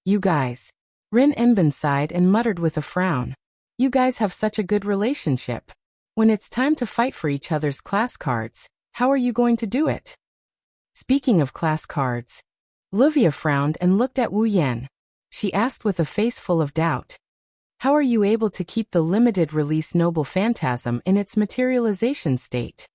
Speaker 1: You guys. Rin Enbin sighed and muttered with a frown. You guys have such a good relationship. When it's time to fight for each other's class cards, how are you going to do it? Speaking of class cards, Livia frowned and looked at Wu Yan. She asked with a face full of doubt. How are you able to keep the limited release Noble Phantasm in its materialization state?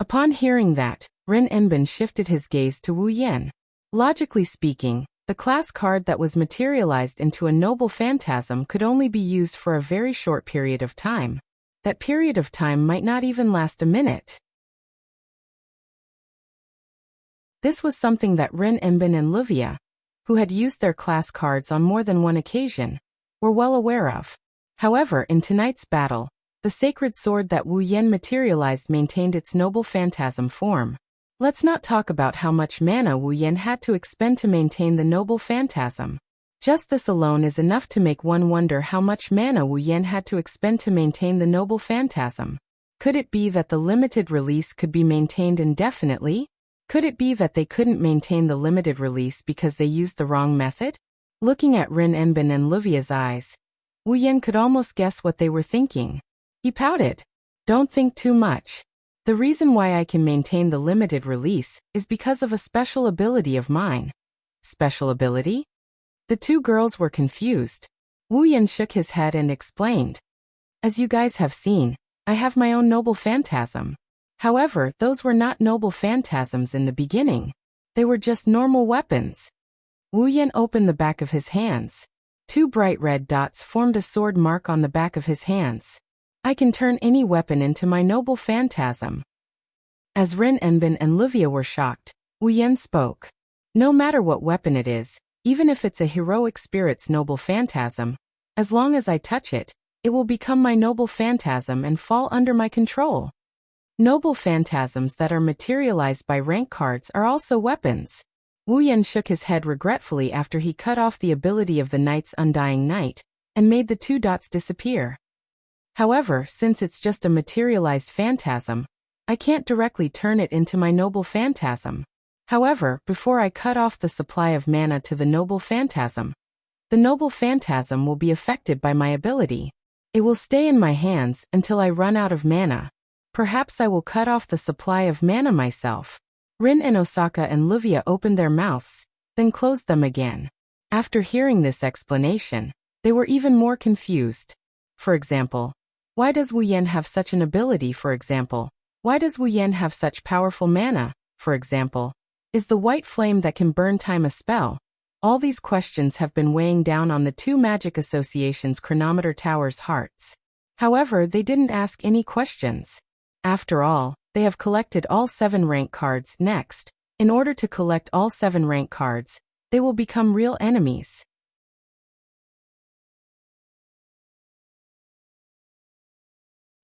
Speaker 1: Upon hearing that, Rin Enbin shifted his gaze to Wu Yan. Logically speaking, the class card that was materialized into a Noble Phantasm could only be used for a very short period of time. That period of time might not even last a minute. This was something that Rin Enbin and Livia, who had used their class cards on more than one occasion, were well aware of. However, in tonight's battle, the sacred sword that Wu Yan materialized maintained its Noble Phantasm form. Let's not talk about how much mana Wu Yan had to expend to maintain the Noble Phantasm. Just this alone is enough to make one wonder how much mana Wu Yan had to expend to maintain the Noble Phantasm. Could it be that the limited release could be maintained indefinitely? Could it be that they couldn't maintain the limited release because they used the wrong method? Looking at Rin Enbin and Livia's eyes, Wu Yan could almost guess what they were thinking. He pouted. Don't think too much. The reason why I can maintain the limited release is because of a special ability of mine. Special ability? The 2 girls were confused. Wu Yan shook his head and explained. As you guys have seen, I have my own noble phantasm. However, those were not noble phantasms in the beginning. They were just normal weapons. Wu Yan opened the back of his hands. 2 bright red dots formed a sword mark on the back of his hands. I can turn any weapon into my noble phantasm. As Rin Enbin and Livia were shocked, Wu Yan spoke. No matter what weapon it is, even if it's a heroic spirit's noble phantasm, as long as I touch it, it will become my noble phantasm and fall under my control. Noble phantasms that are materialized by rank cards are also weapons. Wu Yan shook his head regretfully after he cut off the ability of the Knight's Undying Knight, and made the 2 dots disappear. However, since it's just a materialized phantasm, I can't directly turn it into my noble phantasm. However, before I cut off the supply of mana to the noble phantasm, the noble phantasm will be affected by my ability. It will stay in my hands until I run out of mana. Perhaps I will cut off the supply of mana myself. Rin and Osaka and Livia opened their mouths, then closed them again. After hearing this explanation, they were even more confused. For example, why does Wu Yan have such an ability, for example? Why does Wu Yan have such powerful mana, for example? Is the white flame that can burn time a spell? All these questions have been weighing down on the 2 Magic Association's Chronometer Tower's hearts. However, they didn't ask any questions. After all, they have collected all 7 rank cards. Next, in order to collect all 7 rank cards, they will become real enemies.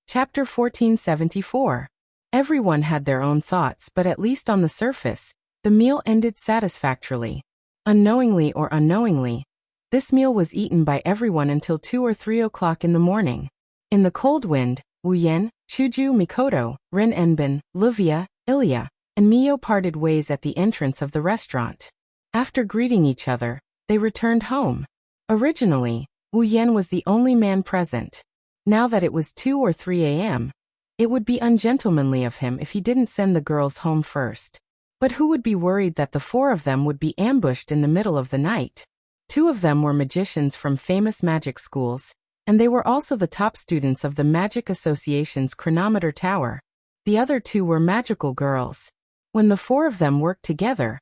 Speaker 1: Chapter 1474. Everyone had their own thoughts, but at least on the surface, the meal ended satisfactorily. Unknowingly or unknowingly, this meal was eaten by everyone until 2 or 3 o'clock in the morning. In the cold wind, Wu Yan, Chuju, Mikoto, Rin Enbin, Livia, Ilya, and Mio parted ways at the entrance of the restaurant. After greeting each other, they returned home. Originally, Wu Yan was the only man present. Now that it was 2 or 3 a.m., it would be ungentlemanly of him if he didn't send the girls home first. But who would be worried that the 4 of them would be ambushed in the middle of the night? 2 of them were magicians from famous magic schools, and they were also the top students of the Magic Association's Chronometer Tower. The other 2 were magical girls. When the 4 of them worked together,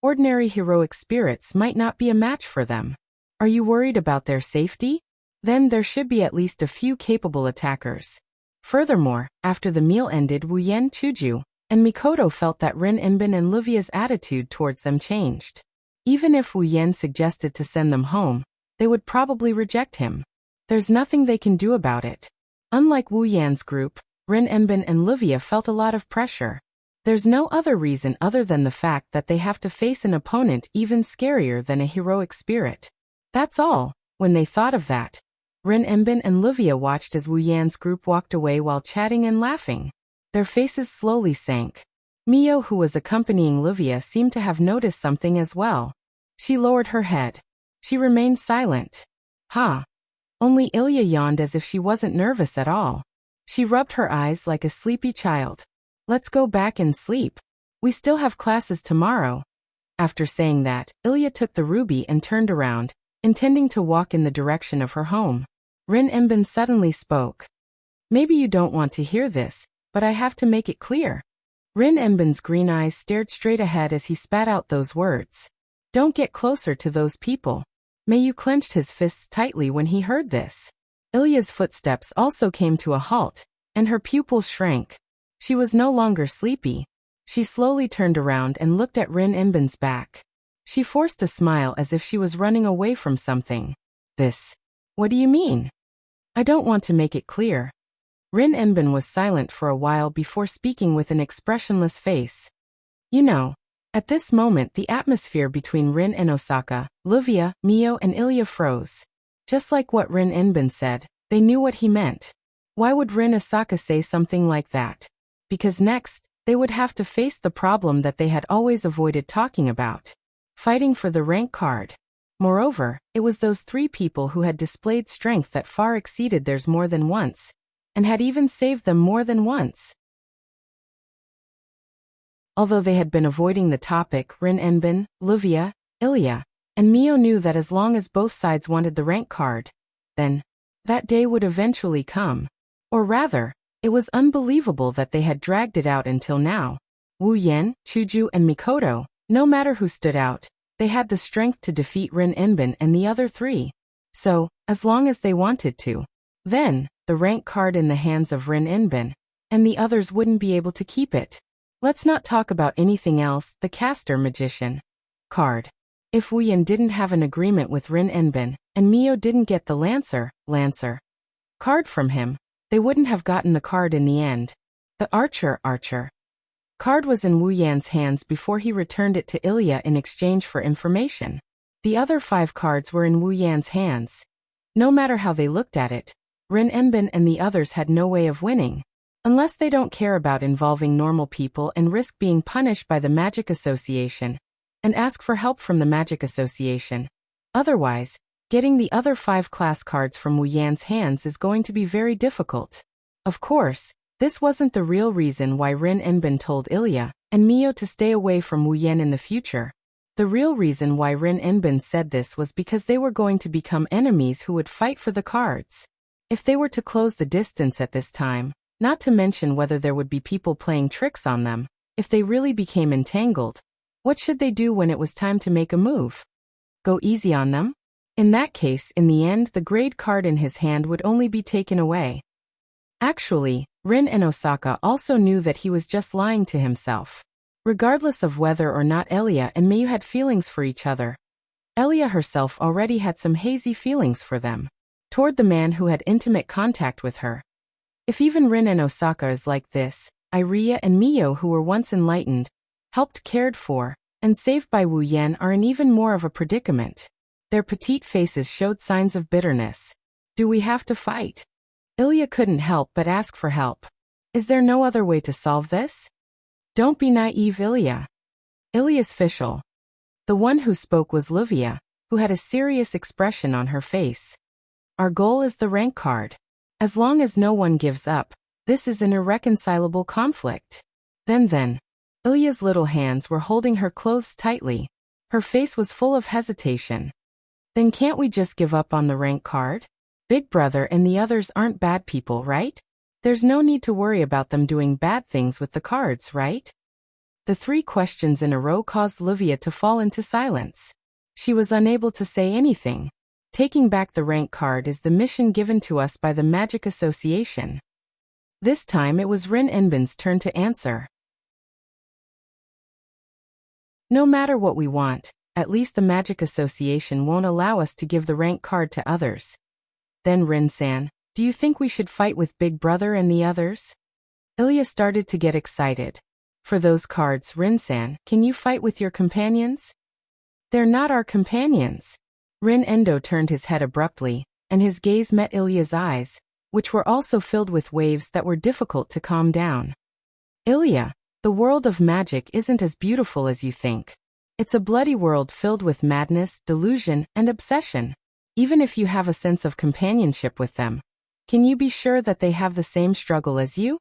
Speaker 1: ordinary heroic spirits might not be a match for them. Are you worried about their safety? Then there should be at least a few capable attackers. Furthermore, after the meal ended, Wu Yan, Chuju, and Mikoto felt that Rin Enbin and Livia's attitude towards them changed. Even if Wu Yan suggested to send them home, they would probably reject him. There's nothing they can do about it. Unlike Wu Yan's group, Rin Enbin and Livia felt a lot of pressure. There's no other reason other than the fact that they have to face an opponent even scarier than a heroic spirit. That's all. When they thought of that, Rin Enbin and Livia watched as Wu Yan's group walked away while chatting and laughing. Their faces slowly sank. Mio, who was accompanying Livia, seemed to have noticed something as well. She lowered her head. She remained silent. Only Ilya yawned as if she wasn't nervous at all. She rubbed her eyes like a sleepy child. Let's go back and sleep. We still have classes tomorrow. After saying that, Ilya took the ruby and turned around, intending to walk in the direction of her home. Rin Enbin suddenly spoke. Maybe you don't want to hear this, but I have to make it clear. Rin Enbin's green eyes stared straight ahead as he spat out those words. Don't get closer to those people. Mayu clenched his fists tightly when he heard this. Ilya's footsteps also came to a halt, and her pupils shrank. She was no longer sleepy. She slowly turned around and looked at Rin Enbin's back. She forced a smile as if she was running away from something. What do you mean? I don't want to make it clear. Rin Enbin was silent for a while before speaking with an expressionless face. You know, at this moment the atmosphere between Rin and Osaka, Livia, Mio and Ilya froze. Just like what Rin Enbin said, they knew what he meant. Why would Rin Osaka say something like that? Because next, they would have to face the problem that they had always avoided talking about. Fighting for the rank card. Moreover, it was those 3 people who had displayed strength that far exceeded theirs more than once, and had even saved them more than once. Although they had been avoiding the topic, Rin Enbin, Livia, Ilya, and Mio knew that as long as both sides wanted the rank card, then that day would eventually come. Or rather, it was unbelievable that they had dragged it out until now. Wu Yan, Chuju and Mikoto, no matter who stood out, they had the strength to defeat Rin Enbin and the other three. So, as long as they wanted to. Then, the rank card in the hands of Rin Enbin, and the others wouldn't be able to keep it. Let's not talk about anything else, the caster magician card. If Wu Yan didn't have an agreement with Rin Enbin, and Mio didn't get the Lancer card from him, they wouldn't have gotten the card in the end. The Archer card was in Wu Yan's hands before he returned it to Ilya in exchange for information. The other 5 cards were in Wu Yan's hands. No matter how they looked at it, Rin Enbin and the others had no way of winning. Unless they don't care about involving normal people and risk being punished by the Magic Association, and ask for help from the Magic Association. Otherwise, getting the other 5 class cards from Wu Yan's hands is going to be very difficult. Of course, this wasn't the real reason why Rin Enbin told Ilya and Mio to stay away from Wu Yan in the future. The real reason why Rin Enbin said this was because they were going to become enemies who would fight for the cards. If they were to close the distance at this time, not to mention whether there would be people playing tricks on them, if they really became entangled, what should they do when it was time to make a move? Go easy on them? In that case, in the end, the grade card in his hand would only be taken away. Actually, Rin and Osaka also knew that he was just lying to himself. Regardless of whether or not Elia and Mayu had feelings for each other, Elia herself already had some hazy feelings for them, toward the man who had intimate contact with her. If even Rin and Osaka is like this, Iria and Mio, who were once enlightened, helped, cared for, and saved by Wu Yan, are in even more of a predicament. Their petite faces showed signs of bitterness. Do we have to fight? Ilya couldn't help but ask for help. Is there no other way to solve this? Don't be naive, Ilya. Ilya's official. The one who spoke was Livia, who had a serious expression on her face. Our goal is the rank card. As long as no one gives up, this is an irreconcilable conflict. Then, Ilya's little hands were holding her clothes tightly. Her face was full of hesitation. Then can't we just give up on the rank card? Big Brother and the others aren't bad people, right? There's no need to worry about them doing bad things with the cards, right? The 3 questions in a row caused Livia to fall into silence. She was unable to say anything. Taking back the rank card is the mission given to us by the Magic Association. This time it was Rin Enbin's turn to answer. No matter what we want, at least the Magic Association won't allow us to give the rank card to others. Then Rin-san, do you think we should fight with Big Brother and the others? Ilya started to get excited. For those cards, Rin-san, can you fight with your companions? They're not our companions. Rin Endo turned his head abruptly, and his gaze met Ilya's eyes, which were also filled with waves that were difficult to calm down. Ilya, the world of magic isn't as beautiful as you think. It's a bloody world filled with madness, delusion, and obsession. Even if you have a sense of companionship with them, can you be sure that they have the same struggle as you?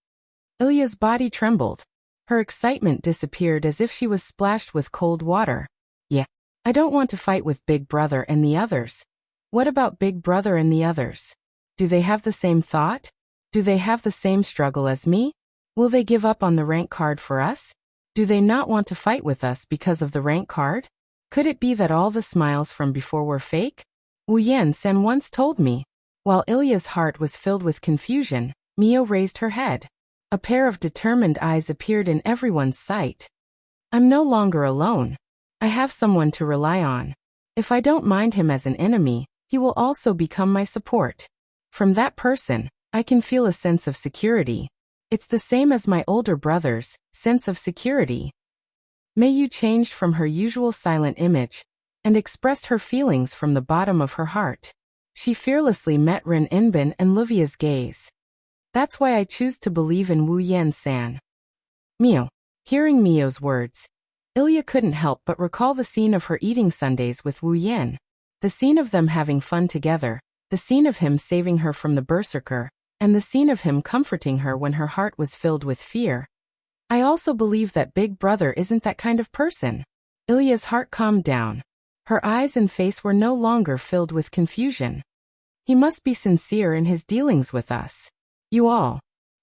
Speaker 1: Ilya's body trembled. Her excitement disappeared as if she was splashed with cold water. Yeah, I don't want to fight with Big Brother and the others. What about Big Brother and the others? Do they have the same thought? Do they have the same struggle as me? Will they give up on the rank card for us? Do they not want to fight with us because of the rank card? Could it be that all the smiles from before were fake? Wu Yan-sen once told me. While Ilya's heart was filled with confusion, Mio raised her head. A pair of determined eyes appeared in everyone's sight. I'm no longer alone. I have someone to rely on. If I don't mind him as an enemy, he will also become my support. From that person, I can feel a sense of security. It's the same as my older brother's sense of security. Mayu changed from her usual silent image and expressed her feelings from the bottom of her heart. She fearlessly met Rin Enbin and Livia's gaze. That's why I choose to believe in Wu Yan-san. Mio. Hearing Mio's words, Ilya couldn't help but recall the scene of her eating sundaes with Wu Yan. The scene of them having fun together, the scene of him saving her from the berserker, and the scene of him comforting her when her heart was filled with fear. I also believe that Big Brother isn't that kind of person. Ilya's heart calmed down. Her eyes and face were no longer filled with confusion. He must be sincere in his dealings with us. You all.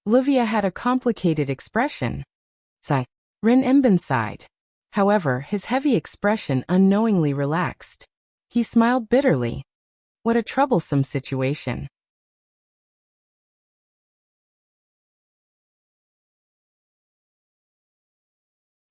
Speaker 1: Olivia had a complicated expression. Sigh. Rin Emban sighed. However, his heavy expression unknowingly relaxed. He smiled bitterly. What a troublesome situation.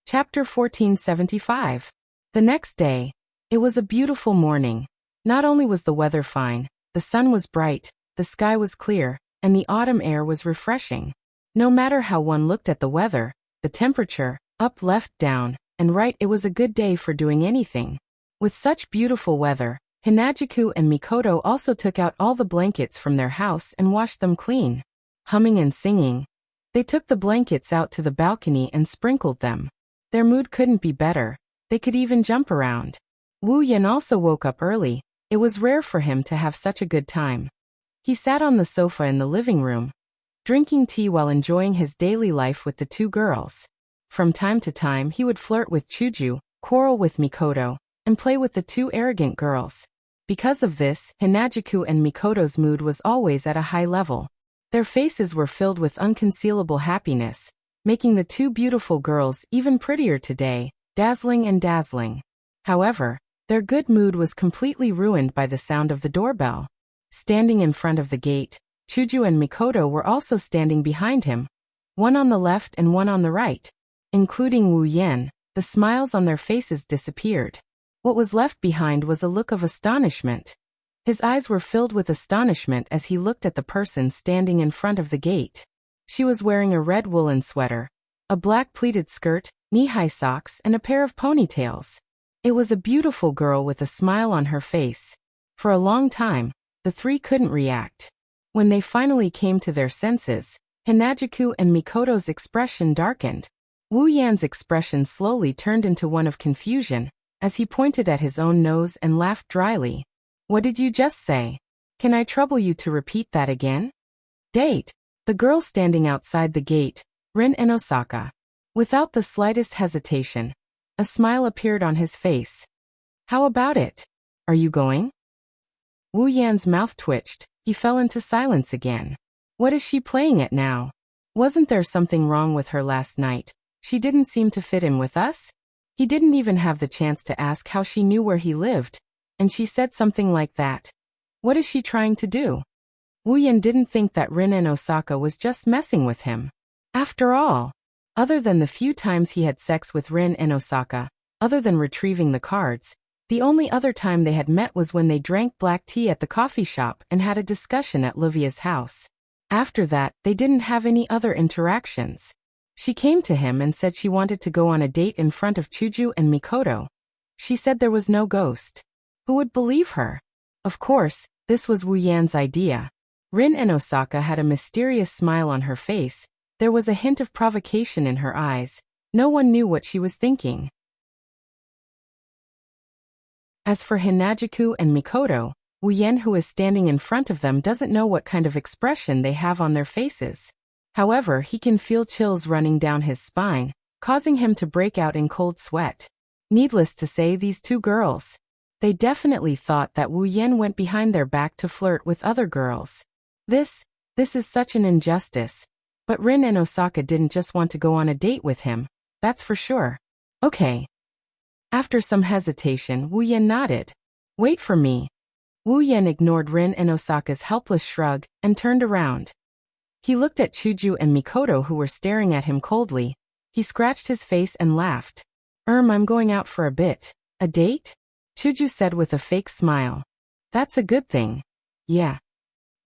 Speaker 1: Chapter 1475. The next day. It was a beautiful morning. Not only was the weather fine, the sun was bright, the sky was clear, and the autumn air was refreshing. No matter how one looked at the weather, the temperature, up, left, down, and right, it was a good day for doing anything. With such beautiful weather, Hinajuku and Mikoto also took out all the blankets from their house and washed them clean. Humming and singing, they took the blankets out to the balcony and sprinkled them. Their mood couldn't be better. They could even jump around. Wu Yan also woke up early. It was rare for him to have such a good time. He sat on the sofa in the living room, drinking tea while enjoying his daily life with the two girls. From time to time he would flirt with Chuju, quarrel with Mikoto, and play with the two arrogant girls. Because of this, Hinajuku and Mikoto's mood was always at a high level. Their faces were filled with unconcealable happiness, making the two beautiful girls even prettier today, dazzling and dazzling. However, their good mood was completely ruined by the sound of the doorbell. Standing in front of the gate, Chuju and Mikoto were also standing behind him, one on the left and one on the right. Including Wu Yan, the smiles on their faces disappeared. What was left behind was a look of astonishment. His eyes were filled with astonishment as he looked at the person standing in front of the gate. She was wearing a red woolen sweater, a black pleated skirt, knee-high socks, and a pair of ponytails. It was a beautiful girl with a smile on her face. For a long time, the three couldn't react. When they finally came to their senses, Hinajuku and Mikoto's expression darkened. Wu Yan's expression slowly turned into one of confusion, as he pointed at his own nose and laughed dryly. What did you just say? Can I trouble you to repeat that again? Date. The girl standing outside the gate, Rin and Osaka. Without the slightest hesitation, a smile appeared on his face. How about it? Are you going? Wu Yan's mouth twitched. He fell into silence again. What is she playing at now? Wasn't there something wrong with her last night? She didn't seem to fit in with us? He didn't even have the chance to ask how she knew where he lived, and she said something like that. What is she trying to do? Wu Yan didn't think that Rin and Osaka was just messing with him. After all, other than the few times he had sex with Rin and Osaka, other than retrieving the cards, the only other time they had met was when they drank black tea at the coffee shop and had a discussion at Livia's house. After that, they didn't have any other interactions. She came to him and said she wanted to go on a date in front of Chuju and Mikoto. She said there was no ghost. Who would believe her? Of course, this was Wu Yan's idea. Rin and Osaka had a mysterious smile on her face. There was a hint of provocation in her eyes. No one knew what she was thinking. As for Hinajuku and Mikoto, Wu Yan, who is standing in front of them, doesn't know what kind of expression they have on their faces. However, he can feel chills running down his spine, causing him to break out in cold sweat. Needless to say, these two girls. They definitely thought that Wu Yan went behind their back to flirt with other girls. This is such an injustice. But Rin and Osaka didn't just want to go on a date with him, that's for sure. Okay. After some hesitation, Wu Yan nodded. Wait for me. Wu Yan ignored Rin and Osaka's helpless shrug and turned around. He looked at Chuju and Mikoto, who were staring at him coldly. He scratched his face and laughed. I'm going out for a bit. A date? Chuju said with a fake smile. That's a good thing. Yeah.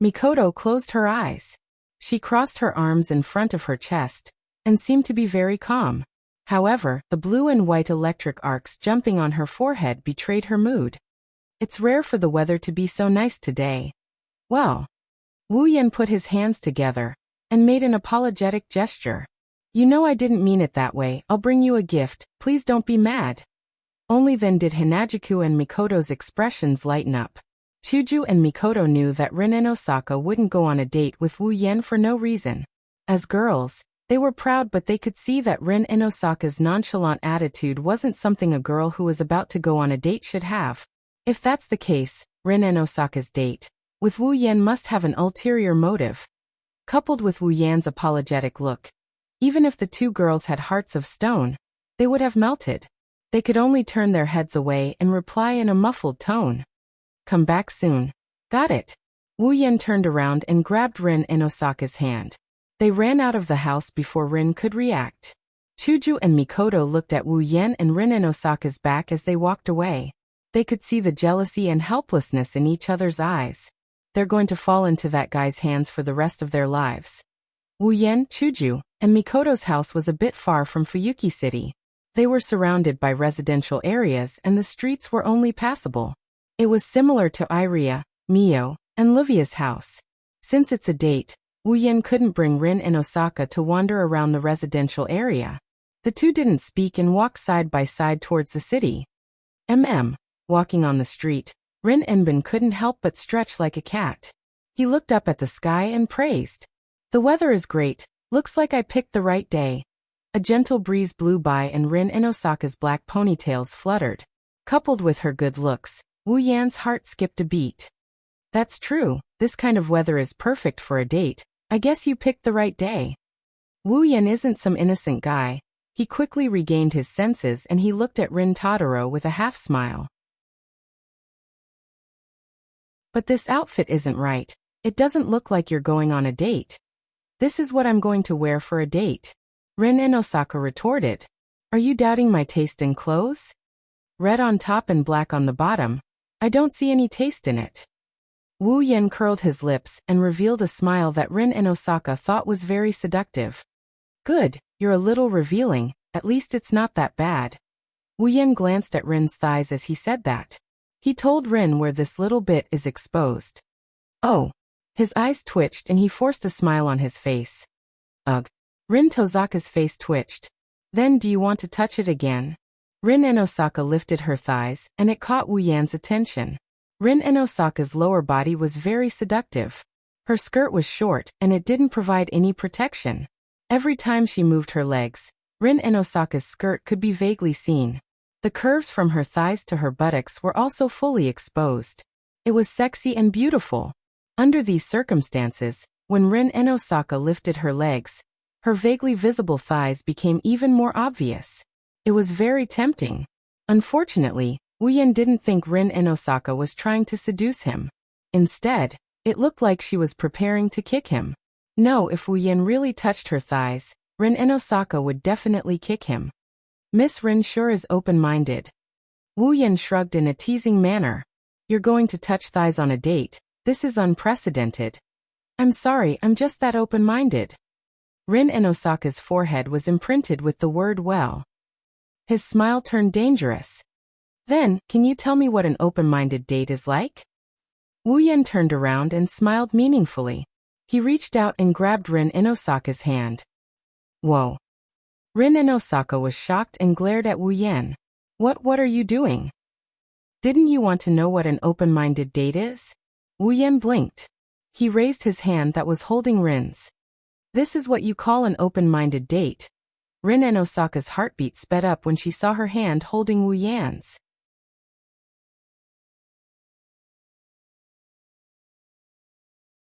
Speaker 1: Mikoto closed her eyes. She crossed her arms in front of her chest and seemed to be very calm. However, the blue and white electric arcs jumping on her forehead betrayed her mood. It's rare for the weather to be so nice today. Well. Wu Yan put his hands together and made an apologetic gesture. You know I didn't mean it that way. I'll bring you a gift. Please don't be mad. Only then did Hinajuku and Mikoto's expressions lighten up. Chuju and Mikoto knew that Rin and Osaka wouldn't go on a date with Wu Yan for no reason. As girls, they were proud, but they could see that Rin and Osaka's nonchalant attitude wasn't something a girl who was about to go on a date should have. If that's the case, Rin and Osaka's date with Wu Yan must have an ulterior motive. Coupled with Wu Yan's apologetic look, even if the two girls had hearts of stone, they would have melted. They could only turn their heads away and reply in a muffled tone. Come back soon. Got it. Wu Yan turned around and grabbed Rin and Osaka's hand. They ran out of the house before Rin could react. Chuju and Mikoto looked at Wu Yan and Rin and Osaka's back as they walked away. They could see the jealousy and helplessness in each other's eyes. They're going to fall into that guy's hands for the rest of their lives. Wu Yan, Chuju, and Mikoto's house was a bit far from Fuyuki City. They were surrounded by residential areas and the streets were only passable. It was similar to Iria, Mio, and Livia's house. Since it's a date, Wu Yan couldn't bring Rin and Osaka to wander around the residential area. The two didn't speak and walked side by side towards the city. Walking on the street, Rin Enbin couldn't help but stretch like a cat. He looked up at the sky and praised. The weather is great, looks like I picked the right day. A gentle breeze blew by and Rin and Osaka's black ponytails fluttered. Coupled with her good looks, Wu Yan's heart skipped a beat. That's true, this kind of weather is perfect for a date. I guess you picked the right day. Wu Yan isn't some innocent guy. He quickly regained his senses and he looked at Rin Totoro with a half-smile. But this outfit isn't right. It doesn't look like you're going on a date. This is what I'm going to wear for a date. Rin and Osaka retorted. Are you doubting my taste in clothes? Red on top and black on the bottom. I don't see any taste in it. Wu Yan curled his lips and revealed a smile that Rin and Osaka thought was very seductive. Good, you're a little revealing, at least it's not that bad. Wu Yan glanced at Rin's thighs as he said that. He told Rin where this little bit is exposed. Oh. His eyes twitched and he forced a smile on his face. Ugh. Rin Tozaka's face twitched. Then do you want to touch it again? Rin and Osaka lifted her thighs and it caught Wu Yan's attention. Rin and Osaka's lower body was very seductive. Her skirt was short and it didn't provide any protection. Every time she moved her legs, Rin and Osaka's skirt could be vaguely seen. The curves from her thighs to her buttocks were also fully exposed. It was sexy and beautiful. Under these circumstances, when Rin and Osaka lifted her legs, her vaguely visible thighs became even more obvious. It was very tempting. Unfortunately, Wu Yan didn't think Rin and Osaka was trying to seduce him. Instead, it looked like she was preparing to kick him. No, if Wu Yan really touched her thighs, Rin and Osaka would definitely kick him. Miss Rin sure is open-minded. Wu Yan shrugged in a teasing manner. You're going to touch thighs on a date. This is unprecedented. I'm sorry, I'm just that open-minded. Rin and Osaka's forehead was imprinted with the word well. His smile turned dangerous. Then, can you tell me what an open-minded date is like? Wu Yan turned around and smiled meaningfully. He reached out and grabbed Rin and Osaka's hand. Whoa. Rin and Osaka was shocked and glared at Wu Yan. What are you doing? Didn't you want to know what an open-minded date is? Wu Yan blinked. He raised his hand that was holding Rin's. This is what you call an open-minded date. Rin and Osaka's heartbeat sped up when she saw her hand holding Wu Yan's.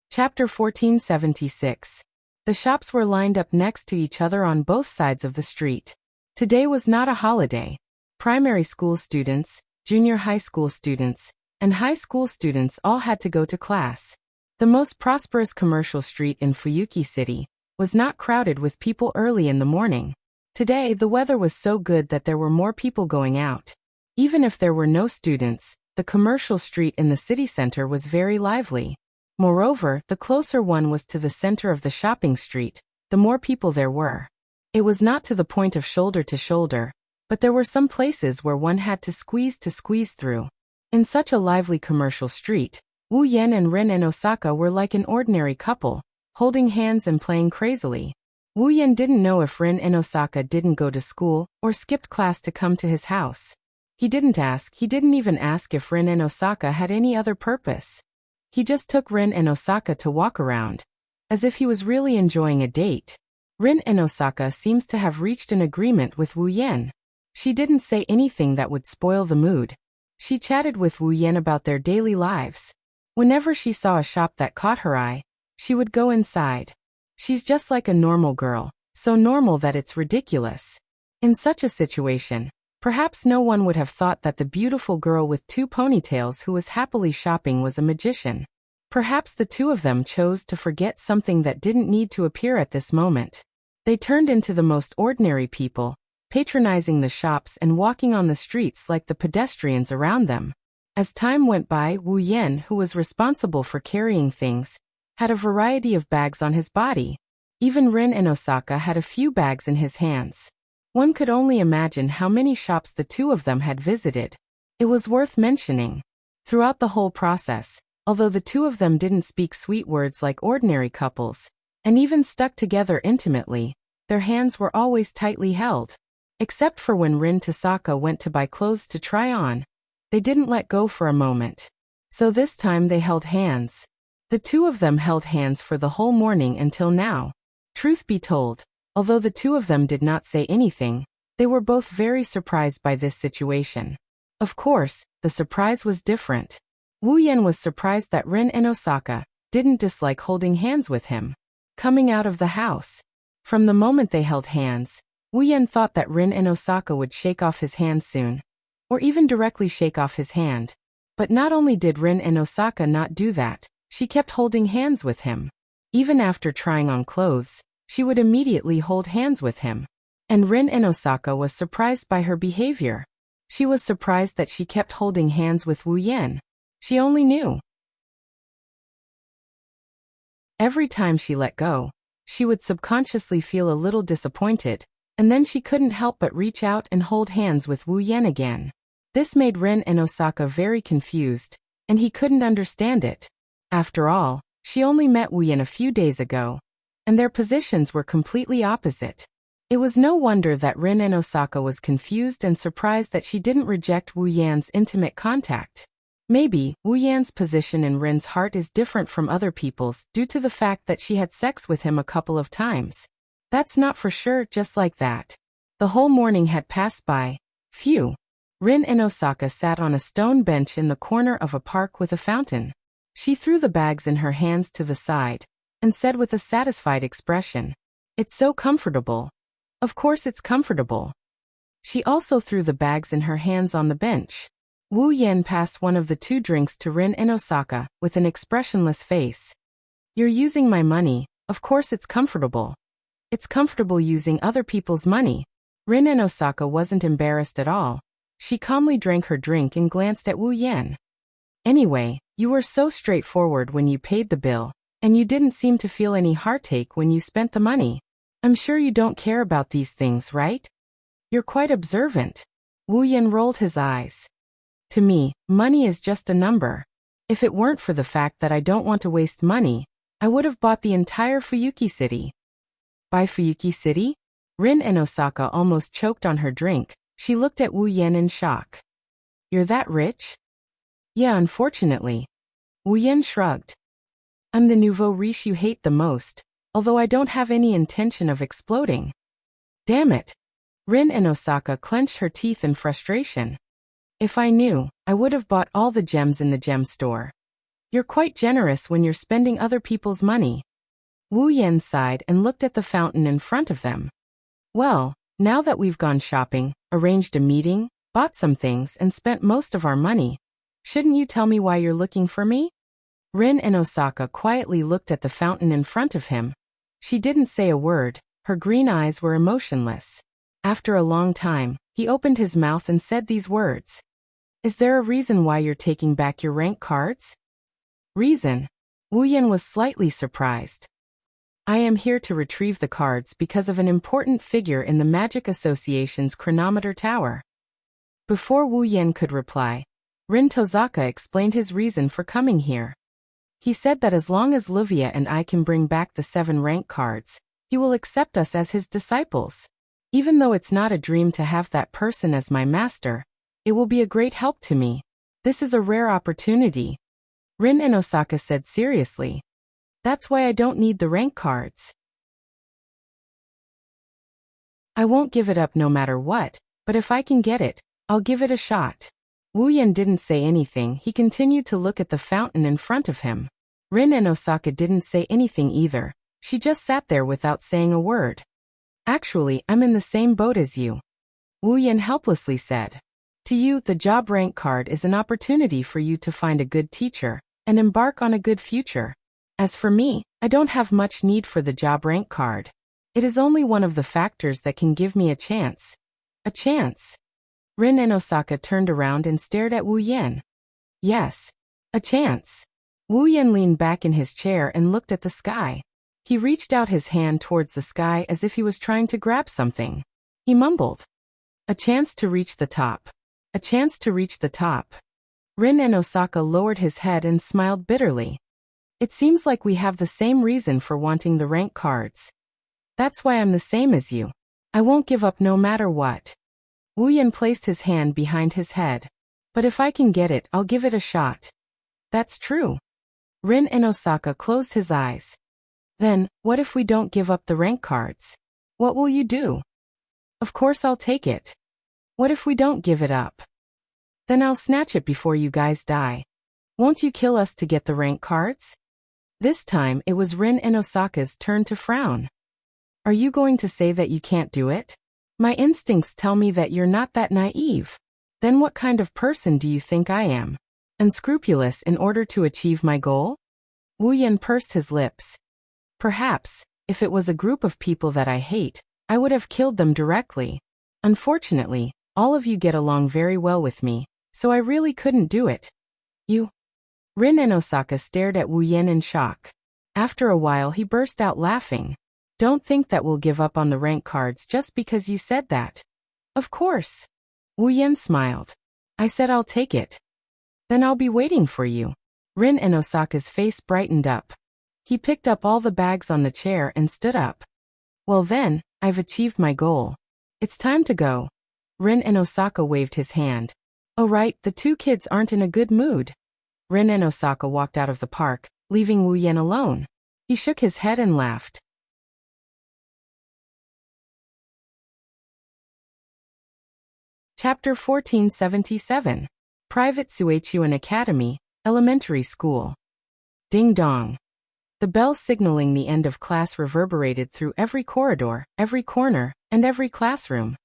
Speaker 1: Chapter 1476. The shops were lined up next to each other on both sides of the street. Today was not a holiday. Primary school students, junior high school students, and high school students all had to go to class. The most prosperous commercial street in Fuyuki City was not crowded with people early in the morning. Today, the weather was so good that there were more people going out. Even if there were no students, the commercial street in the city center was very lively. Moreover, the closer one was to the center of the shopping street, the more people there were. It was not to the point of shoulder to shoulder, but there were some places where one had to squeeze through. In such a lively commercial street, Wu Yan and Rin and Osaka were like an ordinary couple, holding hands and playing crazily. Wu Yan didn't know if Rin and Osaka didn't go to school or skipped class to come to his house. He didn't even ask if Rin and Osaka had any other purpose. He just took Rin and Osaka to walk around, as if he was really enjoying a date. Rin and Osaka seems to have reached an agreement with Wu Yan. She didn't say anything that would spoil the mood. She chatted with Wu Yan about their daily lives. Whenever she saw a shop that caught her eye, she would go inside. She's just like a normal girl, so normal that it's ridiculous. In such a situation, perhaps no one would have thought that the beautiful girl with 2 ponytails who was happily shopping was a magician. Perhaps the two of them chose to forget something that didn't need to appear at this moment. They turned into the most ordinary people, patronizing the shops and walking on the streets like the pedestrians around them. As time went by, Wu Yan, who was responsible for carrying things, had a variety of bags on his body. Even Rin and Osaka had a few bags in his hands. One could only imagine how many shops the two of them had visited. It was worth mentioning. Throughout the whole process, although the two of them didn't speak sweet words like ordinary couples, and even stuck together intimately, their hands were always tightly held. Except for when Rin to Saka went to buy clothes to try on. They didn't let go for a moment. So this time they held hands. The two of them held hands for the whole morning until now. Truth be told, although the two of them did not say anything, they were both very surprised by this situation. Of course, the surprise was different. Wu Yan was surprised that Rin and Osaka didn't dislike holding hands with him. Coming out of the house, from the moment they held hands, Wu Yan thought that Rin and Osaka would shake off his hand soon, or even directly shake off his hand. But not only did Rin and Osaka not do that, she kept holding hands with him. Even after trying on clothes, she would immediately hold hands with him. And Rin and Osaka was surprised by her behavior. She was surprised that she kept holding hands with Wu Yan. She only knew. Every time she let go, she would subconsciously feel a little disappointed, and then she couldn't help but reach out and hold hands with Wu Yan again. This made Rin and Osaka very confused, and he couldn't understand it. After all, she only met Wu Yan a few days ago, and their positions were completely opposite. It was no wonder that Rin and Osaka was confused and surprised that she didn't reject Wu Yan's intimate contact. Maybe, Wu Yan's position in Rin's heart is different from other people's due to the fact that she had sex with him a couple of times. That's not for sure, just like that. The whole morning had passed by. Phew. Rin and Osaka sat on a stone bench in the corner of a park with a fountain. She threw the bags in her hands to the side, and said with a satisfied expression, "It's so comfortable." Of course it's comfortable. She also threw the bags in her hands on the bench. Wu Yan passed one of the 2 drinks to Rin and Osaka with an expressionless face. "You're using my money, of course it's comfortable." "It's comfortable using other people's money." Rin and Osaka wasn't embarrassed at all. She calmly drank her drink and glanced at Wu Yan. "Anyway, you were so straightforward when you paid the bill, and you didn't seem to feel any heartache when you spent the money. I'm sure you don't care about these things, right? You're quite observant." Wu Yan rolled his eyes. "To me, money is just a number. If it weren't for the fact that I don't want to waste money, I would have bought the entire Fuyuki city." "Buy Fuyuki City?" Rin and Osaka almost choked on her drink. She looked at Wu Yan in shock. "You're that rich?" "Yeah, unfortunately." Wu Yan shrugged. "I'm the nouveau riche you hate the most, although I don't have any intention of exploding." "Damn it." Rin and Osaka clenched her teeth in frustration. "If I knew, I would have bought all the gems in the gem store." "You're quite generous when you're spending other people's money." Wu Yan sighed and looked at the fountain in front of them. "Well, now that we've gone shopping, arranged a meeting, bought some things and spent most of our money, shouldn't you tell me why you're looking for me?" Rin and Osaka quietly looked at the fountain in front of him. She didn't say a word, her green eyes were emotionless. After a long time, he opened his mouth and said these words. "Is there a reason why you're taking back your rank cards?" "Reason?" Wu Yan was slightly surprised. "I am here to retrieve the cards because of an important figure in the Magic Association's chronometer tower." Before Wu Yan could reply, Rin Tozaka explained his reason for coming here. He said that as long as Livia and I can bring back the 7 rank cards, he will accept us as his disciples. Even though it's not a dream to have that person as my master, it will be a great help to me. This is a rare opportunity. Rin and Osaka said seriously. "That's why I don't need the rank cards. I won't give it up no matter what, but if I can get it, I'll give it a shot." Wu Yan didn't say anything. He continued to look at the fountain in front of him. Rin and Osaka didn't say anything either. She just sat there without saying a word. Actually, I'm in the same boat as you, Wu Yan helplessly said. To you, the job rank card is an opportunity for you to find a good teacher and embark on a good future. As for me, I don't have much need for the job rank card. It is only one of the factors that can give me a chance. A chance. Rin and Osaka turned around and stared at Wu Yan. Yes, a chance. Wu Yan leaned back in his chair and looked at the sky. He reached out his hand towards the sky as if he was trying to grab something. He mumbled. A chance to reach the top. A chance to reach the top. Rin and Osaka lowered his head and smiled bitterly. It seems like we have the same reason for wanting the rank cards. That's why I'm the same as you. I won't give up no matter what. Wu Yan placed his hand behind his head. But if I can get it, I'll give it a shot. That's true. Rin and Osaka closed his eyes. Then, what if we don't give up the rank cards? What will you do? Of course I'll take it. What if we don't give it up? Then I'll snatch it before you guys die. Won't you kill us to get the rank cards? This time it was Rin and Osaka's turn to frown. Are you going to say that you can't do it? My instincts tell me that you're not that naive. Then what kind of person do you think I am? Unscrupulous in order to achieve my goal? Wu Yan pursed his lips. Perhaps, if it was a group of people that I hate, I would have killed them directly. Unfortunately, all of you get along very well with me, so I really couldn't do it. You? Rin and Osaka stared at Wu Yan in shock. After a while he burst out laughing. Don't think that we'll give up on the rank cards just because you said that. Of course. Wu Yan smiled. I said I'll take it. Then I'll be waiting for you. Rin and Osaka's face brightened up. He picked up all the bags on the chair and stood up. Well then, I've achieved my goal. It's time to go. Rin and Osaka waved his hand. Oh right, the two kids aren't in a good mood. Rin and Osaka walked out of the park, leaving Wu Yan alone. He shook his head and laughed. Chapter 1477. Private Suechuan Academy, Elementary School. Ding dong. The bell signaling the end of class reverberated through every corridor, every corner, and every classroom.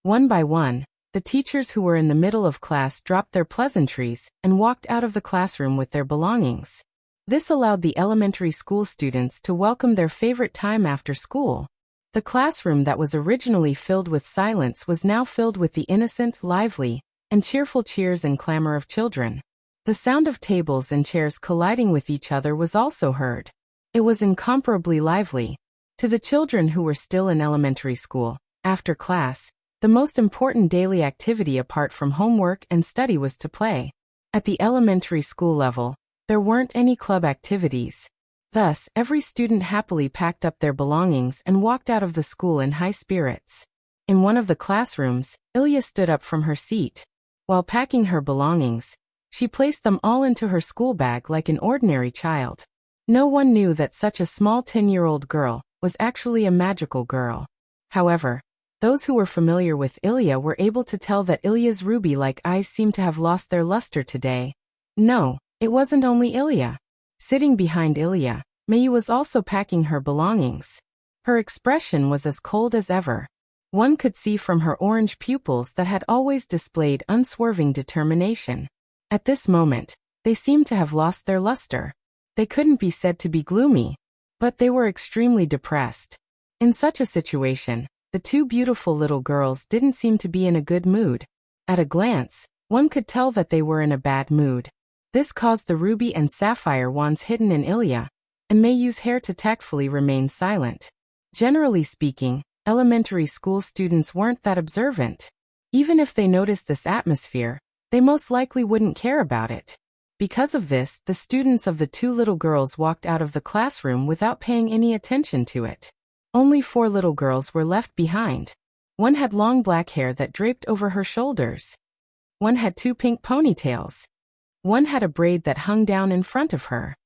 Speaker 1: One by one, the teachers who were in the middle of class dropped their pleasantries and walked out of the classroom with their belongings. This allowed the elementary school students to welcome their favorite time after school. The classroom that was originally filled with silence was now filled with the innocent, lively, and cheerful cheers and clamor of children. The sound of tables and chairs colliding with each other was also heard. It was incomparably lively. To the children who were still in elementary school, after class, the most important daily activity apart from homework and study was to play. At the elementary school level, there weren't any club activities. Thus, every student happily packed up their belongings and walked out of the school in high spirits. In one of the classrooms, Ilya stood up from her seat. While packing her belongings, she placed them all into her school bag like an ordinary child. No one knew that such a small 10-year-old girl was actually a magical girl. However, those who were familiar with Ilya were able to tell that Ilya's ruby-like eyes seemed to have lost their luster today. No, it wasn't only Ilya. Sitting behind Ilya, Mayu was also packing her belongings. Her expression was as cold as ever. One could see from her orange pupils that had always displayed unswerving determination. At this moment, they seemed to have lost their luster. They couldn't be said to be gloomy, but they were extremely depressed. In such a situation, the two beautiful little girls didn't seem to be in a good mood. At a glance, one could tell that they were in a bad mood. This caused the ruby and sapphire wands hidden in Ilya, and Mayu's hair to tactfully remain silent. Generally speaking, elementary school students weren't that observant. Even if they noticed this atmosphere, they most likely wouldn't care about it. Because of this, the students of the two little girls walked out of the classroom without paying any attention to it. Only 4 little girls were left behind. One had long black hair that draped over her shoulders. One had 2 pink ponytails. One had a braid that hung down in front of her.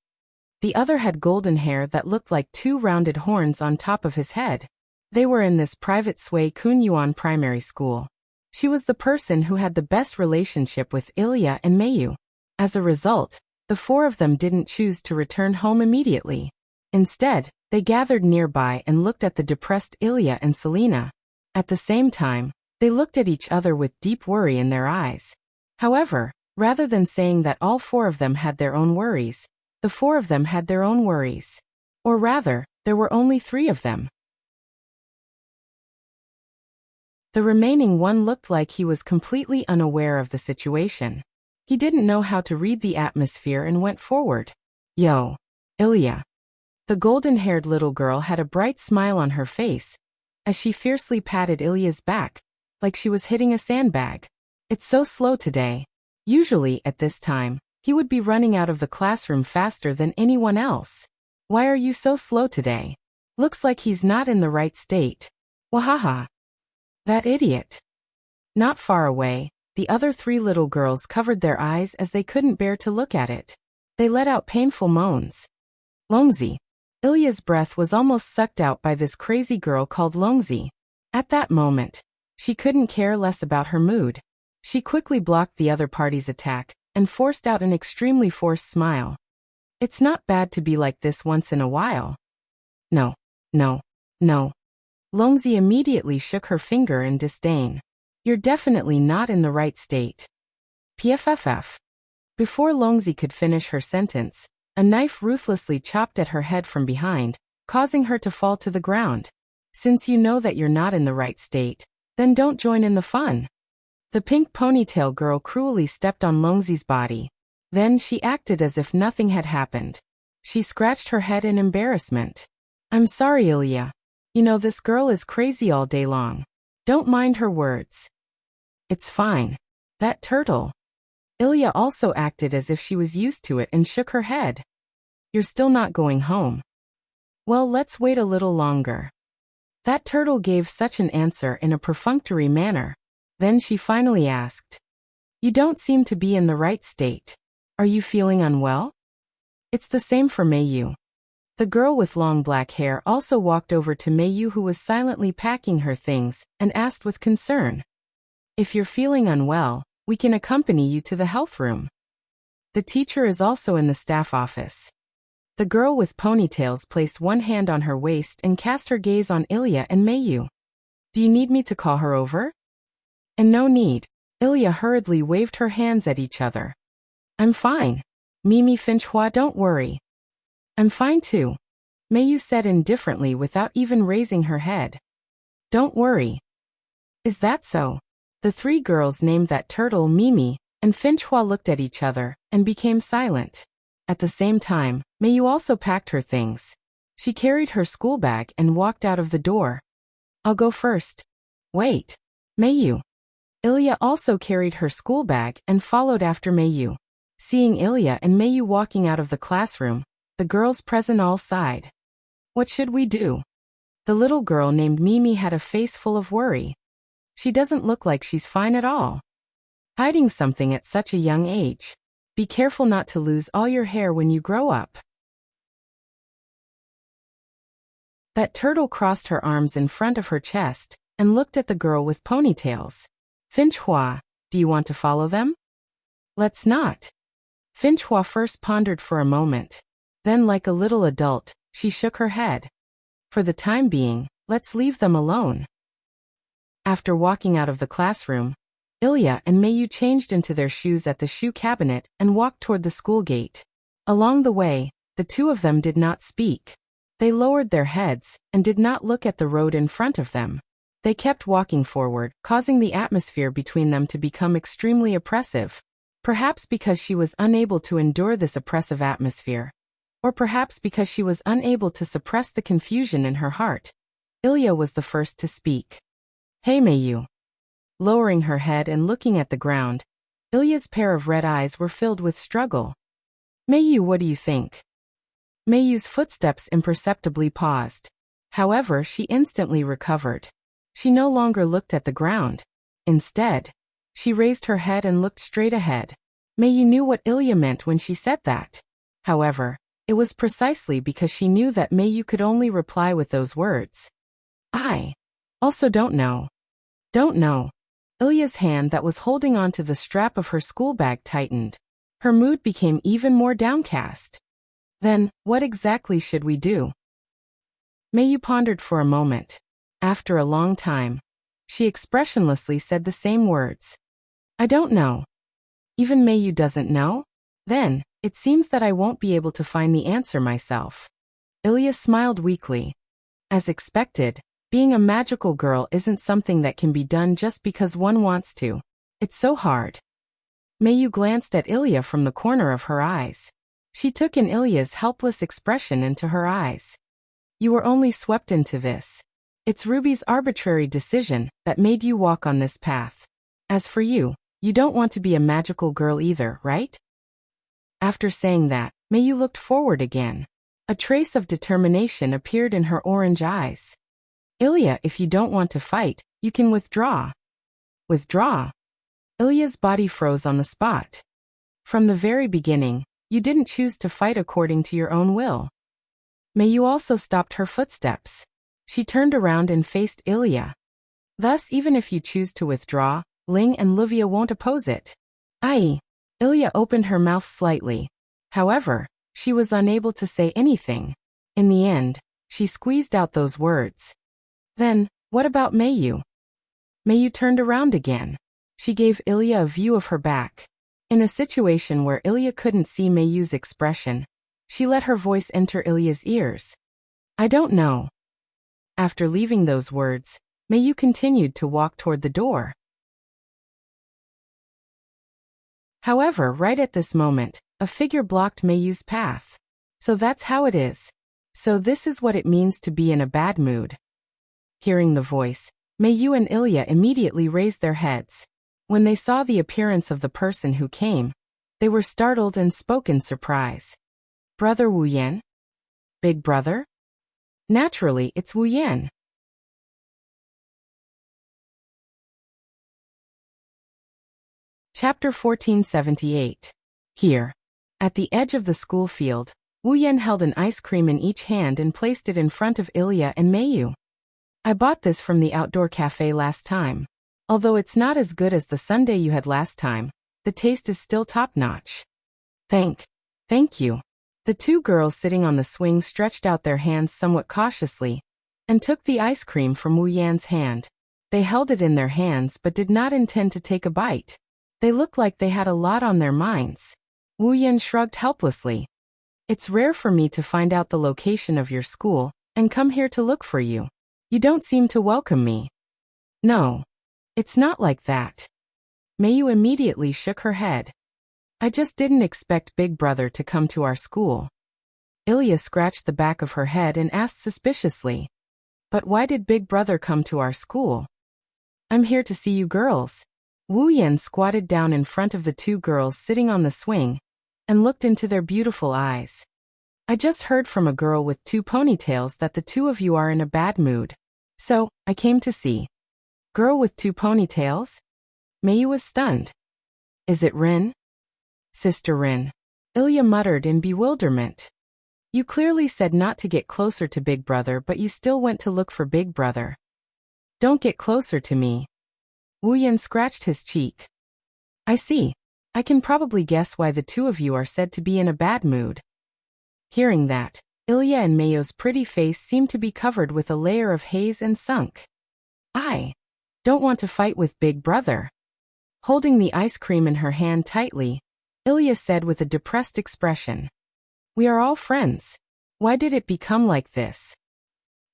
Speaker 1: The other had golden hair that looked like 2 rounded horns on top of his head. They were in this private Sui Kunyuan primary school. She was the person who had the best relationship with Ilya and Mayu. As a result, the four of them didn't choose to return home immediately. Instead, they gathered nearby and looked at the depressed Ilya and Selena. At the same time, they looked at each other with deep worry in their eyes. However, rather than saying that all four of them had their own worries, the four of them had their own worries. Or rather, there were only three of them. The remaining one looked like he was completely unaware of the situation. He didn't know how to read the atmosphere and went forward. Yo, Ilya. The golden-haired little girl had a bright smile on her face as she fiercely patted Ilya's back, like she was hitting a sandbag. It's so slow today. Usually, at this time, he would be running out of the classroom faster than anyone else. Why are you so slow today? Looks like he's not in the right state. Wahaha. That idiot. Not far away, the other three little girls covered their eyes as they couldn't bear to look at it. They let out painful moans. Longzi. Ilya's breath was almost sucked out by this crazy girl called Longzi. At that moment, she couldn't care less about her mood. She quickly blocked the other party's attack and forced out an extremely forced smile. It's not bad to be like this once in a while. No, no, no. Longzi immediately shook her finger in disdain. You're definitely not in the right state. PFFF. Before Longzi could finish her sentence, a knife ruthlessly chopped at her head from behind, causing her to fall to the ground. Since you know that you're not in the right state, then don't join in the fun. The pink ponytail girl cruelly stepped on Longzi's body. Then she acted as if nothing had happened. She scratched her head in embarrassment. I'm sorry, Ilya. You know this girl is crazy all day long. Don't mind her words. It's fine. That turtle. Ilya also acted as if she was used to it and shook her head. You're still not going home. Well, let's wait a little longer. That turtle gave such an answer in a perfunctory manner. Then she finally asked. You don't seem to be in the right state. Are you feeling unwell? It's the same for Mayu. The girl with long black hair also walked over to Mayu, who was silently packing her things, and asked with concern. If you're feeling unwell, we can accompany you to the health room. The teacher is also in the staff office. The girl with ponytails placed one hand on her waist and cast her gaze on Ilya and Mayu. Do you need me to call her over? And no need. Ilya hurriedly waved her hands at each other. I'm fine. Mimi Finchhua, don't worry. I'm fine too. Mayu said indifferently without even raising her head. Don't worry. Is that so? The three girls named that turtle Mimi, and Finchhua looked at each other and became silent. At the same time, Mayu also packed her things. She carried her school bag and walked out of the door. I'll go first. Wait. Mayu. Ilya also carried her school bag and followed after Mayu. Seeing Ilya and Mayu walking out of the classroom, the girls present all sighed. What should we do? The little girl named Mimi had a face full of worry. She doesn't look like she's fine at all. Hiding something at such a young age. Be careful not to lose all your hair when you grow up. That turtle crossed her arms in front of her chest and looked at the girl with ponytails. Finchhua, do you want to follow them? Let's not. Finchhua first pondered for a moment. Then, like a little adult, she shook her head. For the time being, let's leave them alone. After walking out of the classroom, Ilya and Mayu changed into their shoes at the shoe cabinet and walked toward the school gate. Along the way, the two of them did not speak. They lowered their heads and did not look at the road in front of them. They kept walking forward, causing the atmosphere between them to become extremely oppressive. Perhaps because she was unable to endure this oppressive atmosphere. Or perhaps because she was unable to suppress the confusion in her heart. Ilya was the first to speak. Hey Mayu. Lowering her head and looking at the ground, Ilya's pair of red eyes were filled with struggle. Mayu, what do you think? Mayu's footsteps imperceptibly paused. However, she instantly recovered. She no longer looked at the ground. Instead, she raised her head and looked straight ahead. Mayu knew what Ilya meant when she said that. However, it was precisely because she knew that Mayu could only reply with those words. I also don't know. Don't know. Ilya's hand that was holding onto the strap of her school bag tightened. Her mood became even more downcast. Then, what exactly should we do? Mayu pondered for a moment. After a long time, she expressionlessly said the same words. I don't know. Even Mayu doesn't know? Then, it seems that I won't be able to find the answer myself. Ilya smiled weakly. As expected, being a magical girl isn't something that can be done just because one wants to. It's so hard. Mayu glanced at Ilya from the corner of her eyes. She took in Ilya's helpless expression into her eyes. You were only swept into this. It's Ruby's arbitrary decision that made you walk on this path. As for you, you don't want to be a magical girl either, right? After saying that, Mayu looked forward again. A trace of determination appeared in her orange eyes. Ilya, if you don't want to fight, you can withdraw. Withdraw? Ilya's body froze on the spot. From the very beginning, you didn't choose to fight according to your own will. Mayu also stopped her footsteps. She turned around and faced Ilya. Thus, even if you choose to withdraw, Ling and Livia won't oppose it. Aye. Ilya opened her mouth slightly. However, she was unable to say anything. In the end, she squeezed out those words. Then, what about Mayu? Mayu turned around again. She gave Ilya a view of her back. In a situation where Ilya couldn't see Mayu's expression, she let her voice enter Ilya's ears. I don't know. After leaving those words, Mayu continued to walk toward the door. However, right at this moment, a figure blocked Mayu's path. So that's how it is. So this is what it means to be in a bad mood. Hearing the voice, Mayu and Ilya immediately raised their heads. When they saw the appearance of the person who came, they were startled and spoke in surprise. Brother Wu Yan? Big brother? Naturally, it's Wu Yan. Chapter 1478. Here. At the edge of the school field, Wu Yan held an ice cream in each hand and placed it in front of Ilya and Mayu. I bought this from the outdoor cafe last time. Although it's not as good as the sundae you had last time, the taste is still top-notch. Thank you. The two girls sitting on the swing stretched out their hands somewhat cautiously and took the ice cream from Wu Yan's hand. They held it in their hands but did not intend to take a bite. They looked like they had a lot on their minds. Wu Yan shrugged helplessly. It's rare for me to find out the location of your school and come here to look for you. You don't seem to welcome me. No. It's not like that. Mayu immediately shook her head. I just didn't expect Big Brother to come to our school. Ilya scratched the back of her head and asked suspiciously. But why did Big Brother come to our school? I'm here to see you girls. Wu Yan squatted down in front of the two girls sitting on the swing and looked into their beautiful eyes. I just heard from a girl with two ponytails that the two of you are in a bad mood. So, I came to see. Girl with two ponytails? Mayu was stunned. Is it Rin? Sister Rin. Ilya muttered in bewilderment. You clearly said not to get closer to Big Brother, but you still went to look for Big Brother. Don't get closer to me. Wu Yan scratched his cheek. I see. I can probably guess why the two of you are said to be in a bad mood. Hearing that, Ilya and Mayu's pretty face seemed to be covered with a layer of haze and sunk. I don't want to fight with Big Brother. Holding the ice cream in her hand tightly, Ilya said with a depressed expression. We are all friends. Why did it become like this?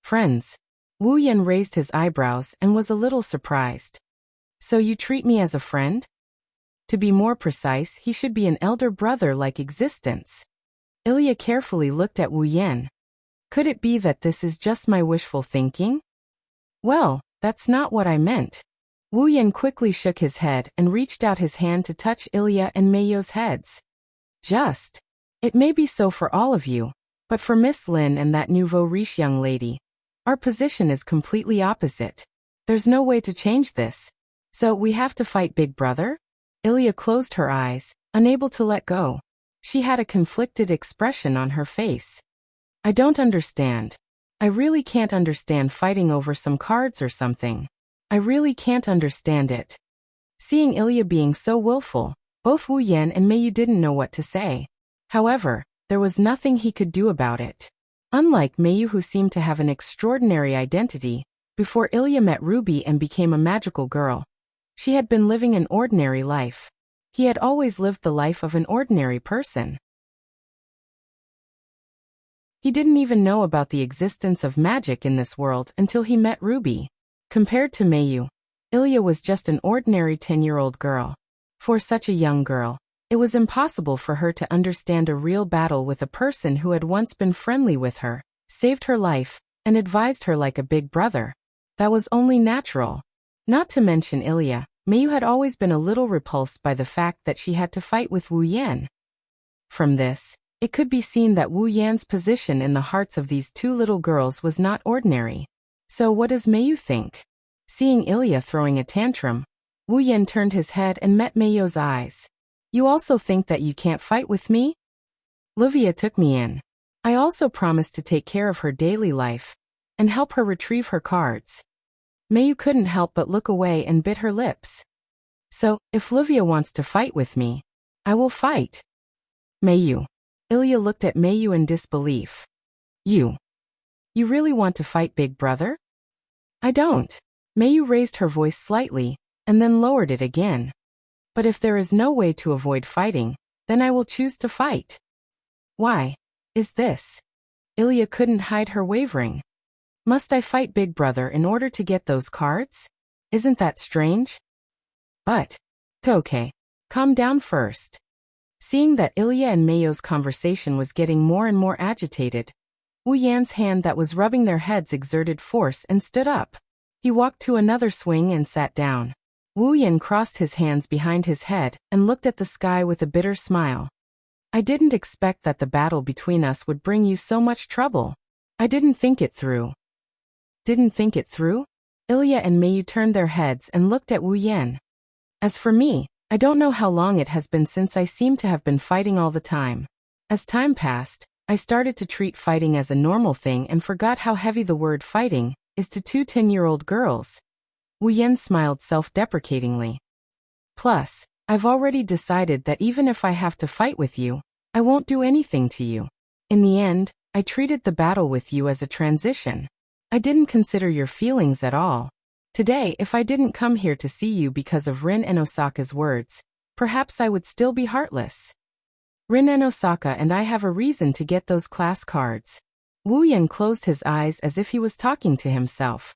Speaker 1: Friends. Wu Yan raised his eyebrows and was a little surprised. So you treat me as a friend? To be more precise, he should be an elder brother-like existence. Ilya carefully looked at Wu Yan. Could it be that this is just my wishful thinking? Well, that's not what I meant. Wu Yan quickly shook his head and reached out his hand to touch Ilya and Mayu's heads. Just. It may be so for all of you, but for Miss Lin and that nouveau riche young lady, our position is completely opposite. There's no way to change this. So we have to fight Big Brother? Ilya closed her eyes, unable to let go. She had a conflicted expression on her face. I don't understand. I really can't understand fighting over some cards or something. I really can't understand it. Seeing Ilya being so willful, both Wu Yan and Meiyu didn't know what to say. However, there was nothing he could do about it. Unlike Meiyu, who seemed to have an extraordinary identity, before Ilya met Ruby and became a magical girl, she had been living an ordinary life. He had always lived the life of an ordinary person. He didn't even know about the existence of magic in this world until he met Ruby. Compared to Meiyu, Ilya was just an ordinary 10-year-old girl. For such a young girl, it was impossible for her to understand a real battle with a person who had once been friendly with her, saved her life, and advised her like a big brother. That was only natural. Not to mention Ilya, Meiyu had always been a little repulsed by the fact that she had to fight with Wu Yan. From this, it could be seen that Wu Yan's position in the hearts of these two little girls was not ordinary. So what does Meiyu think? Seeing Ilya throwing a tantrum, Wu Yan turned his head and met Meiyu's eyes. You also think that you can't fight with me? Livia took me in. I also promised to take care of her daily life and help her retrieve her cards. Meiyu couldn't help but look away and bit her lips. So, if Livia wants to fight with me, I will fight. Meiyu. Ilya looked at Meiyu in disbelief. You really want to fight Big Brother? I don't. Meiyu raised her voice slightly, and then lowered it again. But if there is no way to avoid fighting, then I will choose to fight. Why is this? Ilya couldn't hide her wavering. Must I fight Big Brother in order to get those cards? Isn't that strange? But, okay, calm down first. Seeing that Ilya and Meiyu's conversation was getting more and more agitated, Wu Yan's hand that was rubbing their heads exerted force and stood up. He walked to another swing and sat down. Wu Yan crossed his hands behind his head and looked at the sky with a bitter smile. I didn't expect that the battle between us would bring you so much trouble. I didn't think it through. Didn't think it through? Ilya and Meiyu turned their heads and looked at Wu Yan. As for me, I don't know how long it has been since I seem to have been fighting all the time. As time passed, I started to treat fighting as a normal thing and forgot how heavy the word fighting is to two 10-year-old girls. Wu Yan smiled self-deprecatingly. Plus, I've already decided that even if I have to fight with you, I won't do anything to you. In the end, I treated the battle with you as a transition. I didn't consider your feelings at all. Today, if I didn't come here to see you because of Rin and Osaka's words, perhaps I would still be heartless. Rin and Osaka and I have a reason to get those class cards. Wu Yan closed his eyes as if he was talking to himself.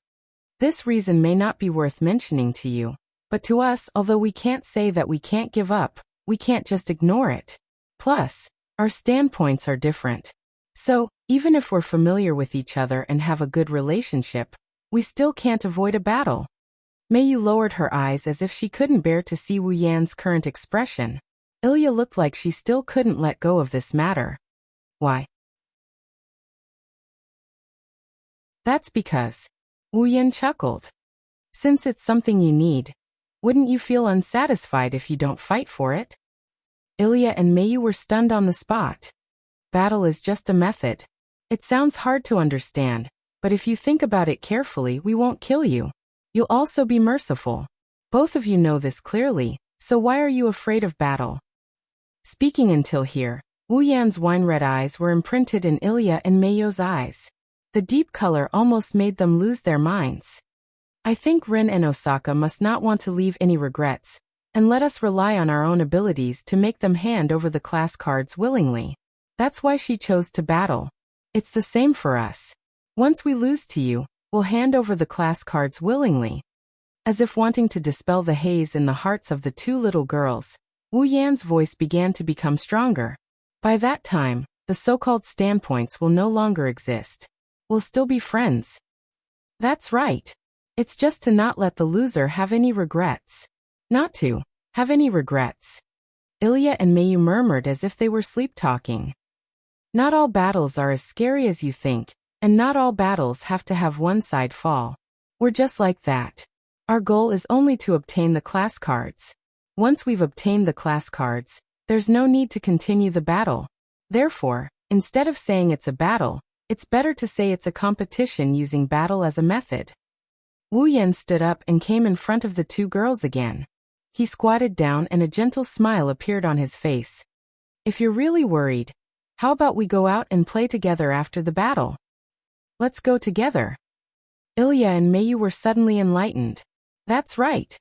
Speaker 1: This reason may not be worth mentioning to you, but to us, although we can't say that we can't give up, we can't just ignore it. Plus, our standpoints are different. So, even if we're familiar with each other and have a good relationship, we still can't avoid a battle. Meiyu lowered her eyes as if she couldn't bear to see Wu Yan's current expression. Ilya looked like she still couldn't let go of this matter. Why? That's because. Wu Yan chuckled. Since it's something you need, wouldn't you feel unsatisfied if you don't fight for it? Ilya and Meiyu were stunned on the spot. Battle is just a method. It sounds hard to understand, but if you think about it carefully, we won't kill you. You'll also be merciful. Both of you know this clearly, so why are you afraid of battle? Speaking until here, Wu Yan's wine-red eyes were imprinted in Ilya and Meiyu's eyes. The deep color almost made them lose their minds. I think Rin and Osaka must not want to leave any regrets, and let us rely on our own abilities to make them hand over the class cards willingly. That's why she chose to battle. It's the same for us. Once we lose to you, we'll hand over the class cards willingly. As if wanting to dispel the haze in the hearts of the two little girls, Wu Yan's voice began to become stronger. By that time, the so-called standpoints will no longer exist. We'll still be friends. That's right. It's just to not let the loser have any regrets. Not to have any regrets. Ilya and Meiyu murmured as if they were sleep-talking. Not all battles are as scary as you think, and not all battles have to have one side fall. We're just like that. Our goal is only to obtain the class cards. Once we've obtained the class cards, there's no need to continue the battle. Therefore, instead of saying it's a battle, it's better to say it's a competition using battle as a method. Wu Yan stood up and came in front of the two girls again. He squatted down and a gentle smile appeared on his face. If you're really worried, how about we go out and play together after the battle? Let's go together. Ilya and Mayu were suddenly enlightened. That's right.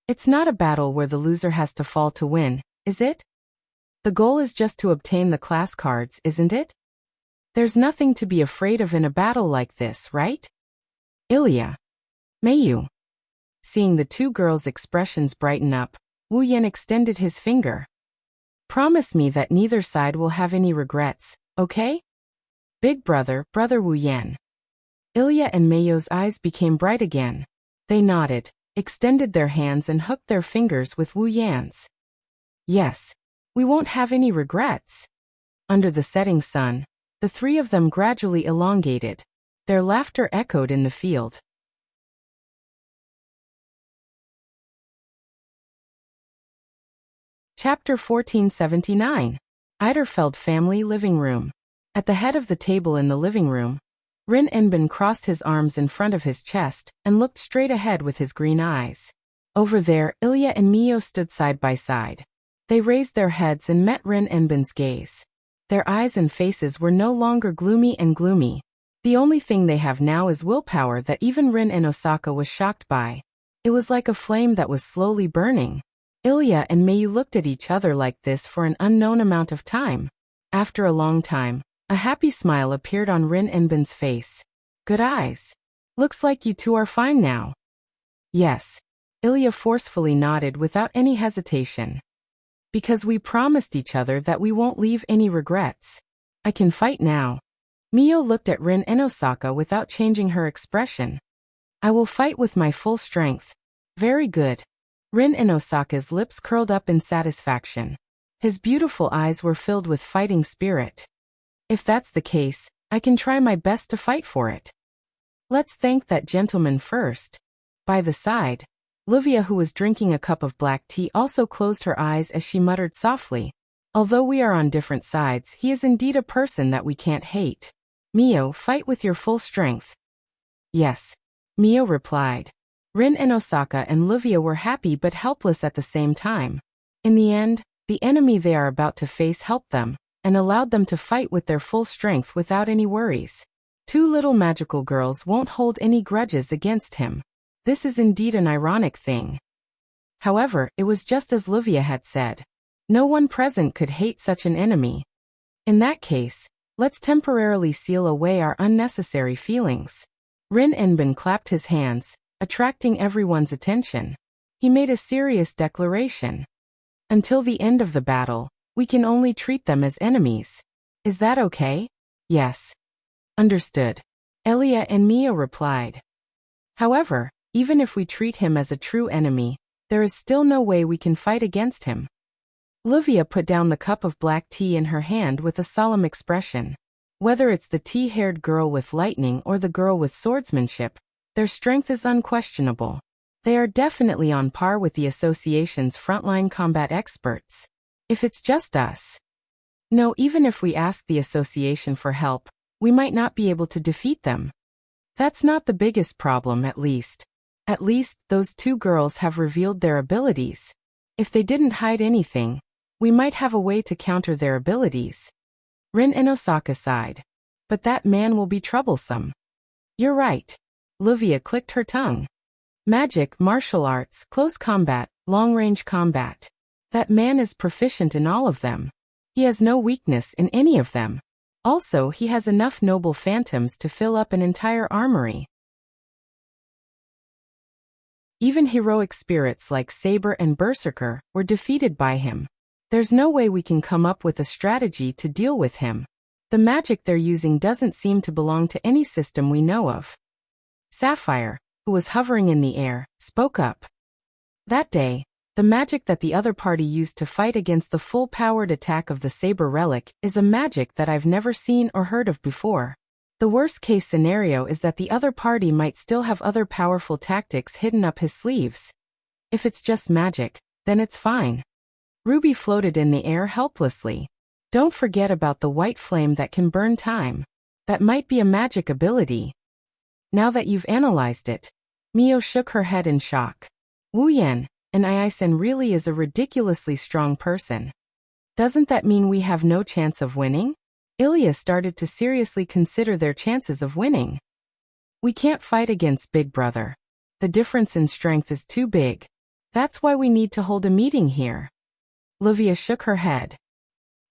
Speaker 1: It's not a battle where the loser has to fall to win, is it? The goal is just to obtain the class cards, isn't it? There's nothing to be afraid of in a battle like this, right? Ilya. Mayu. Seeing the two girls' expressions brighten up, Wu Yan extended his finger. Promise me that neither side will have any regrets, okay? Big brother, brother Wu Yan. Ilya and Mayu's eyes became bright again. They nodded, extended their hands and hooked their fingers with Wu Yan's. Yes. We won't have any regrets. Under the setting sun, the three of them gradually elongated. Their laughter echoed in the field. Chapter 1479. Eiderfeld Family Living Room. At the head of the table in the living room, Rin Enbin crossed his arms in front of his chest and looked straight ahead with his green eyes. Over there, Ilya and Mio stood side by side. They raised their heads and met Rin Enbin's gaze. Their eyes and faces were no longer gloomy and gloomy. The only thing they have now is willpower that even Rin and Osaka was shocked by. It was like a flame that was slowly burning. Ilya and Mayu looked at each other like this for an unknown amount of time. After a long time, a happy smile appeared on Rin Enbin's face. Good eyes. Looks like you two are fine now. Yes. Ilya forcefully nodded without any hesitation. Because we promised each other that we won't leave any regrets. I can fight now. Mio looked at Rin and Osaka without changing her expression. I will fight with my full strength. Very good. Rin and Osaka's lips curled up in satisfaction. His beautiful eyes were filled with fighting spirit. If that's the case, I can try my best to fight for it. Let's thank that gentleman first. By the side, Livia, who was drinking a cup of black tea, also closed her eyes as she muttered softly. Although we are on different sides, he is indeed a person that we can't hate. Mio, fight with your full strength. Yes. Mio replied. Rin and Osaka and Livia were happy but helpless at the same time. In the end, the enemy they are about to face helped them, and allowed them to fight with their full strength without any worries. Two little magical girls won't hold any grudges against him. This is indeed an ironic thing. However, it was just as Livia had said. No one present could hate such an enemy. In that case, let's temporarily seal away our unnecessary feelings. Rin Enbin clapped his hands, attracting everyone's attention. He made a serious declaration. Until the end of the battle, we can only treat them as enemies. Is that okay? Yes. Understood. Elia and Mia replied. However, even if we treat him as a true enemy, there is still no way we can fight against him. Livia put down the cup of black tea in her hand with a solemn expression. Whether it's the tea-haired girl with lightning or the girl with swordsmanship, their strength is unquestionable. They are definitely on par with the association's frontline combat experts. If it's just us. No, even if we ask the association for help, we might not be able to defeat them. That's not the biggest problem, at least. At least, those two girls have revealed their abilities. If they didn't hide anything, we might have a way to counter their abilities. Rin and Osaka sighed. But that man will be troublesome. You're right. Livia clicked her tongue. Magic, martial arts, close combat, long-range combat. That man is proficient in all of them. He has no weakness in any of them. Also, he has enough noble phantoms to fill up an entire armory. Even heroic spirits like Saber and Berserker were defeated by him. There's no way we can come up with a strategy to deal with him. The magic they're using doesn't seem to belong to any system we know of. Sapphire, who was hovering in the air, spoke up. That day, the magic that the other party used to fight against the full-powered attack of the Saber relic is a magic that I've never seen or heard of before. The worst-case scenario is that the other party might still have other powerful tactics hidden up his sleeves. If it's just magic, then it's fine. Ruby floated in the air helplessly. Don't forget about the white flame that can burn time. That might be a magic ability. Now that you've analyzed it. Mio shook her head in shock. Wu Yan, and Aysen really is a ridiculously strong person. Doesn't that mean we have no chance of winning? Ilya started to seriously consider their chances of winning. We can't fight against Big Brother. The difference in strength is too big. That's why we need to hold a meeting here. Livia shook her head.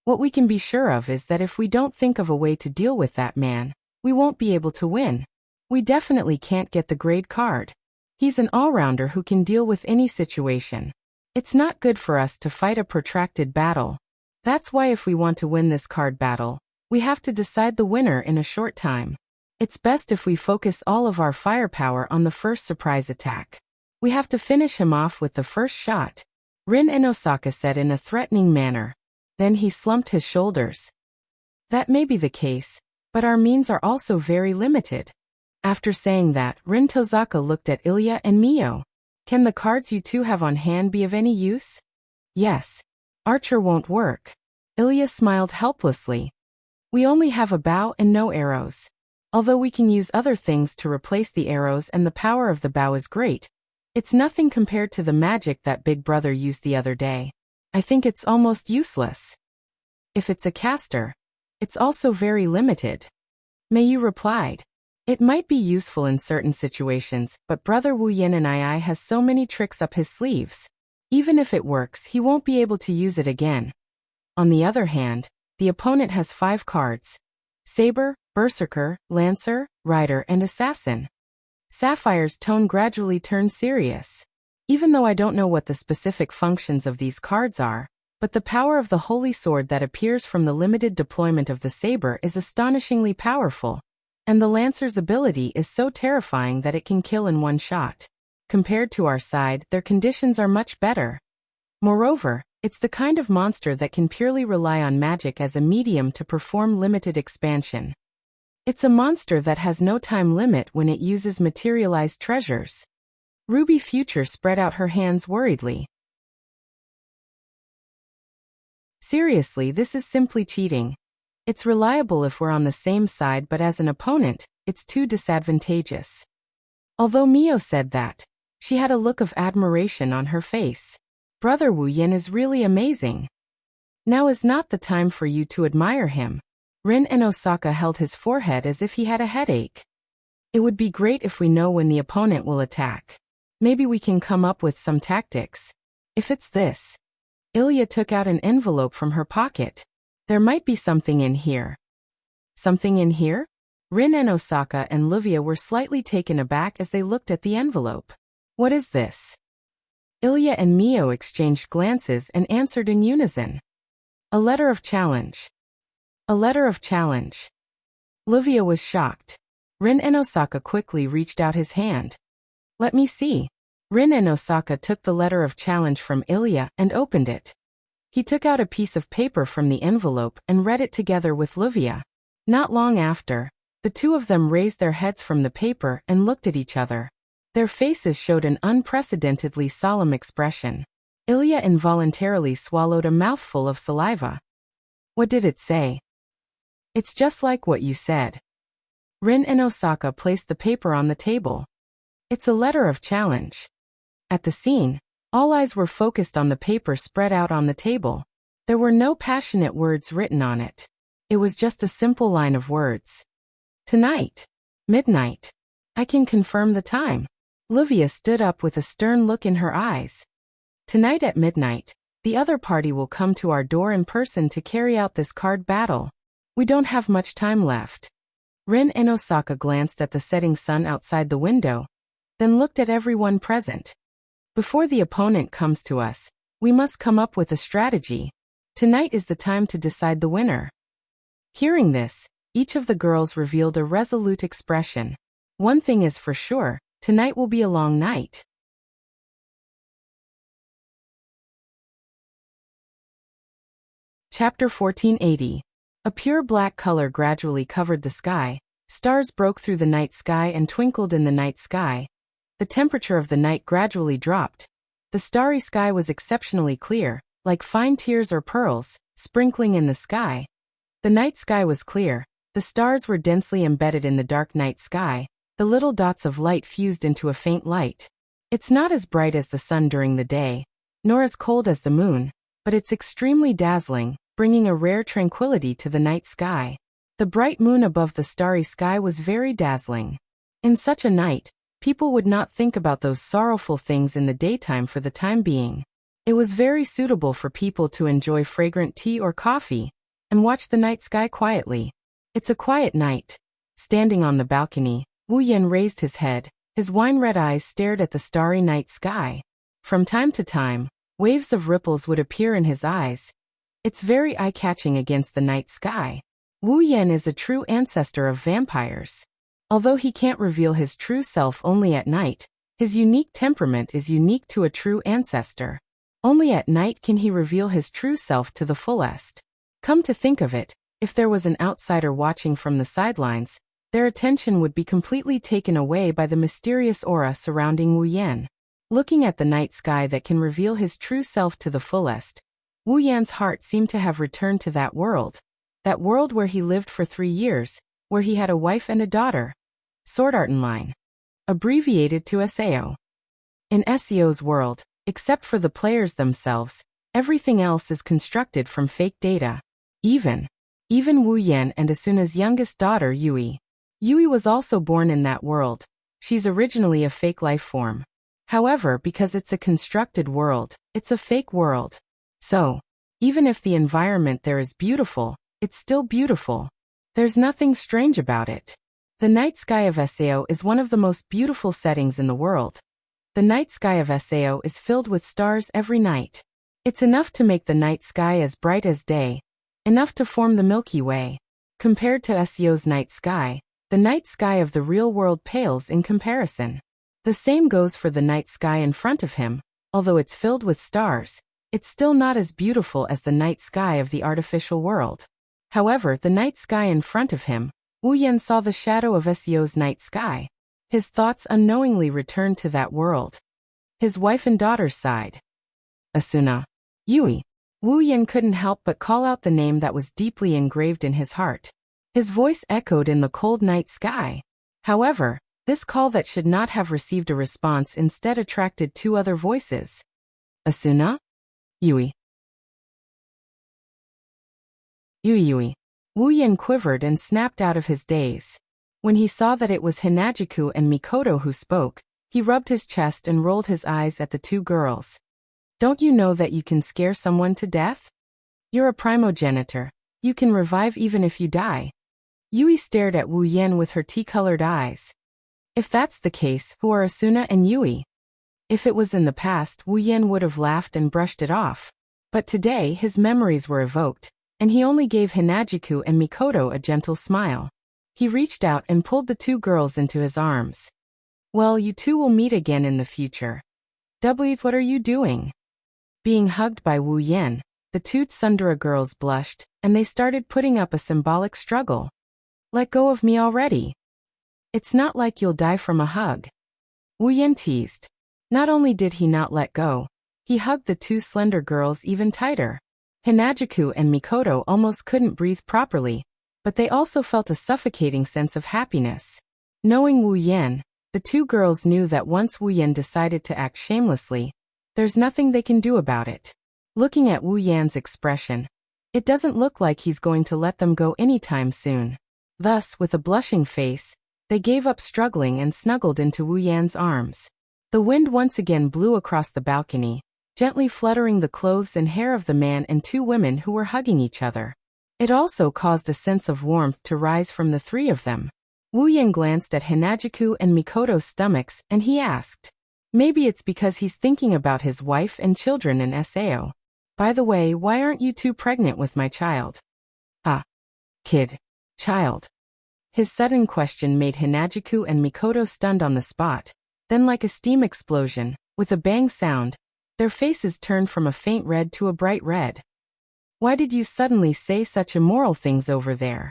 Speaker 1: What we can be sure of is that if we don't think of a way to deal with that man, we won't be able to win. We definitely can't get the grade card. He's an all-rounder who can deal with any situation. It's not good for us to fight a protracted battle. That's why if we want to win this card battle, we have to decide the winner in a short time. It's best if we focus all of our firepower on the first surprise attack. We have to finish him off with the first shot, Rin Inosaka said in a threatening manner. Then he slumped his shoulders. That may be the case, but our means are also very limited. After saying that, Rin Tozaka looked at Ilya and Mio. Can the cards you two have on hand be of any use? Yes. Archer won't work. Ilya smiled helplessly. We only have a bow and no arrows. Although we can use other things to replace the arrows and the power of the bow is great, it's nothing compared to the magic that Big Brother used the other day. I think it's almost useless. If it's a caster, it's also very limited. Mayu replied. It might be useful in certain situations, but Brother Wu Yin and I has so many tricks up his sleeves. Even if it works, he won't be able to use it again. On the other hand, the opponent has 5 cards: Saber, Berserker, Lancer, Rider, and Assassin. Sapphire's tone gradually turned serious. Even though I don't know what the specific functions of these cards are, but the power of the holy sword that appears from the limited deployment of the saber is astonishingly powerful, and the Lancer's ability is so terrifying that it can kill in one shot. Compared to our side, their conditions are much better. Moreover, it's the kind of monster that can purely rely on magic as a medium to perform limited expansion. It's a monster that has no time limit when it uses materialized treasures. Ruby Future spread out her hands worriedly. Seriously, this is simply cheating. It's reliable if we're on the same side, but as an opponent, it's too disadvantageous. Although Mio said that, she had a look of admiration on her face. Brother Wu Yin is really amazing. Now is not the time for you to admire him. Rin Inosaka held his forehead as if he had a headache. It would be great if we know when the opponent will attack. Maybe we can come up with some tactics. If it's this. Ilya took out an envelope from her pocket. There might be something in here. Something in here? Rin Inosaka and Livia were slightly taken aback as they looked at the envelope. What is this? Ilya and Mio exchanged glances and answered in unison. A letter of challenge. A letter of challenge. Livia was shocked. Rin Inosaka quickly reached out his hand. Let me see. Rin Inosaka took the letter of challenge from Ilya and opened it. He took out a piece of paper from the envelope and read it together with Livia. Not long after, the two of them raised their heads from the paper and looked at each other. Their faces showed an unprecedentedly solemn expression. Ilya involuntarily swallowed a mouthful of saliva. What did it say? It's just like what you said. Rin Inosaka placed the paper on the table. It's a letter of challenge. At the scene, all eyes were focused on the paper spread out on the table. There were no passionate words written on it. It was just a simple line of words. Tonight. Midnight. I can confirm the time. Livia stood up with a stern look in her eyes. Tonight at midnight, the other party will come to our door in person to carry out this card battle. We don't have much time left. Rin Inosaka glanced at the setting sun outside the window, then looked at everyone present. Before the opponent comes to us, we must come up with a strategy. Tonight is the time to decide the winner. Hearing this, each of the girls revealed a resolute expression. One thing is for sure, tonight will be a long night. Chapter 1480. A pure black color gradually covered the sky. Stars broke through the night sky and twinkled in the night sky. The temperature of the night gradually dropped. The starry sky was exceptionally clear, like fine tears or pearls, sprinkling in the sky. The night sky was clear. The stars were densely embedded in the dark night sky. The little dots of light fused into a faint light. It's not as bright as the sun during the day, nor as cold as the moon, but it's extremely dazzling, bringing a rare tranquility to the night sky. The bright moon above the starry sky was very dazzling. In such a night, people would not think about those sorrowful things in the daytime for the time being. It was very suitable for people to enjoy fragrant tea or coffee and watch the night sky quietly. It's a quiet night. Standing on the balcony, Wu Yan raised his head. His wine-red eyes stared at the starry night sky. From time to time, waves of ripples would appear in his eyes. It's very eye-catching against the night sky. Wu Yan is a true ancestor of vampires. Although he can't reveal his true self only at night, his unique temperament is unique to a true ancestor. Only at night can he reveal his true self to the fullest. Come to think of it, if there was an outsider watching from the sidelines, their attention would be completely taken away by the mysterious aura surrounding Wu Yan. Looking at the night sky that can reveal his true self to the fullest, Wu Yan's heart seemed to have returned to that world where he lived for 3 years, where he had a wife and a daughter. Sword Art Online. Abbreviated to SAO. In SEO's world, except for the players themselves, everything else is constructed from fake data. Even Wu Yan and Asuna's youngest daughter Yui. Yui was also born in that world. She's originally a fake life form. However, because it's a constructed world, it's a fake world. So, even if the environment there is beautiful, it's still beautiful. There's nothing strange about it. The night sky of SAO is one of the most beautiful settings in the world. The night sky of SAO is filled with stars every night. It's enough to make the night sky as bright as day, enough to form the Milky Way. Compared to SEO's night sky, the night sky of the real world pales in comparison. The same goes for the night sky in front of him. Although it's filled with stars, it's still not as beautiful as the night sky of the artificial world. However, the night sky in front of him, Wu Yan saw the shadow of SEO's night sky. His thoughts unknowingly returned to that world. His wife and daughter's side. Asuna. Yui. Wu Yan couldn't help but call out the name that was deeply engraved in his heart. His voice echoed in the cold night sky. However, this call that should not have received a response instead attracted 2 other voices. Asuna? Yui. Yui. Wu Yan quivered and snapped out of his daze. When he saw that it was Hinajuku and Mikoto who spoke, he rubbed his chest and rolled his eyes at the 2 girls. Don't you know that you can scare someone to death? You're a primogenitor. You can revive even if you die. Yui stared at Wu Yan with her tea-colored eyes. If that's the case, who are Asuna and Yui? If it was in the past, Wu Yan would have laughed and brushed it off. But today his memories were evoked, and he only gave Hinajuku and Mikoto a gentle smile. He reached out and pulled the 2 girls into his arms. Well, you 2 will meet again in the future. What are you doing? Being hugged by Wu Yan, the 2 Tsundere girls blushed, and they started putting up a symbolic struggle. Let go of me already. It's not like you'll die from a hug. Wu Yan teased. Not only did he not let go, he hugged the 2 slender girls even tighter. Hinajuku and Mikoto almost couldn't breathe properly, but they also felt a suffocating sense of happiness. Knowing Wu Yan, the 2 girls knew that once Wu Yan decided to act shamelessly, there's nothing they can do about it. Looking at Wu Yan's expression, it doesn't look like he's going to let them go anytime soon. Thus, with a blushing face, they gave up struggling and snuggled into Wu Yan's arms. The wind once again blew across the balcony, gently fluttering the clothes and hair of the man and 2 women who were hugging each other. It also caused a sense of warmth to rise from the 3 of them. Wu Yan glanced at Hinajuku and Mikoto's stomachs and he asked, maybe it's because he's thinking about his wife and children in SAO. By the way, why aren't you 2 pregnant with my child? Kid. Child. His sudden question made Hinajuku and Mikoto stunned on the spot. Then, like a steam explosion, with a bang sound, their faces turned from a faint red to a bright red. Why did you suddenly say such immoral things over there?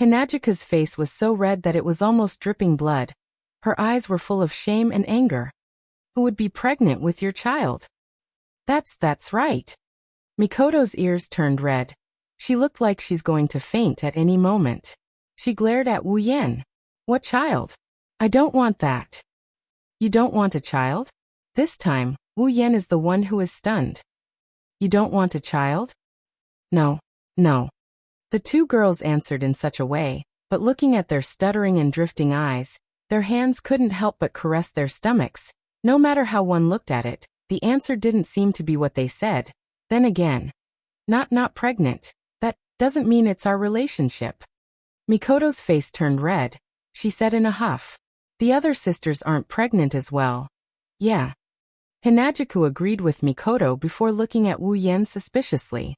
Speaker 1: Hinajuku's face was so red that it was almost dripping blood. Her eyes were full of shame and anger. Who would be pregnant with your child? That's right. Mikoto's ears turned red. She looked like she's going to faint at any moment. She glared at Wu Yan. What child? I don't want that. You don't want a child? This time, Wu Yan is the one who is stunned. You don't want a child? No, no. The two girls answered in such a way, but looking at their stuttering and drifting eyes, their hands couldn't help but caress their stomachs. No matter how one looked at it, the answer didn't seem to be what they said. Then again, not pregnant. That doesn't mean it's our relationship. Mikoto's face turned red. She said in a huff. The other sisters aren't pregnant as well. Yeah. Hinajuku agreed with Mikoto before looking at Wu Yan suspiciously.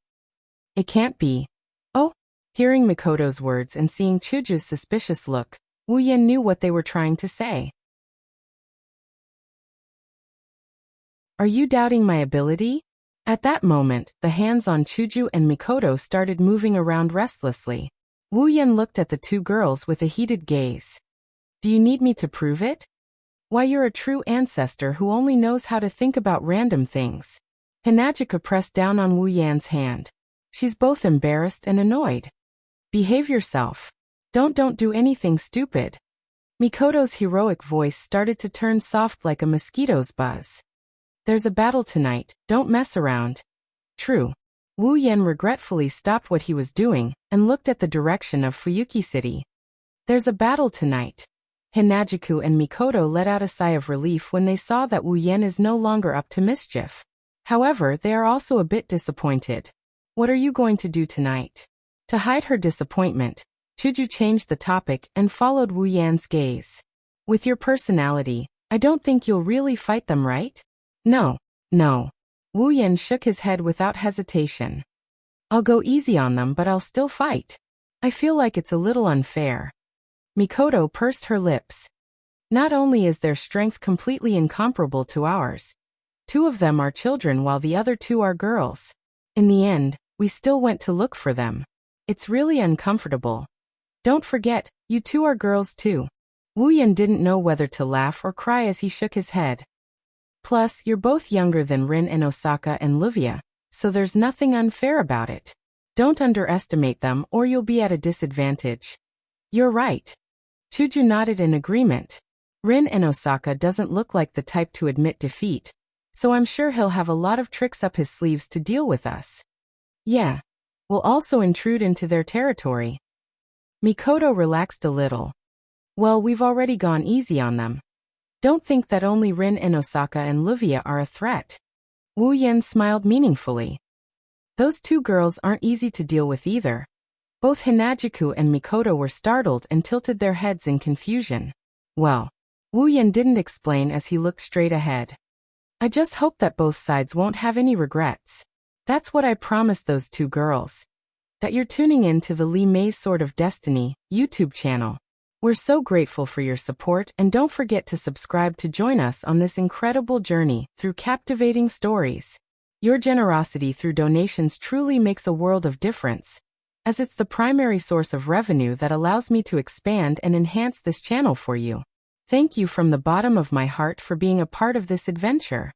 Speaker 1: It can't be. Oh? Hearing Mikoto's words and seeing Chuju's suspicious look, Wu Yan knew what they were trying to say. Are you doubting my ability? At that moment, the hands on Chuju and Mikoto started moving around restlessly. Wu Yan looked at the two girls with a heated gaze. Do you need me to prove it? Why, you're a true ancestor who only knows how to think about random things. Hinajuku pressed down on Wu Yan's hand. She's both embarrassed and annoyed. Behave yourself. Don't do anything stupid. Mikoto's heroic voice started to turn soft like a mosquito's buzz. There's a battle tonight, don't mess around. True. Wu Yan regretfully stopped what he was doing and looked at the direction of Fuyuki City. There's a battle tonight. Hinajuku and Mikoto let out a sigh of relief when they saw that Wu Yan is no longer up to mischief. However, they are also a bit disappointed. What are you going to do tonight? To hide her disappointment, Chuju changed the topic and followed Wu Yan's gaze. With your personality, I don't think you'll really fight them, right? No. Wu Yan shook his head without hesitation. I'll go easy on them, but I'll still fight. I feel like it's a little unfair. Mikoto pursed her lips. Not only is their strength completely incomparable to ours, two of them are children while the other two are girls. In the end, we still went to look for them. It's really uncomfortable. Don't forget, you two are girls too. Wu Yan didn't know whether to laugh or cry as he shook his head. Plus, you're both younger than Rin and Osaka and Livia, so there's nothing unfair about it. Don't underestimate them or you'll be at a disadvantage. You're right. Chuju nodded in agreement. Rin and Osaka doesn't look like the type to admit defeat, so I'm sure he'll have a lot of tricks up his sleeves to deal with us. Yeah. We'll also intrude into their territory. Mikoto relaxed a little. Well, we've already gone easy on them. Don't think that only Rin and Osaka and Livia are a threat. Wu Yan smiled meaningfully. Those two girls aren't easy to deal with either. Both Hinajuku and Mikoto were startled and tilted their heads in confusion. Well, Wu Yan didn't explain as he looked straight ahead. I just hope that both sides won't have any regrets. That's what I promised those two girls. That you're tuning in to the Li Mei's Sword of Destiny YouTube channel. We're so grateful for your support and don't forget to subscribe to join us on this incredible journey through captivating stories. Your generosity through donations truly makes a world of difference, as it's the primary source of revenue that allows me to expand and enhance this channel for you. Thank you from the bottom of my heart for being a part of this adventure.